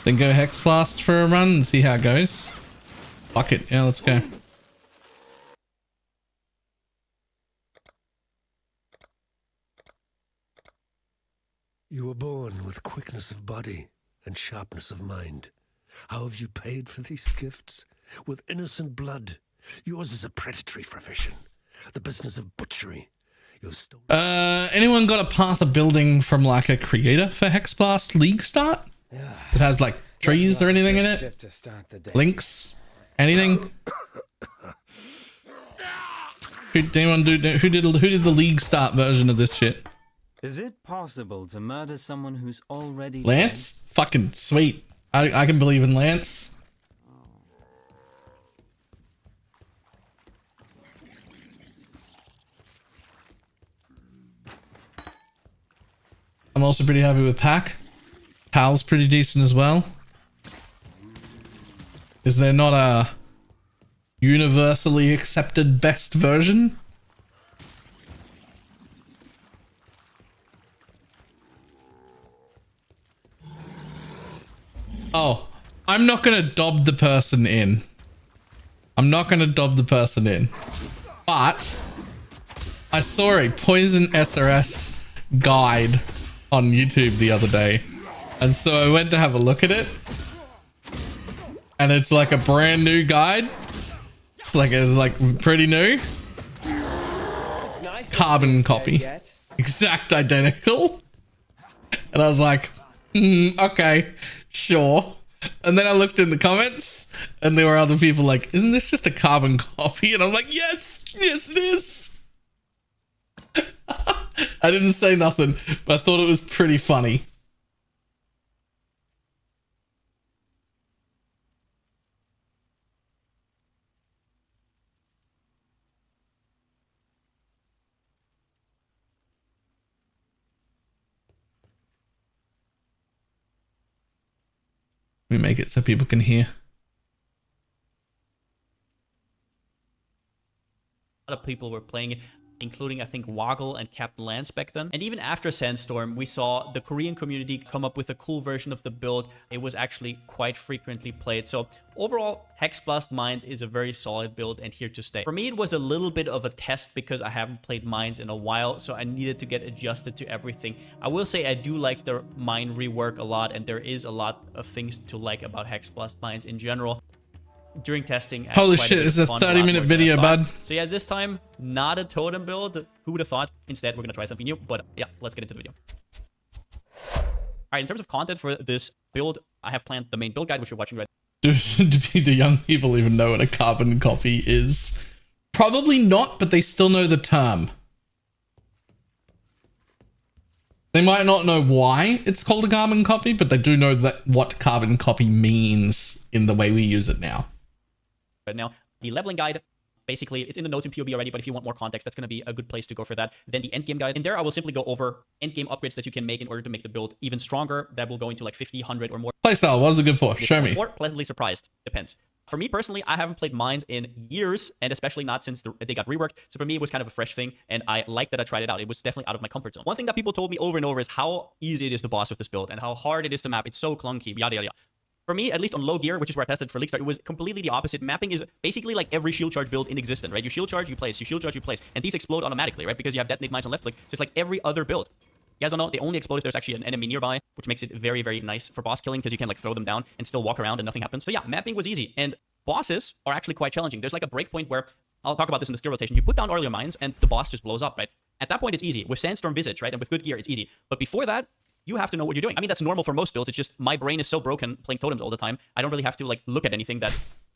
Then go Hex Blast for a run and see how it goes. Fuck it. Yeah, let's go. You were born with quickness of body and sharpness of mind. How have you paid for these gifts? With innocent blood. Yours is a predatory profession. The business of butchery. Anyone got a path of building from like a creator for Hex Blast League Start? It has like trees or anything in it? Links? Anything? Who did the League Start version of this shit? Is it possible to murder someone who's already Lance? Dead? Fucking sweet. I can believe in Lance. I'm also pretty happy with Pack. Pal's pretty decent as well. Is there not a universally accepted best version? Oh, I'm not gonna dob the person in. But I saw a Poison SRS guide on YouTube the other day. And so I went to have a look at it. And it's like a brand new guide. It's like pretty new. Carbon copy. Exact identical. And I was like, okay, sure. And then I looked in the comments and there were other people like, isn't this just a carbon copy? And I'm like, yes, it is. I didn't say nothing, but I thought it was pretty funny. We make it so people can hear. A lot of people were playing it, including I think Woggle and Captain Lance back then. And even after Sandstorm, we saw the Korean community come up with a cool version of the build. It was actually quite frequently played. So overall, Hexblast Mines is a very solid build and here to stay. For me, it was a little bit of a test because I haven't played Mines in a while, so I needed to get adjusted to everything. I will say I do like the mine rework a lot, and there is a lot of things to like about Hexblast Mines in general. During testing, holy shit, it's a 30-minute video, bud. So yeah, this time not a totem build. Who would have thought? Instead, we're gonna try something new. But yeah, let's get into the video. All right, in terms of content for this build, I have planned the main build guide, which you're watching right Do young people even know what a carbon copy is? Probably not, but they still know the term. They might not know why it's called a carbon copy, but they do know that what carbon copy means in the way we use it now. now. The leveling guide, basically, it's in the notes in POB already, but if you want more context, that's going to be a good place to go for that. Then the endgame guide. In there, I will simply go over endgame upgrades that you can make in order to make the build even stronger. That will go into like 50, 100, or more. Playstyle, what is it good for? Show me. Or pleasantly surprised. Depends. For me personally, I haven't played Mines in years, and especially not since they got reworked. So for me, it was kind of a fresh thing, and I liked that I tried it out. It was definitely out of my comfort zone. One thing that people told me over and over is how easy it is to boss with this build, and how hard it is to map. It's so clunky, yada, yada, yada. For me, at least on low gear, which is where I tested for League Start, it was completely the opposite. Mapping is basically like every shield charge build in existence, right? You shield charge, you place. You shield charge, you place. And these explode automatically, right? Because you have detonate mines on left click. So it's like every other build. You guys don't know, they only explode if there's actually an enemy nearby, which makes it very, very nice for boss killing because you can like throw them down and still walk around and nothing happens. So yeah, mapping was easy. And bosses are actually quite challenging. There's like a breakpoint where, I'll talk about this in the skill rotation, you put down earlier mines and the boss just blows up, right? At that point, it's easy. With Sandstorm Visage, right? And with good gear, it's easy. But before that, you have to know what you're doing. I mean, that's normal for most builds. It's just my brain is so broken playing totems all the time. I don't really have to like look at anything that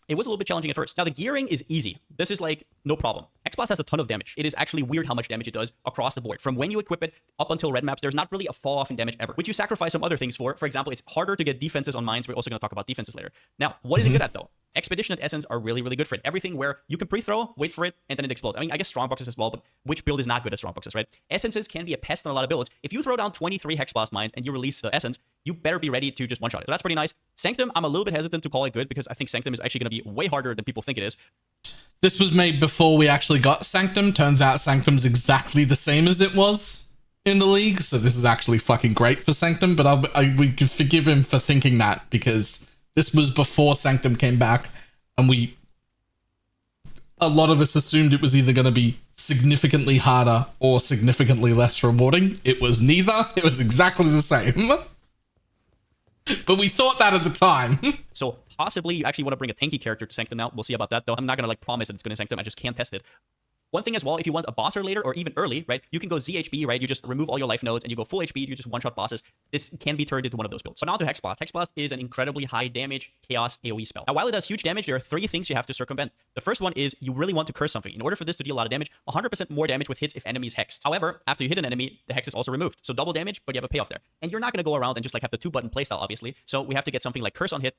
it was a little bit challenging at first. Now, the gearing is easy. This is like no problem. Hexblast has a ton of damage. It is actually weird how much damage it does across the board. From when you equip it up until red maps, there's not really a fall off in damage ever, which you sacrifice some other things for. For example, it's harder to get defenses on mines. We're also going to talk about defenses later. Now, what is it good at though? Expedition and Essence are really, really good for it. Everything where you can pre-throw, wait for it, and then it explodes. I mean, I guess strongboxes as well, but which build is not good at strongboxes, right? Essences can be a pest on a lot of builds. If you throw down 23 Hexblast mines and you release the Essence, you better be ready to just one-shot it. So that's pretty nice. Sanctum, I'm a little bit hesitant to call it good because I think Sanctum is actually going to be way harder than people think it is. This was made before we actually got Sanctum. Turns out Sanctum's exactly the same as it was in the league, so this is actually fucking great for Sanctum, but we could forgive him for thinking that because this was before Sanctum came back. And a lot of us assumed it was either going to be significantly harder or significantly less rewarding. It was neither. It was exactly the same. But we thought that at the time. So possibly you actually want to bring a tanky character to Sanctum now. We'll see about that though. I'm not going to like promise that it's going to Sanctum. I just can't test it. One thing as well, if you want a bosser later or even early, right, you can go ZHB, right? You just remove all your life nodes and you go full HP, you just one-shot bosses. This can be turned into one of those builds. So now to Hexblast. Hexblast is an incredibly high damage chaos AoE spell. Now, while it does huge damage, there are three things you have to circumvent. The first one is you really want to curse something. In order for this to deal a lot of damage, 100% more damage with hits if enemies hexed. However, after you hit an enemy, the hex is also removed. So double damage, but you have a payoff there. And you're not going to go around and just like have the 2-button playstyle, obviously. So we have to get something like curse on hit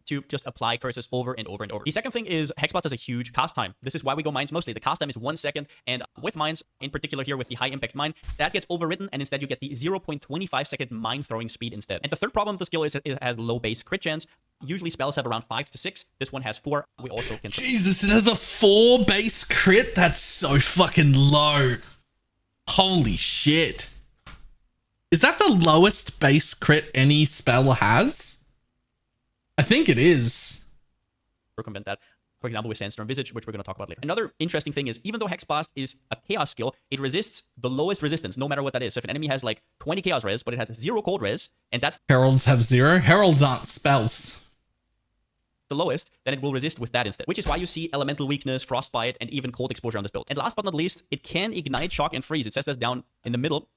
to just apply curses over and over and over. The second thing is Hexblast has a huge cast time. This is why we go mines mostly. The cast time is 1 second, and with mines, in particular here with the high impact mine, that gets overridden, and instead you get the 0.25 second mine throwing speed instead. And the third problem with the skill is it has low base crit chance. Usually spells have around 5 to 6. This one has 4. We also can... Jesus, it has a 4 base crit? That's so fucking low. Holy shit. Is that the lowest base crit any spell has? I think it is. Circumvent that. for example, with Sandstorm Visage, which we're going to talk about later. Another interesting thing is, even though Hex Blast is a Chaos skill, it resists the lowest resistance, no matter what that is. So if an enemy has like 20 Chaos res, but it has 0 cold res, and that's Heralds have 0. Heralds aren't spells. the lowest, then it will resist with that instead, which is why you see Elemental Weakness, Frostbite, and even Cold Exposure on this build. And last but not least, it can Ignite, Shock, and Freeze. It says that's down in the middle,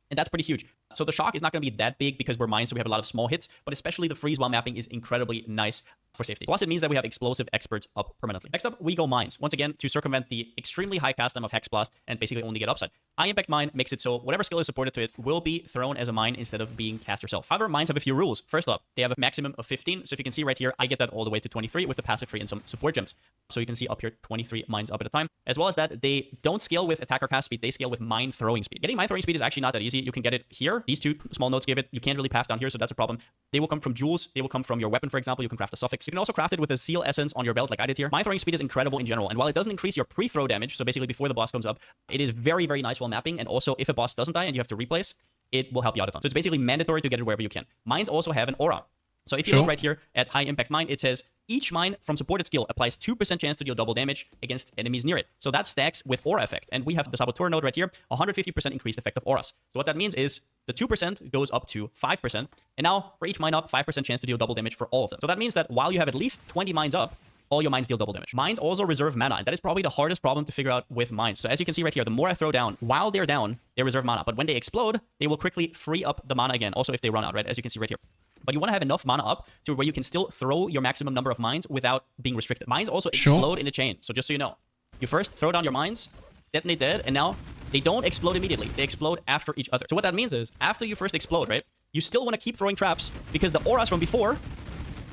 and that's pretty huge. So the shock is not going to be that big because we're mines, so we have a lot of small hits, but especially the freeze while mapping is incredibly nice for safety. Plus, it means that we have explosive experts up permanently. Next up, we go mines. Once again, to circumvent the extremely high cast time of Hex Blast and basically only get upside. High Impact Mine makes it so whatever skill is supported to it will be thrown as a mine instead of being cast yourself. However, mines have a few rules. First up, they have a maximum of 15. So if you can see right here, I get that all the way to 23 with the passive tree and some support gems. So you can see up here 23 mines up at a time. As well as that, they don't scale with attacker cast speed, they scale with mine throwing speed. Getting mine throwing speed is actually not that easy. You can get it here. These two small nodes give it. You can't really path down here, so that's a problem. They will come from jewels. They will come from your weapon, for example. You can craft a suffix. You can also craft it with a seal essence on your belt like I did here. Mine throwing speed is incredible in general, and while it doesn't increase your pre-throw damage, so basically before the boss comes up, it is very, very nice while mapping, and also if a boss doesn't die and you have to replace, it will help you out a ton. So it's basically mandatory to get it wherever you can. Mines also have an aura. So if you look right here at high impact mine, it says each mine from supported skill applies 2% chance to deal double damage against enemies near it. So that stacks with aura effect. And we have the Saboteur node right here, 150% increased effect of auras. So what that means is the 2% goes up to 5%. And now for each mine up, 5% chance to deal double damage for all of them. So that means that while you have at least 20 mines up, all your mines deal double damage. Mines also reserve mana, and that is probably the hardest problem to figure out with mines. So as you can see right here, the more I throw down, while they're down, they reserve mana. But when they explode, they will quickly free up the mana again. Also if they run out, right? As you can see right here. But you want to have enough mana up to where you can still throw your maximum number of mines without being restricted. Mines also explode in a chain. So just so you know, you first throw down your mines, detonate dead, and now they don't explode immediately. They explode after each other. So what that means is, after you first explode, right, you still want to keep throwing traps because the auras from before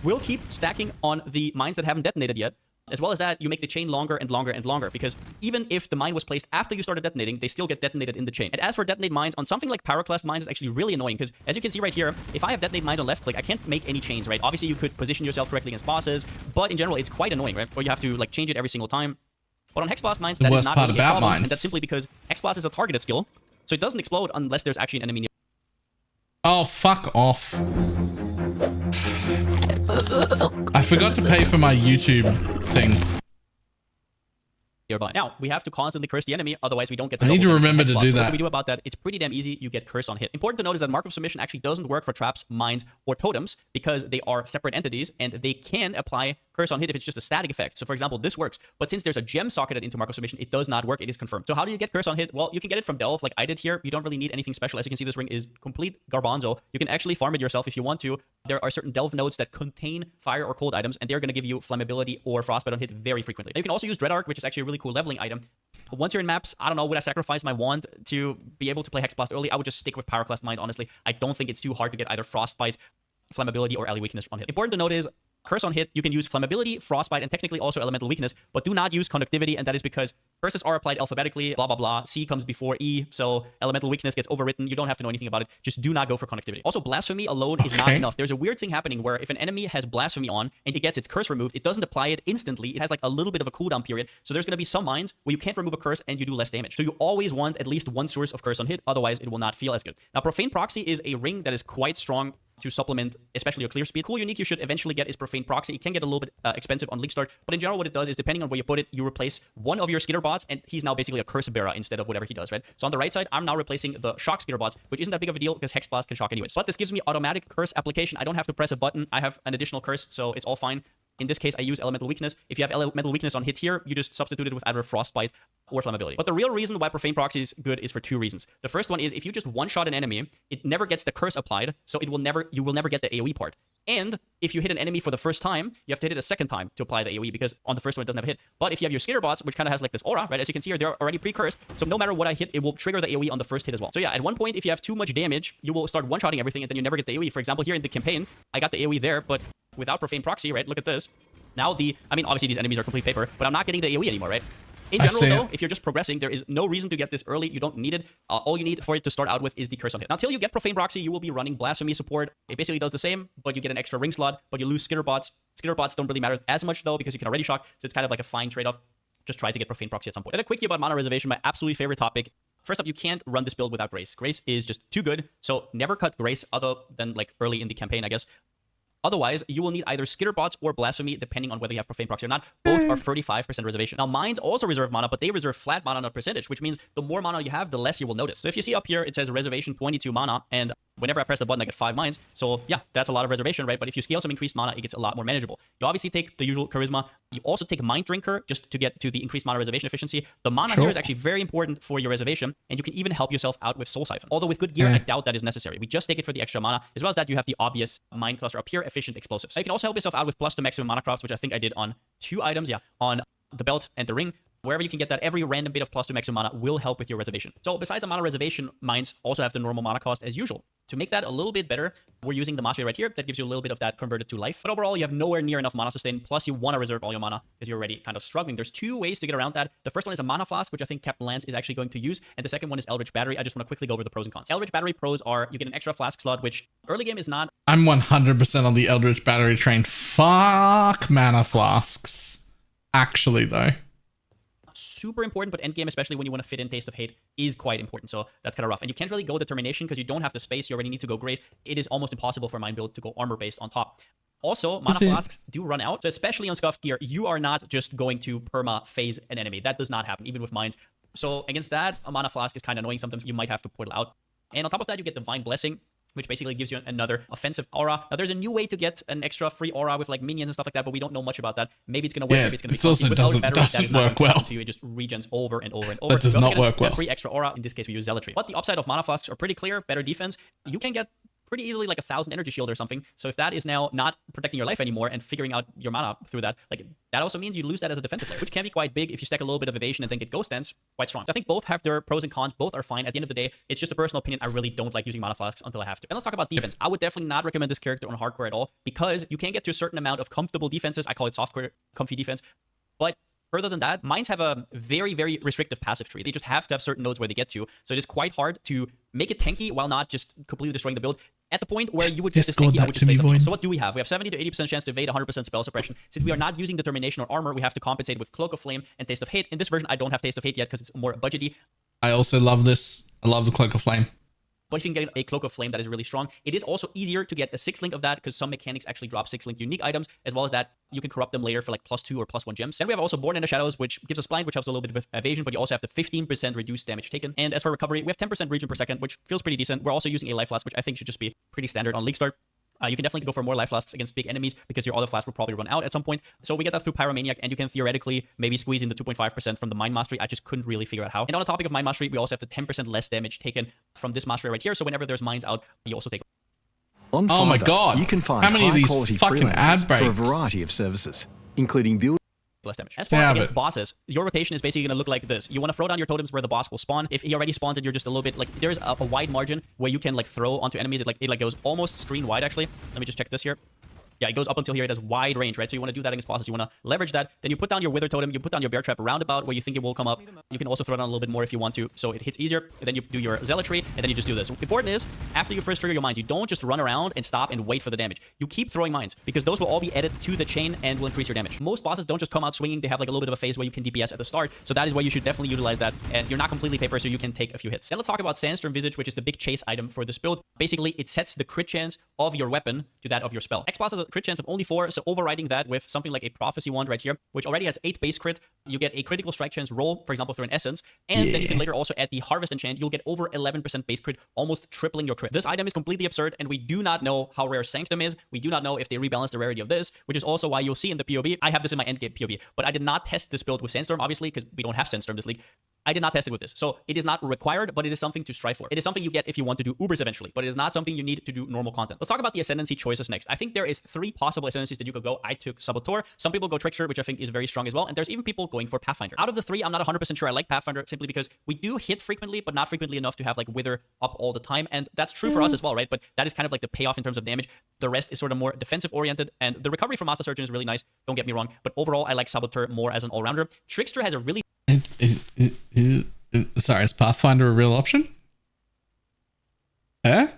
will keep stacking on the mines that haven't detonated yet. As well as that, you make the chain longer and longer and longer, because even if the mine was placed after you started detonating, they still get detonated in the chain. And as for detonate mines, on something like Pyroclast mines, it's actually really annoying, because as you can see right here, if I have detonate mines on left click, I can't make any chains, right? Obviously, you could position yourself correctly against bosses, but in general, it's quite annoying, right? Or you have to like change it every single time. But on Hexblast mines, that is not really a problem, and that's simply because Hexblast is a targeted skill, so it doesn't explode unless there's actually an enemy near. Oh, fuck off. I forgot to pay for my YouTube thing. Nearby. Now, we have to constantly curse the enemy, otherwise we don't get the I need to remember to do So that. what do we do about that? It's pretty damn easy. You get curse on hit. Important to note is that Mark of Submission actually doesn't work for traps, mines, or totems because they are separate entities and they can apply curse on hit if it's just a static effect. So for example, this works, but since there's a gem socketed into Mark of Submission, it does not work. It is confirmed. So how do you get curse on hit? Well, you can get it from Delve like I did here. You don't really need anything special. As you can see, this ring is complete garbanzo. You can actually farm it yourself if you want to. There are certain Delve nodes that contain fire or cold items, and they're going to give you flammability or frostbite on hit very frequently. And you can also use Dread Arc, which is actually a really cool leveling item. But once you're in maps, I don't know, would I sacrifice my wand to be able to play Hexblast early? I would just stick with Pyroclast Mine, honestly. I don't think it's too hard to get either frostbite, flammability, or ally weakness on hit. Important to note is, curse on hit, you can use flammability, frostbite, and technically also elemental weakness, but do not use conductivity, and that is because curses are applied alphabetically, blah, blah, blah. C comes before E, so elemental weakness gets overwritten. You don't have to know anything about it. Just do not go for conductivity. Also, blasphemy alone is not enough. There's a weird thing happening where if an enemy has blasphemy on and it gets its curse removed, it doesn't apply it instantly. It has like a little bit of a cooldown period. So there's going to be some mines where you can't remove a curse and you do less damage. So you always want at least one source of curse on hit, otherwise it will not feel as good. Now, Profane Proxy is a ring that is quite strong to supplement, especially your clear speed. Cool unique you should eventually get is Profane Proxy. It can get a little bit expensive on League Start, but in general what it does is, depending on where you put it, you replace one of your skitter bots, and he's now basically a curse bearer instead of whatever he does, right? So on the right side, I'm now replacing the shock skitter bots, which isn't that big of a deal because Hexblast can shock anyways. But this gives me automatic curse application. I don't have to press a button. I have an additional curse, so it's all fine. In this case, I use elemental weakness. If you have elemental weakness on hit here, you just substitute it with either frostbite or flammability. But the real reason why Profane Proxy is good is for two reasons. The first one is if you just one-shot an enemy, it never gets the curse applied, so you will never get the AoE part. And if you hit an enemy for the first time, you have to hit it a second time to apply the AoE because on the first one it doesn't have a hit. But if you have your skitter bots, which kind of has like this aura, right? As you can see here, they're already pre-cursed, so no matter what I hit, it will trigger the AoE on the first hit as well. So yeah, at one point, if you have too much damage, you will start one-shotting everything and then you never get the AoE. For example, here in the campaign, I got the AoE there, but without Profane Proxy, right? Look at this. Now I mean, obviously these enemies are complete paper, but I'm not getting the AoE anymore, right? In general, though, if you're just progressing, there is no reason to get this early. You don't need it. All you need for it to start out with is the curse on hit. Now, until you get Profane Proxy, you will be running Blasphemy support. It basically does the same, but you get an extra ring slot, but you lose skitter bots. Skitter bots don't really matter as much, though, because you can already shock, so it's kind of like a fine trade-off. Just try to get Profane Proxy at some point. And a quickie about mana reservation, my absolutely favorite topic. First up, you can't run this build without Grace. Grace is just too good, so never cut Grace other than like early in the campaign, I guess. Otherwise, you will need either Skitterbots or Blasphemy, depending on whether you have Profane Proxy or not. Both are 35% reservation. Now, mines also reserve mana, but they reserve flat mana, not percentage, which means the more mana you have, the less you will notice. So if you see up here, it says reservation 22 mana, and whenever I press the button, I get 5 mines. So yeah, that's a lot of reservation, right? But if you scale some increased mana, it gets a lot more manageable. You obviously take the usual Charisma. You also take Mind Drinker just to get to the increased mana reservation efficiency. The mana here is actually very important for your reservation, and you can even help yourself out with Soul Siphon. Although with good gear, I doubt that is necessary. We just take it for the extra mana. As well as that, you have the obvious Mind Cluster up here, efficient explosives. Now, you can also help yourself out with plus to maximum mana crafts, which I think I did on 2 items. Yeah, on the belt and the ring. Wherever you can get that, every random bit of plus to maximum mana will help with your reservation. So besides the mana reservation, mines also have the normal mana cost as usual. To make that a little bit better, we're using the mastery right here. That gives you a little bit of that converted to life. But overall, you have nowhere near enough mana sustain. Plus, you want to reserve all your mana because you're already kind of struggling. There's 2 ways to get around that. The first one is a mana flask, which I think Captain Lance is actually going to use. And the second one is Eldritch Battery. I just want to quickly go over the pros and cons. Eldritch Battery pros are you get an extra flask slot, which early game is not. I'm 100% on the Eldritch Battery train. Fuck mana flasks. Actually, though. Super important, but endgame, especially when you want to fit in Taste of Hate, is quite important. So that's kind of rough. And you can't really go Determination because you don't have the space. You already need to go Grace. It is almost impossible for mine build to go armor based on top. Also, mana flasks do run out. So especially on Scuffed Gear, you are not just going to perma phase an enemy. That does not happen, even with mines. So against that, a mana flask is kind of annoying. Sometimes you might have to portal out. And on top of that, you get Divine Blessing, which basically gives you another offensive aura. Now, there's a new way to get an extra free aura with like minions and stuff like that, but we don't know much about that. Maybe it's going to work, maybe it's going to be also doesn't work well. To you. It just regens over and over and over. That does not work well. A free extra aura. In this case, we use Zealotry. But the upside of mana flasks are pretty clear. Better defense. You can get pretty easily like 1,000 energy shield or something. So if that is now not protecting your life anymore and figuring out your mana through that, like that also means you lose that as a defensive player, which can be quite big if you stack a little bit of evasion and then get ghost dance, quite strong. So I think both have their pros and cons. Both are fine. At the end of the day, it's just a personal opinion. I really don't like using mana flasks until I have to. And let's talk about defense. I would definitely not recommend this character on hardcore at all because you can't get to a certain amount of comfortable defenses. I call it softcore comfy defense. But further than that, mines have a very, very restrictive passive tree. They just have to have certain nodes where they get to. So it is quite hard to make it tanky while not just completely destroying the build. At the point where you would get this tanky, I would just play something. So what do we have? We have 70 to 80% chance to evade, 100% spell suppression. Since we are not using Determination or armor, we have to compensate with Cloak of Flame and Taste of Hate. In this version, I don't have Taste of Hate yet because it's more budgety. I also love this. I love the Cloak of Flame. But if you can get a Cloak of Flame that is really strong, it is also easier to get a 6-link of that because some mechanics actually drop 6-link unique items, as well as that you can corrupt them later for like +2 or +1 gems. Then we have also Born in the Shadows, which gives us blind, which helps a little bit of evasion, but you also have the 15% reduced damage taken. And as for recovery, we have 10% regen per second, which feels pretty decent. We're also using a life flask, which I think should just be pretty standard on League Start. You can definitely go for more life flasks against big enemies because your other flasks will probably run out at some point. So we get that through Pyromaniac, and you can theoretically maybe squeeze in the 2.5% from the Mind Mastery. I just couldn't really figure out how. And on the topic of Mind Mastery, we also have the 10% less damage taken from this mastery right here. So whenever there's mines out, you also take. On oh my god! You can find how many of these fucking ad breaks for a variety of services, including build. Less damage. As for against bosses, your rotation is basically going to look like this. You want to throw down your totems where the boss will spawn. If he already spawns and you're just a little bit like there's a wide margin where you can like throw onto enemies. It goes almost screen wide actually. Let me just check this here. Yeah, it goes up until here. It has wide range, right? So you want to do that against bosses. You want to leverage that. Then you put down your Wither Totem. You put down your Bear Trap roundabout where you think it will come up. You can also throw down a little bit more if you want to, so it hits easier. And then you do your Zealotry, and then you just do this. Important is, after you first trigger your mines, you don't just run around and stop and wait for the damage. You keep throwing mines, because those will all be added to the chain and will increase your damage. Most bosses don't just come out swinging. They have like a little bit of a phase where you can DPS at the start. So that is why you should definitely utilize that. And you're not completely paper, so you can take a few hits. Then let's talk about Sandstorm Visage, which is the big chase item for this build. Basically, it sets the crit chance of your weapon to that of your spell. X-Boss has a crit chance of only 4, so overriding that with something like a Prophecy Wand right here, which already has 8 base crit, you get a critical strike chance roll, for example, through an Essence, and then you can later also add the Harvest Enchant. You'll get over 11% base crit, almost tripling your crit. This item is completely absurd, and we do not know how rare Sanctum is. We do not know if they rebalance the rarity of this, which is also why you'll see in the POB. I have this in my endgame POB, but I did not test this build with Sandstorm, obviously, because we don't have Sandstorm this league. I did not test it with this. So it is not required, but it is something to strive for. It is something you get if you want to do Ubers eventually, but it is not something you need to do normal content. Let's talk about the Ascendancy choices next. I think there is 3 possible Ascendancies that you could go. I took Saboteur. Some people go Trickster, which I think is very strong as well. And there's even people going for Pathfinder. Out of the 3, I'm not 100% sure I like Pathfinder simply because we do hit frequently, but not frequently enough to have like Wither up all the time. And that's true for us as well, right? But that is kind of like the payoff in terms of damage. The rest is sort of more defensive oriented. And the recovery from Master Surgeon is really nice. Don't get me wrong. But overall, I like Saboteur more as an all-rounder. Trickster has a really... Sorry, is Pathfinder a real option? Eh?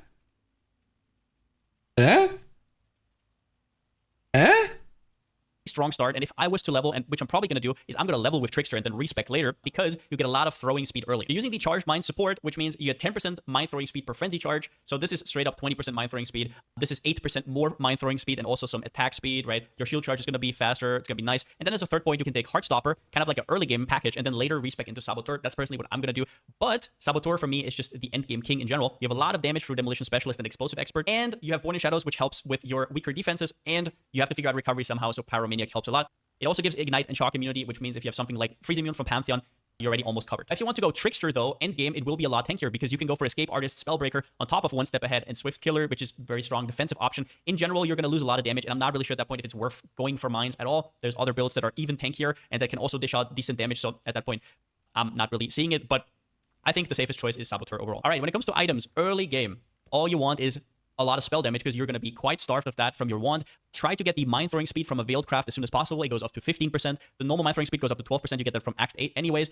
strong start. And if I was to level, and which I'm probably going to do, is I'm going to level with Trickster and then respec later because you get a lot of throwing speed early. You're using the charged mine support, which means you get 10% mine throwing speed per frenzy charge. So this is straight up 20% mine throwing speed. This is 8% more mine throwing speed and also some attack speed, right? Your shield charge is going to be faster. It's going to be nice. And then as a third point, you can take Heartstopper, kind of like an early game package, and then later respec into Saboteur. That's personally what I'm going to do. But Saboteur for me is just the end game king in general. You have a lot of damage through Demolition Specialist and Explosive Expert, and you have Born in Shadows, which helps with your weaker defenses, and you have to figure out recovery somehow, so Pyromaniac helps a lot. It also gives Ignite and Shock immunity, which means if you have something like Freeze Immune from Pantheon, you're already almost covered. If you want to go Trickster, though, endgame, it will be a lot tankier because you can go for Escape Artist, Spellbreaker on top of One Step Ahead, and Swift Killer, which is very strong defensive option. In general, you're going to lose a lot of damage, and I'm not really sure at that point if it's worth going for mines at all. There's other builds that are even tankier and that can also dish out decent damage, so at that point, I'm not really seeing it, but I think the safest choice is Saboteur overall. All right, when it comes to items, early game, all you want is a lot of spell damage because you're going to be quite starved of that from your wand. Try to get the Mind Throwing speed from a Veiled Craft as soon as possible. It goes up to 15%. The normal Mind Throwing speed goes up to 12%. You get that from Act 8 anyways.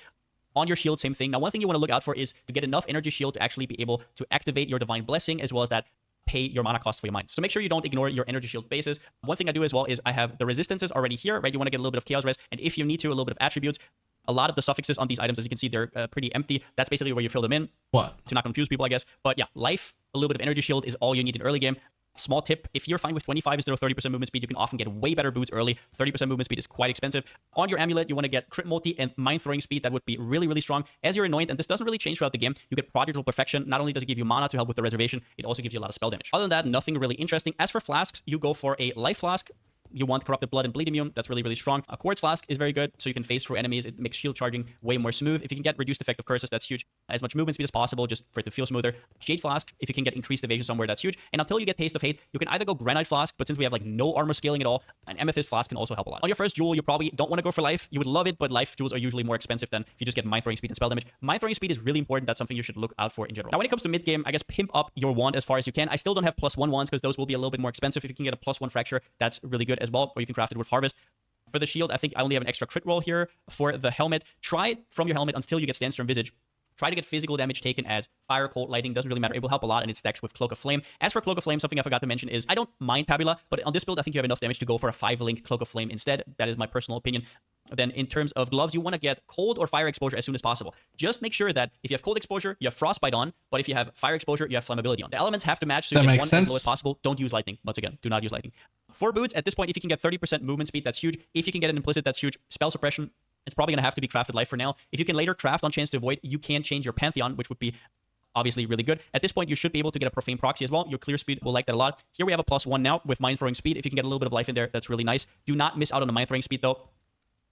On your shield, same thing. Now, one thing you want to look out for is to get enough energy shield to actually be able to activate your Divine Blessing, as well as that pay your mana cost for your mines. So make sure you don't ignore your energy shield bases. One thing I do as well is I have the resistances already here, right? You want to get a little bit of Chaos Res, and if you need to, a little bit of attributes. A lot of the suffixes on these items, as you can see, they're pretty empty. That's basically where you fill them in. What? To not confuse people, I guess. But yeah, life, a little bit of energy shield is all you need in early game. Small tip, if you're fine with 25 instead of 30% movement speed, you can often get way better boots early. 30% movement speed is quite expensive. On your amulet, you want to get crit multi and mind throwing speed. That would be really, really strong. As you're anointed, and this doesn't really change throughout the game, you get prodigal perfection. Not only does it give you mana to help with the reservation, it also gives you a lot of spell damage. Other than that, nothing really interesting. As for flasks, you go for a life flask. You want Corrupted Blood and Bleed Immune. That's really, really strong. A Quartz Flask is very good, so you can phase through enemies. It makes shield charging way more smooth. If you can get reduced effective curses, that's huge. As much movement speed as possible, just for it to feel smoother. Jade Flask, if you can get increased evasion somewhere, that's huge. And until you get Taste of Hate, you can either go Granite Flask, but since we have like no armor scaling at all, an Amethyst Flask can also help a lot. On your first jewel, you probably don't want to go for life. You would love it, but life jewels are usually more expensive than if you just get Mind Throwing speed and spell damage. Mind Throwing speed is really important. That's something you should look out for in general. Now, when it comes to mid game, I guess pimp up your wand as far as you can. I still don't have +1 wands because those will be a little bit more expensive. If you can get a +1 fracture, that's really good as well, or you can craft it with Harvest. For the shield, I think I only have an extra crit roll here. For the helmet, try it from your helmet until you get Sandstorm Visage. Try to get physical damage taken as fire, cold, lightning. Doesn't really matter. It will help a lot, and it stacks with Cloak of Flame. As for Cloak of Flame, something I forgot to mention is I don't mind Tabula, but on this build, I think you have enough damage to go for a 5-link Cloak of Flame instead. That is my personal opinion. Then in terms of gloves, you want to get cold or fire exposure as soon as possible. Just make sure that if you have cold exposure, you have frostbite on, but if you have fire exposure, you have flammability on. The elements have to match, so you get one as low as possible. Don't use lightning. Once again, do not use lightning. For boots, at this point, if you can get 30% movement speed, that's huge. If you can get an implicit, that's huge. Spell suppression, it's probably going to have to be crafted life for now. If you can later craft on Chance to Avoid, you can change your Pantheon, which would be obviously really good. At this point, you should be able to get a Profane Proxy as well. Your clear speed will like that a lot. Here we have a +1 now with Mind Throwing speed. If you can get a little bit of life in there, that's really nice. Do not miss out on the Mind Throwing speed, though.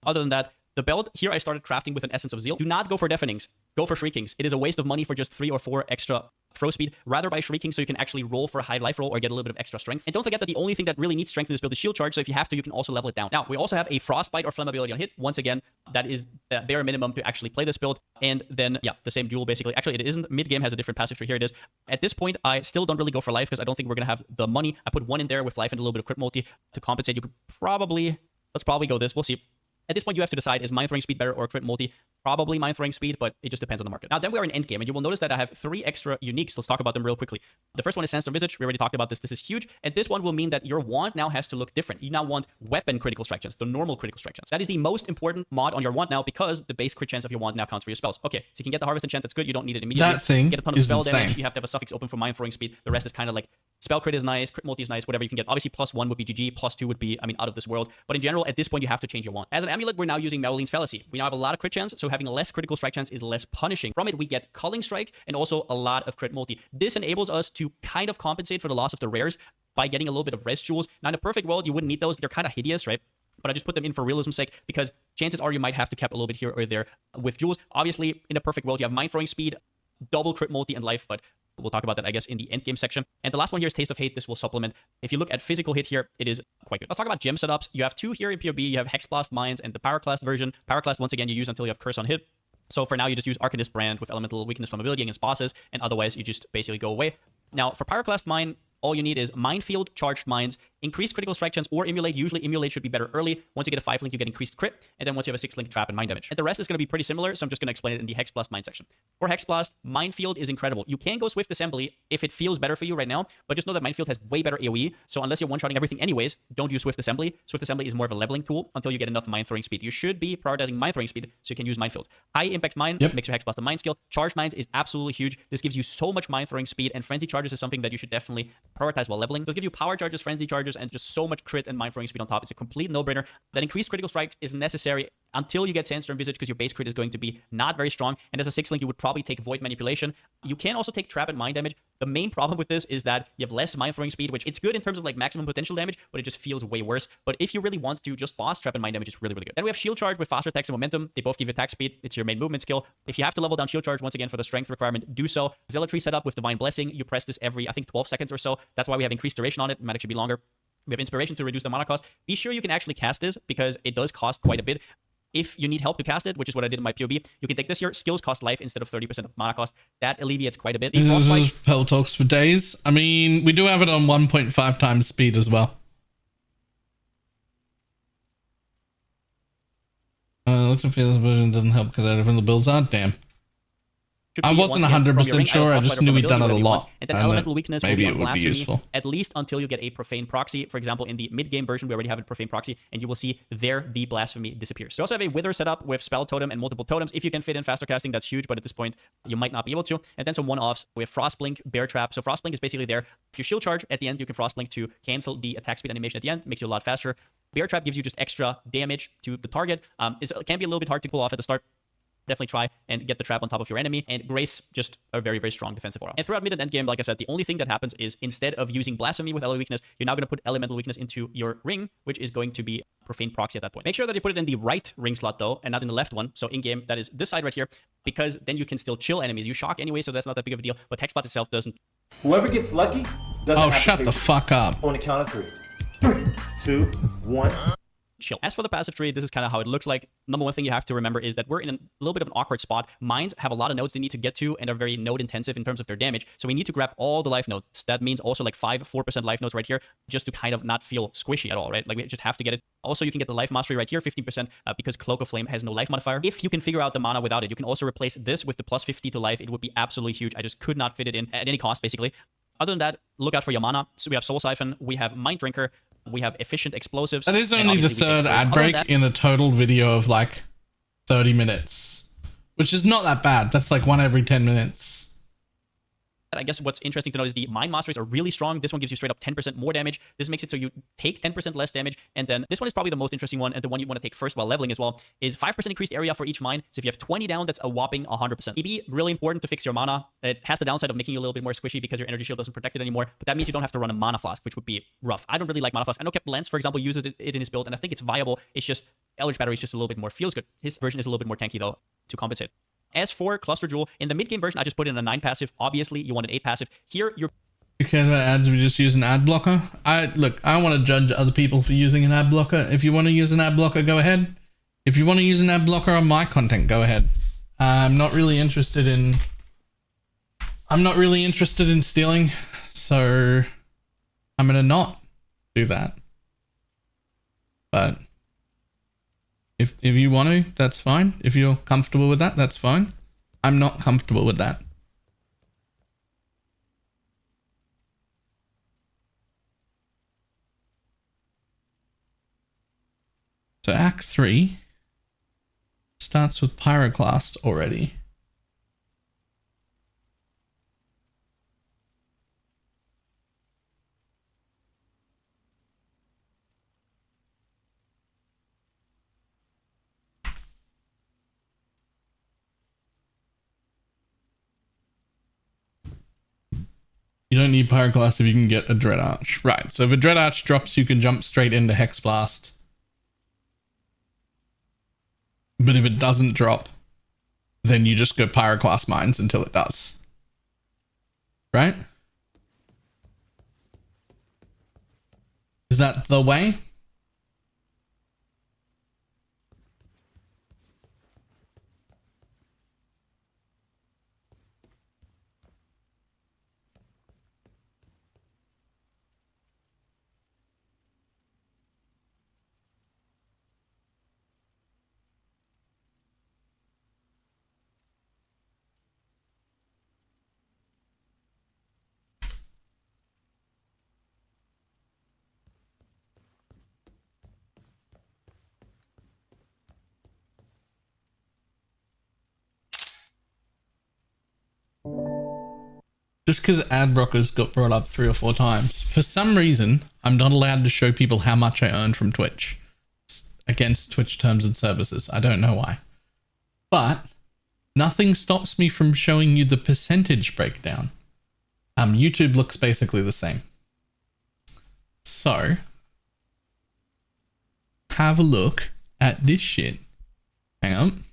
Other than that, the belt, here I started crafting with an Essence of Zeal. Do not go for Deafenings. Go for Shriekings. It is a waste of money for just 3 or 4 extra throw speed. Rather buy Shrieking so you can actually roll for a high life roll or get a little bit of extra strength. And don't forget that the only thing that really needs strength in this build is shield charge, so if you have to, you can also level it down. Now, we also have a Frostbite or Flammability on hit. Once again, that is the bare minimum to actually play this build. And then, yeah, the same jewel basically. Actually, it isn't. Mid-game has a different passive tree. Here it is. At this point, I still don't really go for life because I don't think we're going to have the money. I put 1 in there with life and a little bit of crit multi to compensate. You could probably... Let's probably go this. We'll see. At this point, you have to decide, is Mind Throwing speed better or crit multi? Probably Mind Throwing speed, but it just depends on the market. Now, then we are in endgame, and you will notice that I have 3 extra uniques. Let's talk about them real quickly. The first one is Sandstorm Visage. We already talked about this. This is huge, and this one will mean that your wand now has to look different. You now want weapon critical strike chance, the normal critical strike chance. That is the most important mod on your wand now because the base crit chance of your wand now counts for your spells. Okay, if you can get the Harvest enchant, that's good. You don't need it immediately. That thing get a ton of is spell insane. damage. You have to have a suffix open for Mind Throwing speed. The rest is kind of like spell crit is nice, crit multi is nice, whatever you can get. Obviously, +1 would be GG, +2 would be, I mean, out of this world. But in general, at this point, you have to change your wand. As an amulet, we're now using Mauline's Fallacy. We now have a lot of crit chance, so having a less critical strike chance is less punishing. From it, we get Culling Strike and also a lot of crit multi. This enables us to kind of compensate for the loss of the rares by getting a little bit of res jewels. Now, in a perfect world, you wouldn't need those. They're kind of hideous, right? But I just put them in for realism's sake because chances are you might have to cap a little bit here or there with jewels. Obviously, in a perfect world, you have Mind Throwing speed, double crit multi and life, but we'll talk about that, I guess, in the endgame section. And the last one here is Taste of Hate. This will supplement. If you look at physical hit here, it is quite good. Let's talk about gem setups. You have 2 here in PoB. You have Hexblast Mines and the Pyroclast version. Pyroclast, once again, you use until you have Curse on hit. So for now, you just use Arcanist Brand with Elemental Weakness from ability against bosses, and otherwise, you just basically go away. Now, for Pyroclast Mine, all you need is Minefield, Charged Mines, increased critical strike chance or Immolate. Usually Immolate should be better early. Once you get a 5 link, you get increased crit, and then once you have a 6 link, trap and mind damage. And the rest is going to be pretty similar, so I'm just going to explain it in the Hex Blast Mind section. For Hex Blast, Minefield is incredible. You can go Swift Assembly if it feels better for you right now, but just know that Minefield has way better AoE, so unless you're one-shotting everything anyways, don't use Swift Assembly. Swift Assembly is more of a leveling tool until you get enough mind throwing speed. You should be prioritizing mind throwing speed so you can use Minefield. High Impact Mine makes your Hex Blast a mind skill. Charge Mines is absolutely huge. This gives you so much mind throwing speed, and Frenzy Charges is something that you should definitely prioritize while leveling. Does give you Power Charges, Frenzy Charges, and just so much crit and mind throwing speed on top. It's a complete no-brainer. That increased critical strike is necessary until you get Sandstorm Visage, because your base crit is going to be not very strong. And as a 6 link, you would probably take Void Manipulation. You can also take Trap and Mind damage. The main problem with this is that you have less mind throwing speed, which it's good in terms of like maximum potential damage, but it just feels way worse. But if you really want to just boss, Trap and Mind damage is really, really good. Then we have Shield Charge with faster attacks and momentum. They both give you attack speed. It's your main movement skill. If you have to level down Shield Charge once again for the strength requirement, do so. Zealotry setup with Divine Blessing. You press this every, I think, 12 seconds or so. That's why we have increased duration on it. It might actually be longer. We have Inspiration to reduce the mana cost. Be sure you can actually cast this because it does cost quite a bit. If you need help to cast it, which is what I did in my POB, you can take this here. Skills cost life instead of 30% of mana cost. That alleviates quite a bit. The Frostbite Pell talks for days. I mean, we do have it on 1.5 times speed as well. Looks and feels version doesn't help because I different the builds are. Damn. I wasn't 100% sure. I just knew we'd done it a lot. And then Elemental Weakness maybe will be it would be useful. at least until you get a Profane Proxy. For example, in the mid-game version, we already have a Profane Proxy, and you will see there the Blasphemy disappears. You also have a Wither setup with Spell Totem and multiple totems. If you can fit in faster casting, that's huge, but at this point, you might not be able to. And then some one-offs with Frostblink, Bear Trap. So Frostblink is basically there. If you shield charge at the end, you can Frostblink to cancel the attack speed animation at the end. Makes you a lot faster. Bear Trap gives you just extra damage to the target. It can be a little bit hard to pull off at the start. Definitely try and get the trap on top of your enemy. And Grace, just a very, very strong defensive aura. And throughout mid and end game, like I said, the only thing that happens is instead of using Blasphemy with Elemental Weakness, you're now going to put Elemental Weakness into your ring, which is going to be Profane Proxy at that point. Make sure that you put it in the right ring slot though, and not in the left one. So in game, that is this side right here, because then you can still chill enemies. You shock anyway, so that's not that big of a deal. But Hexbot itself doesn't. Whoever gets lucky doesn't Oh, have shut to the fuck up. on the count of 3. 3, 2, 1. Chill. As for the passive tree, this is kind of how it looks like. Number one thing you have to remember is that we're in a little bit of an awkward spot. Mines have a lot of nodes they need to get to and are very node intensive in terms of their damage. So we need to grab all the life nodes. That means also like 4% life nodes right here, just to kind of not feel squishy at all, right? Like we just have to get it. Also, you can get the life mastery right here, 15%, because Cloak of Flame has no life modifier. If you can figure out the mana without it, you can also replace this with the plus 50 to life. It would be absolutely huge. I just could not fit it in at any cost, basically. Other than that, look out for your mana. So we have Soul Siphon, we have Mind Drinker, we have Efficient Explosives. That is only the third ad break in a total video of like 30 minutes, which is not that bad. That's like 1 every 10 minutes. I guess what's interesting to note is the Mind Masteries are really strong. This one gives you straight up 10% more damage. This makes it so you take 10% less damage. And then this one is probably the most interesting one, and the one you want to take first while leveling as well, is 5% increased area for each mine. So if you have 20 down, that's a whopping 100%. EB, really important to fix your mana. It has the downside of making you a little bit more squishy because your energy shield doesn't protect it anymore, but that means you don't have to run a Mana Flask, which would be rough. I don't really like Mana Flask. I know Captain Lance, for example, uses it in his build, and I think it's viable. It's just Eldritch Battery is just a little bit more feels good. His version is a little bit more tanky though, to compensate. As for Cluster Jewel, in the mid-game version, I just put in a 9 passive. Obviously, you want an 8 passive. Here, you're... Who cares about ads? We just use an ad blocker. Look, I don't want to judge other people for using an ad blocker. If you want to use an ad blocker, go ahead. If you want to use an ad blocker on my content, go ahead. I'm not really interested in stealing, so I'm gonna not do that. But if you want to, that's fine. If you're comfortable with that, that's fine. I'm not comfortable with that. So Act 3 starts with Pyroclast already. You don't need Pyroclast if you can get a Dread Arch. Right, so if a Dread Arch drops, you can jump straight into Hex Blast. But if it doesn't drop, then you just go Pyroclast Mines until it does. Right? Is that the way? just because ad blockers got brought up 3 or 4 times, for some reason, I'm not allowed to show people how much I earn from Twitch against Twitch terms and services. I don't know why. But nothing stops me from showing you the percentage breakdown. YouTube looks basically the same. So, have a look at this shit. Hang on.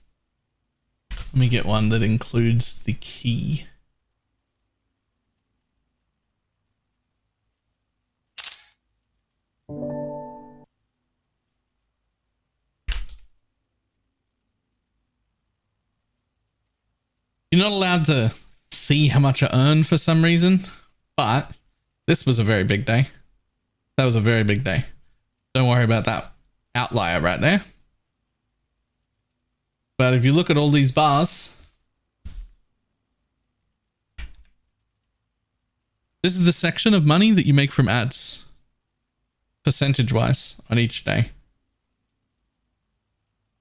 Let me get one that includes the key. You're not allowed to see how much I earn for some reason, but this was a very big day. That was a very big day. Don't worry about that outlier right there. But if you look at all these bars, this is the section of money that you make from ads, percentage wise, on each day.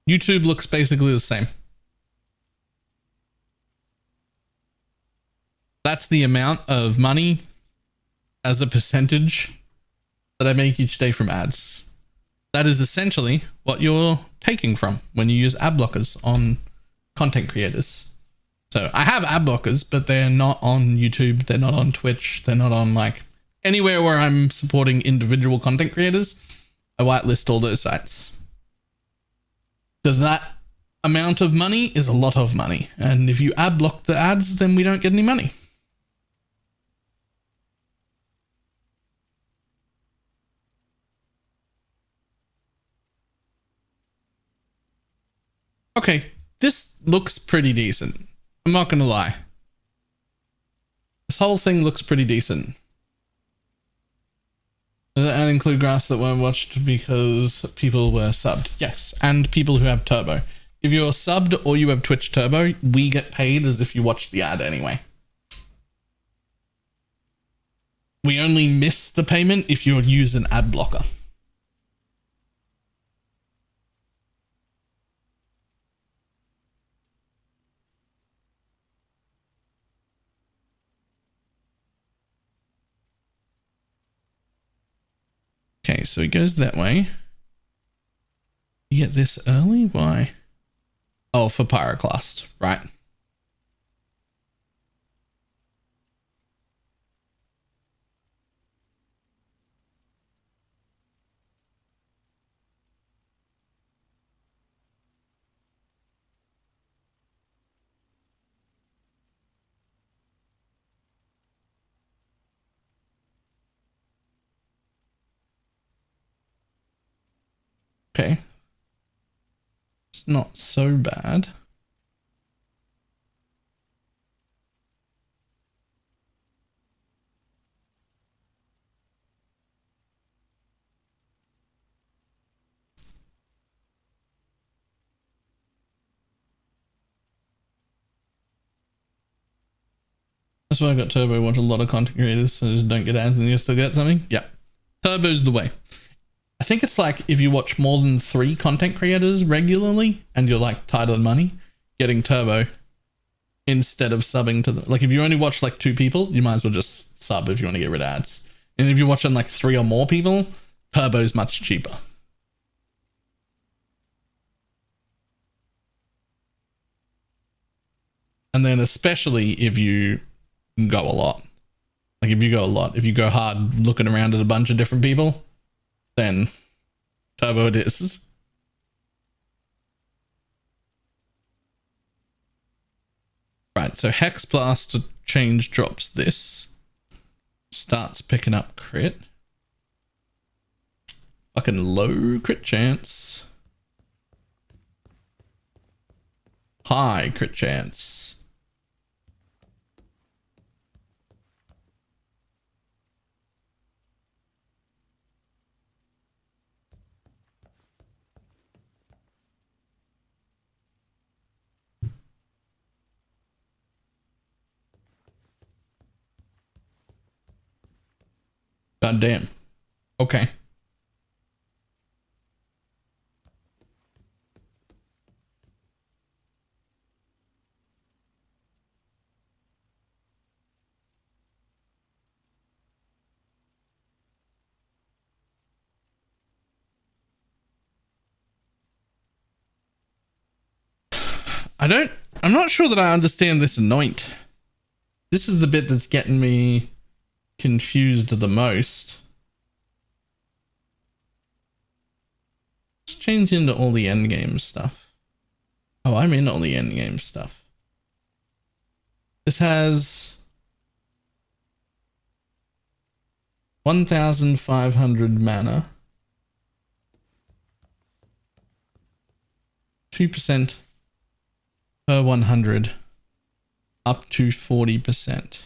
YouTube looks basically the same. That's the amount of money as a percentage that I make each day from ads. That is essentially what you're taking from when you use ad blockers on content creators. So I have ad blockers, but they're not on YouTube. They're not on Twitch. They're not on like anywhere where I'm supporting individual content creators. I whitelist all those sites. Because that amount of money is a lot of money. And if you ad block the ads, then we don't get any money. Okay, this looks pretty decent. I'm not gonna lie. This whole thing looks pretty decent. And include graphs that weren't watched because people were subbed. Yes, and people who have turbo. If you're subbed or you have Twitch turbo, we get paid as if you watched the ad anyway. We only miss the payment if you use an ad blocker. Okay, so he goes that way. You get this early? Why? Oh, for Pyroclast, right. Okay. It's not so bad. That's why I got Turbo. Watch a lot of content creators, so just don't get ads and you still get something. Yeah. Turbo's the way. I think it's like if you watch more than 3 content creators regularly and you're like tight on money, getting Turbo instead of subbing to them. Like if you only watch like 2 people, you might as well just sub if you want to get rid of ads. And if you're watching like 3 or more people, Turbo's much cheaper. And then especially if you go a lot. Like if you go a lot, if you go hard looking around at a bunch of different people, then Turbo it is. Right, so Hex Blast to change drops this. Starts picking up crit. Fucking low crit chance. High crit chance. God damn. Okay. I'm not sure that I understand this anoint. This is the bit that's getting me confused the most. Let's change into all the endgame stuff. Oh, I'm in all the endgame stuff. This has 1,500 mana. 2% per 100 up to 40%.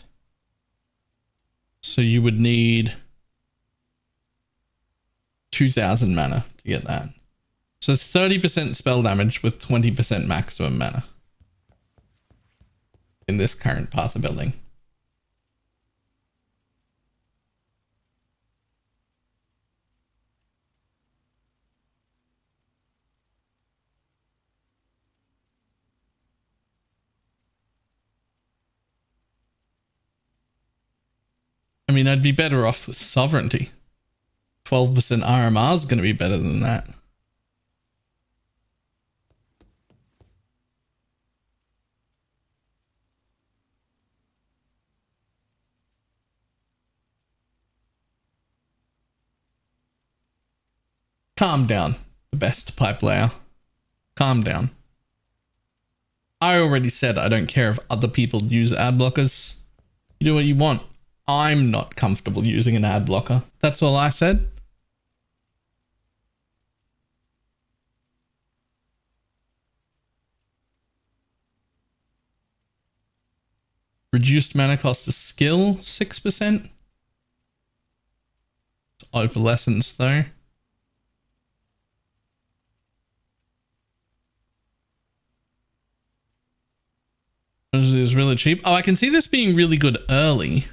So you would need 2,000 mana to get that. So it's 30% spell damage with 20% maximum mana in this current path of building. I mean, I'd be better off with sovereignty. 12% RMR is going to be better than that. Calm down, the best pipe layer. Calm down. I already said I don't care if other people use ad blockers. You do what you want. I'm not comfortable using an ad blocker. That's all I said. Reduced mana cost of skill, 6%. Opalescence though. This is really cheap. Oh, I can see this being really good early.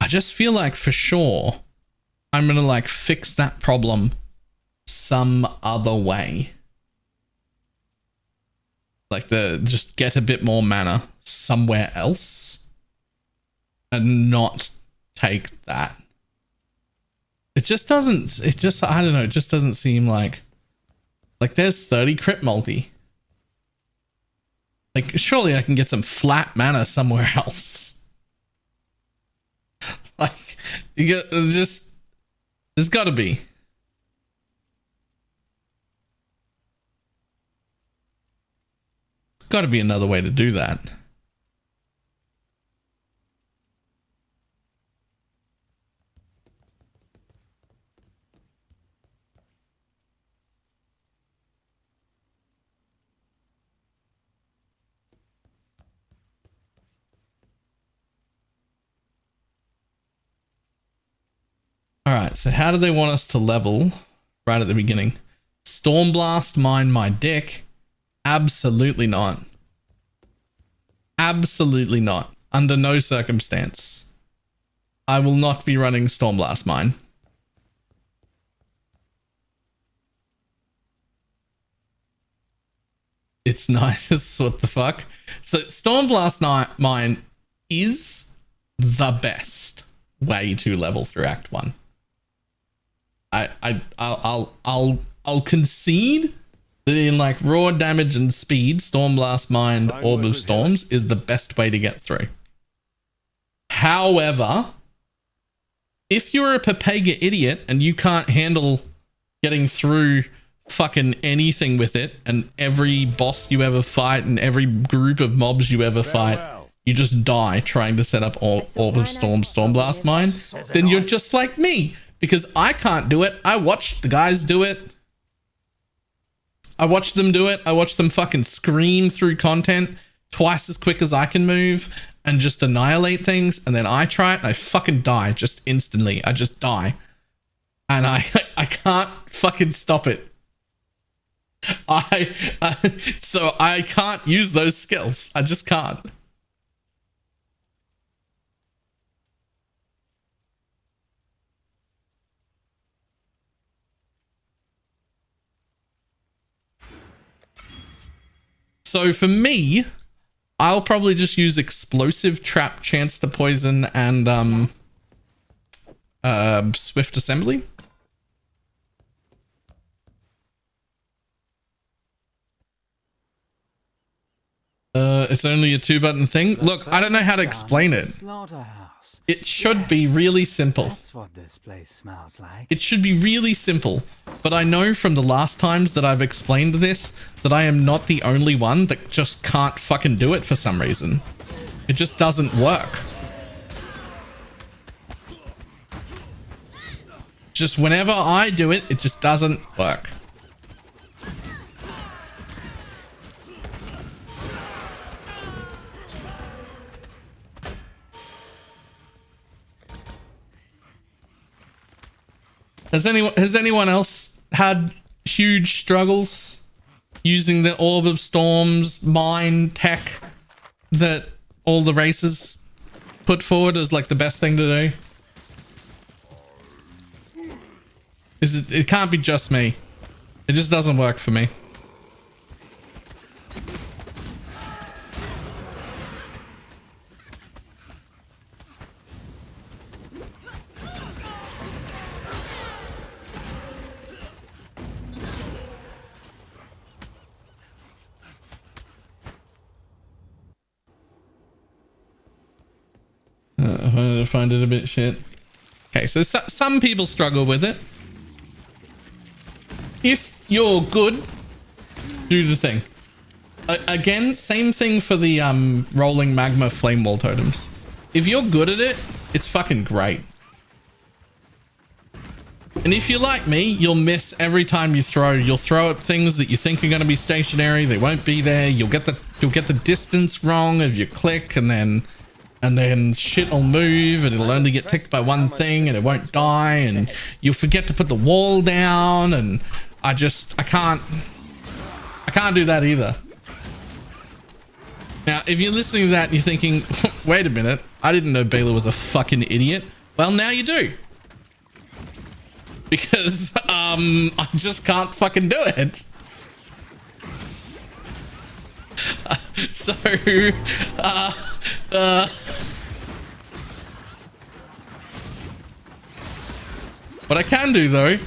I just feel like for sure I'm gonna like fix that problem some other way. Like just get a bit more mana somewhere else and not take that. It just doesn't, I don't know, it just doesn't seem like there's 30 crit multi. Like surely I can get some flat mana somewhere else. Like you get just, there's gotta be. Gotta be another way to do that. All right, so how do they want us to level right at the beginning? Stormblast mine my dick? Absolutely not. Absolutely not. Under no circumstance. I will not be running Stormblast mine. It's nice. What the fuck? So Stormblast mine is the best way to level through Act 1. I'll concede that in like raw damage and speed, Stormblast Mine, Orb of Storms is the best way to get through. However, if you're a Papega idiot and you can't handle getting through fucking anything with it, and every boss you ever fight and every group of mobs you ever fight, you just die trying to set up Orb of Storms, Stormblast Mine, then you're just like me. Because I can't do it. I watched the guys do it. I watched them do it. I watched them fucking scream through content twice as quick as I can move and just annihilate things. And then I try it and I fucking die just instantly. I just die. And I can't fucking stop it. So I can't use those skills. I just can't. So for me, I'll probably just use Explosive Trap, Chance to Poison, and Swift Assembly. it's only a 2-button thing. Look, I don't know how to explain it. Slaughterhouse. It should be really simple. That's what this place smells like. It should be really simple. But I know from the last times that I've explained this that I am not the only one that just can't fucking do it for some reason. It just doesn't work. Just whenever I do it, it just doesn't work. Has anyone else had huge struggles using the Orb of Storms mine tech that all the races put forward as like the best thing to do? It can't be just me. It just doesn't work for me. I find it a bit shit. Okay, so some people struggle with it. If you're good, do the thing. Again, same thing for the rolling magma flame wall totems. If you're good at it, it's fucking great. And if you're like me, you'll miss every time you throw. You'll throw at things that you think are going to be stationary. They won't be there. You'll get the distance wrong of your click, and then shit'll move, and it'll only get ticked by one thing, and it won't die, and you'll forget to put the wall down, and I can't do that either. Now, if you're listening to that and you're thinking, wait a minute, I didn't know Balor was a fucking idiot. Well, now you do. Because, I just can't fucking do it. What I can do though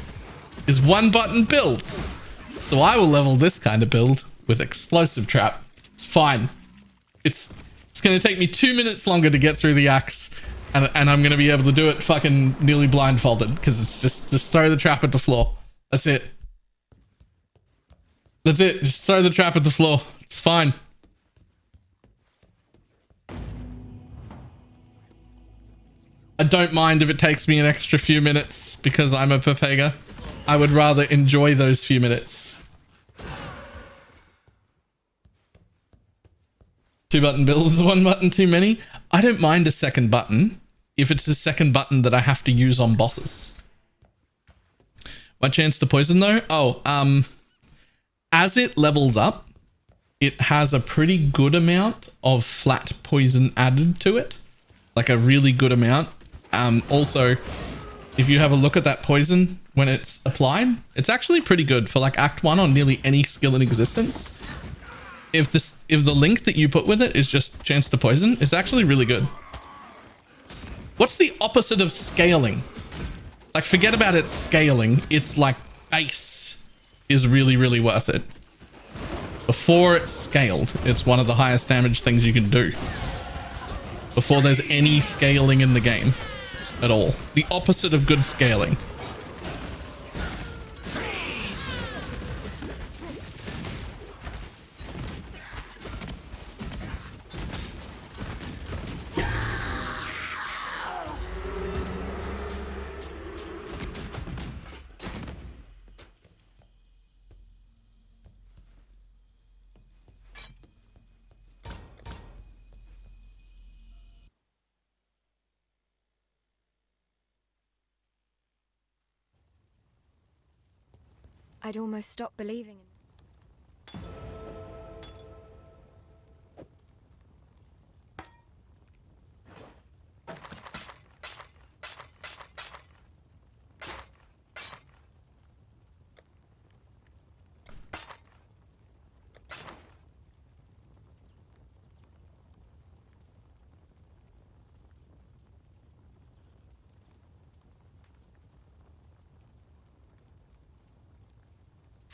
is 1-button builds. So I will level this kind of build with explosive trap. It's fine. It's going to take me 2 minutes longer to get through the axe, and I'm going to be able to do it fucking nearly blindfolded, because it's just throw the trap at the floor. That's it. That's it. Just throw the trap at the floor. It's fine. I don't mind if it takes me an extra few minutes because I'm a Pepega. I would rather enjoy those few minutes. 2-button builds, 1 button too many. I don't mind a second button if it's a second button that I have to use on bosses. My chance to poison though? Oh, as it levels up, it has a pretty good amount of flat poison added to it. Like a really good amount. Also, if you have a look at that poison when it's applied, it's actually pretty good for like Act 1 on nearly any skill in existence. If the link that you put with it is just chance to poison, it's actually really good. What's the opposite of scaling? Like, forget about it scaling. It's like base is really, really worth it. Before it's scaled, it's one of the highest damage things you can do. Before there's any scaling in the game at all. The opposite of good scaling. I'd almost stopped believing in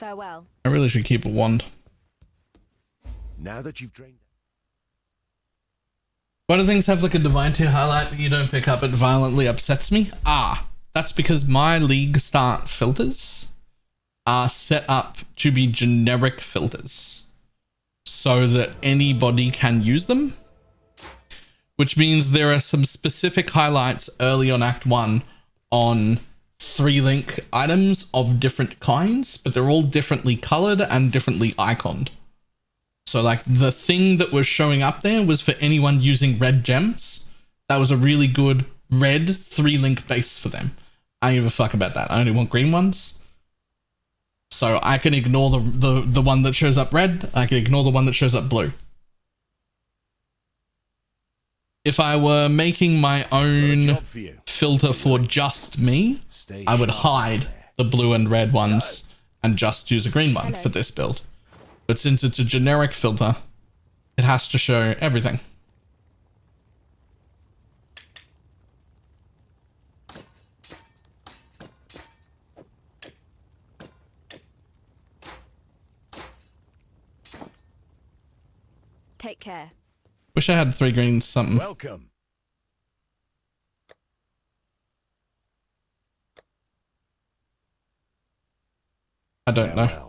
farewell. I really should keep a wand. Now that you've drained Why do things have like a divine tier highlight that you don't pick up? It violently upsets me. That's because my league start filters are set up to be generic filters so that anybody can use them, which means there are some specific highlights early on Act 1 on 3-link items of different kinds, but they're all differently colored and differently iconed. So like the thing that was showing up there was for anyone using red gems. That was a really good red 3-link base for them. I don't give a fuck about that. I only want green ones. So I can ignore the one that shows up red. I can ignore the one that shows up blue. If I were making my own filter for just me, I would hide the blue and red ones and just use a green one for this build. But since it's a generic filter, it has to show everything. Take care. Wish I had 3 greens something. Welcome. I don't know.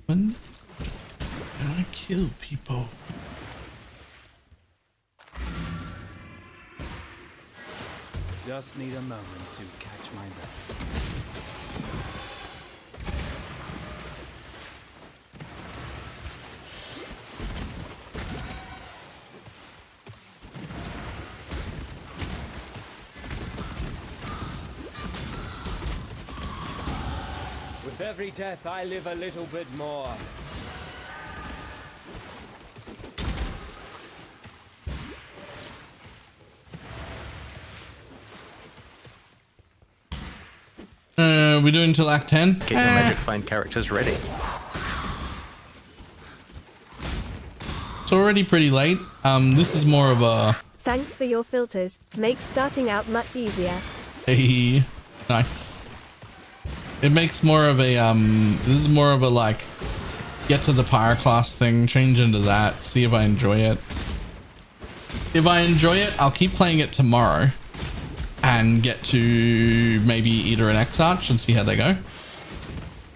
When can I kill people? Just need a moment to catch my breath. With every death, I live a little bit more. We're doing till Act 10. Get your magic find characters ready. It's already pretty late. This is more of a... Thanks for your filters. Makes starting out much easier. Hey, nice. It makes more of a, this is more of a like, get to the pyroclast thing, change into that, see if I enjoy it. If I enjoy it, I'll keep playing it tomorrow and get to maybe Eater and X-Arch and see how they go.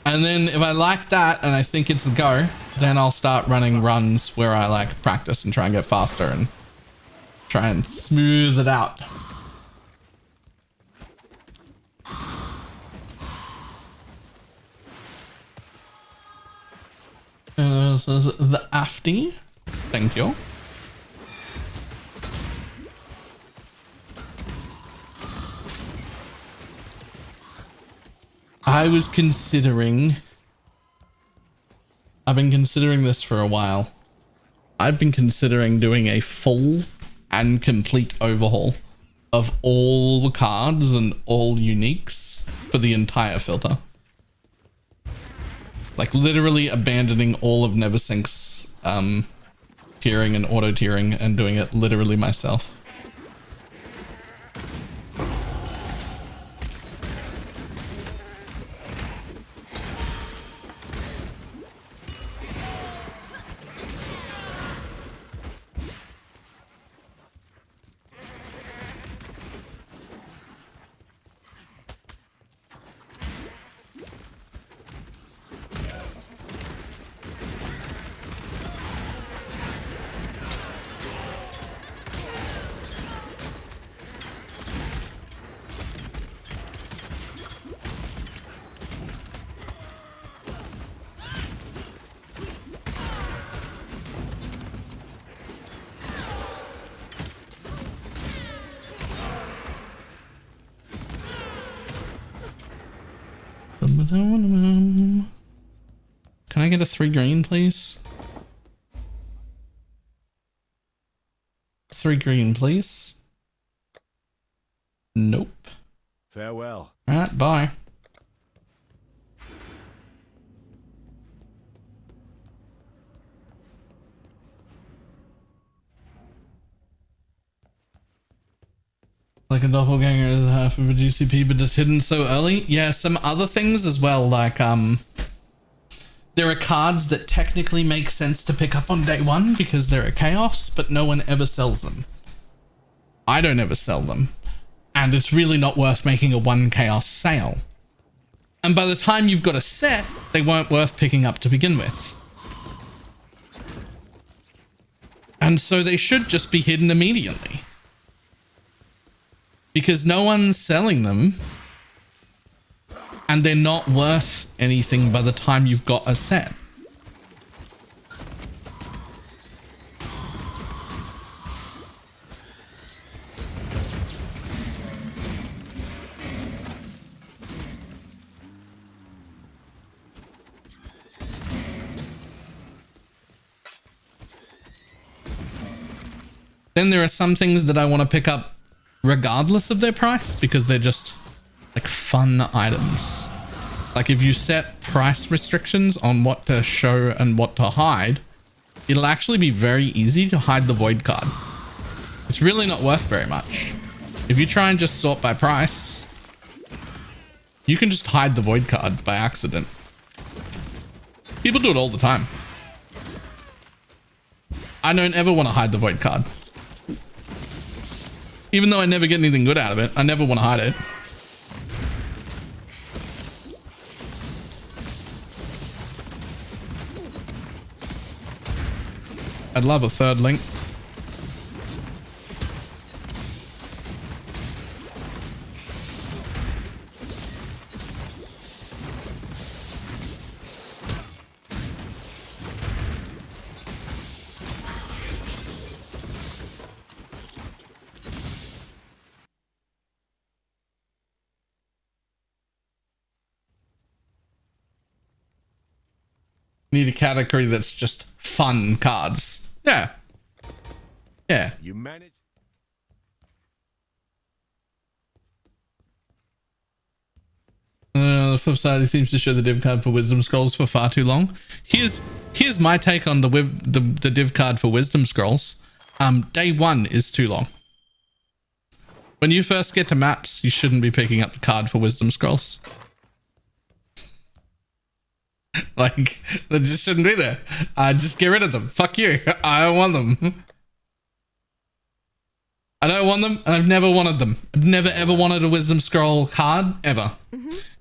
And then if I like that and I think it's a go, then I'll start running runs where I like practice and try and get faster and try and smooth it out. This is the Afty. Thank you. I was considering... I've been considering this for a while. I've been considering doing a full and complete overhaul of all the cards and all uniques for the entire filter. Like literally abandoning all of Neversink's tiering and auto tiering and doing it literally myself. Can I get a 3 green, please? 3 green, please. Nope. Farewell. Alright, bye. Like a doppelganger is half of a GCP, but it's hidden so early. Yeah, some other things as well, like there are cards that technically make sense to pick up on day one because they're a chaos, but no one ever sells them. I don't ever sell them, and it's really not worth making a 1 chaos sale. And by the time you've got a set, they weren't worth picking up to begin with. And so they should just be hidden immediately. Because no one's selling them, and they're not worth anything by the time you've got a set. Then there are some things that I want to pick up regardless of their price because they're just like fun items. Like if you set price restrictions on what to show and what to hide, it'll actually be very easy to hide the void card. It's really not worth very much. If you try and just sort by price, you can just hide the void card by accident. People do it all the time. I don't ever want to hide the void card. Even though I never get anything good out of it, I never want to hide it. I'd love a 3rd link. Need a category that's just fun cards. Yeah. Yeah. You manage. The flip side, he seems to show the div card for wisdom scrolls for far too long. Here's my take on the div card for wisdom scrolls. Day 1 is too long. When you first get to maps, you shouldn't be picking up the card for wisdom scrolls. Like, they just shouldn't be there. Just get rid of them. Fuck you. I don't want them. I don't want them, and I've never wanted them. I've never ever wanted a wisdom scroll card, ever.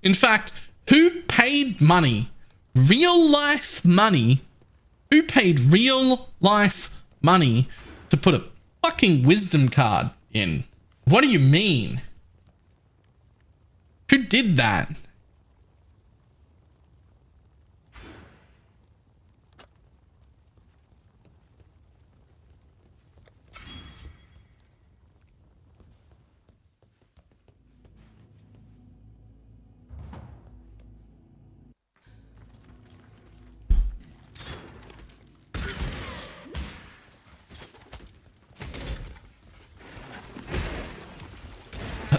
In fact, who paid money? Real life money? Who paid real life money to put a fucking wisdom card in? What do you mean? Who did that?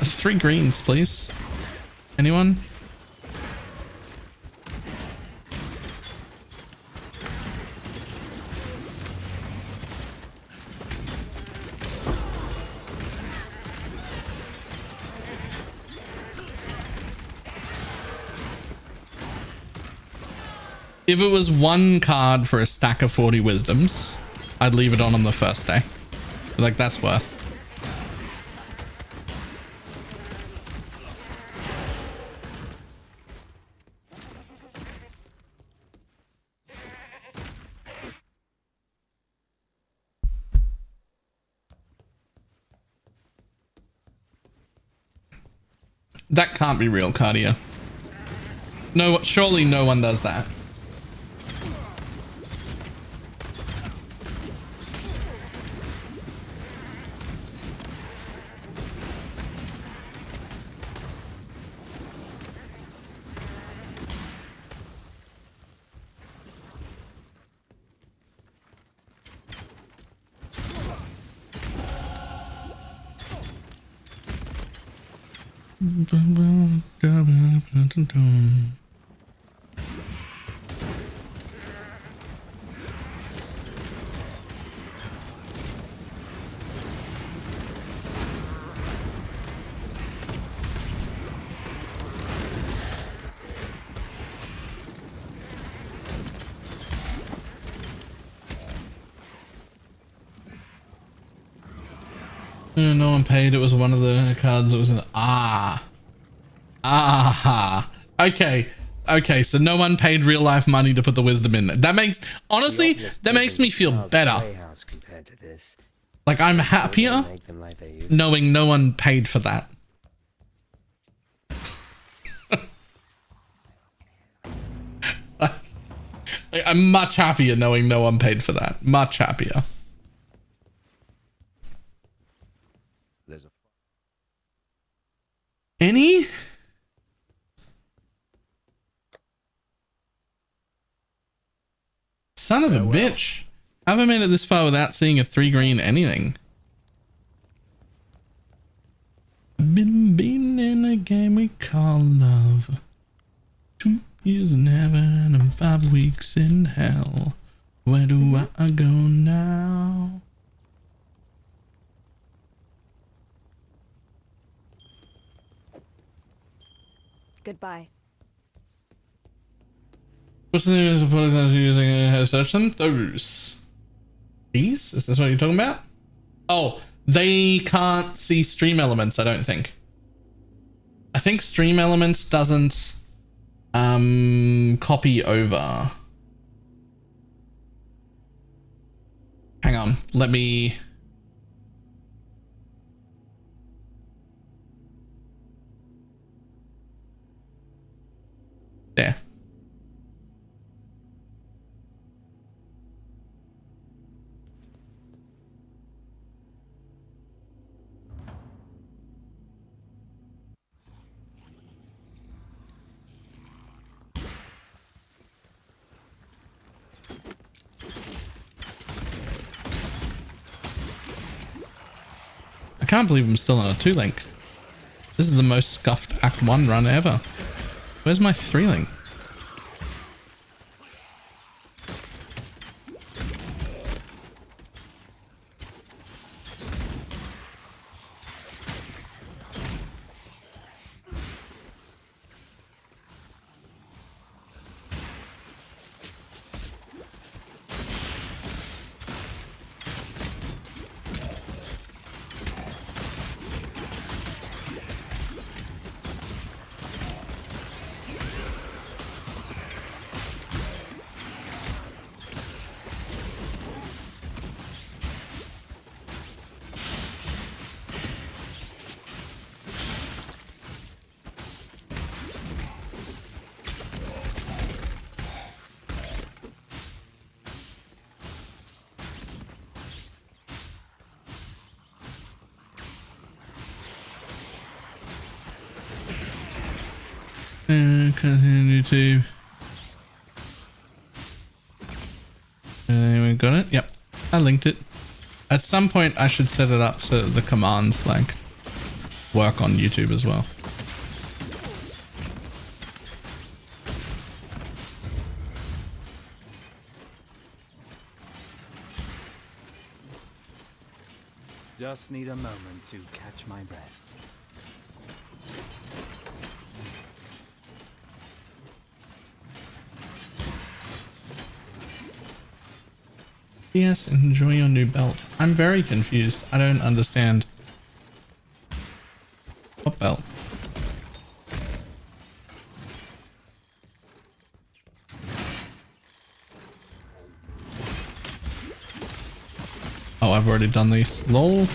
Three greens, please. Anyone? If it was 1 card for a stack of 40 wisdoms, I'd leave it on the first day. Like, that's worth. That can't be real, Cardia. No, surely no one does that. No one paid. It was one of the cards. It was an okay. Okay, so no one paid real life money to put the wisdom in. That makes, honestly, that makes me feel better. Like, I'm happier knowing no one paid for that. I'm much happier knowing no one paid for that. Much happier. Any? Son of a bitch. I haven't made it this far without seeing a 3 green anything. I've been beaten in a game we call love. 2 years in heaven and 5 weeks in hell. Where do I go now? Goodbye. What's the name of the product that you're using? Search them? Those. These? Is this what you're talking about? Oh, they can't see stream elements, I don't think. I think stream elements doesn't copy over. Hang on, let me... There. I can't believe I'm still on a 2-link. This is the most scuffed Act 1 run ever. Where's my 3-link? Continue to. We got it. Yep, I linked it. At some point, I should set it up so that the commands like work on YouTube as well. Just need a moment to catch my breath. Yes, enjoy your new belt. I'm very confused. I don't understand. What belt? Oh, I've already done these. Lol.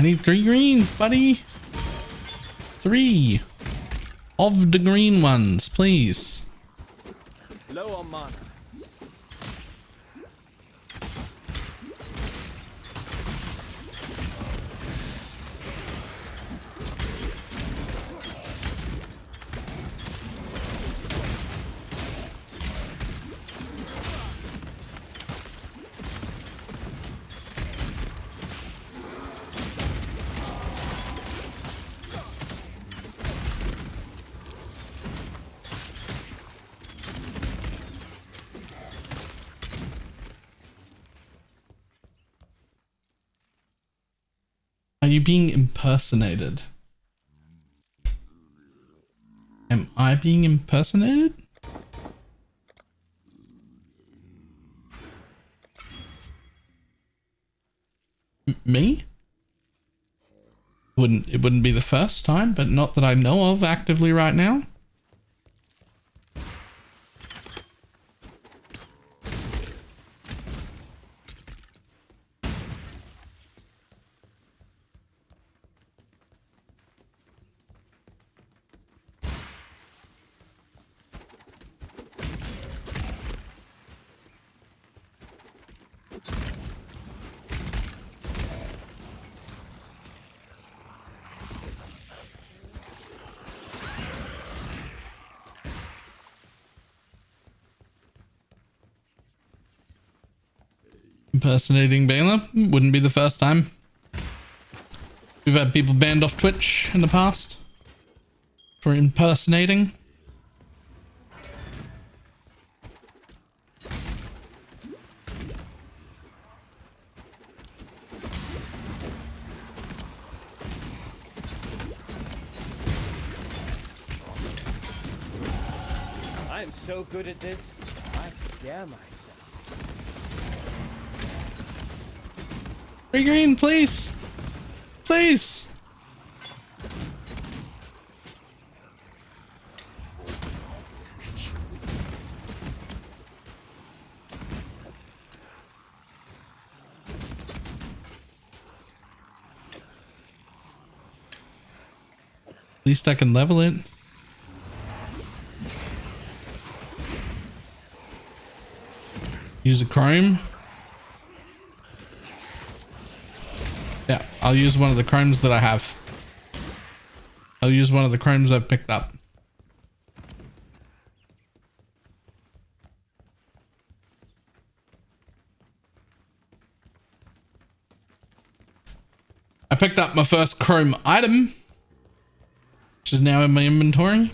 I need 3 greens, buddy. 3 of the green ones, please. Low on mana. Are you being impersonated? Am I being impersonated? Me? It wouldn't be the first time, but not that I know of actively right now. Impersonating Baylor wouldn't be the first time. We've had people banned off Twitch in the past for impersonating. I'm so good at this, I scare myself. 3 green, please. Please. At least I can level it. Use a chrome. Yeah, I'll use one of the chromes that I have. I'll use one of the chromes I've picked up. I picked up my first chrome item, which is now in my inventory.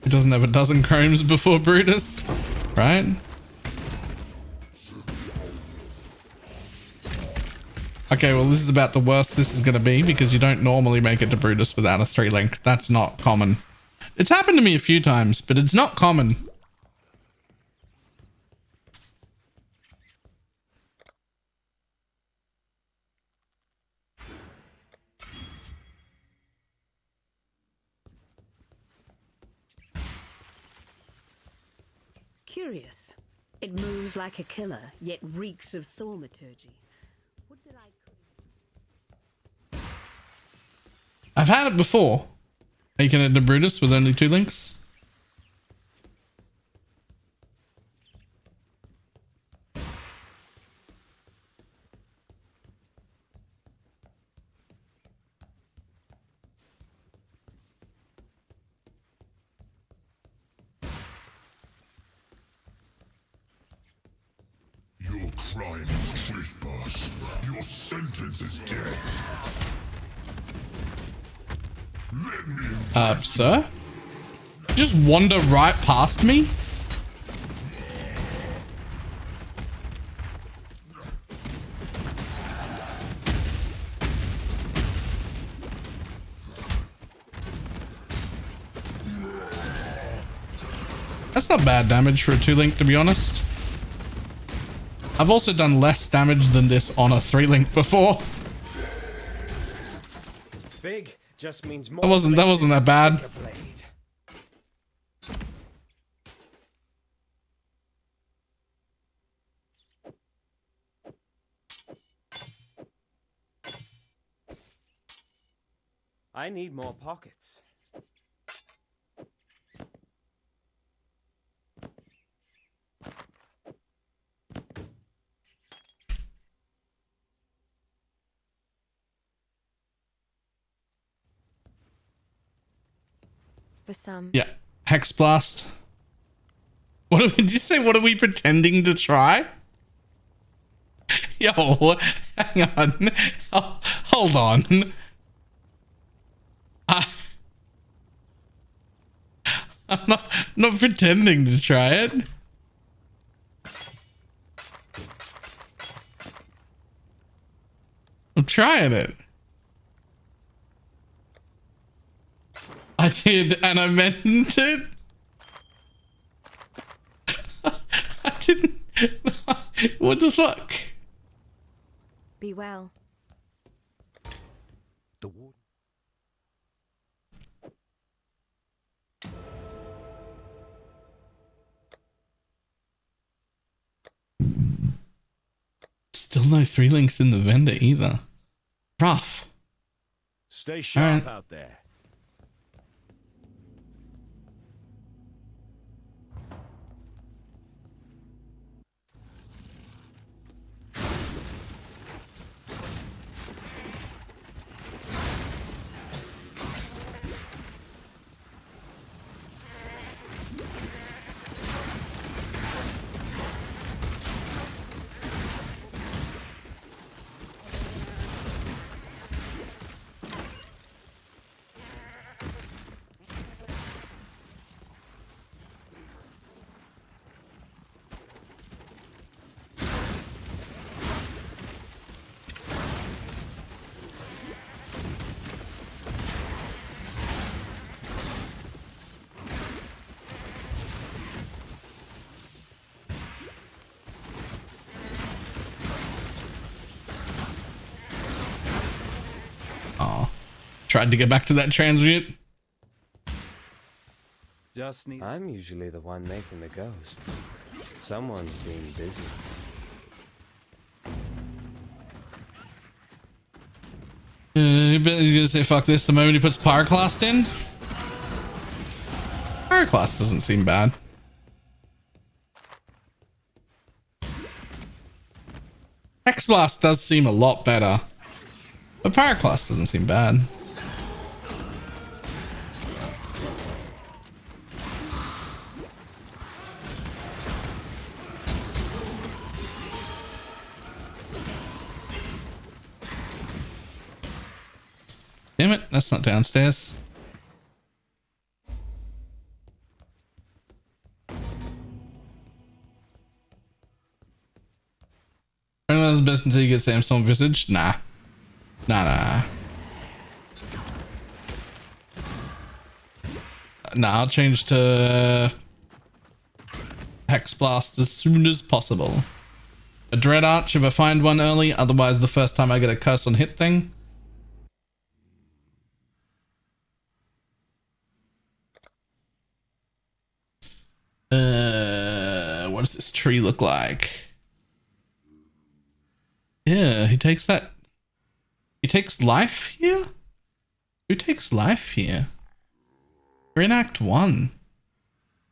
It doesn't have a dozen chromes before Brutus, right? Okay, well, this is about the worst this is going to be because you don't normally make it to Brutus without a 3-link. That's not common. It's happened to me a few times, but it's not common. Curious. It moves like a killer, yet reeks of thaumaturgy. Would that I could... I've had it before. Taking it to Brutus with only 2 links. Your crime is trespass. Your sentence is death. Let me Sir? You just wander right past me? That's not bad damage for a 2-link, to be honest. I've also done less damage than this on a 3-link before. Big just means more. That wasn't that bad. I need more pockets. For some. Yeah. Hex blast. Did you say? What are we pretending to try? Yo, hang on. Oh, hold on. I'm not pretending to try it. I'm trying it. I did, and I meant it. I didn't. What the fuck? Be well. The warden. Still no 3 links in the vendor either. Rough. Stay sharp right. out there. Tried to get back to that transmute. Just need. I'm usually the one making the ghosts. Someone's being busy. He's gonna say fuck this the moment he puts Pyroclast in. Pyroclast doesn't seem bad. Hex Blast does seem a lot better. But Pyroclast doesn't seem bad. Damn it, that's not downstairs. Anyone the best until you get Sandstorm Visage? Nah. Nah. Nah, I'll change to Hex Blast as soon as possible. A Dread Arch if I find one early, otherwise the first time I get a curse on hit thing. What does this tree look like? Yeah, he takes that. He takes life here? Who takes life here? We're in Act 1.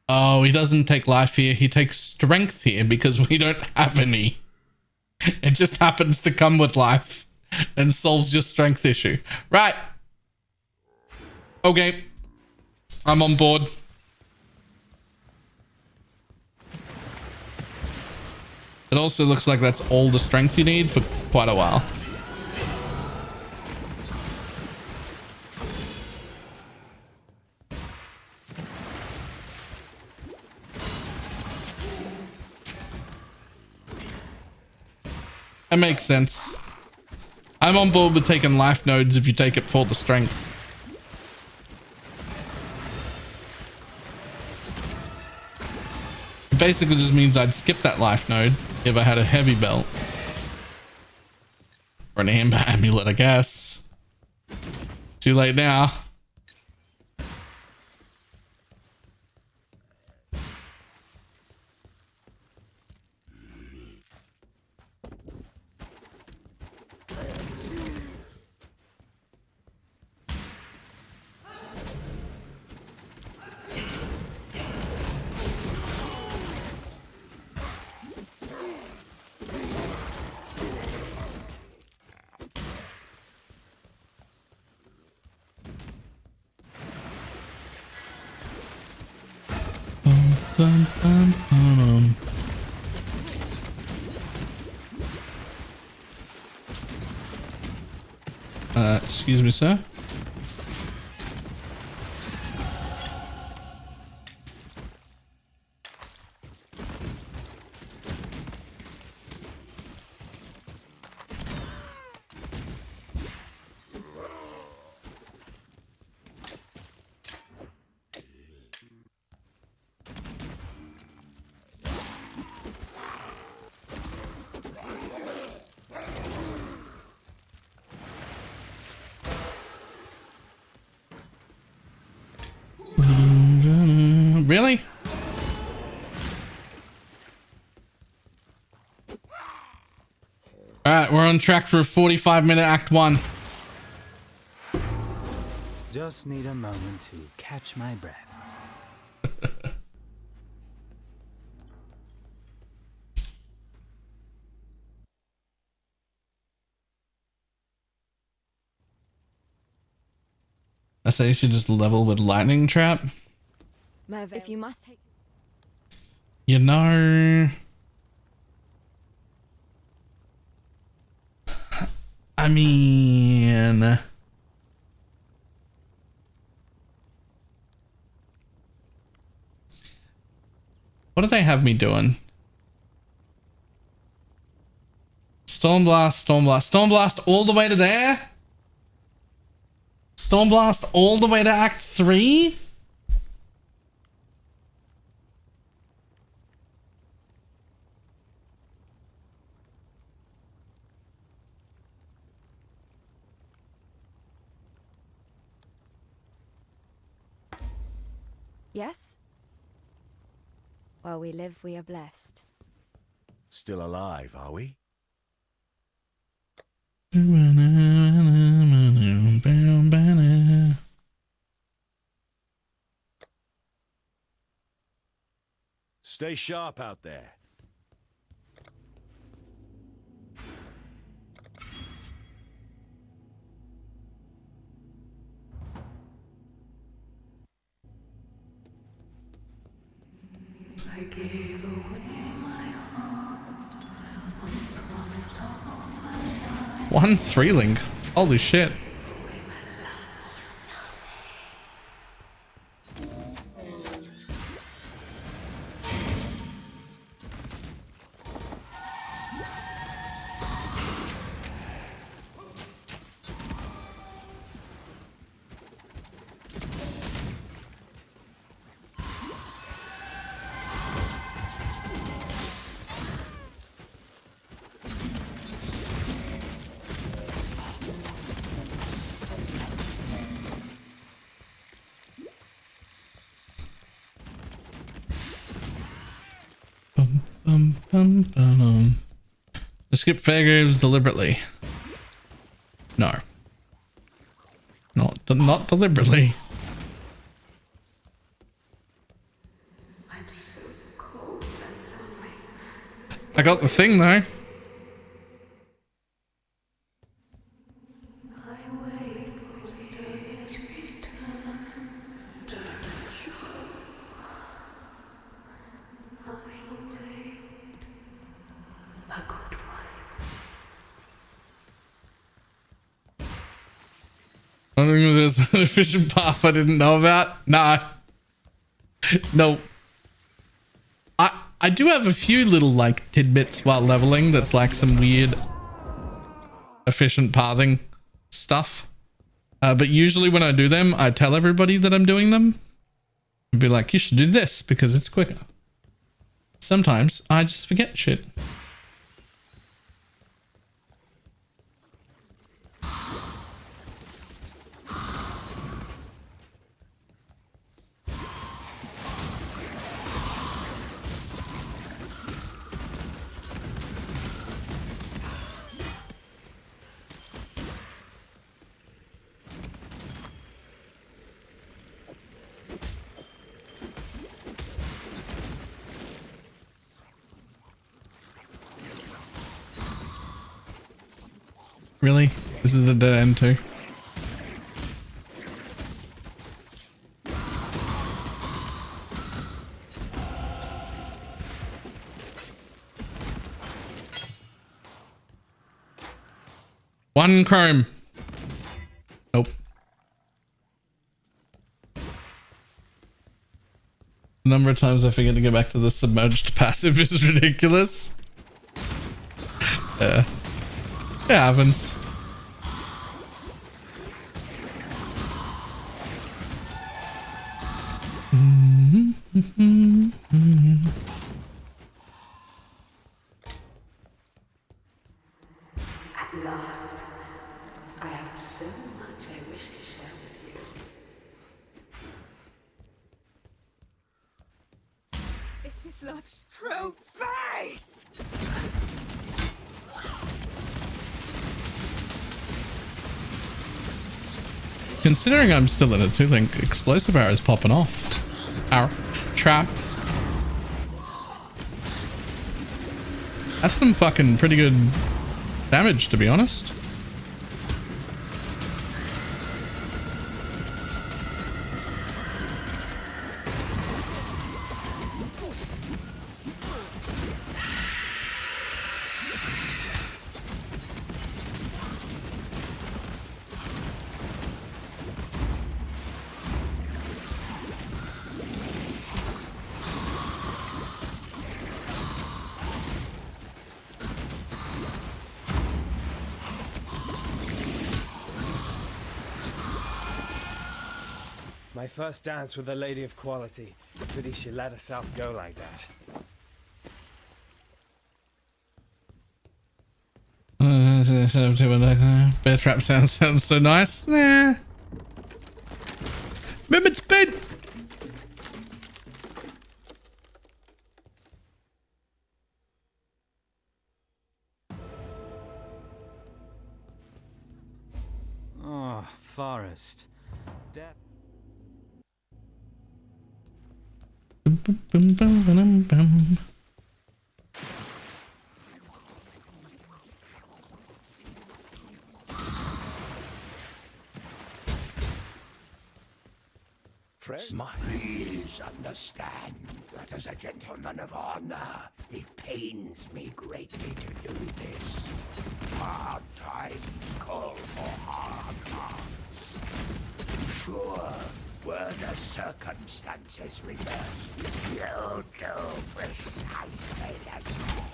Oh, he doesn't take life here. He takes strength here because we don't have any. It just happens to come with life and solves your strength issue. Right. Okay. I'm on board. It also looks like that's all the strength you need for quite a while. That makes sense. I'm on board with taking life nodes if you take it for the strength. It basically just means I'd skip that life node if I had a heavy belt. Or an amber amulet, I guess. Too late now. Dun, dun, dun. Excuse me, sir. Really? Alright, we're on track for a 45-minute Act 1. Just need a moment to catch my breath. I say you should just level with Lightning Trap. If you must take... You know... I mean... What do they have me doing? Stormblast, Stormblast, Stormblast all the way to there? Stormblast all the way to Act 3? Yes? While we live, we are blessed. Still alive, are we? Stay sharp out there. I gave away my heart. Promise all my life. One 3-link. Holy shit. I skip Fairgraves deliberately. No. Not deliberately. I'm so cold and lonely. I got the thing though. I wait for the day's return. Darkness. I wait. A good wife. I don't think there's an efficient path I didn't know about. Nah. No. I do have a few little like tidbits while leveling that's like some weird efficient pathing stuff. But usually when I do them, I tell everybody that I'm doing them. And be like, you should do this because it's quicker. Sometimes I just forget shit. Really? This is a dead end too. One chrome. Nope. The number of times I forget to go back to the submerged passive is ridiculous. Yeah. It happens. At last, I have so much I wish to share with you. This is love's true face! Considering I'm still in a 2-link, explosive arrow is popping off. Arrow. Trap. That's some fucking pretty good damage, to be honest. My first dance with a lady of quality. Pity she let herself go like that. Bear trap sounds so nice. Nah. Movement speed. Oh, Forest. Death. Bum, bum, bum, bum. Please understand that as a gentleman of honor, it pains me greatly to do this. Hard times call for hard hearts. Sure, were the circumstances reversed, you'll do precisely the same.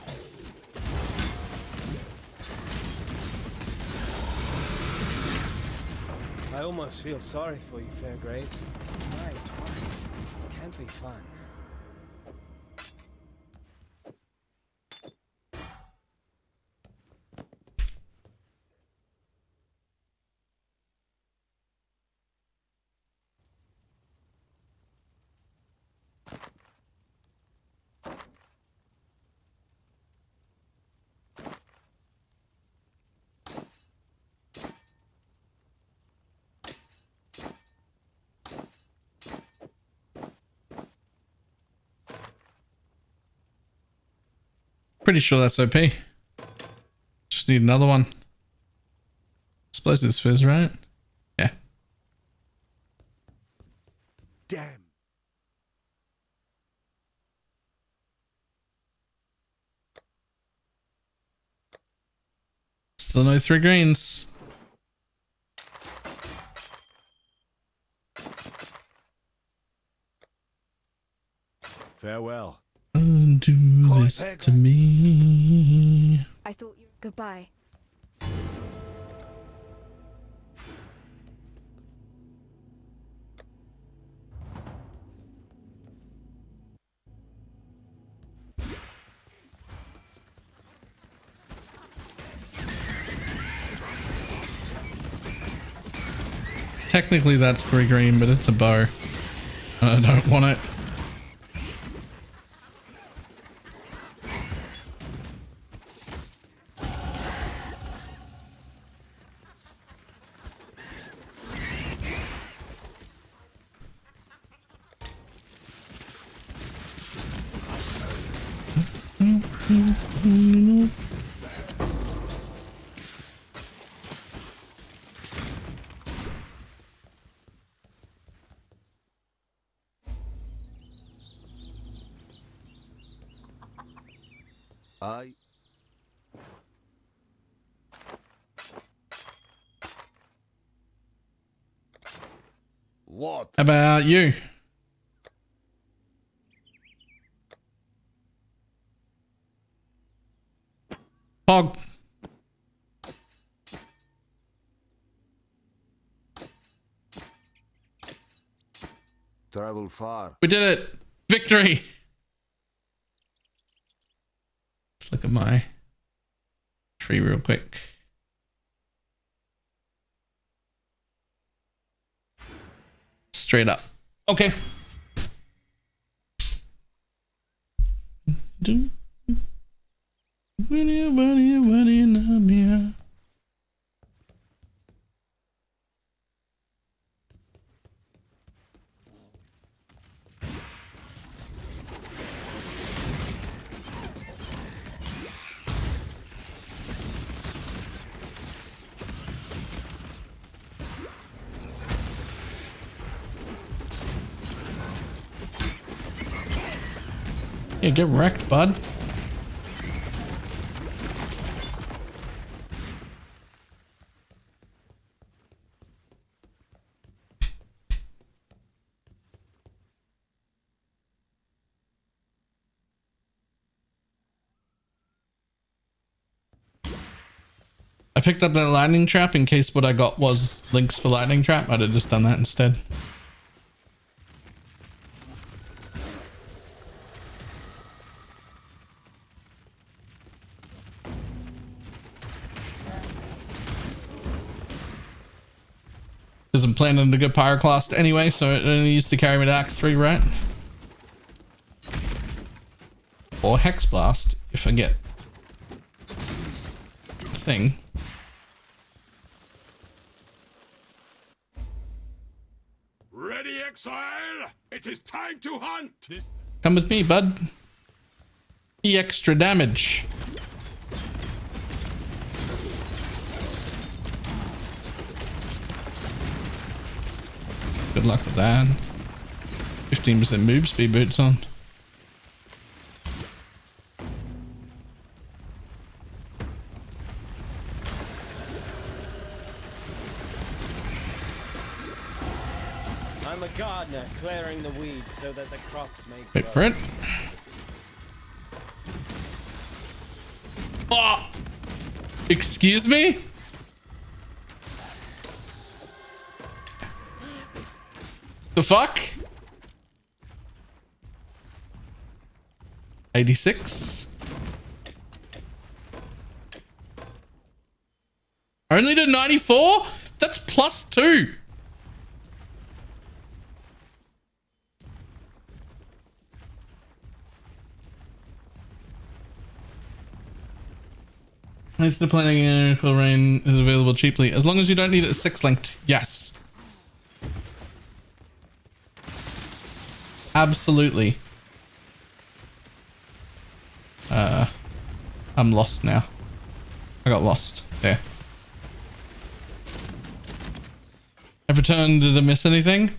I almost feel sorry for you, Fairgraves. Why twice? Can't be fun. Pretty sure that's OP. Just need another one. Explosive spheres, right? Yeah. Damn. Still no 3 greens. Farewell. Don't do this to me. I thought you. Goodbye. Technically that's 3 green, but it's a bow. I don't want it. I... What? How about you? Pog. Travel far. We did it. Victory. Let's look at my tree real quick. Straight up. Okay. Yeah, get wrecked, bud. I picked up that lightning trap in case what I got was links for lightning trap. I'd have just done that instead. Because I'm planning to go Pyroclast anyway, so it only used to carry me to Act 3, right? Or Hex Blast, if I get the thing. Ready, exile? It is time to hunt! Come with me, bud. Be extra damage. Good luck with that. 15% move speed boots on. I'm a gardener, clearing the weeds so that the crops may grow. Wait for it. Oh! Excuse me? The fuck? 86. Only to 94? That's +2. If the planning miracle rain is available cheaply, as long as you don't need it 6-linked, yes. Absolutely. I'm lost now. I got lost. There. I've returned. Did I miss anything?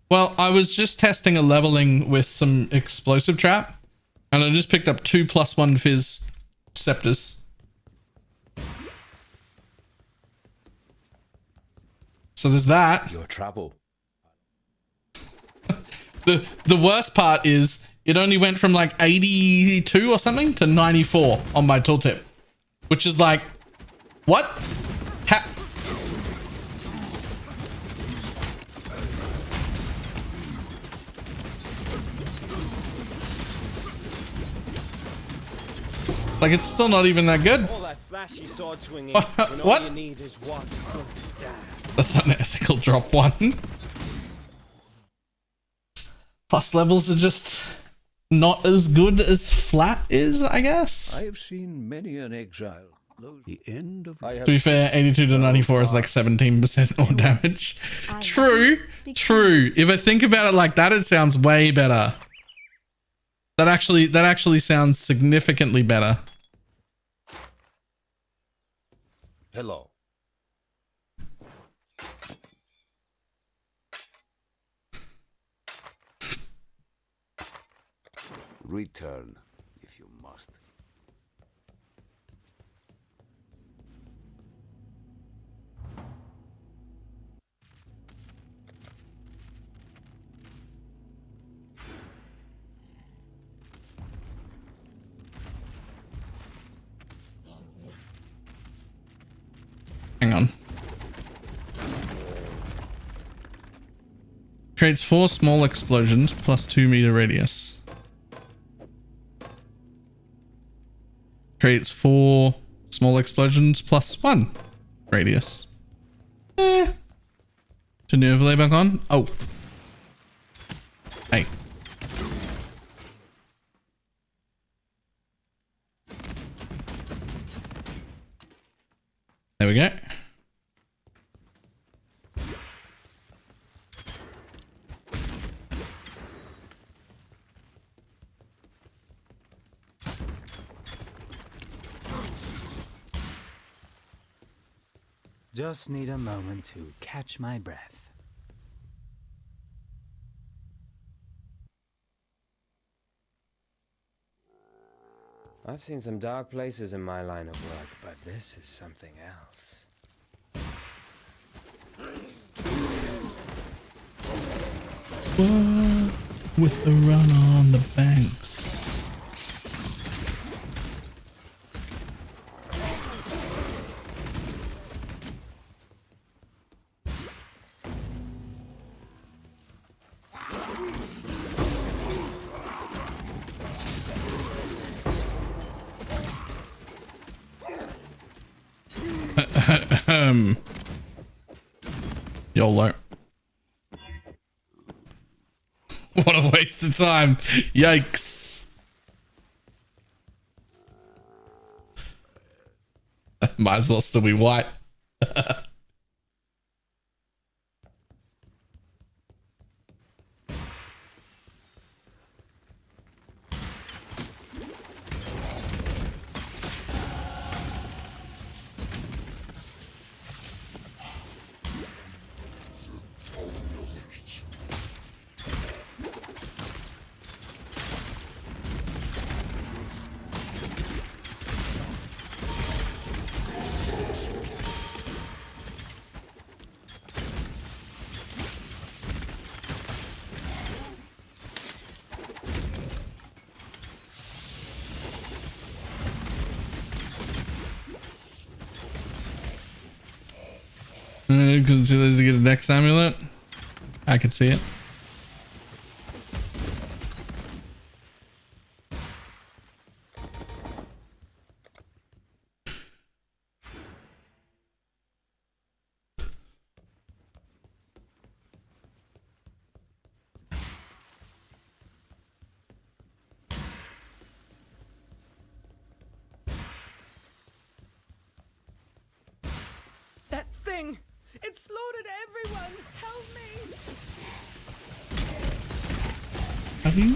Well, I was just testing a leveling with some explosive trap, and I just picked up 2 +1 fizz scepters. So there's that. Your trouble. The worst part is it only went from like 82 or something to 94 on my tooltip, which is like, what? Like, it's still not even that good. All that flashy sword swinging when What? all you need is one good stab. That's unethical. Drop 1. Plus levels are just not as good as flat is, I guess. I have seen many an exile. The end of... To be fair, 82 to 94 is like 17% more damage. True, true. If I think about it like that, it sounds way better. That actually sounds significantly better. Hello. Return, if you must. Creates 4 small explosions plus 2 meter radius. Creates 4 small explosions plus 1 radius. Turn the overlay back on. Oh. Hey. There we go. Just need a moment to catch my breath. I've seen some dark places in my line of work, but this is something else. Whoa, with the run on the banks. YOLO. What a waste of time. Yikes. Might as well still be white. Because it's too lazy to get a Dex amulet. I could see it. That thing! It slaughtered everyone! Help me! Have you?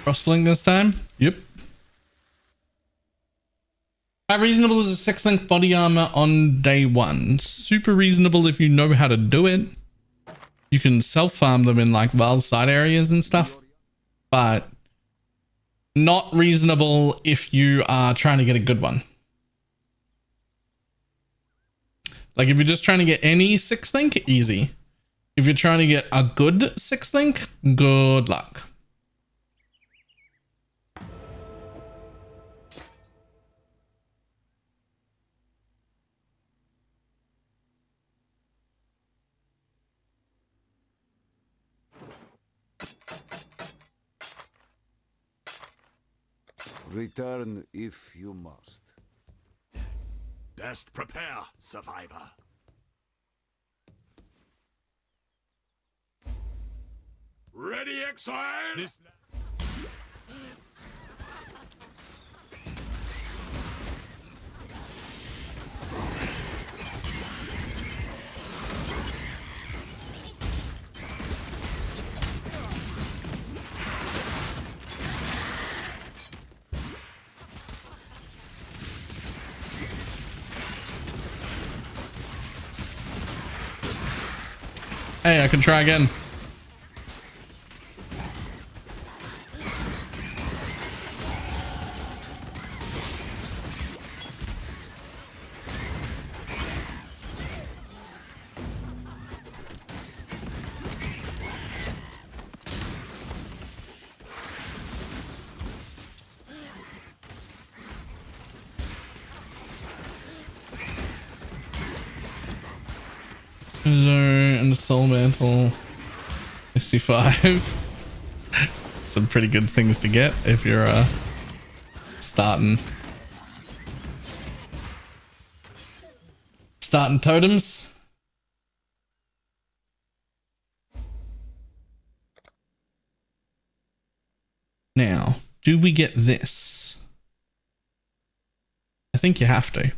Crossblink this time? Yep. How reasonable is a 6-link body armor on day 1? Super reasonable if you know how to do it. You can self-farm them in like wild side areas and stuff. But not reasonable if you are trying to get a good one. Like if you're just trying to get any 6-link, easy. If you're trying to get a good 6-link, good luck. Return if you must. Best prepare, survivor. Ready, exile? Hey, I can try again. And the soul mantle 65. Some pretty good things to get if you're starting totems. Now, do we get this? I think you have to.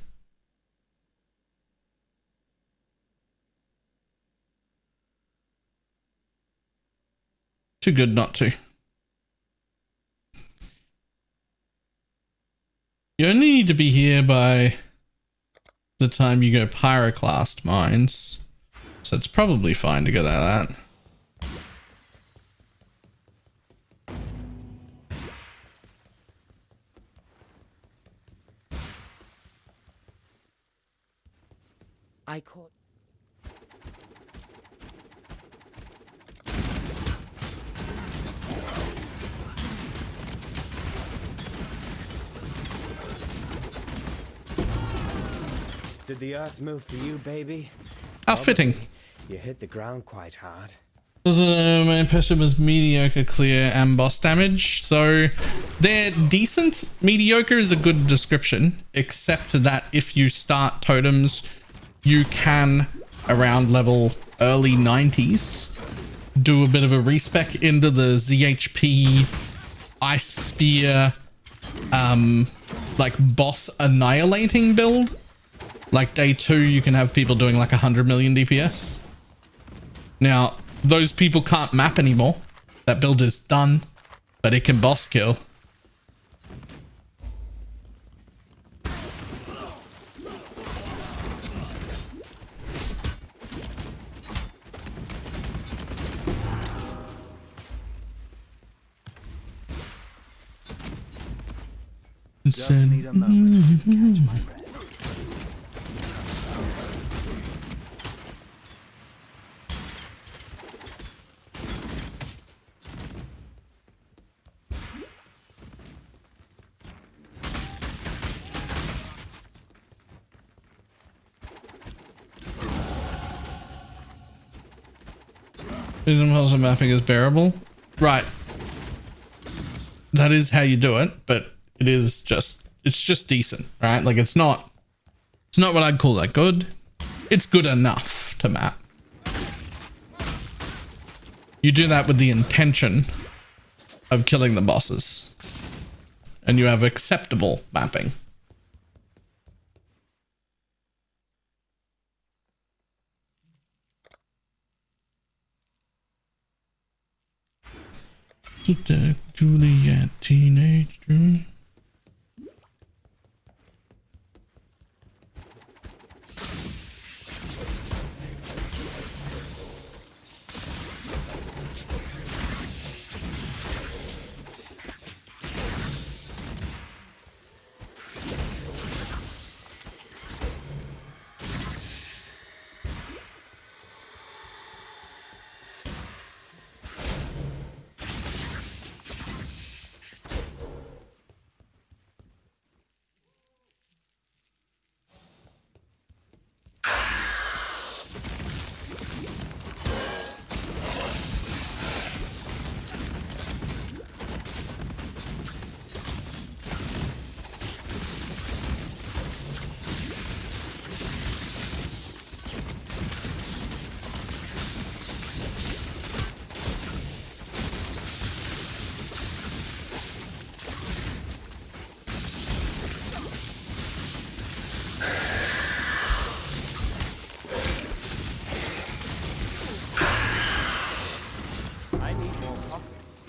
Too good not to. You only need to be here by the time you go Pyroclast Mines. So it's probably fine to go like that. I caught. Did the earth move for you, baby? How fitting. You hit the ground quite hard. The main impression was mediocre, clear, and boss damage. So they're decent. Mediocre is a good description, except that if you start totems, you can, around level early 90s, do a bit of a respec into the ZHP, Ice Spear, like boss annihilating build. Like day 2, you can have people doing like 100 million DPS. Now, those people can't map anymore. That build is done, but it can boss kill. Just need a moment to catch my breath. Vision puzzle mapping is bearable. Right. That is how you do it, but it's just decent, right? Like it's not what I'd call that good. It's good enough to map. You do that with the intention of killing the bosses, and you have acceptable mapping. Juliet, teenage dream. I need more pockets.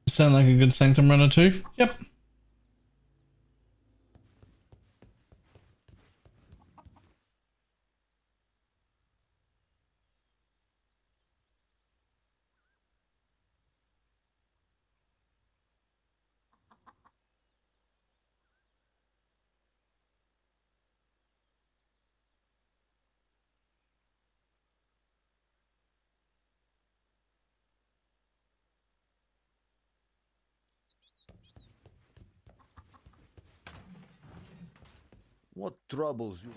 Sound like a good Sanctum runner too? Yep. What troubles you?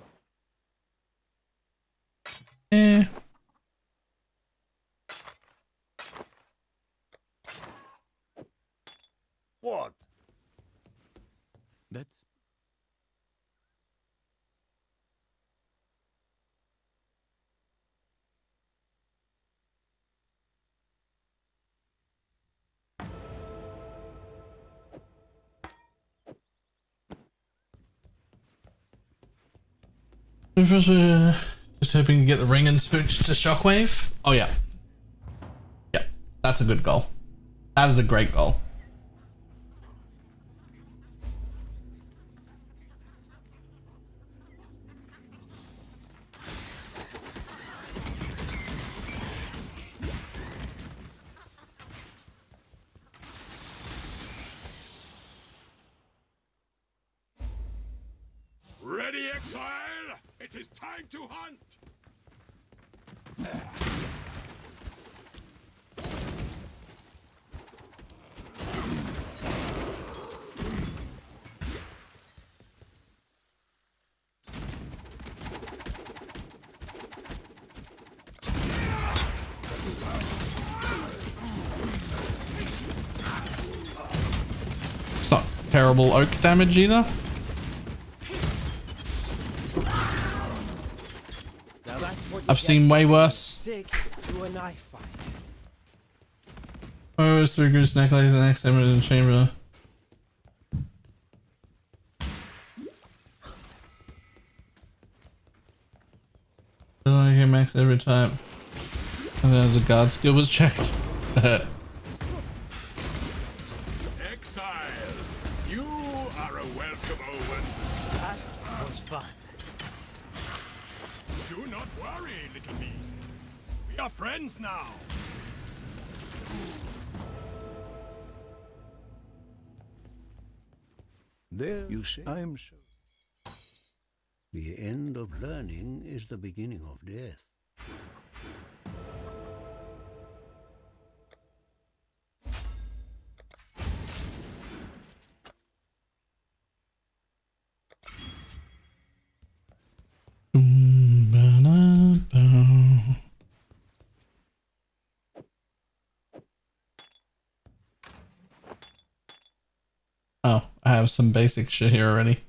Eh. What? That's Just hoping to get the ring and smooch to Shockwave. Oh yeah. Yeah, that's a good goal. That is a great goal. Ready, exile? It is time to hunt! It's not terrible oak damage either. now that's what I've seen way worse. stick to a knife fight. Oh, it's 3 goose necklace, the next time in the chamber. I get max every time. And then the guard skill was checked. Exile! You are a welcome Owen. That was fun. Do not worry, little beast. We are friends now. There you see. I am sure. The end of learning is the beginning of death. Oh, I have some basic shit here already.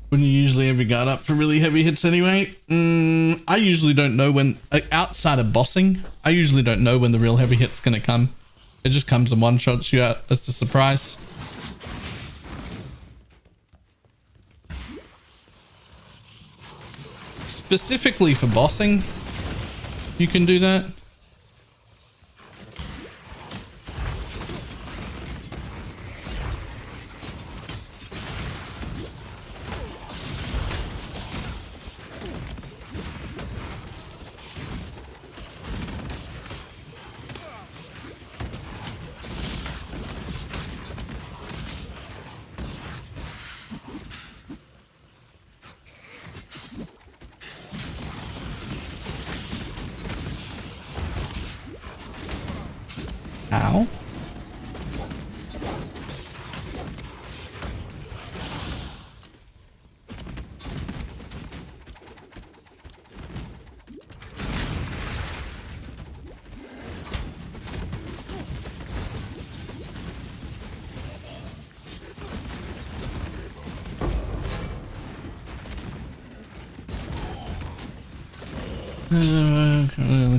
Wouldn't you usually have your guard up for really heavy hits anyway? I usually don't know when, outside of bossing, I usually don't know when the real heavy hit's gonna come. It just comes and one-shots you out. That's a surprise. Specifically for bossing, you can do that. Ow.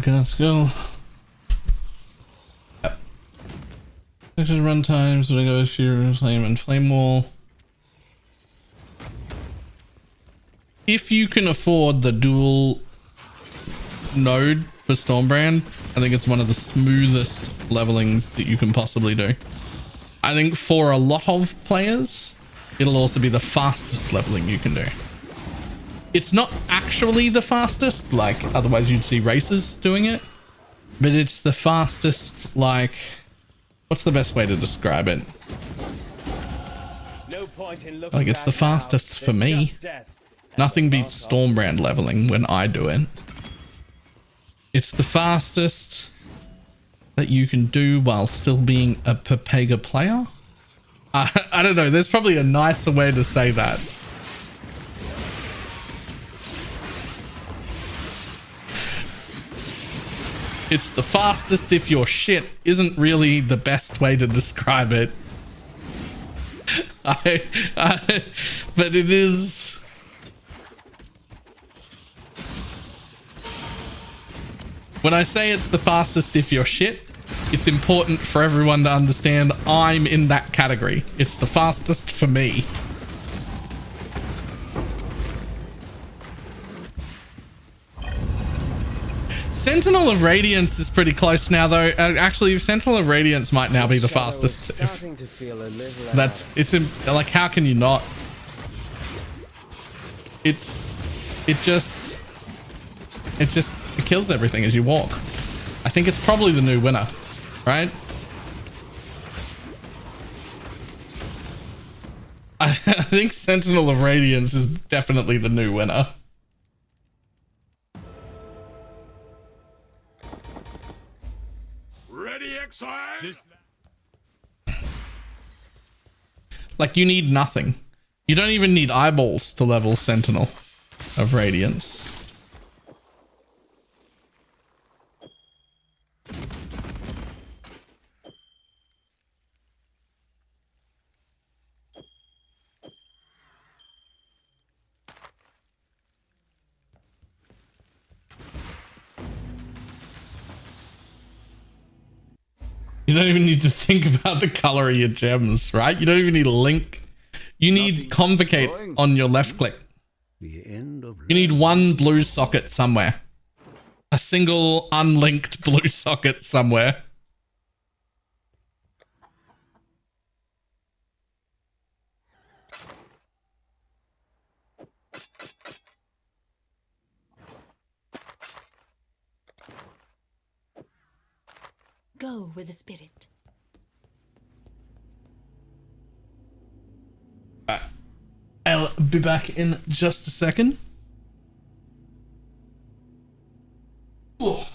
Let's go. Section run times, so I go sheer flame and flame wall. If you can afford the dual node for Stormbrand, I think it's one of the smoothest levelings that you can possibly do. I think for a lot of players, it'll also be the fastest leveling you can do. It's not actually the fastest, like otherwise you'd see racers doing it, but it's the fastest, like, what's the best way to describe it? No point in Like, it's the fastest for me. Nothing beats Stormbrand leveling when I do it. It's the fastest that you can do while still being a Pepega player. I don't know. There's probably a nicer way to say that. It's the fastest if your shit isn't really the best way to describe it. But it is. When I say it's the fastest if you're shit, it's important for everyone to understand I'm in that category. It's the fastest for me. Sentinel of Radiance is pretty close now, though. Actually, Sentinel of Radiance might now be the fastest. Like, how can you not? It kills everything as you walk. I think it's probably the new winner, right? I think Sentinel of Radiance is definitely the new winner. Ready, exile? Like, you need nothing. You don't even need eyeballs to level Sentinel of Radiance. You don't even need to think about the color of your gems, right? You don't even need a link. You need Convocate on your left click. You need one blue socket somewhere. A single unlinked blue socket somewhere. Go with the spirit. I'll be back in just a second. Oh.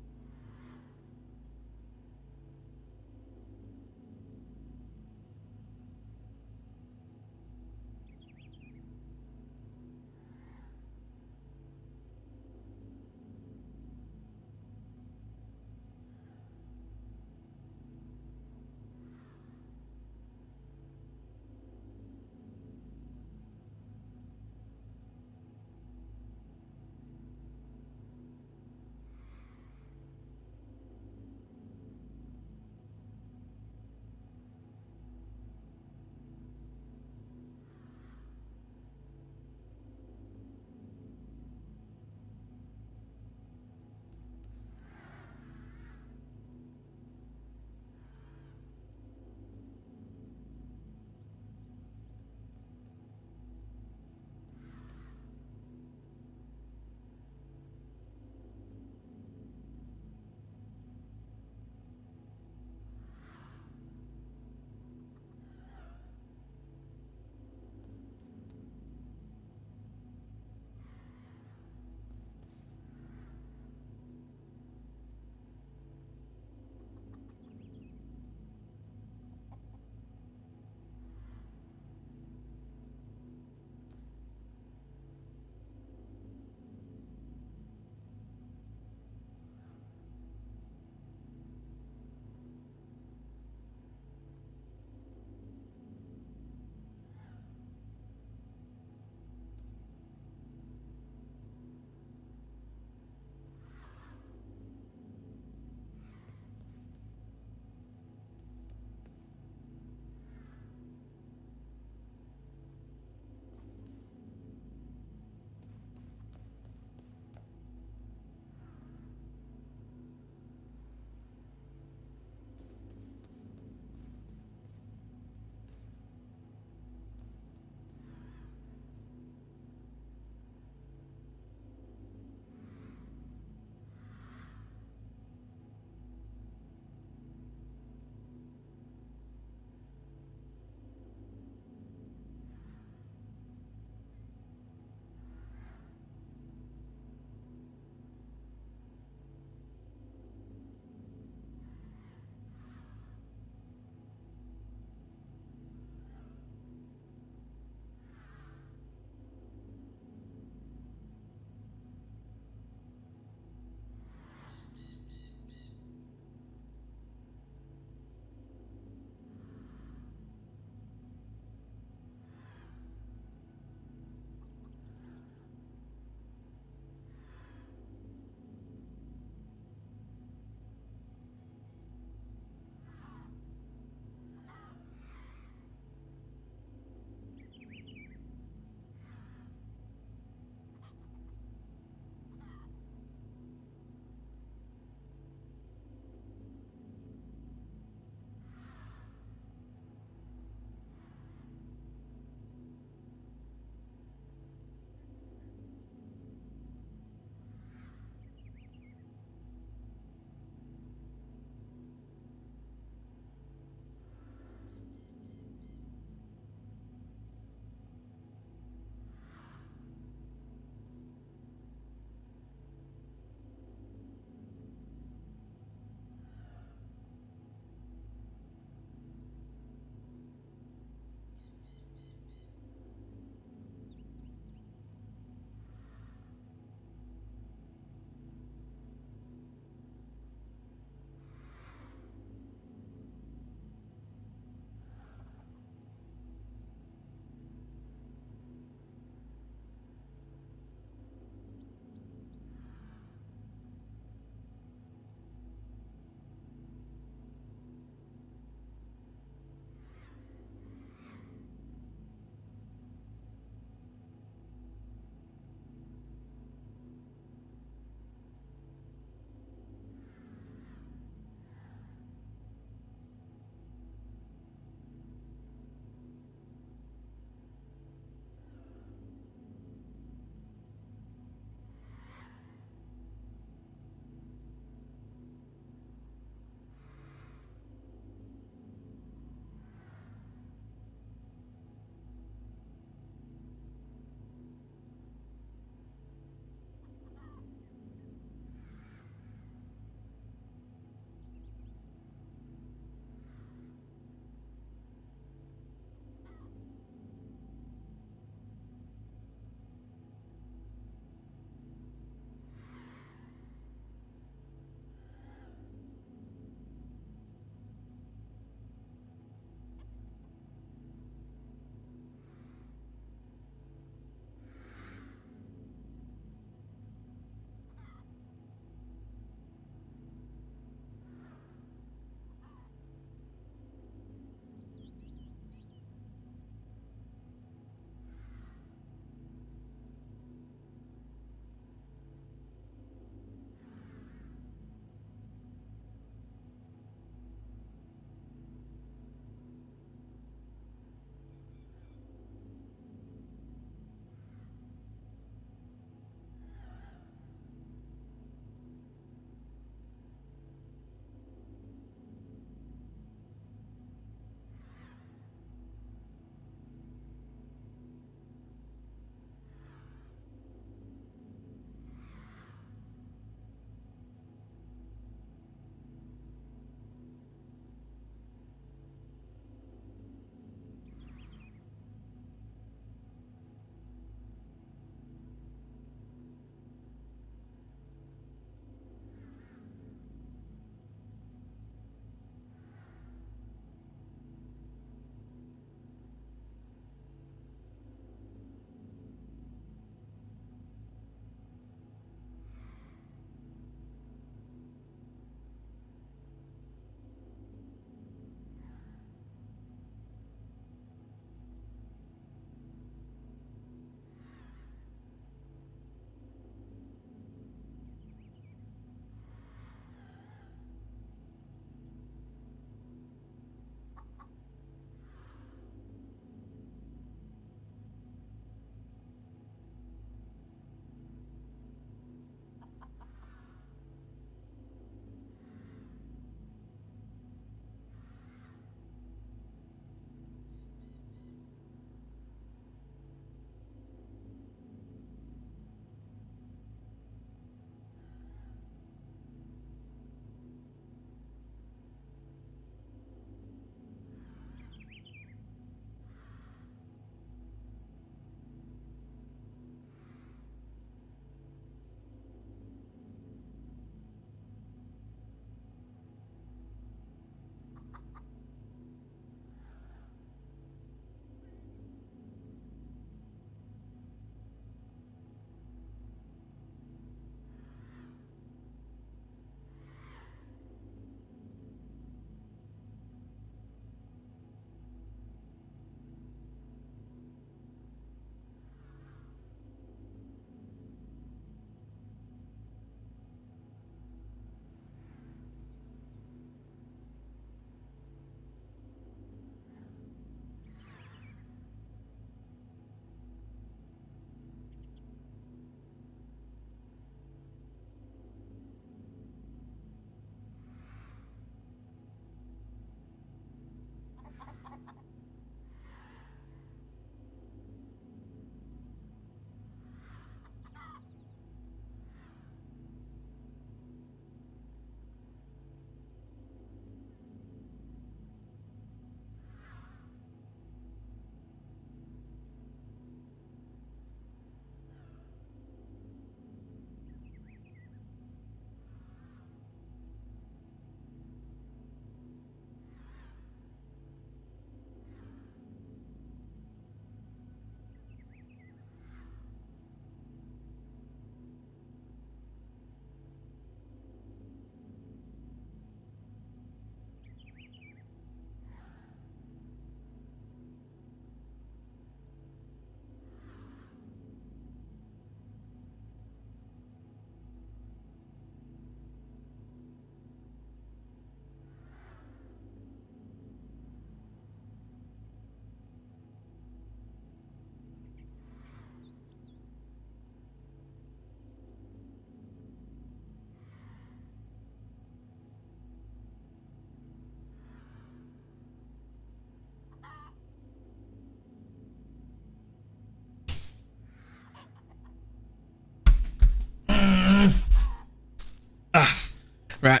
Right.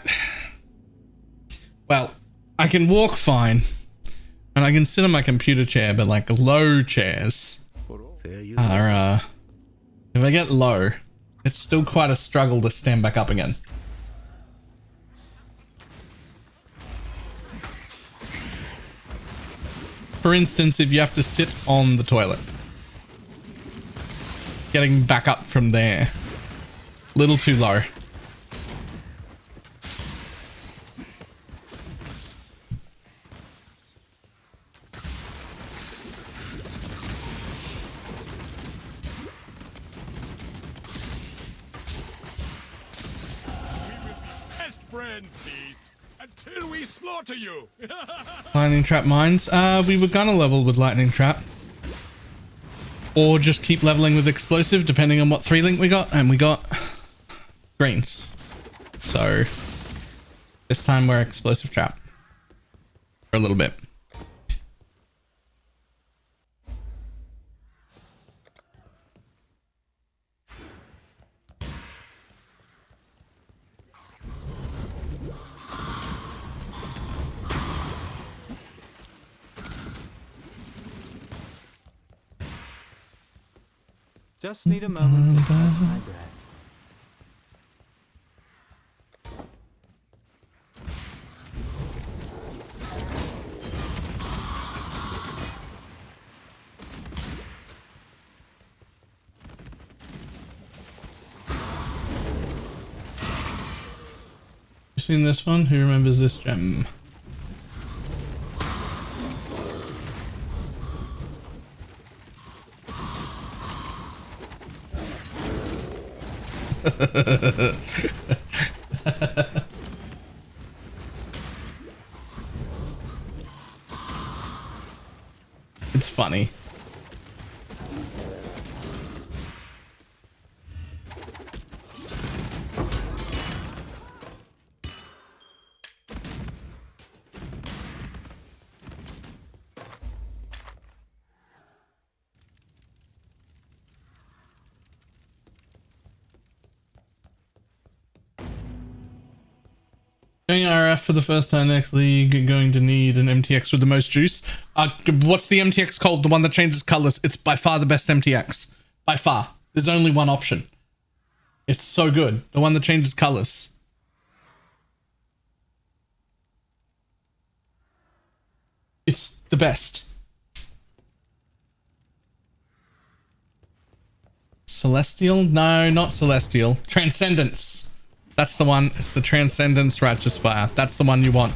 Well, I can walk fine. And I can sit on my computer chair, but like low chairs are, if I get low, it's still quite a struggle to stand back up again. For instance, if you have to sit on the toilet, getting back up from there, little too low. Best friends, beast, until we slaughter you. Lightning trap mines. We were gonna level with lightning trap, or just keep leveling with explosive, depending on what 3-link we got, and we got greens. So this time we're explosive trap for a little bit. Just need a moment to catch my breath. You seen this one? Who remembers this gem? It's funny. Going RF for the first time next league, going to need an MTX with the most juice. What's the MTX called? The one that changes colors. It's by far the best MTX. By far. There's only one option. It's so good. The one that changes colors. It's the best. Celestial? No, not Celestial. Transcendence. That's the one. It's the Transcendence Righteous Fire. That's the one you want.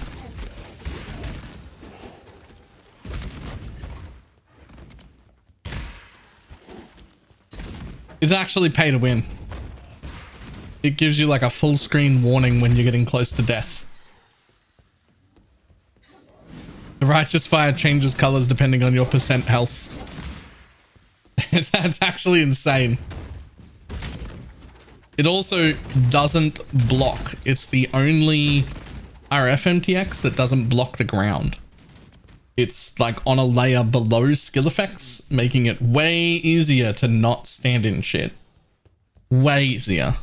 It's actually pay to win. It gives you like a full screen warning when you're getting close to death. The Righteous Fire changes colors depending on your percent health. That's actually insane. It also doesn't block. It's the only RF MTX that doesn't block the ground. It's like on a layer below skill effects, making it way easier to not stand in shit. Way easier.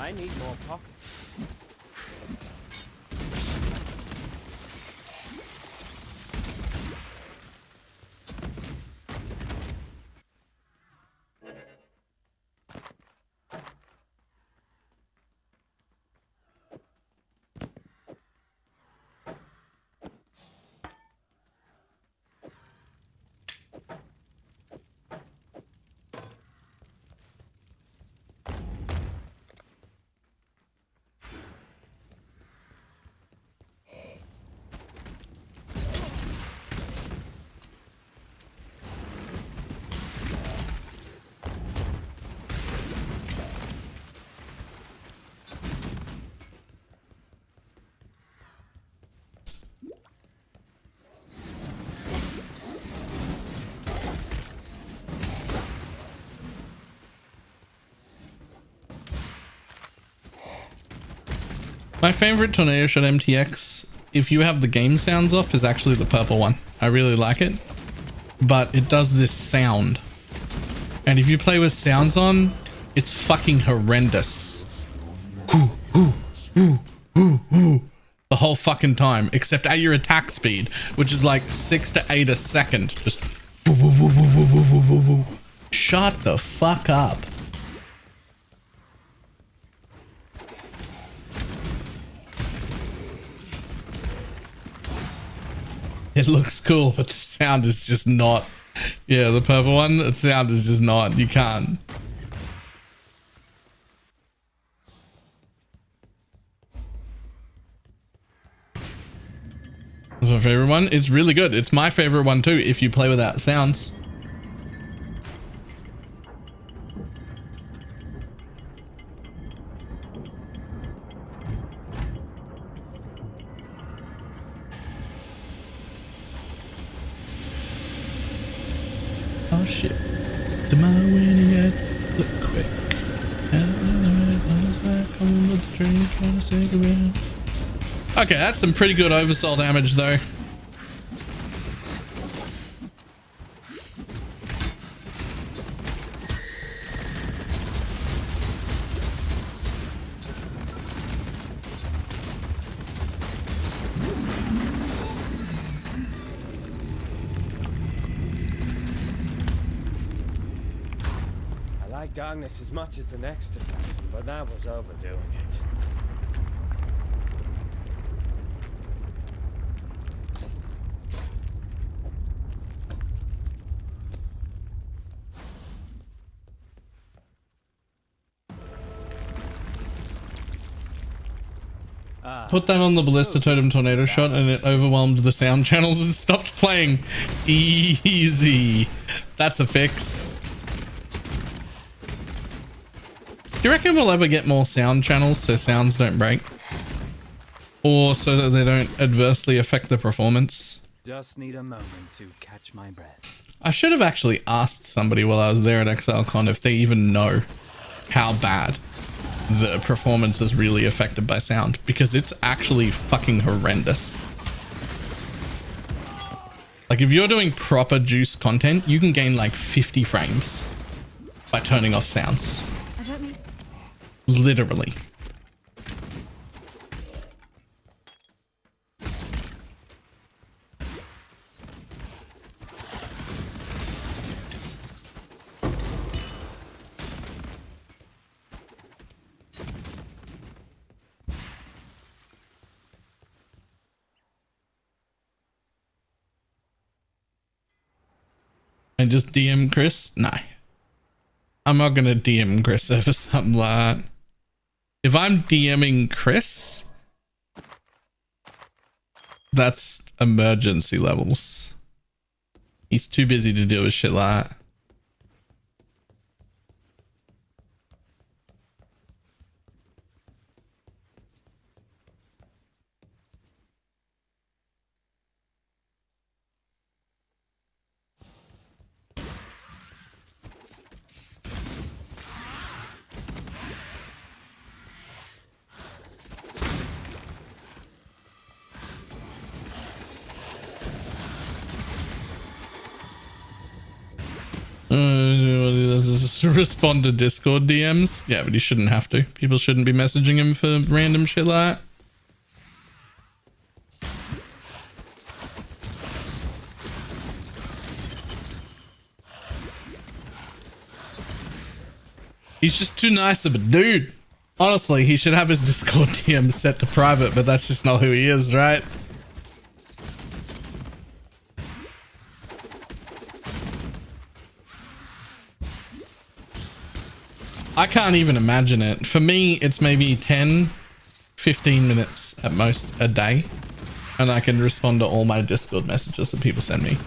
I need more pockets. My favorite tornado shot MTX if you have the game sounds off, is actually the purple one. I really like it, but it does this sound. And if you play with sounds on, it's fucking horrendous. The whole fucking time, except at your attack speed, which is like 6 to 8 a second. Just shut the fuck up. It looks cool, but the sound is just not. Yeah, the purple one, the sound is just not. You can't. That's my favorite one. It's really good. It's my favorite one too if you play without sounds. Oh shit. Tomorrow when you get look quick. Okay, that's some pretty good oversoul damage though. Darkness as much as the next assassin, but that was overdoing it. Put that on the ballista totem tornado shot and it overwhelmed the sound channels and stopped playing. Easy. That's a fix. Do you reckon we'll ever get more sound channels so sounds don't break? Or so that they don't adversely affect the performance? Just need a moment to catch my breath. I should have actually asked somebody while I was there at ExileCon if they even know how bad the performance is really affected by sound, because it's actually fucking horrendous. Like if you're doing proper juice content, you can gain like 50 frames by turning off sounds. I don't mean... Literally. And just DM Chris? Nah. I'm not gonna DM Chris over something like that. If I'm DMing Chris, that's emergency levels. He's too busy to deal with shit like that. Respond to Discord DMs. Yeah, but he shouldn't have to. People shouldn't be messaging him for random shit like that. He's just too nice of a dude. Honestly, he should have his Discord DMs set to private, but that's just not who he is, right? I can't even imagine it. For me, it's maybe 10, 15 minutes at most a day. And I can respond to all my Discord messages that people send me.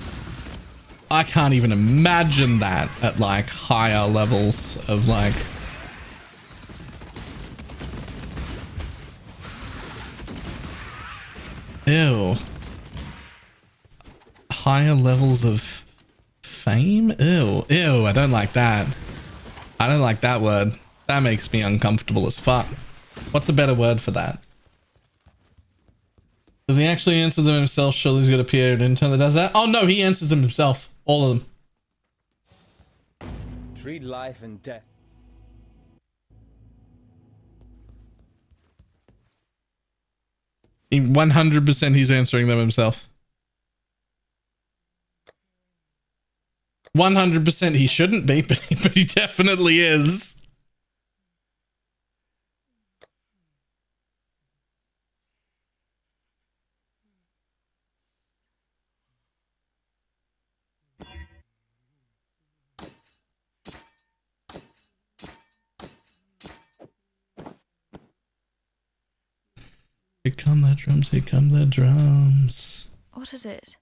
I can't even imagine that at like higher levels of like... Ew. Higher levels of fame? Ew. Ew, I don't like that. I don't like that word. That makes me uncomfortable as fuck. What's a better word for that? Does he actually answer them himself? Surely he's got a PA intern that does that. Oh no, he answers them himself. All of them. Treat life and death. 100% he's answering them himself. 100% he shouldn't be, but he definitely is. Here come the drums, here come the drums. What is it?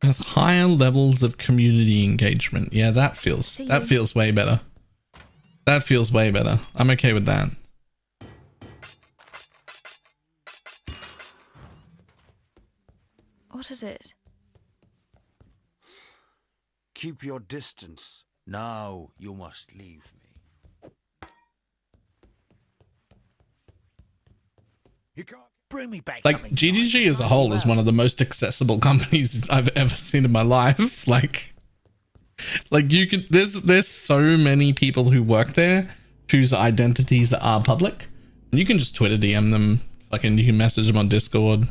There's higher levels of community engagement. Yeah, that feels way better. That feels way better. I'm okay with that. What is it? Keep your distance. Now you must leave me. You can't bring me back. Like GDG as a whole is one of the most accessible companies I've ever seen in my life. Like you could, there's so many people who work there whose identities are public, and you can just Twitter DM them. Fucking, you can message them on Discord.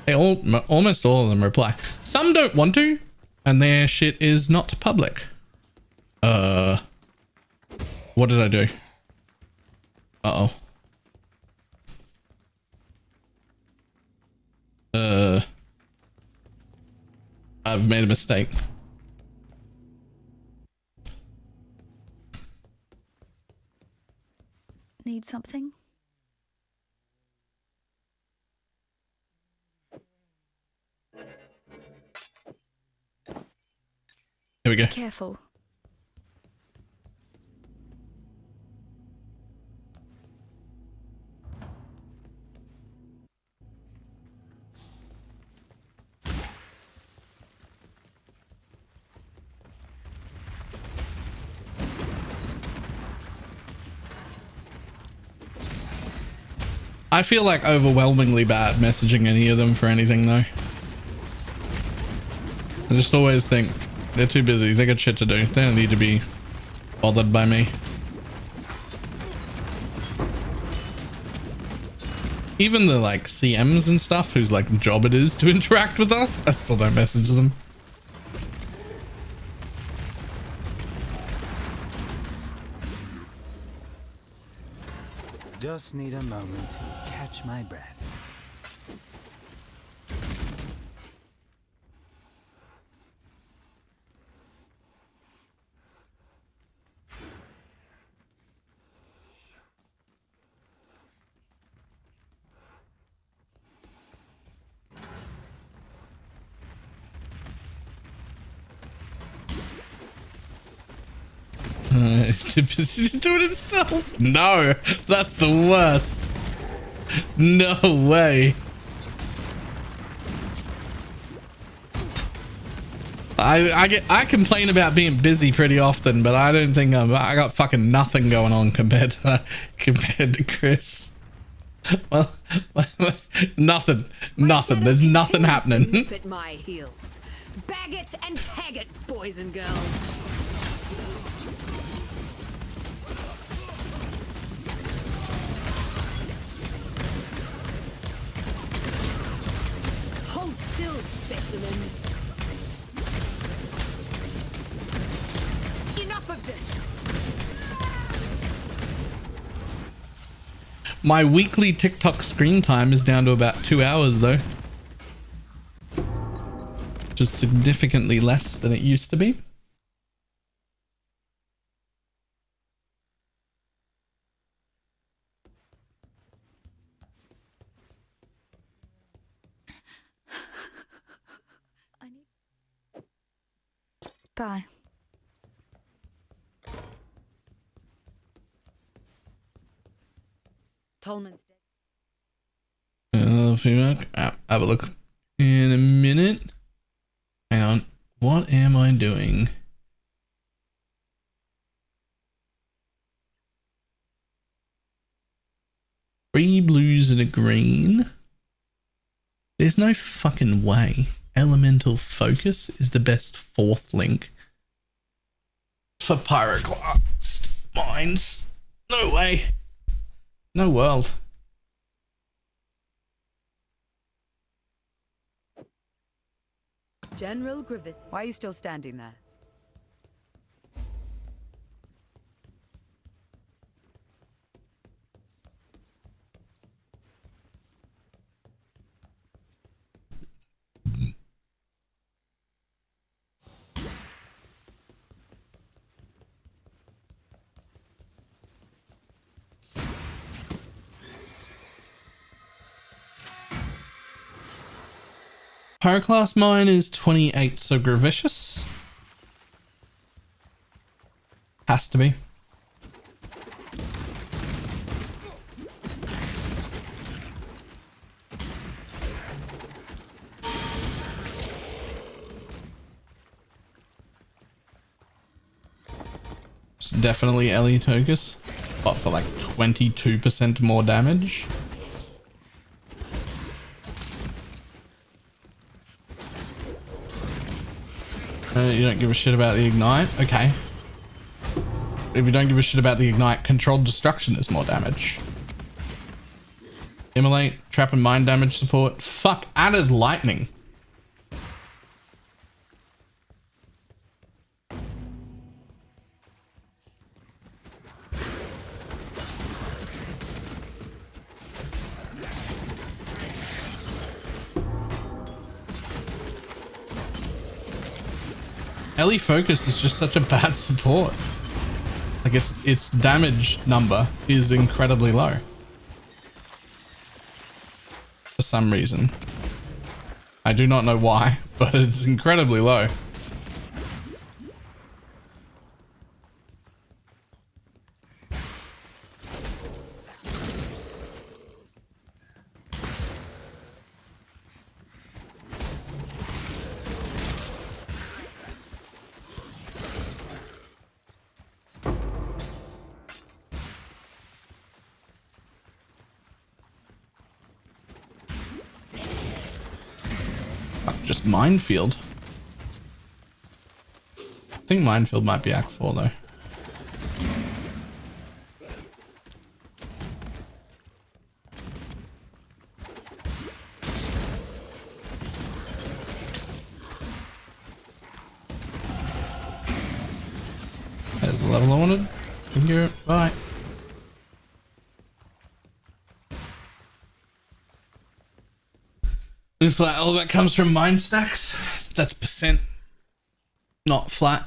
They almost all of them reply. Some don't want to, and their shit is not public. What did I do? Uh-oh. I've made a mistake. Need something? Here we go. Careful. I feel like overwhelmingly bad messaging any of them for anything though. I just always think they're too busy. They got shit to do. They don't need to be bothered by me. Even the like CMs and stuff whose like job it is to interact with us, I still don't message them. Just need a moment to catch my breath. He's too busy to do it himself. No, that's the worst. No way. I complain about being busy pretty often, but I don't think I got fucking nothing going on compared to Chris. Well, nothing. There's nothing happening. At my heels. Bag it and tag it, boys and girls. Hold still, specimen. Enough of this. My weekly TikTok screen time is down to about 2 hours though. Just significantly less than it used to be. Bye. Tolman's Feedback. Have a look in a minute. Hang on. What am I doing? 3 blues and a green. There's no fucking way Elemental Focus is the best 4th link for Pyroclast Mines. No way. No world. General Grievous, why are you still standing there? Pyroclast Mine is 28, so Gravicious. Has to be. It's definitely Ellie Tokus, but for like 22% more damage. You don't give a shit about the Ignite? Okay. If you don't give a shit about the Ignite, Controlled Destruction is more damage. Immolate, Trap and Mind damage support. Fuck, added Lightning. Ellie Focus is just such a bad support. Like its damage number is incredibly low. For some reason. I do not know why, but it's incredibly low. Just Minefield. I think Minefield might be Act 4 though. There's the level I wanted. Thank you. Bye. Flat, all that comes from mine stacks. That's percent, not flat.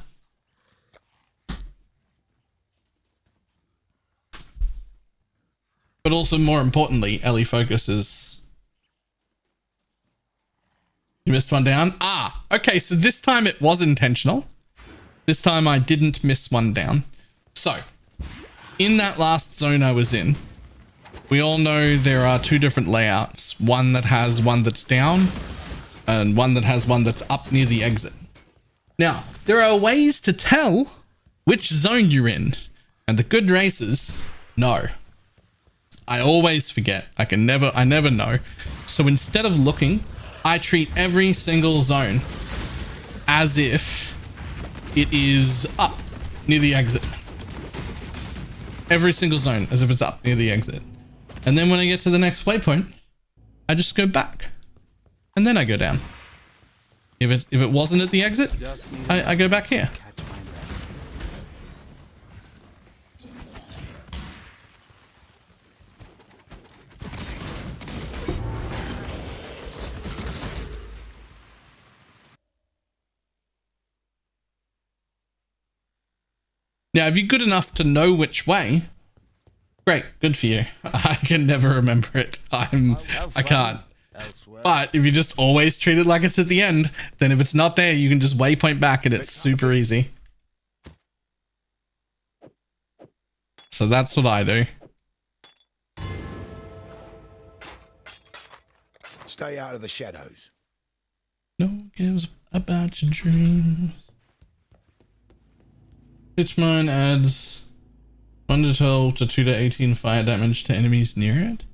But also more importantly, Ellie focuses. You missed one down. Ah, okay. So this time it was intentional. This time I didn't miss one down. So in that last zone I was in, we all know there are 2 different layouts. One that has one that's down and one that has one that's up near the exit. Now, there are ways to tell which zone you're in, and the good races know. I always forget. I never know. So instead of looking, I treat every single zone as if it is up near the exit. Every single zone as if it's up near the exit. And then when I get to the next waypoint, I just go back. And then I go down. If it wasn't at the exit, I go back here. Now, if you're good enough to know which way, great, good for you. I can never remember it. I can't. But if you just always treat it like it's at the end, then if it's not there, you can just waypoint back and it's super easy. So that's what I do. Stay out of the shadows. No one gives about your dreams. Pitch mine adds 1 to 12 to 2 to 18 fire damage to enemies near it.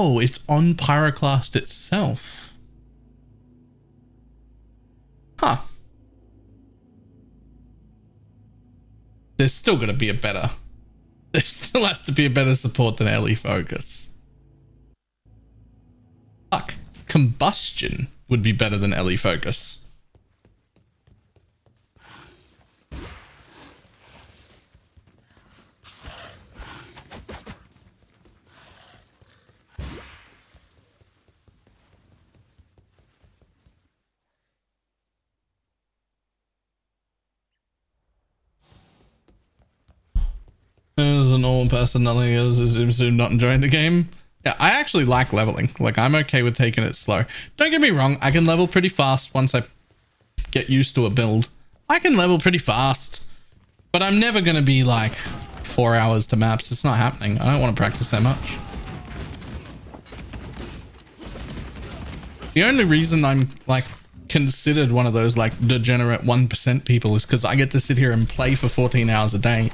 Oh, it's on Pyroclast itself. Huh. There's still got to be a better. There still has to be a better support than LE Focus. Fuck. Combustion would be better than LE Focus. As a normal person, nothing else is not enjoying the game. Yeah, I actually like leveling. Like, I'm okay with taking it slow. Don't get me wrong, I can level pretty fast once I get used to a build. I can level pretty fast. But I'm never going to be like 4 hours to maps. It's not happening. I don't want to practice that much. The only reason I'm like considered one of those like degenerate 1% people is because I get to sit here and play for 14 hours a day.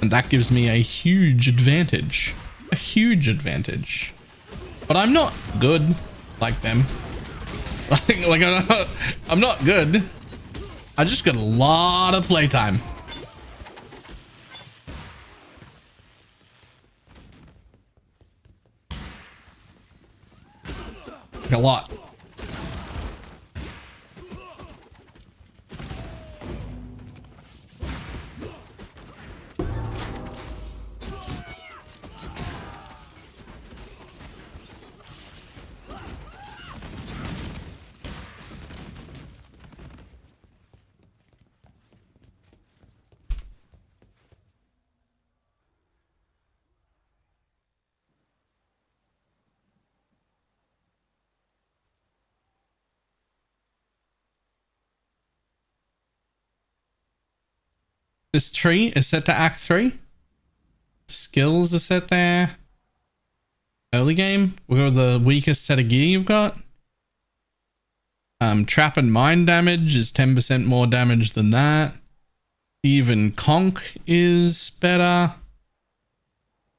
And that gives me a huge advantage. A huge advantage. But I'm not good like them. Like I'm not good. I just got a lot of playtime. Like a lot. This tree is set to Act 3. Skills are set there. Early game. We got the weakest set of gear you've got. Trap and mine damage is 10% more damage than that. Even conk is better.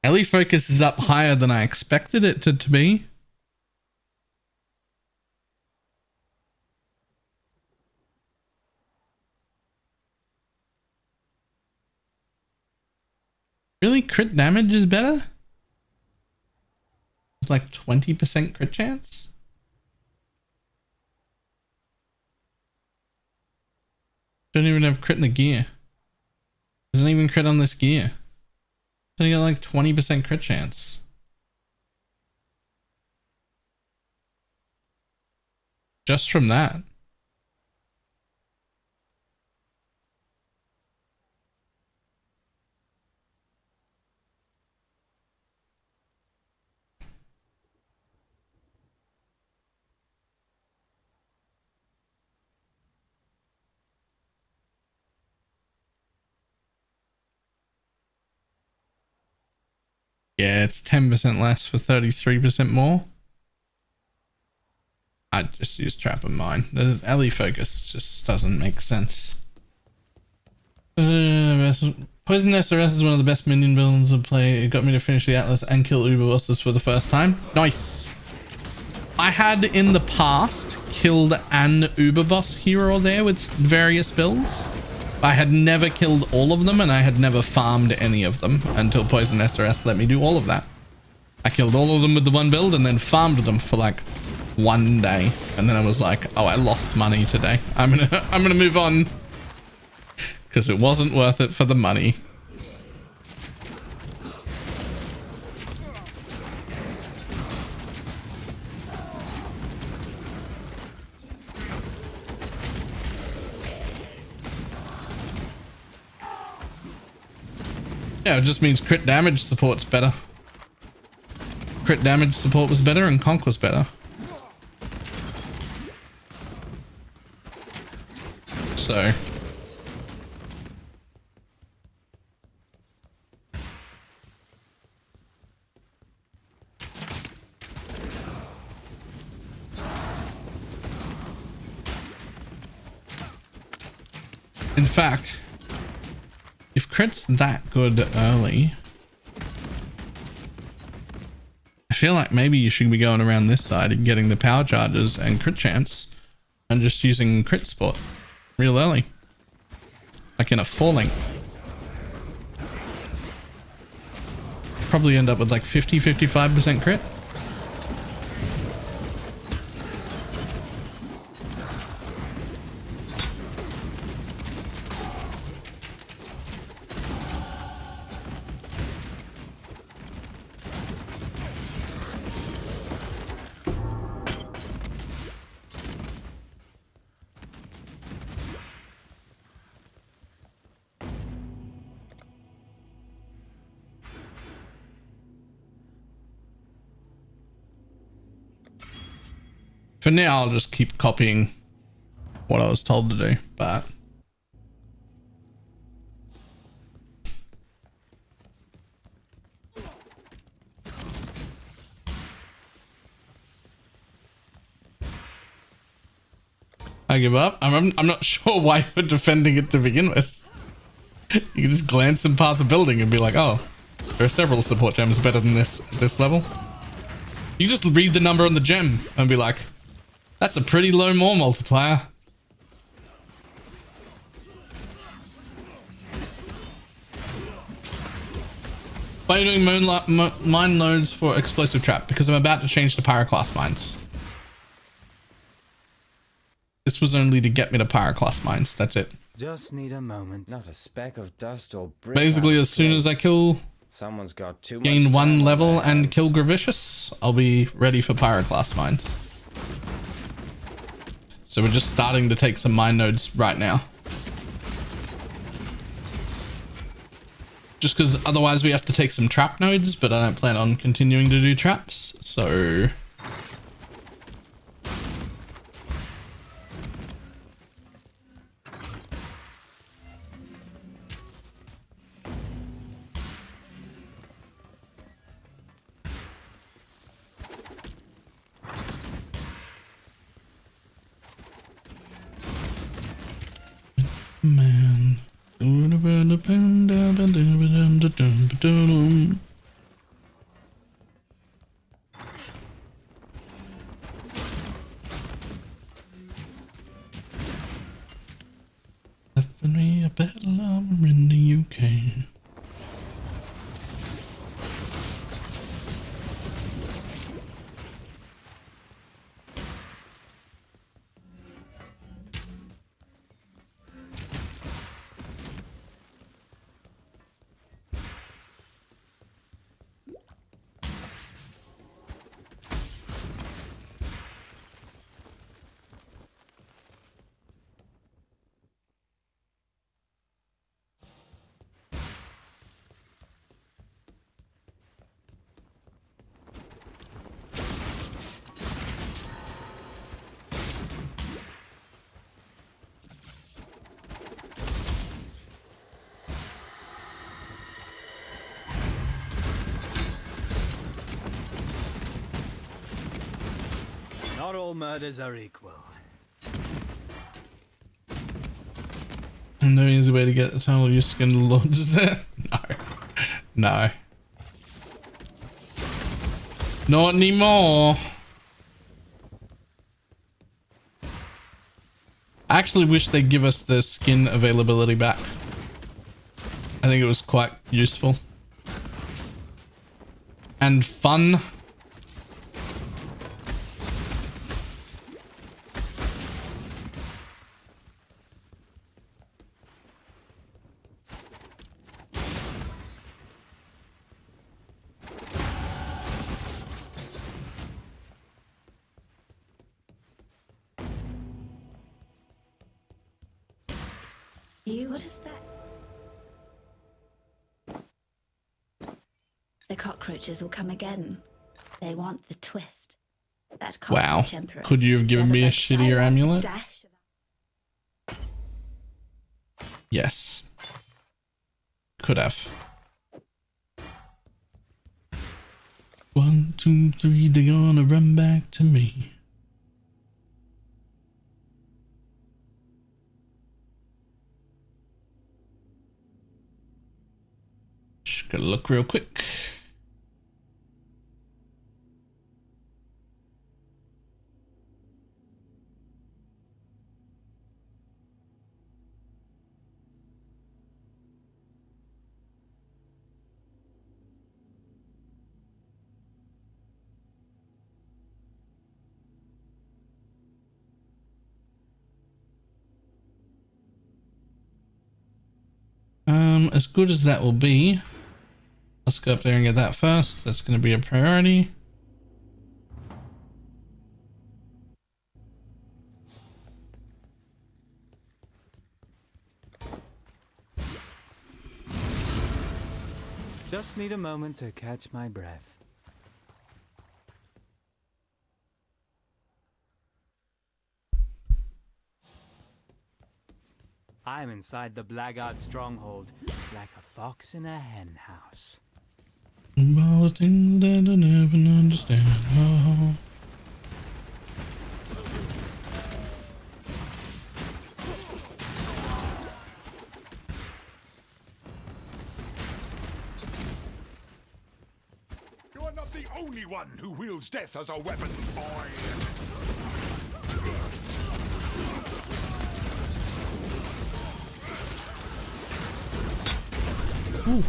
LE focus is up higher than I expected it to be. Really? Crit damage is better? It's like 20% crit chance? Don't even have crit in the gear. Doesn't even crit on this gear. It's only got like 20% crit chance. Just from that. Yeah, it's 10% less for 33% more. I just use trap and mine. The LE focus just doesn't make sense. Poison SRS is one of the best minion villains of play. It got me to finish the Atlas and kill Uber bosses for the first time. Nice. I had in the past killed an Uber boss here or there with various builds. I had never killed all of them and I had never farmed any of them until Poison SRS let me do all of that. I killed all of them with the one build and then farmed them for like one day. And then I was like, oh, I lost money today. I'm gonna move on. Because it wasn't worth it for the money. Yeah, it just means crit damage support's better. Crit damage support was better and conk was better. So. In fact, if crit's that good early, I feel like maybe you should be going around this side and getting the power charges and crit chance and just using crit support real early. Like in a falling. Probably end up with like 50-55% crit. For now, I'll just keep copying what I was told to do, but I give up. I'm not sure why you're defending it to begin with. You can just glance and pass the building and be like, oh, there are several support gems better than this at this level. You just read the number on the gem and be like, that's a pretty low more multiplier. Why are you doing mine loads for explosive trap? Because I'm about to change to pyroclast mines. This was only to get me to pyroclast mines. That's it. Just need a moment. Not a speck of dust or brick. Basically, as soon as I Someone's got too much gain time one on level their and hands. kill Gravicious, I'll be ready for pyroclast mines. So we're just starting to take some mine nodes right now. Just because otherwise we have to take some trap nodes, but I don't plan on continuing to do traps, so... Man. Definitely a battle armor in the UK. Not all murders are equal. And no easy way to get eternal use skin lords, is there? No. No. Not anymore. I actually wish they'd give us the skin availability back. I think it was quite useful. And fun. What is that? The cockroaches will come again. They want the twist. That Wow. cockroach emperor. Could you have given me a shittier amulet? Dash. Yes. Could have. 1, 2, 3, they're gonna run back to me. Just gotta look real quick. As good as that will be, let's go up there and get that first. That's going to be a priority. Just need a moment to catch my breath. I'm inside the Blackguard stronghold, like a fox in a hen house. All the things that I never understand. Oh. You are not the only one who wields death as a weapon, boy. Ooh.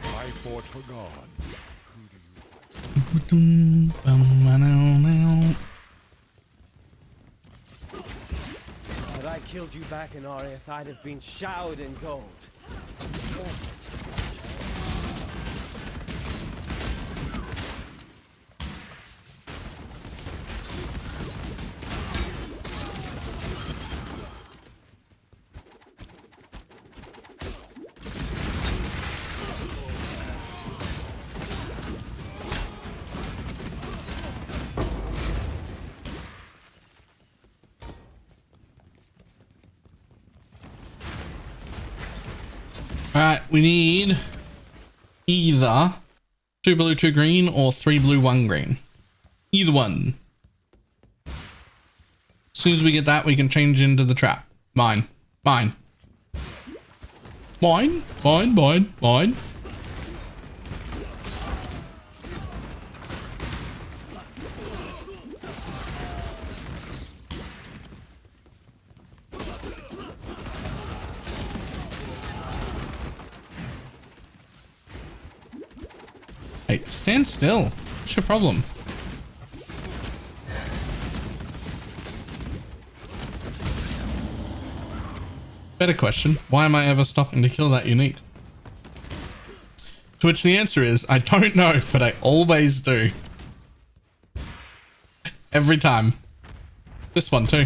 I fought for God. Had I killed you back in Ariath, I'd have been showered in gold. Where's the taste? Alright, we need either 2 blue, 2 green, or 3 blue, 1 green. Either one. As soon as we get that, we can change into the trap. Mine. Mine. Mine. Mine. Mine. Mine. Hey, stand still. What's your problem? Better question. Why am I ever stopping to kill that unique? To which the answer is, I don't know, but I always do. Every time. This one too.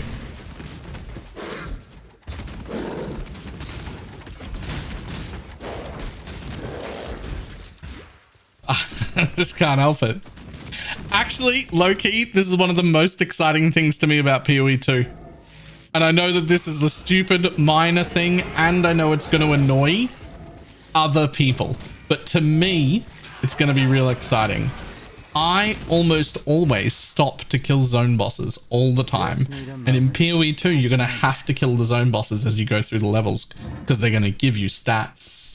I just can't help it. Actually, low-key, this is one of the most exciting things to me about PoE 2. And I know that this is the stupid minor thing, and I know it's going to annoy other people. But to me, it's going to be real exciting. I almost always stop to kill zone bosses all the time. And in PoE 2, you're going to have to kill the zone bosses as you go through the levels, because they're going to give you stats.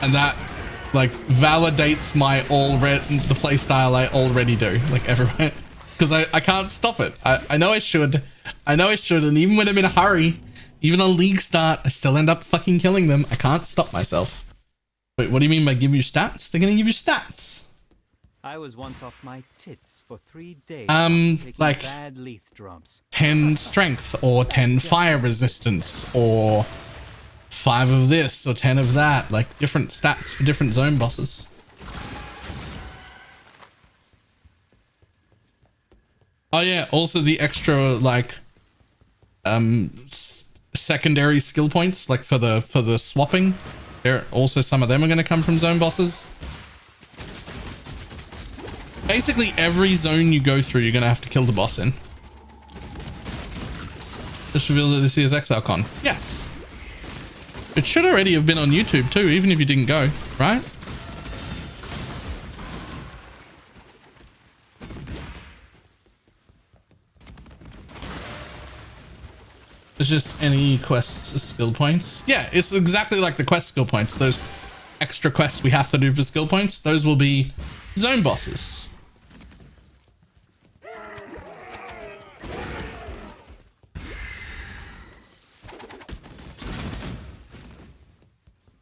And that, like, validates my the playstyle I already do, like, everywhere. Because I can't stop it. I know I should. I know I should, and even when I'm in a hurry, even on League start, I still end up fucking killing them. I can't stop myself. Wait, what do you mean by give you stats? They're gonna give you stats. I was once off my tits for 3 days. Taking like bad leaf drops. 10 strength, or 10 fire resistance, or 5 of this, or 10 of that. Like, different stats for different zone bosses. Oh yeah, also the extra, like, secondary skill points, like for the swapping. There also, some of them are going to come from zone bosses. Basically every zone you go through, you're going to have to kill the boss in. Just revealed that this year's ExileCon. Yes. It should already have been on YouTube too, even if you didn't go, right? It's just any quests skill points. Yeah, it's exactly like the quest skill points. Those extra quests we have to do for skill points, those will be zone bosses.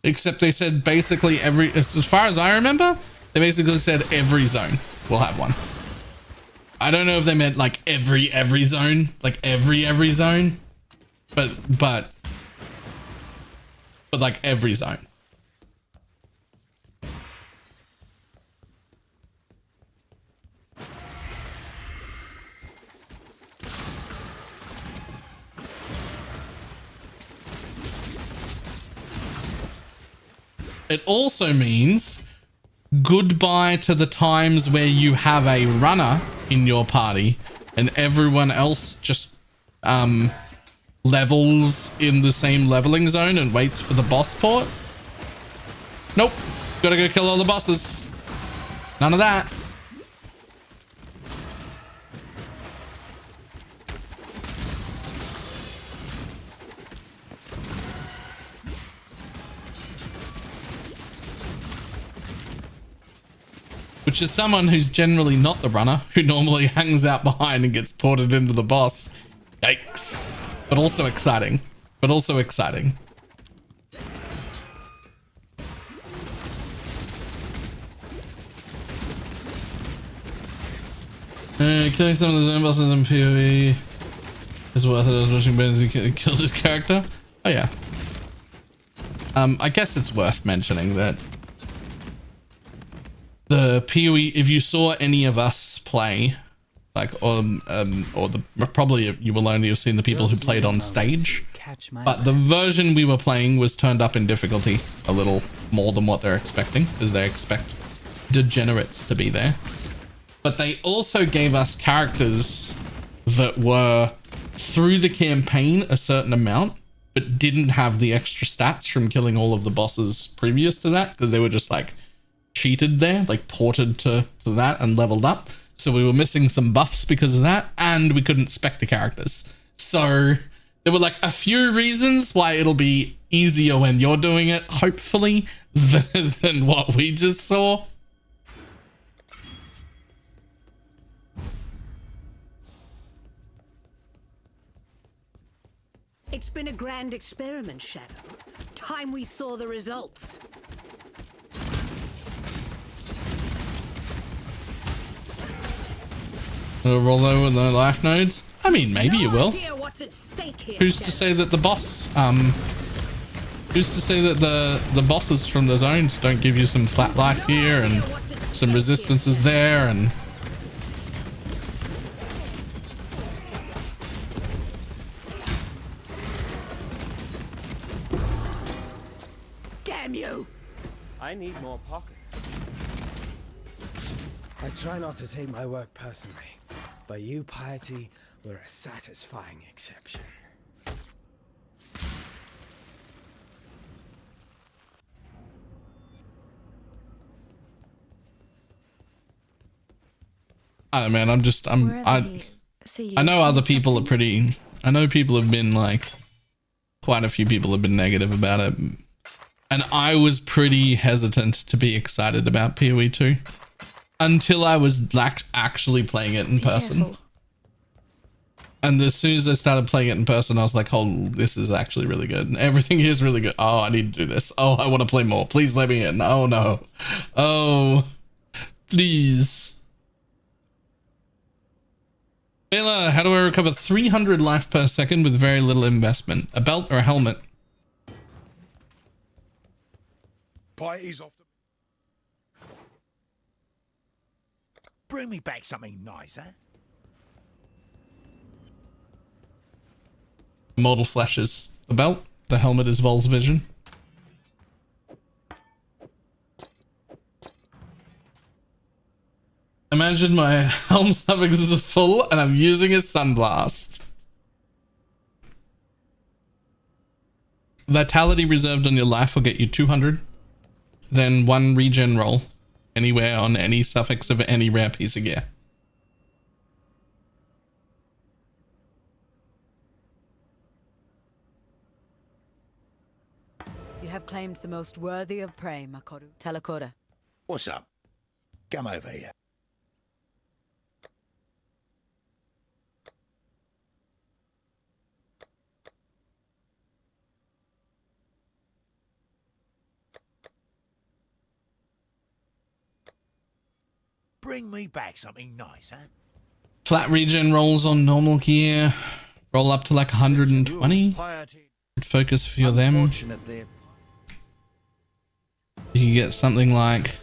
Except they said basically every, as far as I remember, they basically said every zone will have one. I don't know if they meant like every zone, like every zone, but like every zone. It also means goodbye to the times where you have a runner in your party and everyone else just levels in the same leveling zone and waits for the boss port. Nope. Gotta go kill all the bosses. None of that. Which is someone who's generally not the runner, who normally hangs out behind and gets ported into the boss. Yikes. But also exciting. But also exciting. Killing some of the zone bosses in PoE is worth it as watching Benji kill his character. Oh yeah. I guess it's worth mentioning that the PoE, if you saw any of us play, like, probably you will only have seen the people who played on stage, but the version we were playing was turned up in difficulty a little more than what they're expecting, because they expect degenerates to be there. But they also gave us characters that were through the campaign a certain amount, but didn't have the extra stats from killing all of the bosses previous to that, because they were just like cheated there, like ported to that and leveled up. So we were missing some buffs because of that, and we couldn't spec the characters. So there were like a few reasons why it'll be easier when you're doing it, hopefully, than what we just saw. It's been a grand experiment, Shadow. Time we saw the results. Roll over the life nodes? I mean, maybe you will. What's at stake here, Who's to say that the boss, who's to say that the bosses from the zones don't give you some flat life here and some resistances there and... Damn you! I need more pockets. I try not to take my work personally, but you, Piety, were a satisfying exception. I don't know, man, I know other people are pretty, I know people have been like, quite a few people have been negative about it. And I was pretty hesitant to be excited about PoE 2 until I was like actually playing it in person. And as soon as I started playing it in person, I was like, oh, this is actually really good. And everything here is really good. Oh, I need to do this. Oh, I want to play more. Please let me in. Oh, no. Oh, please. Baylor, how do I recover 300 life per second with very little investment? A belt or a helmet? Piety's off the... Bring me back something nice, eh? Immortal flashes. The belt. The helmet is Vol's vision. Imagine my helm suffix is full and I'm using a sunblast. Vitality reserved on your life will get you 200. Then 1 regen roll anywhere on any suffix of any rare piece of gear. You have claimed the most worthy of prey, Makoru. Telakora. What's up? Come over here. Bring me back something nice, huh? Flat regen rolls on normal gear. Roll up to like 120. Focus for them. You can get something like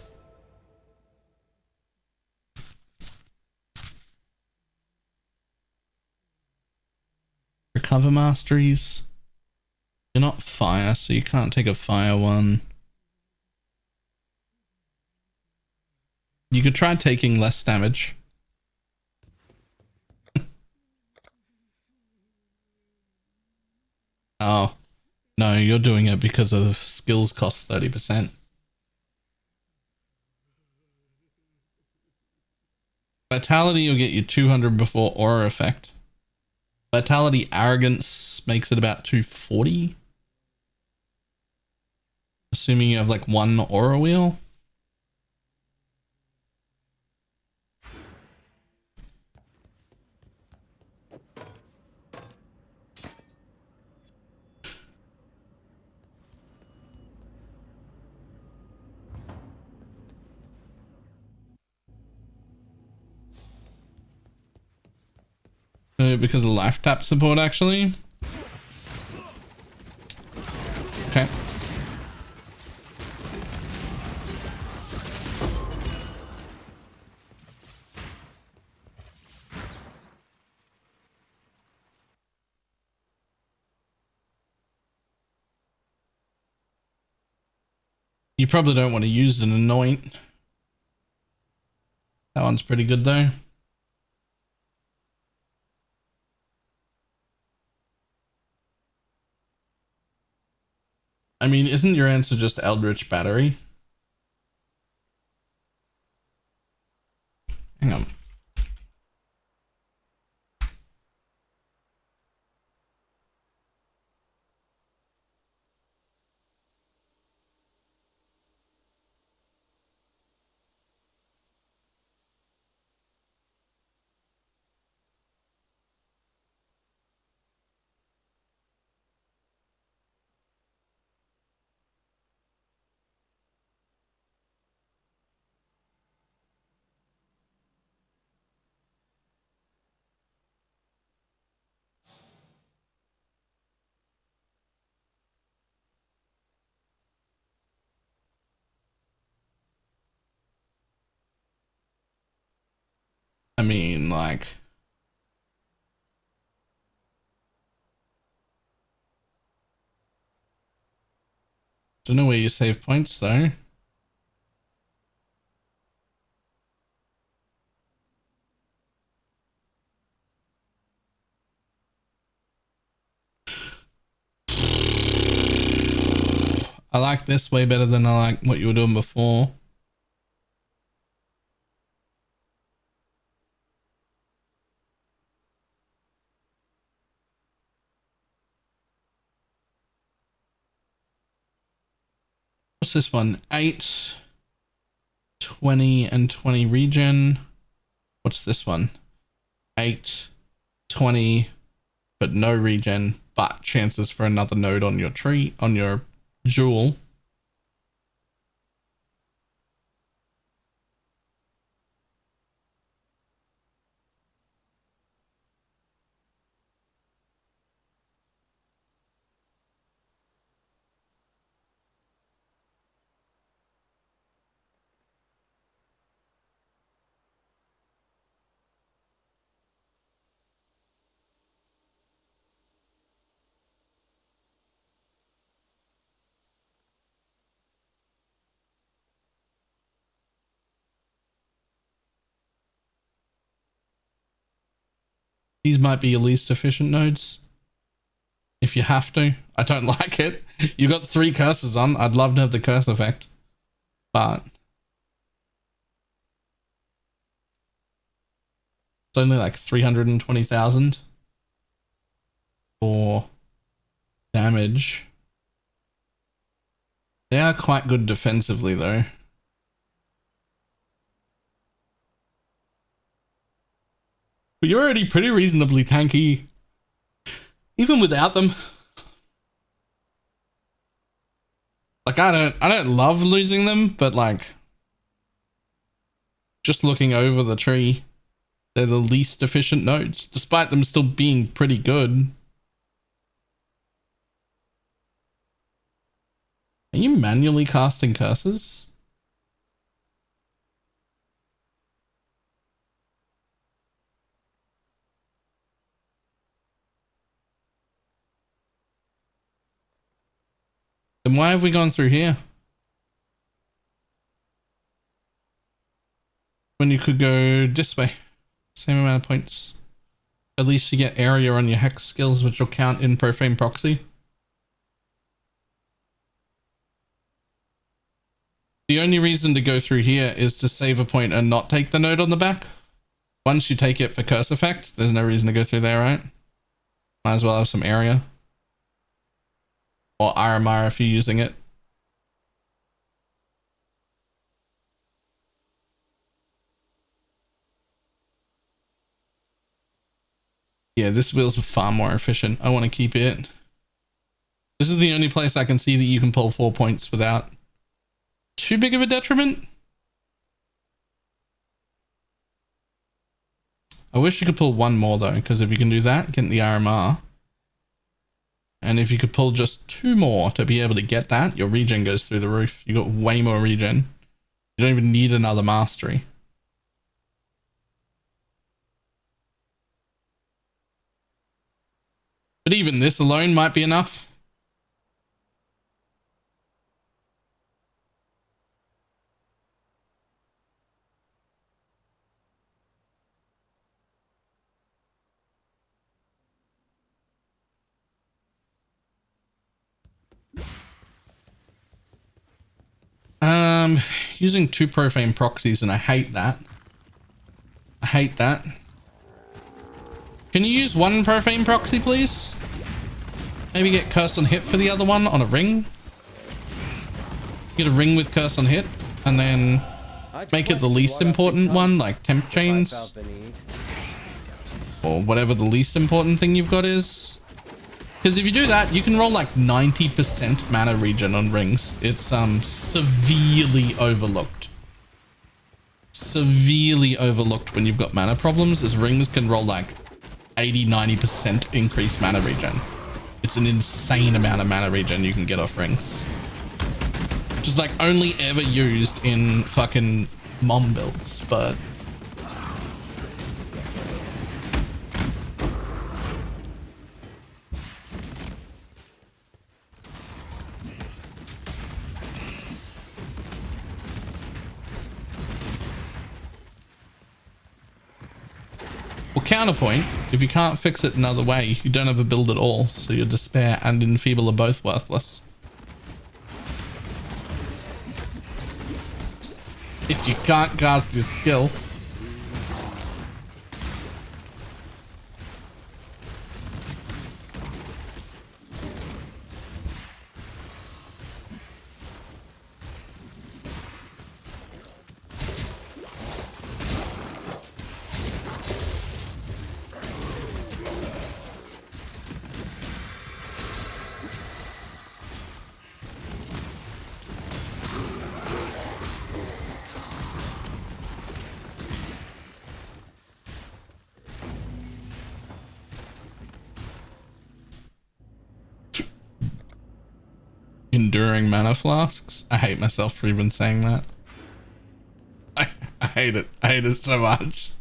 recover masteries. You're not fire, so you can't take a fire one. You could try taking less damage. Oh, no, you're doing it because of skills cost 30%. Vitality will get you 200 before aura effect. Vitality arrogance makes it about 240. Assuming you have like one aura wheel. Because of life tap support, actually. Okay. You probably don't want to use an anoint. That one's pretty good though. I mean, isn't your answer just Eldritch Battery? Hang on. I mean, like... Don't know where you save points though. I like this way better than I like what you were doing before. What's this one? 8, 20, and 20 regen. What's this one? 8, 20, but no regen, but chances for another node on your tree, on your jewel. These might be your least efficient nodes. If you have to. I don't like it. You got 3 curses on. I'd love to have the curse effect. But it's only like 320,000 for damage. They are quite good defensively, though. But you're already pretty reasonably tanky, even without them. Like, I don't love losing them, but like, just looking over the tree, they're the least efficient nodes, despite them still being pretty good. Are you manually casting curses? Then why have we gone through here? When you could go this way. Same amount of points. At least you get area on your hex skills, which will count in profane proxy. The only reason to go through here is to save a point and not take the node on the back. Once you take it for curse effect, there's no reason to go through there, right? Might as well have some area. Or RMR if you're using it. Yeah, this wheel's far more efficient. I want to keep it. This is the only place I can see that you can pull 4 points without too big of a detriment. I wish you could pull one more though, because if you can do that, get the RMR. And if you could pull just 2 more to be able to get that, your regen goes through the roof. You got way more regen. You don't even need another mastery. But even this alone might be enough. Using 2 profane proxies, and I hate that. I hate that. Can you use 1 profane proxy, please? Maybe get curse on hit for the other one on a ring. Get a ring with curse on hit, and then make it the least important one, like temp chains. Or whatever the least important thing you've got is. Because if you do that, you can roll like 90% mana regen on rings. It's severely overlooked. Severely overlooked when you've got mana problems, is rings can roll like 80-90% increased mana regen. It's an insane amount of mana regen you can get off rings. Which is like only ever used in fucking mom builds, but... Well, counterpoint, if you can't fix it another way, you don't have a build at all, so your despair and enfeeble are both worthless. If you can't cast your skill. Enduring mana flasks. I hate myself for even saying that. I hate it. I hate it so much.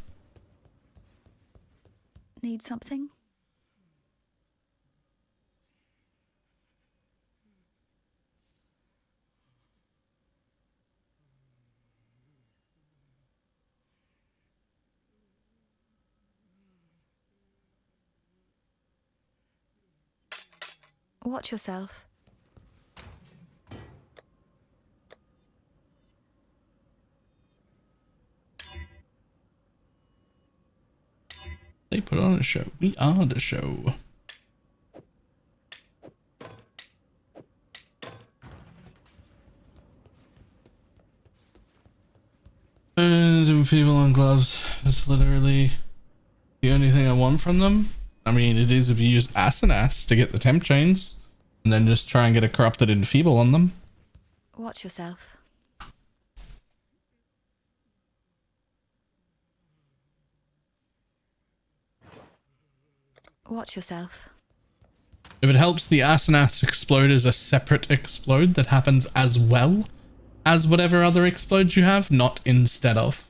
Need something? Watch yourself. They put on a show. We are the show. People on gloves. It's literally the only thing I want from them. I mean, it is if you use Asenath to get the temp chains, and then just try and get a corrupted enfeeble on them. Watch yourself. Watch yourself. If it helps, the Asenath explode is a separate explode that happens as well as whatever other explodes you have, not instead of.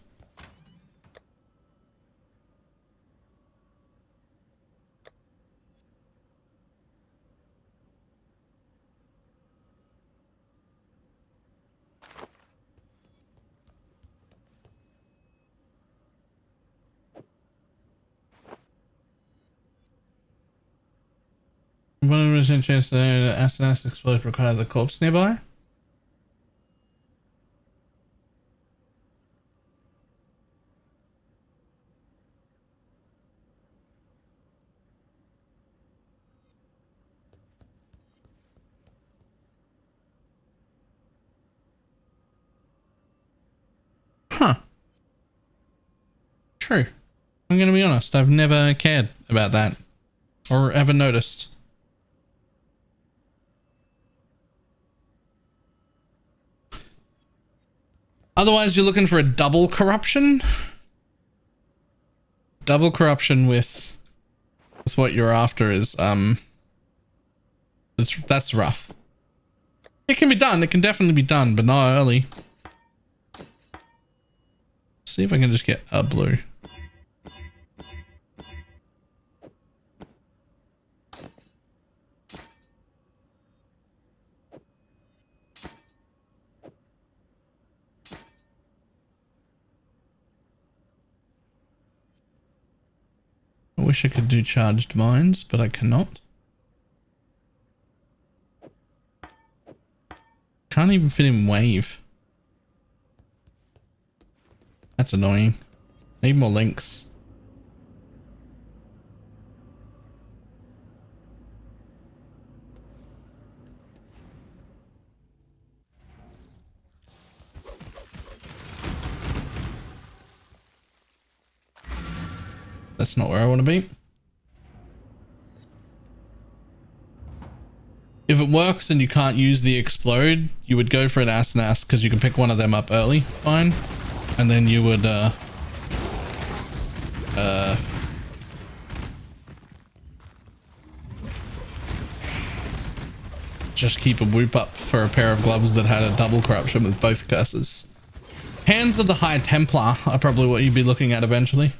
One percent chance that Asenath explode requires a corpse nearby. Huh. True. I'm gonna be honest, I've never cared about that or ever noticed. Otherwise, you're looking for a double corruption? Double corruption with what you're after is, that's rough. It can be done. It can definitely be done, but not early. See if I can just get a blue. I wish I could do charged mines, but I cannot. Can't even fit in wave. That's annoying. Need more links. That's not where I want to be. If it works and you can't use the explode, you would go for an Asenath because you can pick one of them up early. Fine. And then you would just keep a whoop up for a pair of gloves that had a double corruption with both curses. Hands of the High Templar are probably what you'd be looking at eventually.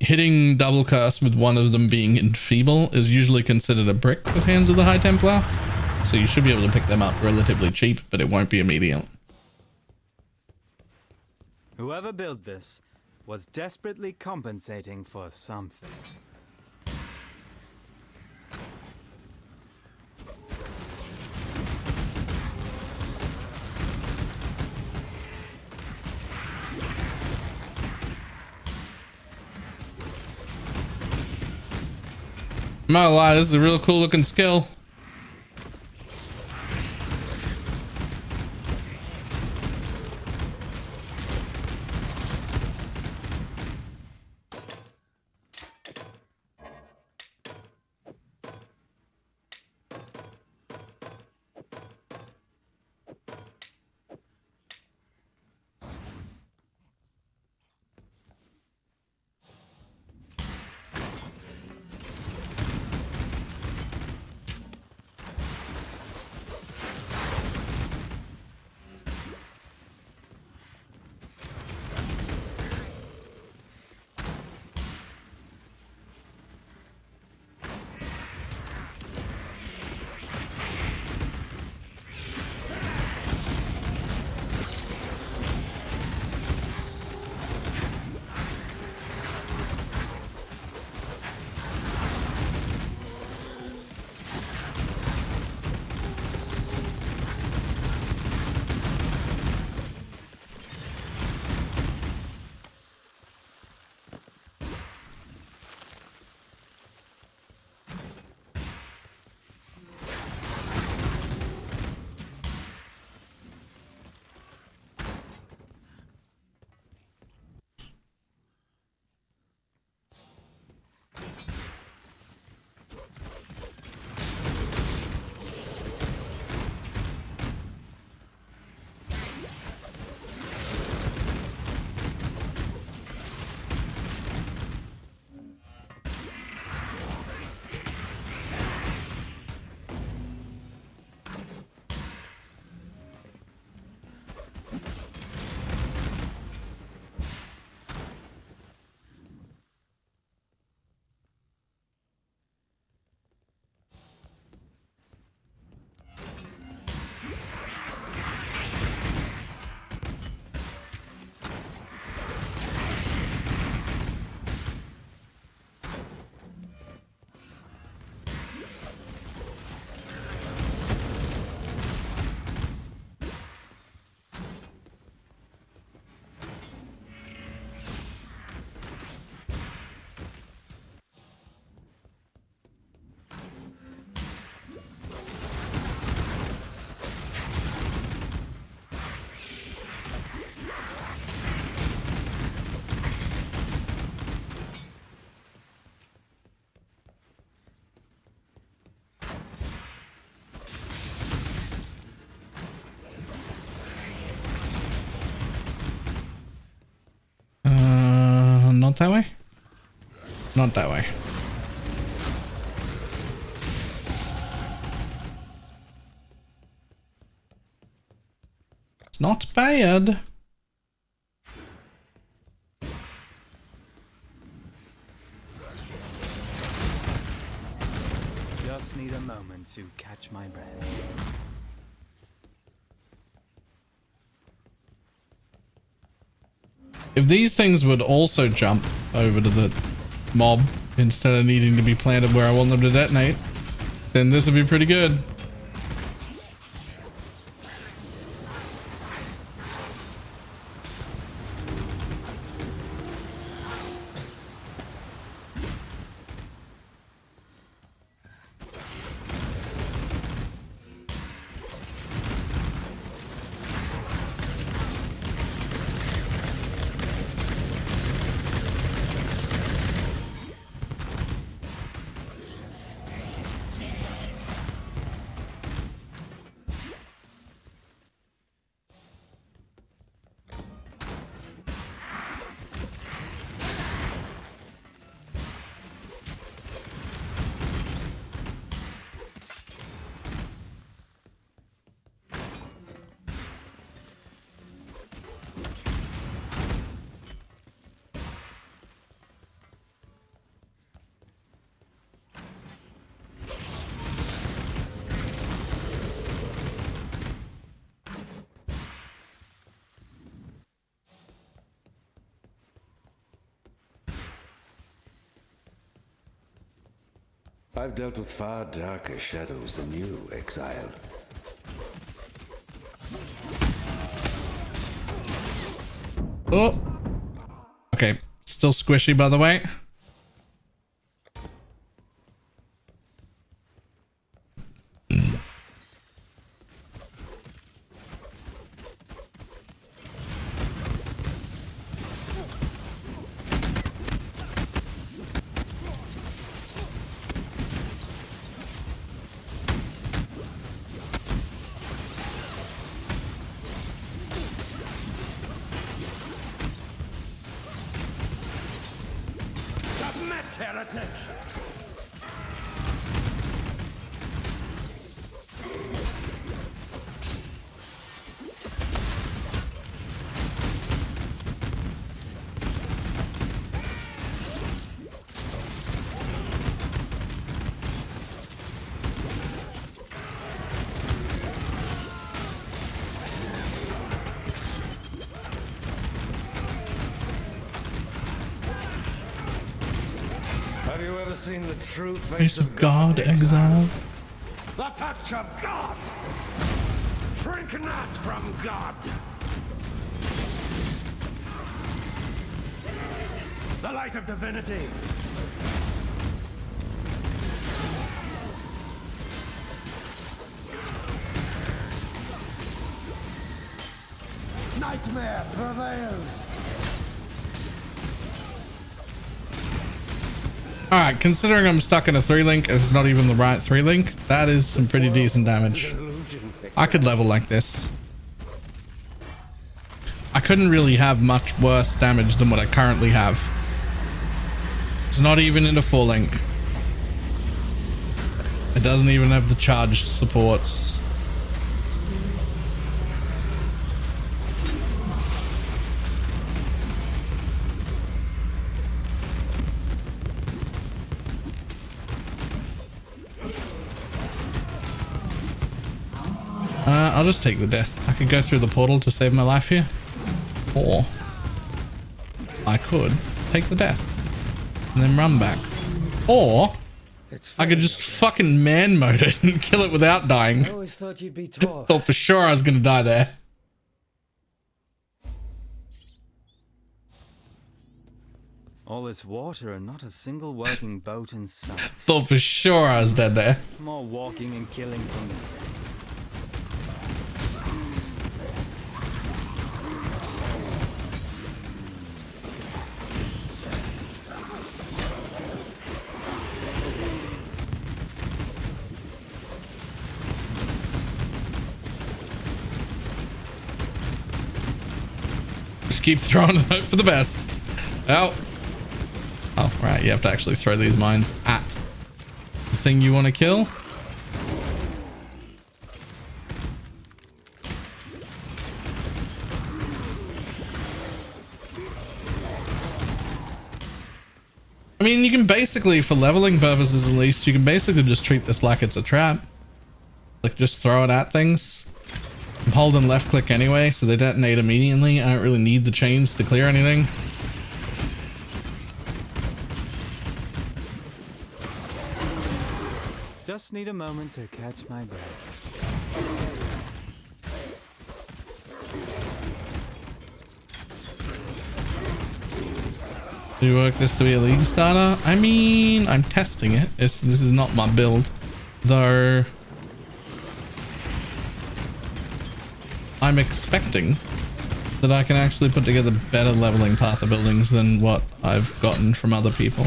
Hitting double curse with one of them being enfeeble is usually considered a brick with Hands of the High Templar, so you should be able to pick them up relatively cheap, but it won't be immediate. Whoever built this was desperately compensating for something. I'm not gonna lie, this is a real cool looking skill. That way? Not that way. It's not bad. Just need a moment to catch my breath. If these things would also jump over to the mob instead of needing to be planted where I want them to detonate, then this would be pretty good. I've dealt with far darker shadows than you, exile. Oh. Okay. Still squishy, by the way. Heretic! Have you ever seen the true Face of God, exile? The touch of God! Shrink not from God! The light of divinity! Nightmare prevails! Alright, considering I'm stuck in a 3-link, it's not even the right 3-link, that is some pretty decent damage. I could level like this. I couldn't really have much worse damage than what I currently have. It's not even in a 4-link. It doesn't even have the charged supports. I'll just take the death. I could go through the portal to save my life here. Or I could take the death and then run back. Or I could just fucking man mode it and kill it without dying. I always thought you'd be tall. Thought for sure I was going to die there. All this water and not a single working boat in sight. Thought for sure I was dead there. More walking and killing from me. Just keep throwing it, hope for the best. Oh, Right, you have to actually throw these mines at the thing you want to kill. I mean, you can basically, for leveling purposes at least, you can basically just treat this like it's a trap. Like, just throw it at things. I'm holding left click anyway, so they detonate immediately. I don't really need the chains to clear anything. Just need a moment to catch my breath. Do you work this to be a league starter? I mean, I'm testing it. This is not my build, though. I'm expecting that I can actually put together better leveling path of buildings than what I've gotten from other people.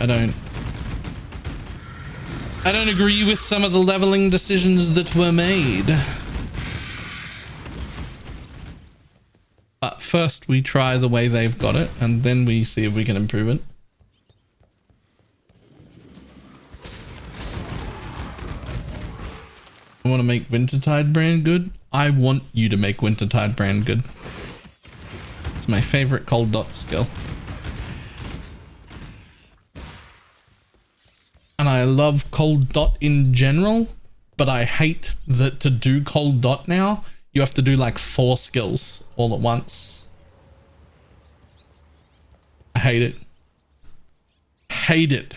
I don't agree with some of the leveling decisions that were made. But first we try the way they've got it, and then we see if we can improve it. I want to make Wintertide brand good. I want you to make Wintertide brand good. It's my favorite cold dot skill. And I love cold dot in general, but I hate that to do cold dot now, you have to do like 4 skills all at once. I hate it. Hate it.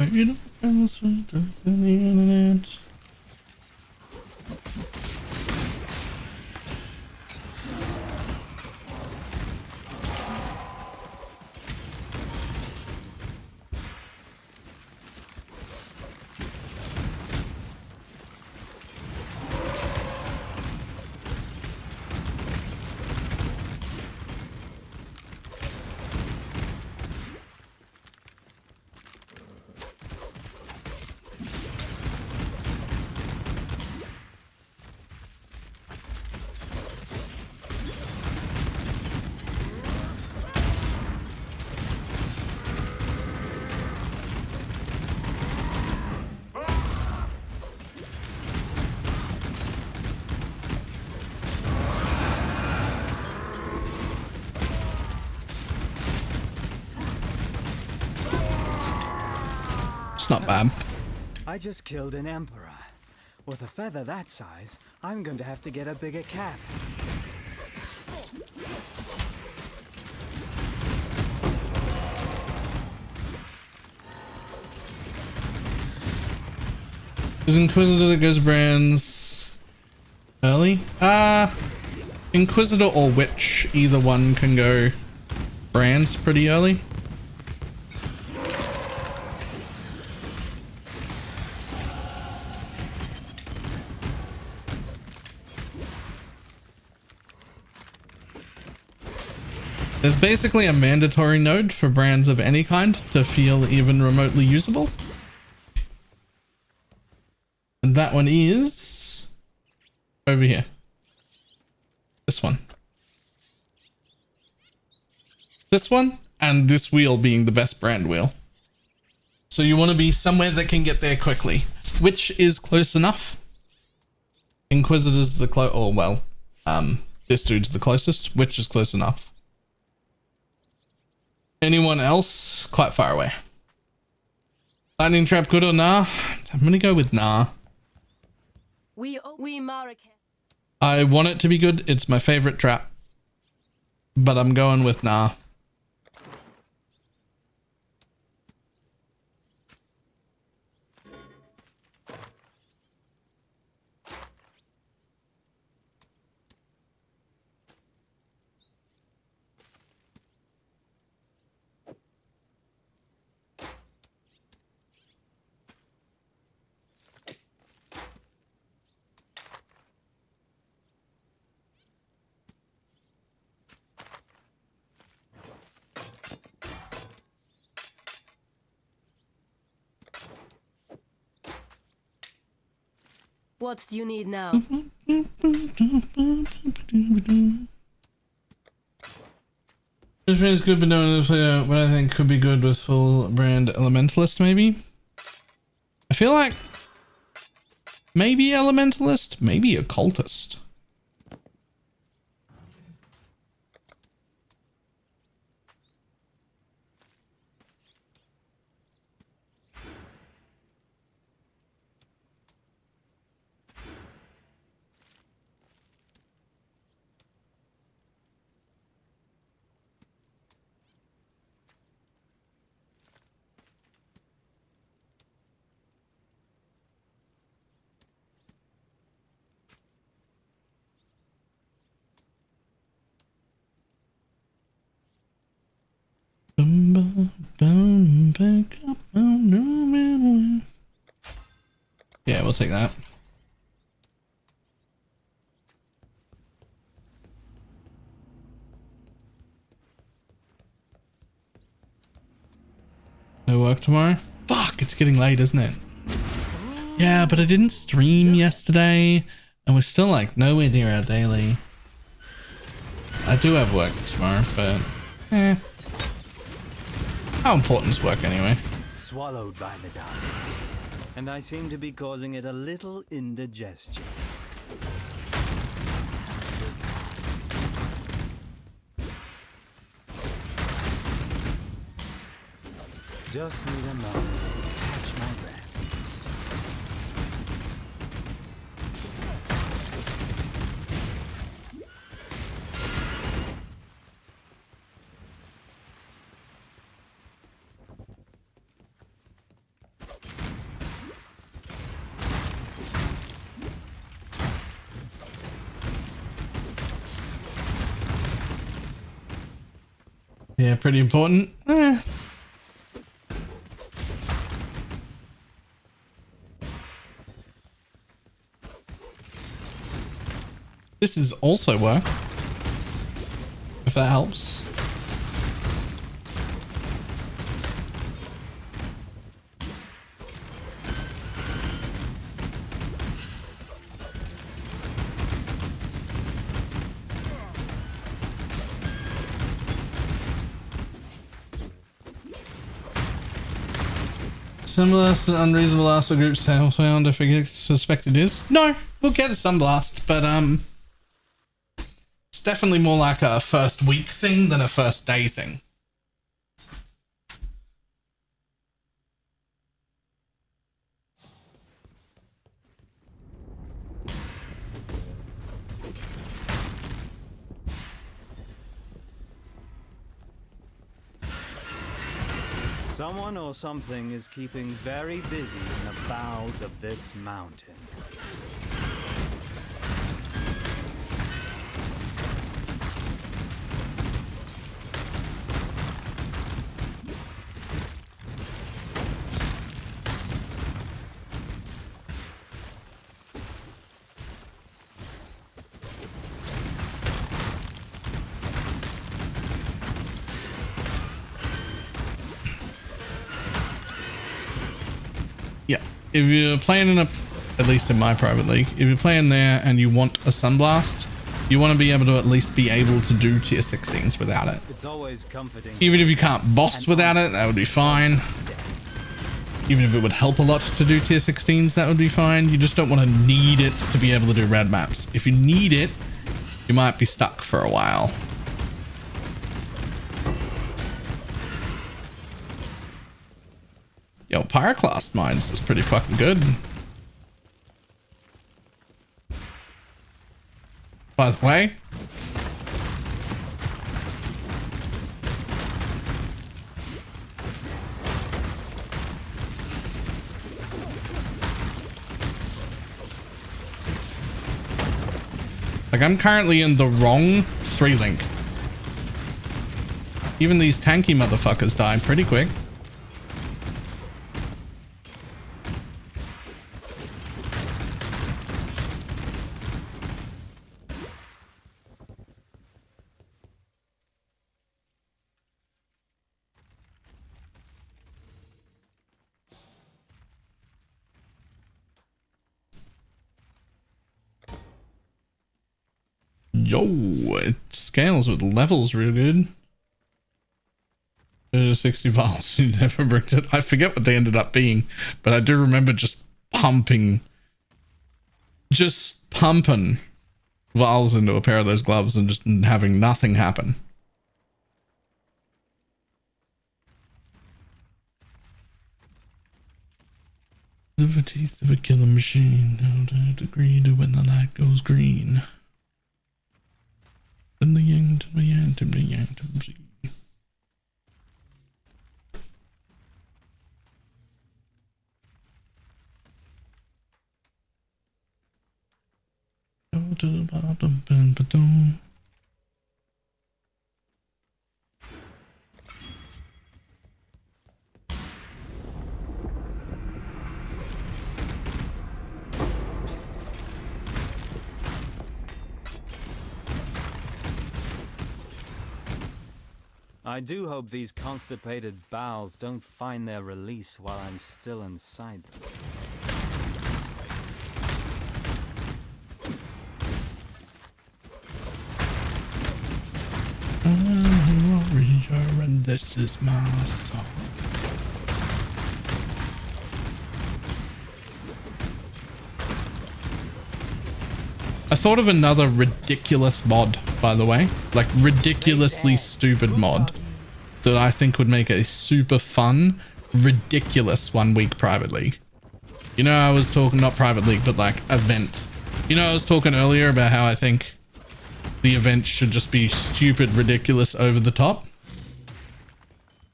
You know, friends with the internet. Not bad. I just killed an emperor. With a feather that size, I'm going to have to get a bigger cap. Is Inquisitor that goes brands early? Inquisitor or Witch, either one can go brands pretty early. There's basically a mandatory node for brands of any kind to feel even remotely usable. And that one is over here. This one. This one and this wheel being the best brand wheel. So you want to be somewhere that can get there quickly, which is close enough. Inquisitor's the this dude's the closest, which is close enough. Anyone else? Quite far away. Lightning trap good or nah? I'm gonna go with nah. We Marika. I want it to be good. It's my favorite trap. But I'm going with nah. What do you need now? This is good, but no, what I think could be good was full brand Elementalist, maybe. I feel like maybe Elementalist, maybe Occultist. Yeah, we'll take that. No work tomorrow? Fuck, it's getting late, isn't it? Yeah, but I didn't stream yesterday, and we're still like nowhere near our daily. I do have work tomorrow, but how important is work anyway? Swallowed by the darkness, and I seem to be causing it a little indigestion. Just need a moment to catch my breath. Yeah, pretty important. This is also work, if that helps. Similar to unreasonable ask for group sale found. I suspect it is. No, we'll get a sunblast, but it's definitely more like a first week thing than a first day thing. Someone or something is keeping very busy in the bowels of this mountain. Yeah, if you're playing in a, at least in my private league, if you're playing there and you want a sunblast, you want to be able to at least be able to do tier 16s without it. It's always comforting. Even if you can't boss without it, that would be fine. Even if it would help a lot to do tier 16s, that would be fine. You just don't want to need it to be able to do red maps. If you need it, you might be stuck for a while. Yo, Pyroclast Mines is pretty fucking good. by the way. Like, I'm currently in the wrong 3-link. Even these tanky motherfuckers die pretty quick. Yo, it scales with levels real good. 60 vials, you never bricked it. I forget what they ended up being, but I do remember just pumping vials into a pair of those gloves and just having nothing happen. The teeth of a killer machine, how to degree to when the light goes green. Then the yang to the yang to the yang to the sea. Go to the bottom, ba-dum. I do hope these constipated bowels don't find their release while I'm still inside them. I'm a warrior and this is my song. I thought of another ridiculous mod, by the way, like ridiculously stupid mod that I think would make a super fun, ridiculous 1 week private league. You know, I was talking, not private league, but like event. You know, I was talking earlier about how I think the event should just be stupid, ridiculous, over the top.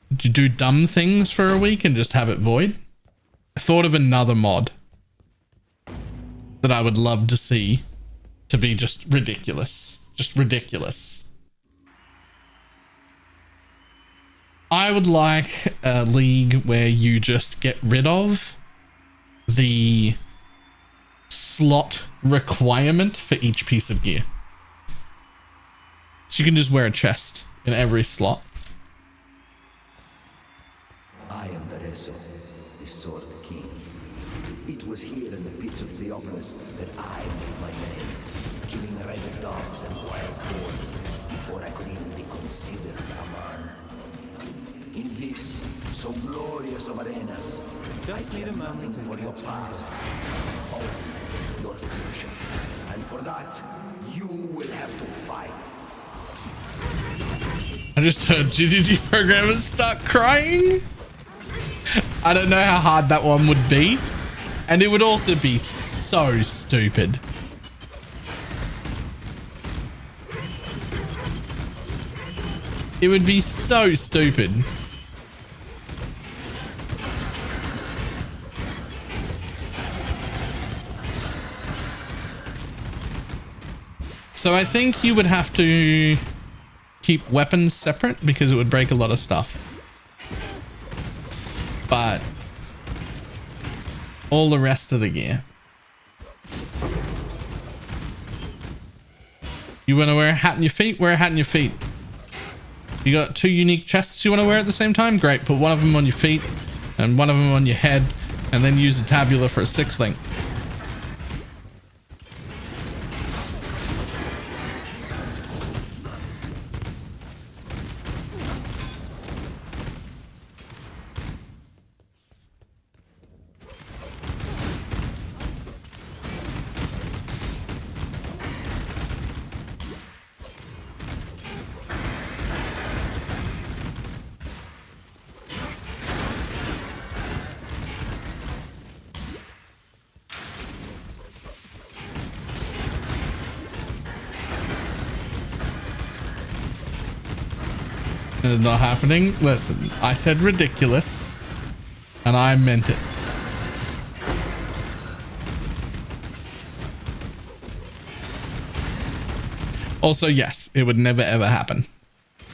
You do dumb things for a week and just have it void. I thought of another mod that I would love to see to be just ridiculous. Just ridiculous. I would like a league where you just get rid of the slot requirement for each piece of gear. So you can just wear a chest in every slot. I am the Rezo, the Sword King. It was here in the pits of Theopolis that I made my name, killing rabid dogs and wild boars before I could even be considered a man. In this, so glorious of arenas, Just need a moment for your past, only your future. And for that, you will have to fight. I just heard GGG programmers start crying. I don't know how hard that one would be. And it would also be so stupid. It would be so stupid. So I think you would have to keep weapons separate because it would break a lot of stuff. But all the rest of the gear. You want to wear a hat on your feet? Wear a hat on your feet. You got 2 unique chests you want to wear at the same time? Great. Put one of them on your feet and one of them on your head, and then use a tabula for a 6-link. It's not happening. Listen, I said ridiculous, and I meant it. Also, yes, it would never ever happen.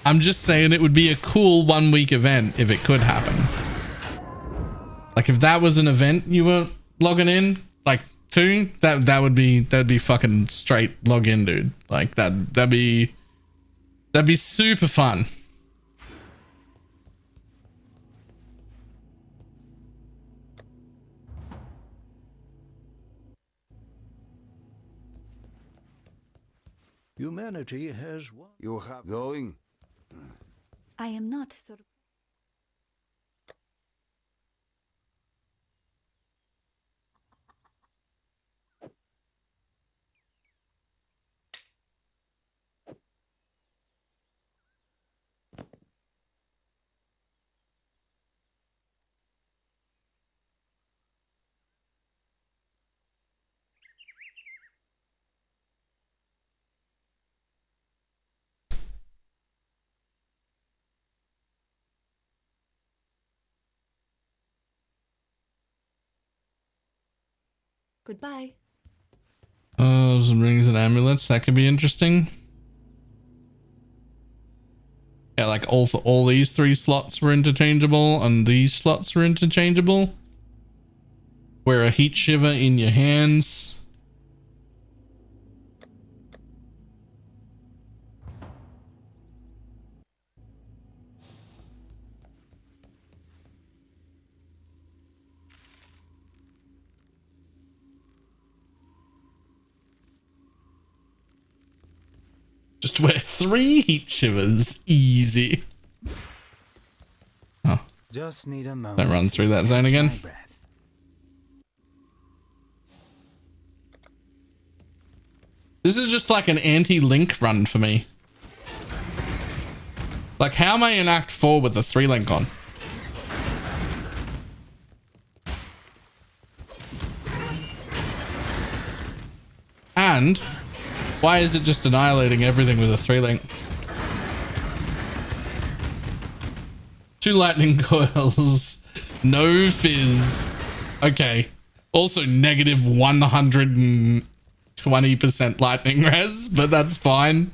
I'm just saying it would be a cool 1 week event if it could happen. Like if that was an event you were logging in, like that'd be fucking straight login, dude. Like that'd be super fun. Humanity has won. You have going. I am not thought. Goodbye. Some rings and amulets, that could be interesting. Yeah, like all these 3 slots were interchangeable and these slots were interchangeable. Wear a heat shiver in your hands. Just wear 3 heat shivers. Easy. Oh. Just need a moment. Don't run through that zone again. This is just like an anti-link run for me. Like, how am I in Act 4 with the 3 link on? And why is it just annihilating everything with a 3 link? 2 lightning coils, no fizz. Okay. Also negative 120% lightning res, but that's fine.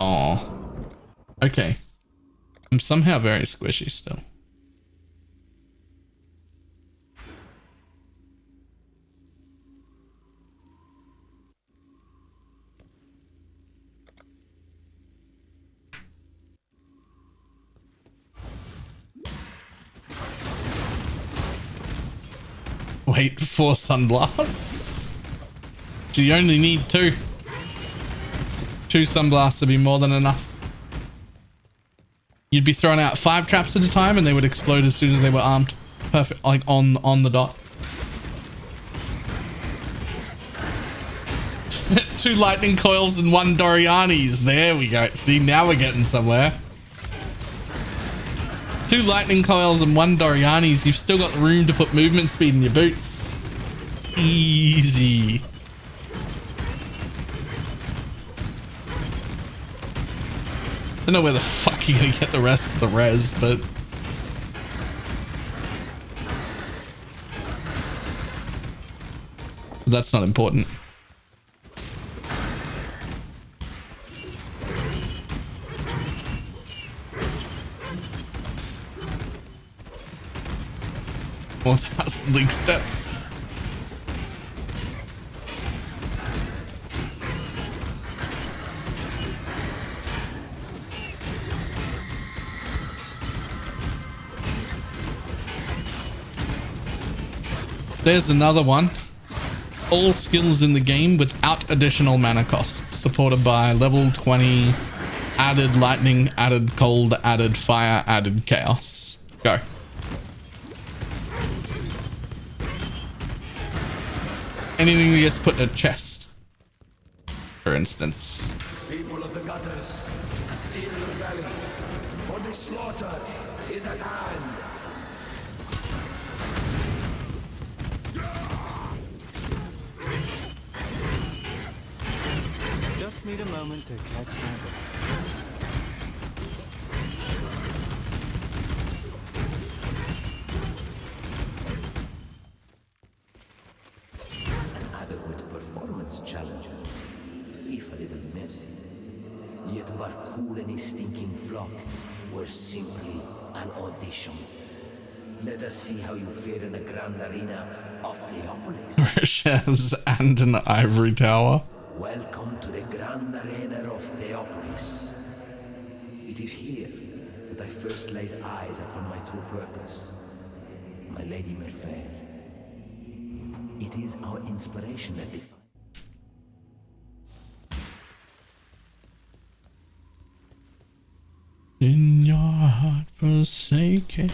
Oh. Okay. I'm somehow very squishy still. Wait for sunblasts. You only need 2. 2 sunblasts to be more than enough. You'd be throwing out 5 traps at a time and they would explode as soon as they were armed. Perfect, like on the dot. 2 lightning coils and 1 Doriani's. There we go. See, now we're getting somewhere. 2 lightning coils and 1 Doriani's. You've still got room to put movement speed in your boots. Easy. Don't know where the fuck you're gonna get the rest of the res, but that's not important. More 1,000 link steps. There's another one. All skills in the game without additional mana costs, supported by level 20 added lightning, added cold, added fire, added chaos. Go. Anything that gets put in a chest, for instance. People of the gutters, steal your valleys, for the slaughter is at hand. just need a moment to catch my breath. An adequate performance challenger, if a little messy. Yet Barcool and his stinking flock were simply an audition. Let us see how you fare in the grand arena of Theopolis. Chefs and an ivory tower. Welcome to the grand arena of Theopolis. It is here that I first laid eyes upon my true purpose, my Lady Merveille. It is our inspiration that defines. In your heart forsaken.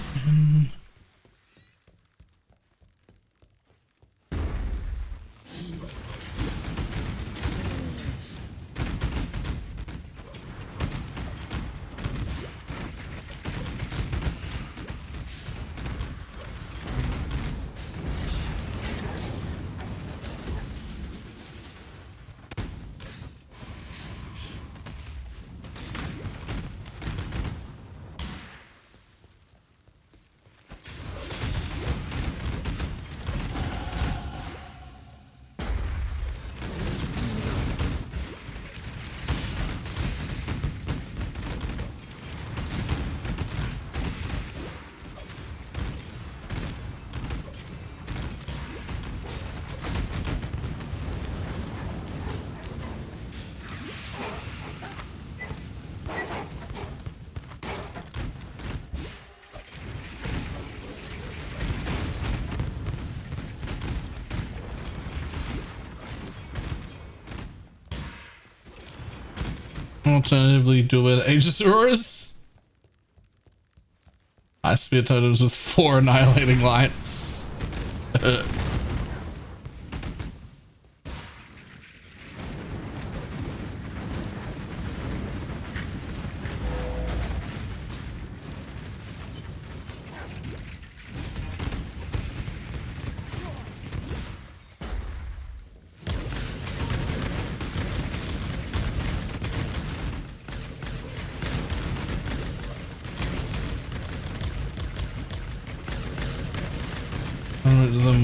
Alternatively, do it Aegisaurus. I spear totems with 4 annihilating lights.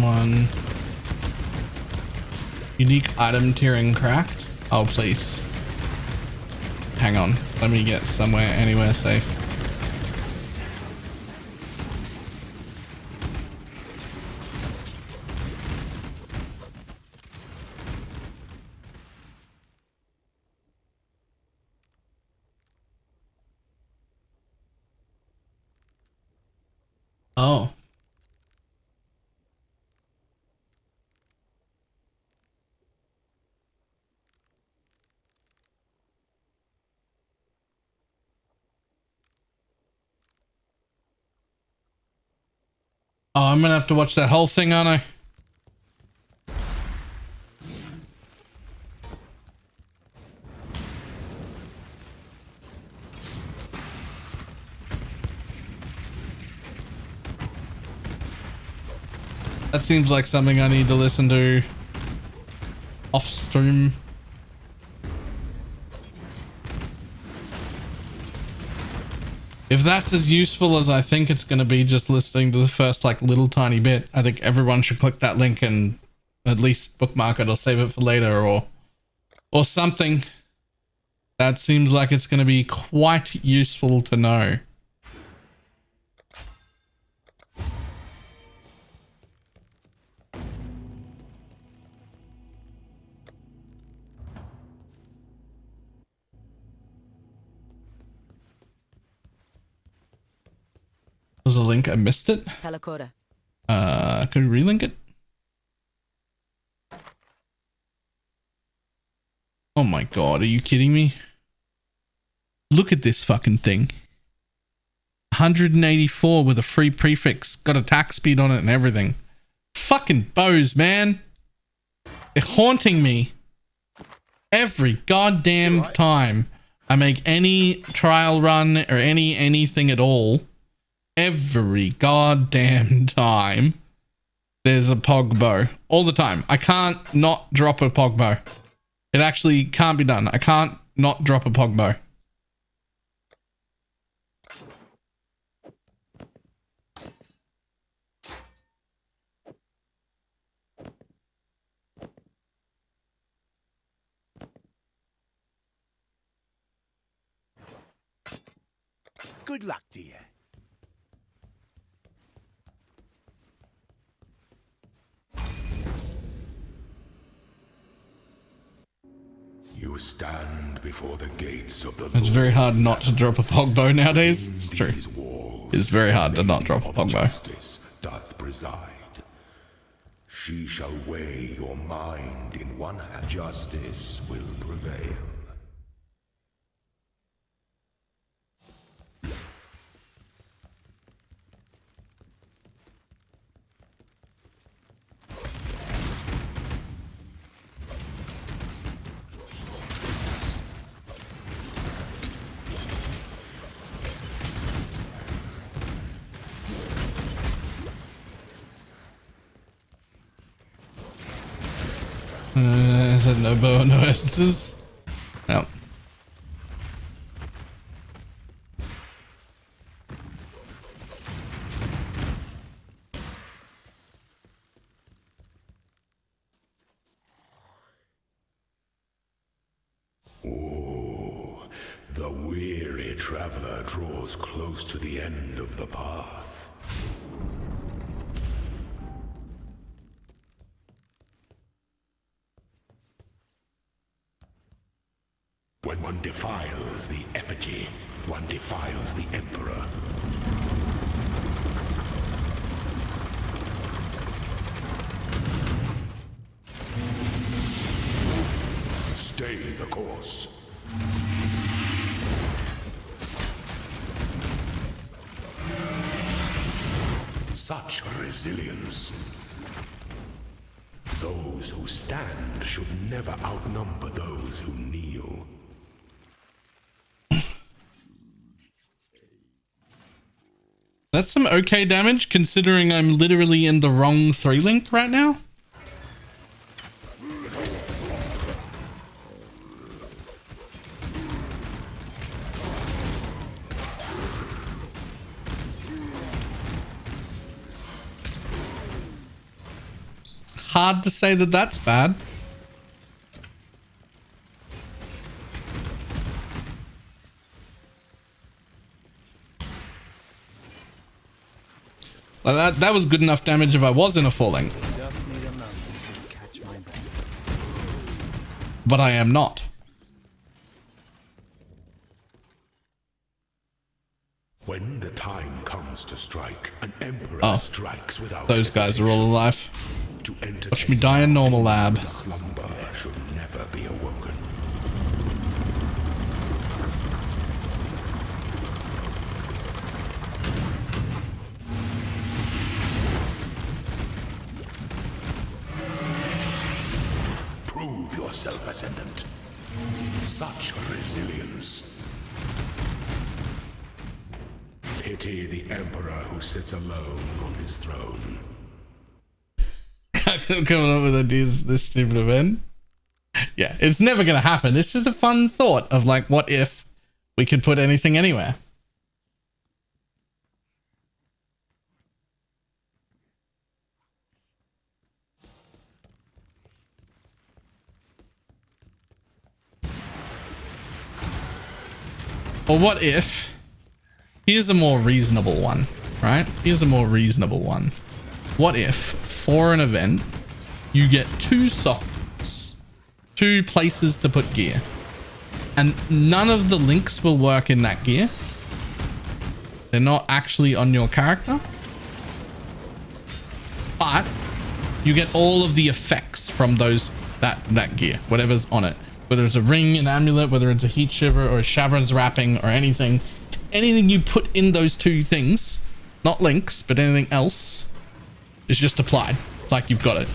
One unique item tiering cracked. Oh please, hang on, let me get somewhere, anywhere safe. Oh. Oh, I'm gonna have to watch that whole thing, aren't I? That seems like something I need to listen to off stream. If that's as useful as I think it's going to be, just listening to the first like little tiny bit, I think everyone should click that link and at least bookmark it or save it for later or something. That seems like it's going to be quite useful to know. Was a link? I missed it. Telekora. Can we relink it? Oh my god, are you kidding me? Look at this fucking thing. 184 with a free prefix, got attack speed on it and everything. Fucking bows, man. They're haunting me. Every goddamn time I make any trial run or anything at all. Every goddamn time there's a pog bow. All the time. I can't not drop a pog bow. It actually can't be done. I can't not drop a Pogbo. Good luck to you. You stand before the gates of the It's very hard not to drop a Pogbo nowadays. It's true. It's very hard to not drop a Pogbo. Justice doth preside. She shall weigh your mind in one hand. Justice will prevail. Is it no bow, no essences? No. Oh, the weary traveler draws close to the end of the path. When one defiles the effigy, one defiles the Emperor. Stay the course. Such resilience. Those who stand should never outnumber those who kneel. That's some okay damage considering I'm literally in the wrong 3-link right now. Hard to say that that's bad. Like that was good enough damage if I was in a falling. Just need a moment to catch my breath. But I am not. When the time comes to strike, an emperor strikes without those guys are all alive. To enter Watch me die in normal lab. slumber should never be awoken. Prove yourself, Ascendant. Such resilience. Pity the Emperor who sits alone on his throne. Coming up with ideas this stupid event. Yeah, it's never gonna happen. It's just a fun thought of like, what if we could put anything anywhere? Or what if, here's a more reasonable one, right? Here's a more reasonable one. What if, for an event, you get 2 sockets, 2 places to put gear, and none of the links will work in that gear? They're not actually on your character, but you get all of the effects from those that gear, whatever's on it. Whether it's a ring, an amulet, whether it's a heat shiver or a Shavron's wrapping or anything you put in those 2 things, not links, but anything else, is just applied like you've got it.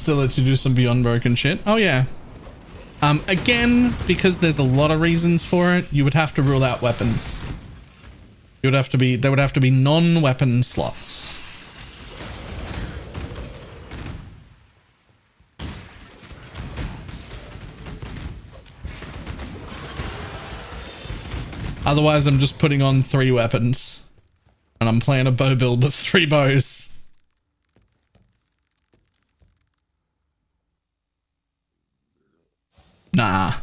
still let you do some beyond broken shit. Oh yeah. Again, because there's a lot of reasons for it, you would have to rule out weapons. There would have to be non-weapon slots. Otherwise, I'm just putting on 3 weapons. And I'm playing a bow build with 3 bows. Nah.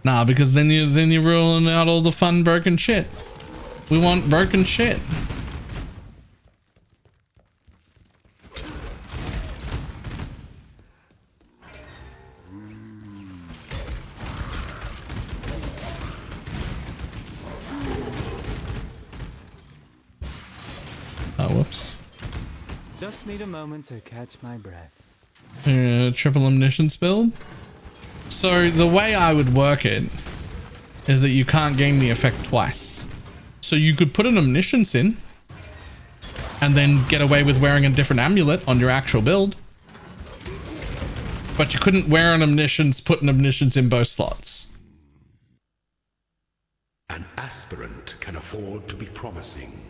Nah, because then you're ruling out all the fun broken shit. We want broken shit. Oh, whoops. Just need a moment to catch my breath. Triple omniscience build. So the way I would work it is that you can't gain the effect twice. So you could put an omniscience in and then get away with wearing a different amulet on your actual build. But you couldn't wear an omniscience, put an omniscience in both slots. An aspirant can afford to be promising.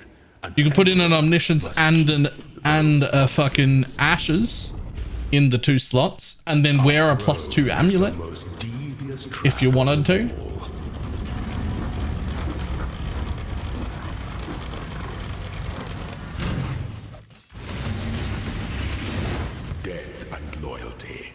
You can put in an omniscience and a fucking ashes in the 2 slots and then wear a +2 amulet if you wanted to. Death and loyalty.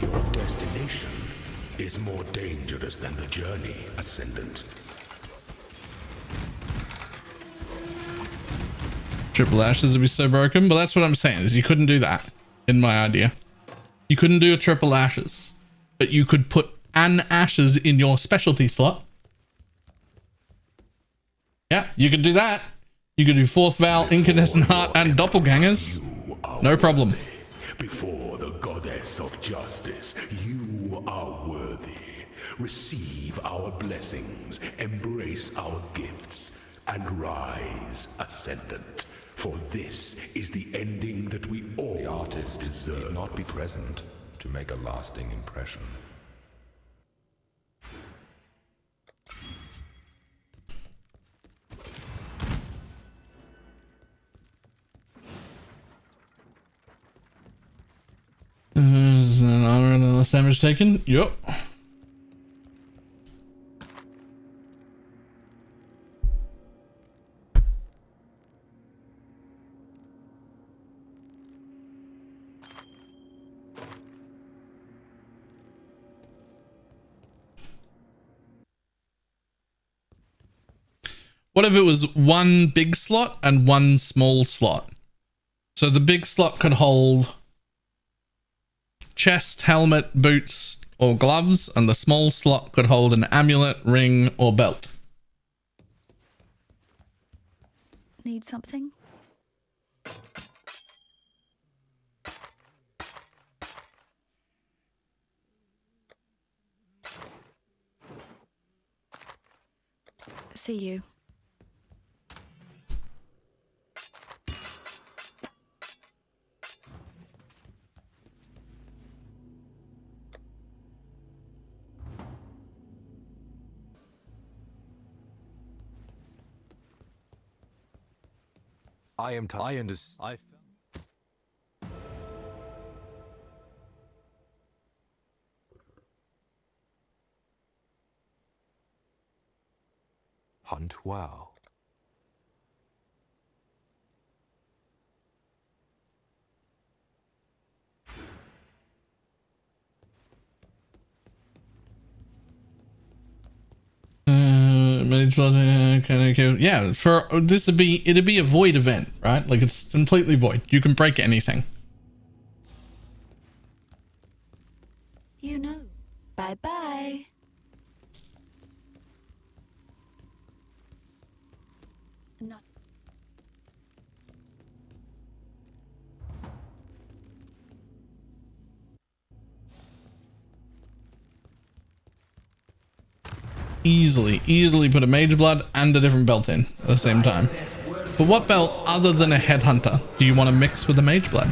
Your destination is more dangerous than the journey, Ascendant. Triple ashes would be so broken, but that's what I'm saying is you couldn't do that in my idea. You couldn't do a triple ashes, but you could put an ashes in your specialty slot. Yeah, you could do that. You could do 4th Vow, Incandescent Heart, and Doppelgangers. No problem. Before the goddess of justice, you are worthy. Receive our blessings, embrace our gifts, and rise, Ascendant. For this is the ending that we all The artist deserve. need not be present to make a lasting impression. Is an armor and less damage taken? Yup. What if it was 1 big slot and 1 small slot? So the big slot could hold chest, helmet, boots, or gloves, and the small slot could hold an amulet, ring, or belt. Need something? See you. I am I understand. Hunt well. Mage blood, yeah, for this it'd be a void event, right? Like it's completely void. You can break anything. You know. Bye bye. Not. easily put a mage blood and a different belt in at the same time. But what belt other than a headhunter do you want to mix with a mage blood?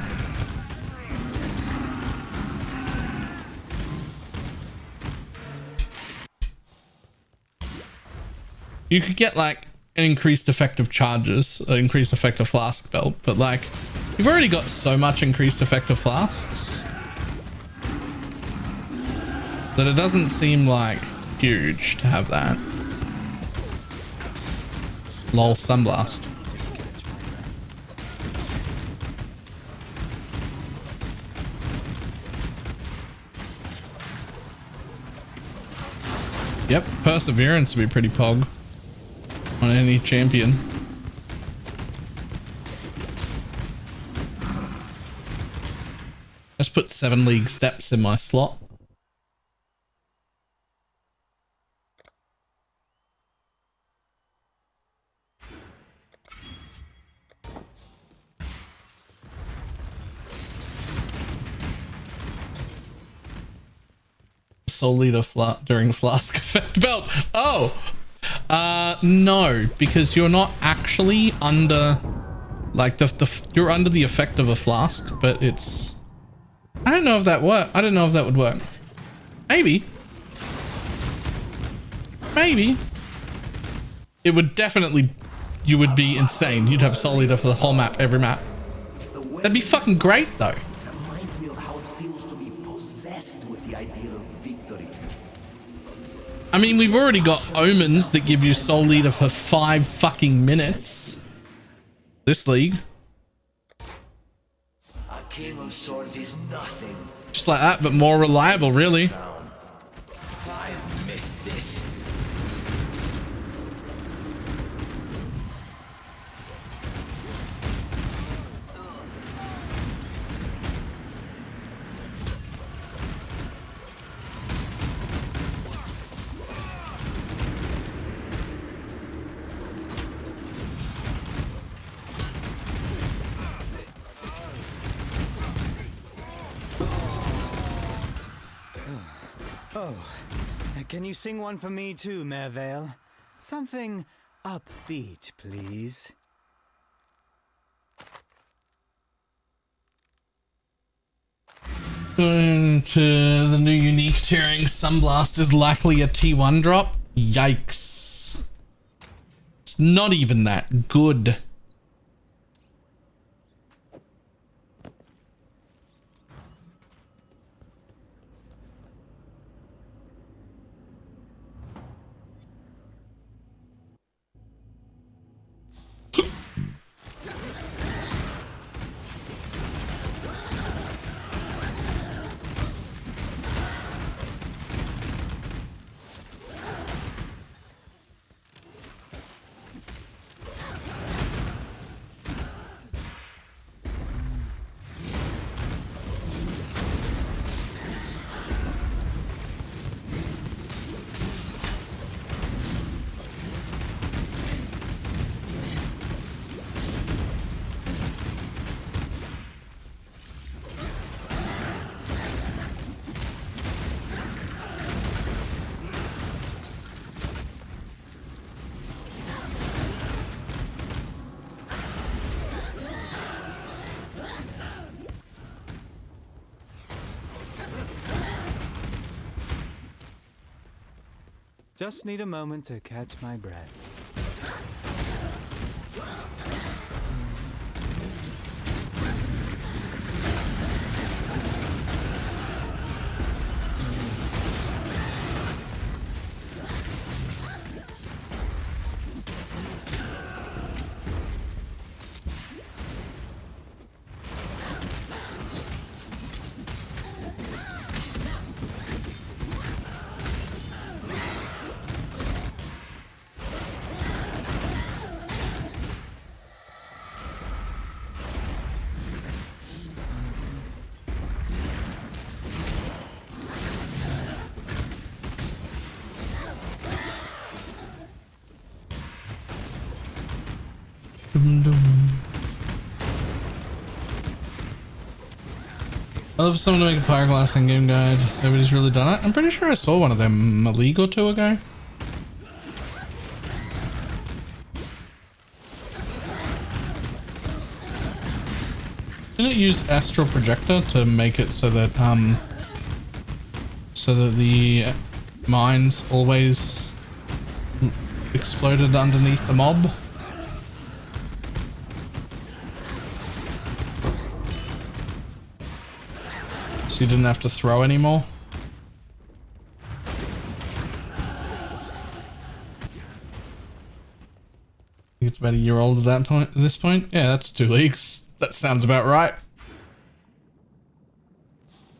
You could get like an increased effective charges, an increased effective flask belt, but like you've already got so much increased effective flasks that it doesn't seem like huge to have that. Lol, Sunblast. Yep, Perseverance would be pretty pog on any champion. Let's put 7 league steps in my slot. Soul Leader during Flask effect belt. Oh, no, because you're not actually under like you're under the effect of a flask, but it's, I don't know if that work. I don't know if that would work. Maybe it would definitely. You would be insane. You'd have Soul Leader for the whole map, every map. That'd be fucking great though. Reminds me of how it feels to be possessed with the ideal of victory. I mean, we've already got omens that give you Soul Leader for 5 fucking minutes. This league. A king of swords is nothing. Just like that, but more reliable, really. I've missed this. Oh, can you sing one for me too, Mervale? Something upbeat, please. Going to the new unique tiering, Sunblast is likely a T1 drop. Yikes. It's not even that good. Just need a moment to catch my breath. I'd love for someone to make a Pyroglass in game guide. Nobody's really done it. I'm pretty sure I saw one of them a league or two ago. Didn't it use astral projector to make it so that the mines always exploded underneath the mob? So you didn't have to throw anymore? I think it's about a year old at this point. Yeah, that's 2 leagues. That sounds about right.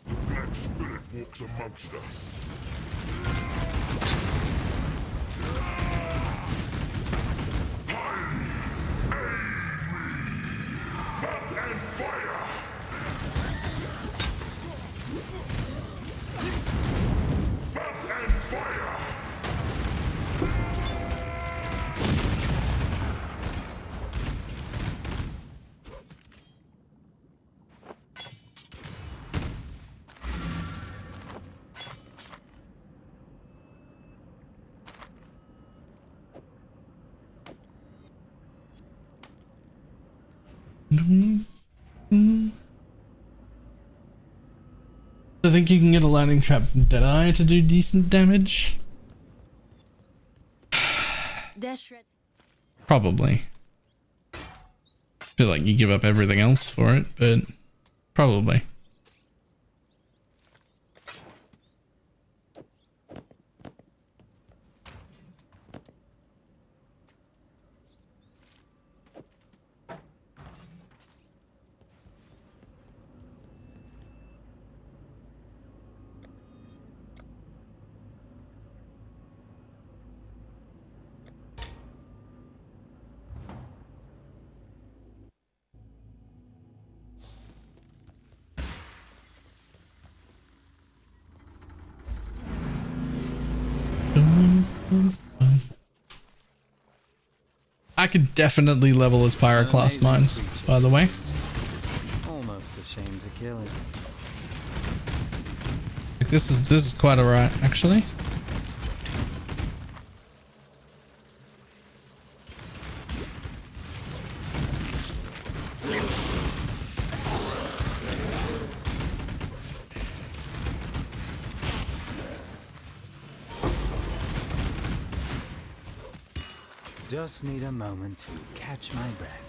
The Black Spirit walks amongst us. I think you can get a lightning trap Deadeye to do decent damage. Probably. I feel like you give up everything else for it, but probably. I could definitely level as Pyroclast mines, by the way. Almost ashamed to kill it. Like, this is quite alright, actually. Just need a moment to catch my breath.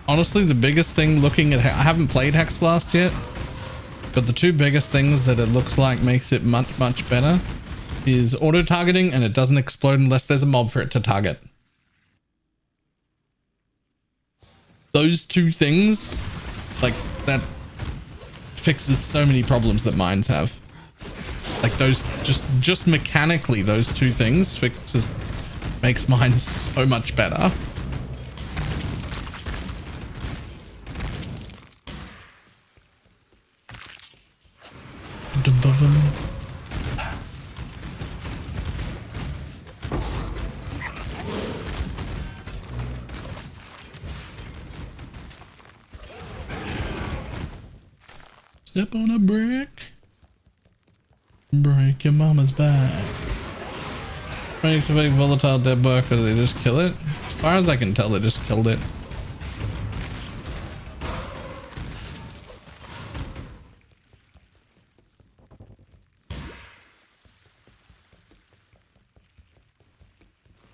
Honestly, the biggest thing looking at... I haven't played Hexblast yet, but the 2 biggest things that it looks like makes it much better is auto-targeting, and it doesn't explode unless there's a mob for it to target. Those 2 things, like, that fixes so many problems that mines have. Like, those... Just mechanically, those 2 things makes mines so much better. Above him. Step on a brick. Break your mama's back. Trying to make volatile dead bug because they just kill it. As far as I can tell, they just killed it.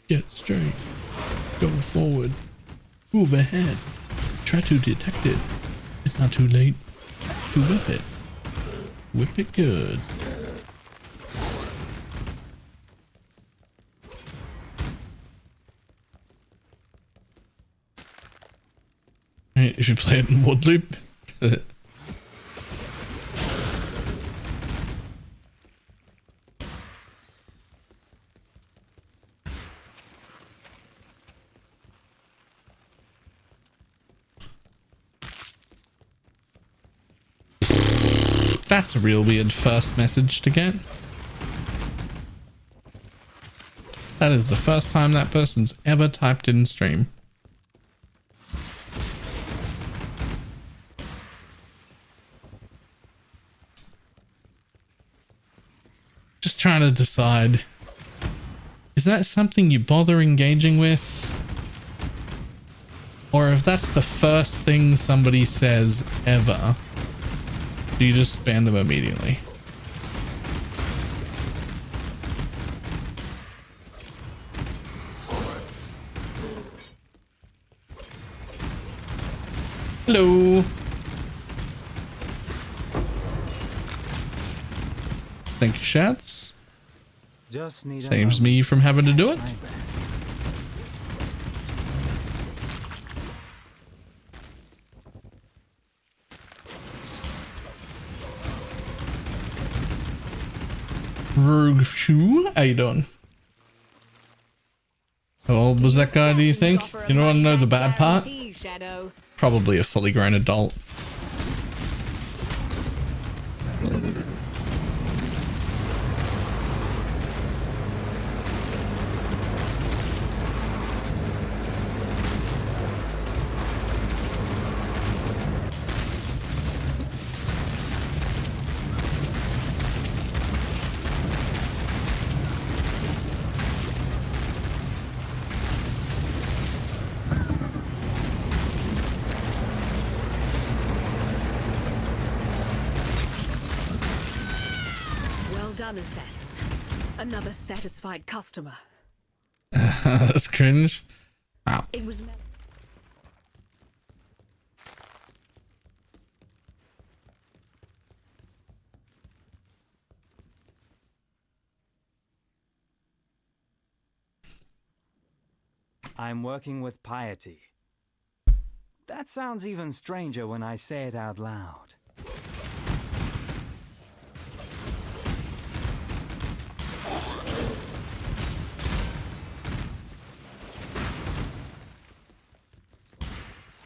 Get straight. Go forward. Move ahead. Try to detect it. It's not too late to whip it. Whip it good. point if you play it in wood loop. That's a real weird first message to get. That is the first time that person's ever typed in stream. Just trying to decide, is that something you bother engaging with? Or if that's the first thing somebody says ever, do you just ban them immediately? Hello. Thank you, Shats. Just need Saves me from having to do it. Rogue Shoe, how you doing? How old was that guy, do you think? You don't want to know the bad part? Probably a fully grown adult. Assassin. Another satisfied customer. That's cringe. Wow. It was I'm working with piety. That sounds even stranger when I say it out loud.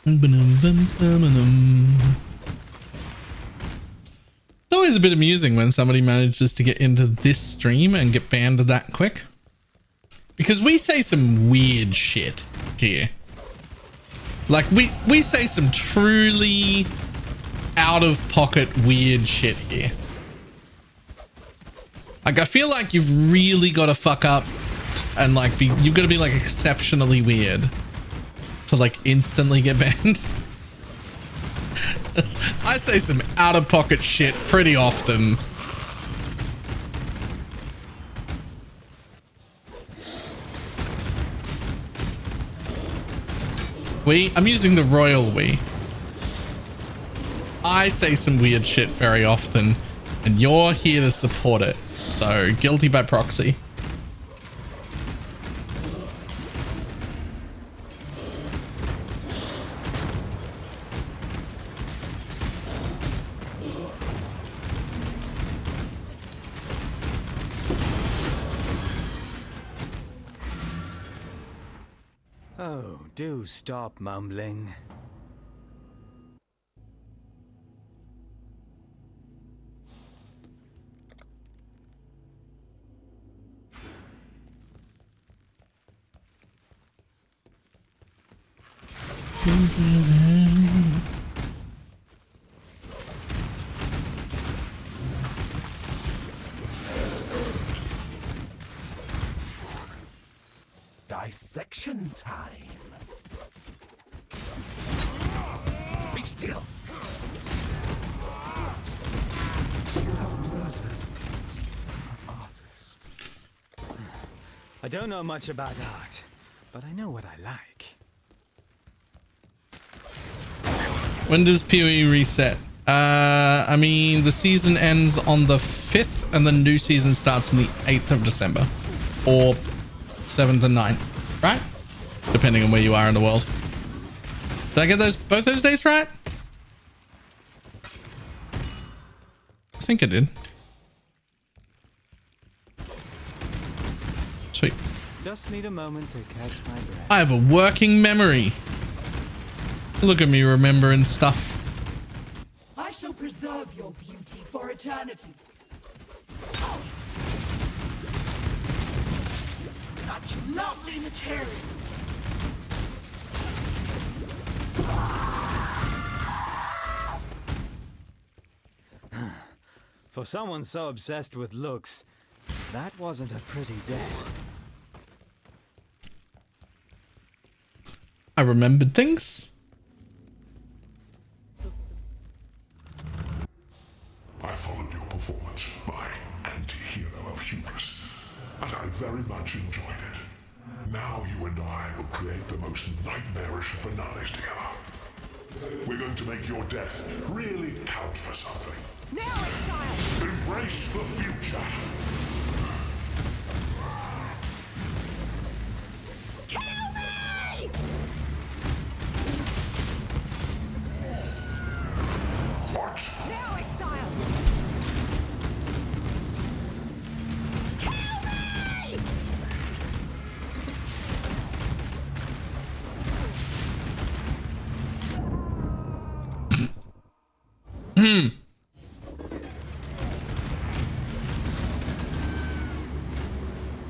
It's always a bit amusing when somebody manages to get into this stream and get banned that quick. Because we say some weird shit here. Like, we say some truly out of pocket weird shit here. Like, I feel like you've really got to fuck up and like you've got to be like exceptionally weird to like instantly get banned. I say some out of pocket shit pretty often. I'm using the royal we. I say some weird shit very often, and you're here to support it. So guilty by proxy. Oh, do stop mumbling. Dissection time. Be still. You have murdered an artist. I don't know much about art, but I know what I like. When does PoE reset? I mean, the season ends on the 5th and the new season starts on the 8th of December. Or 7th and 9th, right? Depending on where you are in the world. Did I get both those dates right? I think I did. Sweet. Just need a moment to catch my breath. I have a working memory. Look at me remembering stuff. I shall preserve your beauty for eternity. Such lovely material. For someone so obsessed with looks, that wasn't a pretty death. I remembered things. I followed your performance, my anti-hero of hubris, and I very much enjoyed it. Now you and I will create the most nightmarish of finales together. We're going to make your death really count for something. Now, exile! Embrace the future! Kill me! What? Now, exile! Kill me!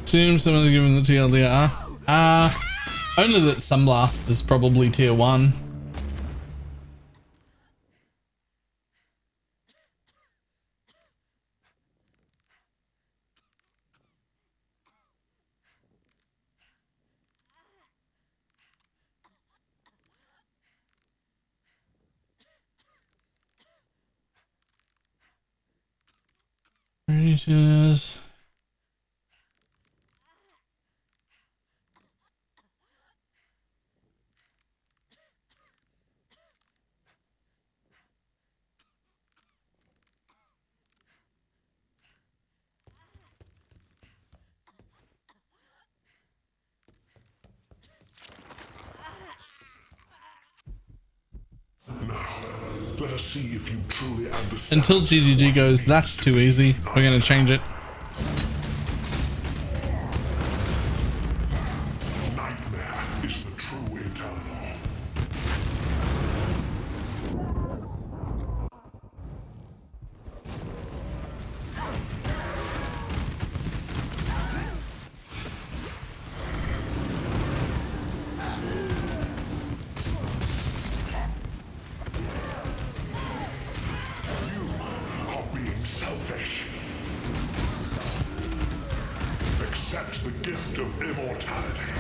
Assume someone's given the TLDR. Only that Sunblast is probably tier 1. Creatures. Let us see if you truly understand. Until GGG goes, that's too easy. We're gonna change it. Nightmare is the true eternal. You are being selfish. Accept the gift of immortality.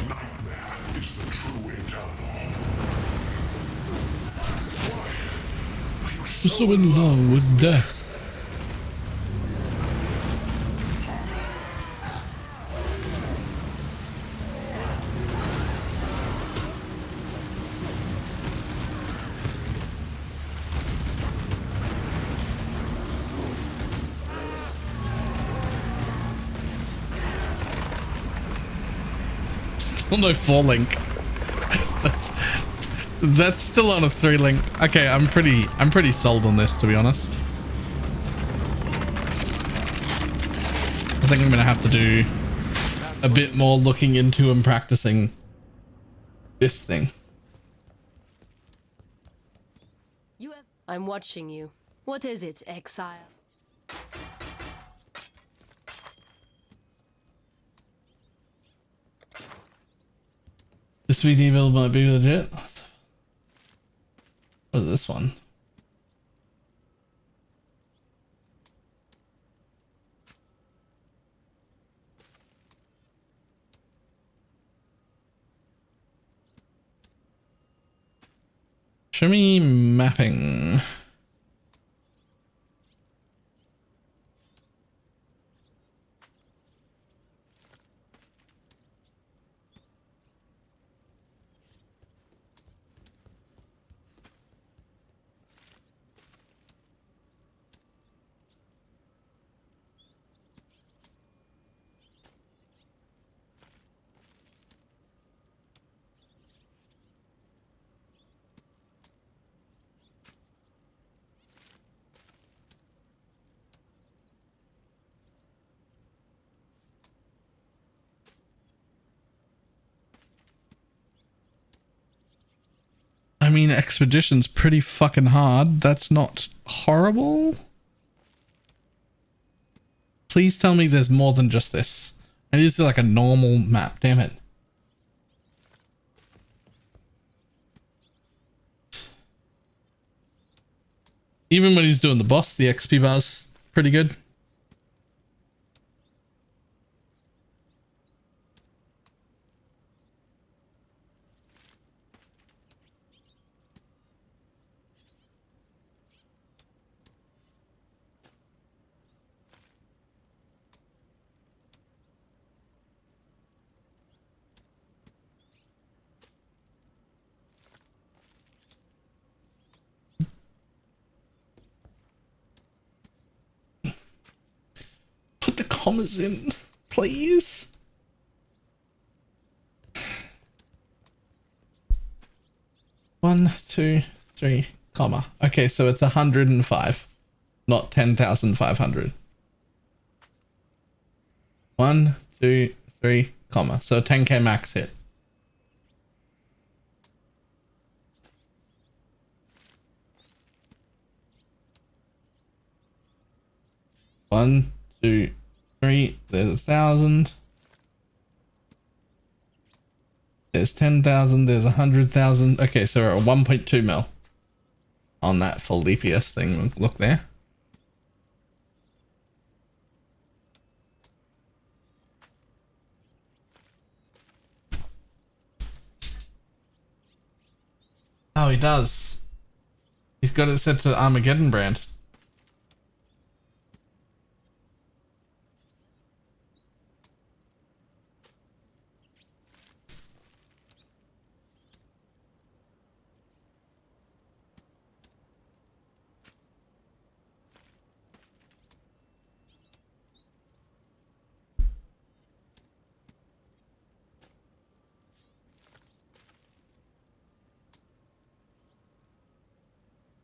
Nightmare is the true eternal. You're so in love with death. Still no 4 link. That's still on a 3 link. Okay, I'm pretty sold on this, to be honest. I think I'm gonna have to do a bit more looking into and practicing this thing. I'm watching you. What is it, exile? This VD build might be legit. What is this one? Show me mapping. I mean, Expedition's pretty fucking hard. That's not horrible. Please tell me there's more than just this. I need to see like a normal map. Damn it. Even when he's doing the boss, the XP bar's pretty good. Put the commas in, please. One, two, three, comma. Okay, so it's 105, not 10,500. 1, 2, 3, comma. So 10k max hit. One, 2, 3. There's 1,000. There's 10,000. There's 100,000. Okay, so we're at 1.2 mil on that full DPS thing. Look there. Oh, he does. He's got it set to Armageddon brand.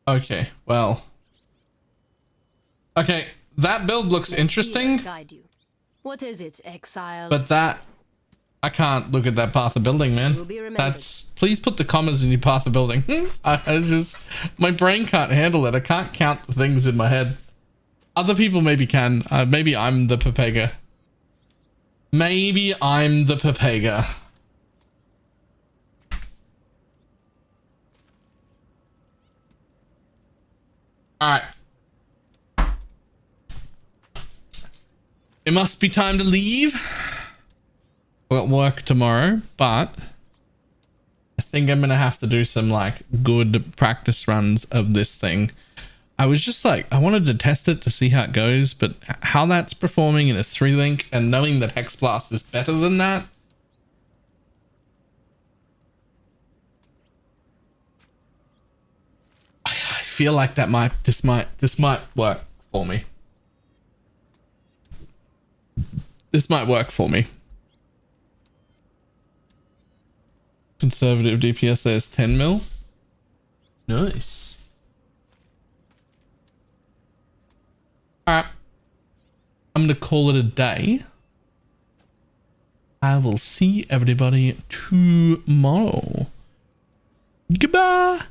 Okay, well. Okay, that build looks interesting. Guide you. What is it, exile? But that... I can't look at that path of building, man. That's... Please put the commas in your path of building. I just... My brain can't handle it. I can't count the things in my head. Other people maybe can. Maybe I'm the Pepega. Maybe I'm the Pepega. Alright. It must be time to leave. I've got work tomorrow, but I think I'm gonna have to do some like good practice runs of this thing. I was just like, I wanted to test it to see how it goes, but how that's performing in a 3-link and knowing that Hex Blast is better than that. I feel like this might work for me. This might work for me. Conservative DPS, there's 10 mil. Nice. Alright. I'm gonna call it a day. I will see everybody tomorrow. Goodbye.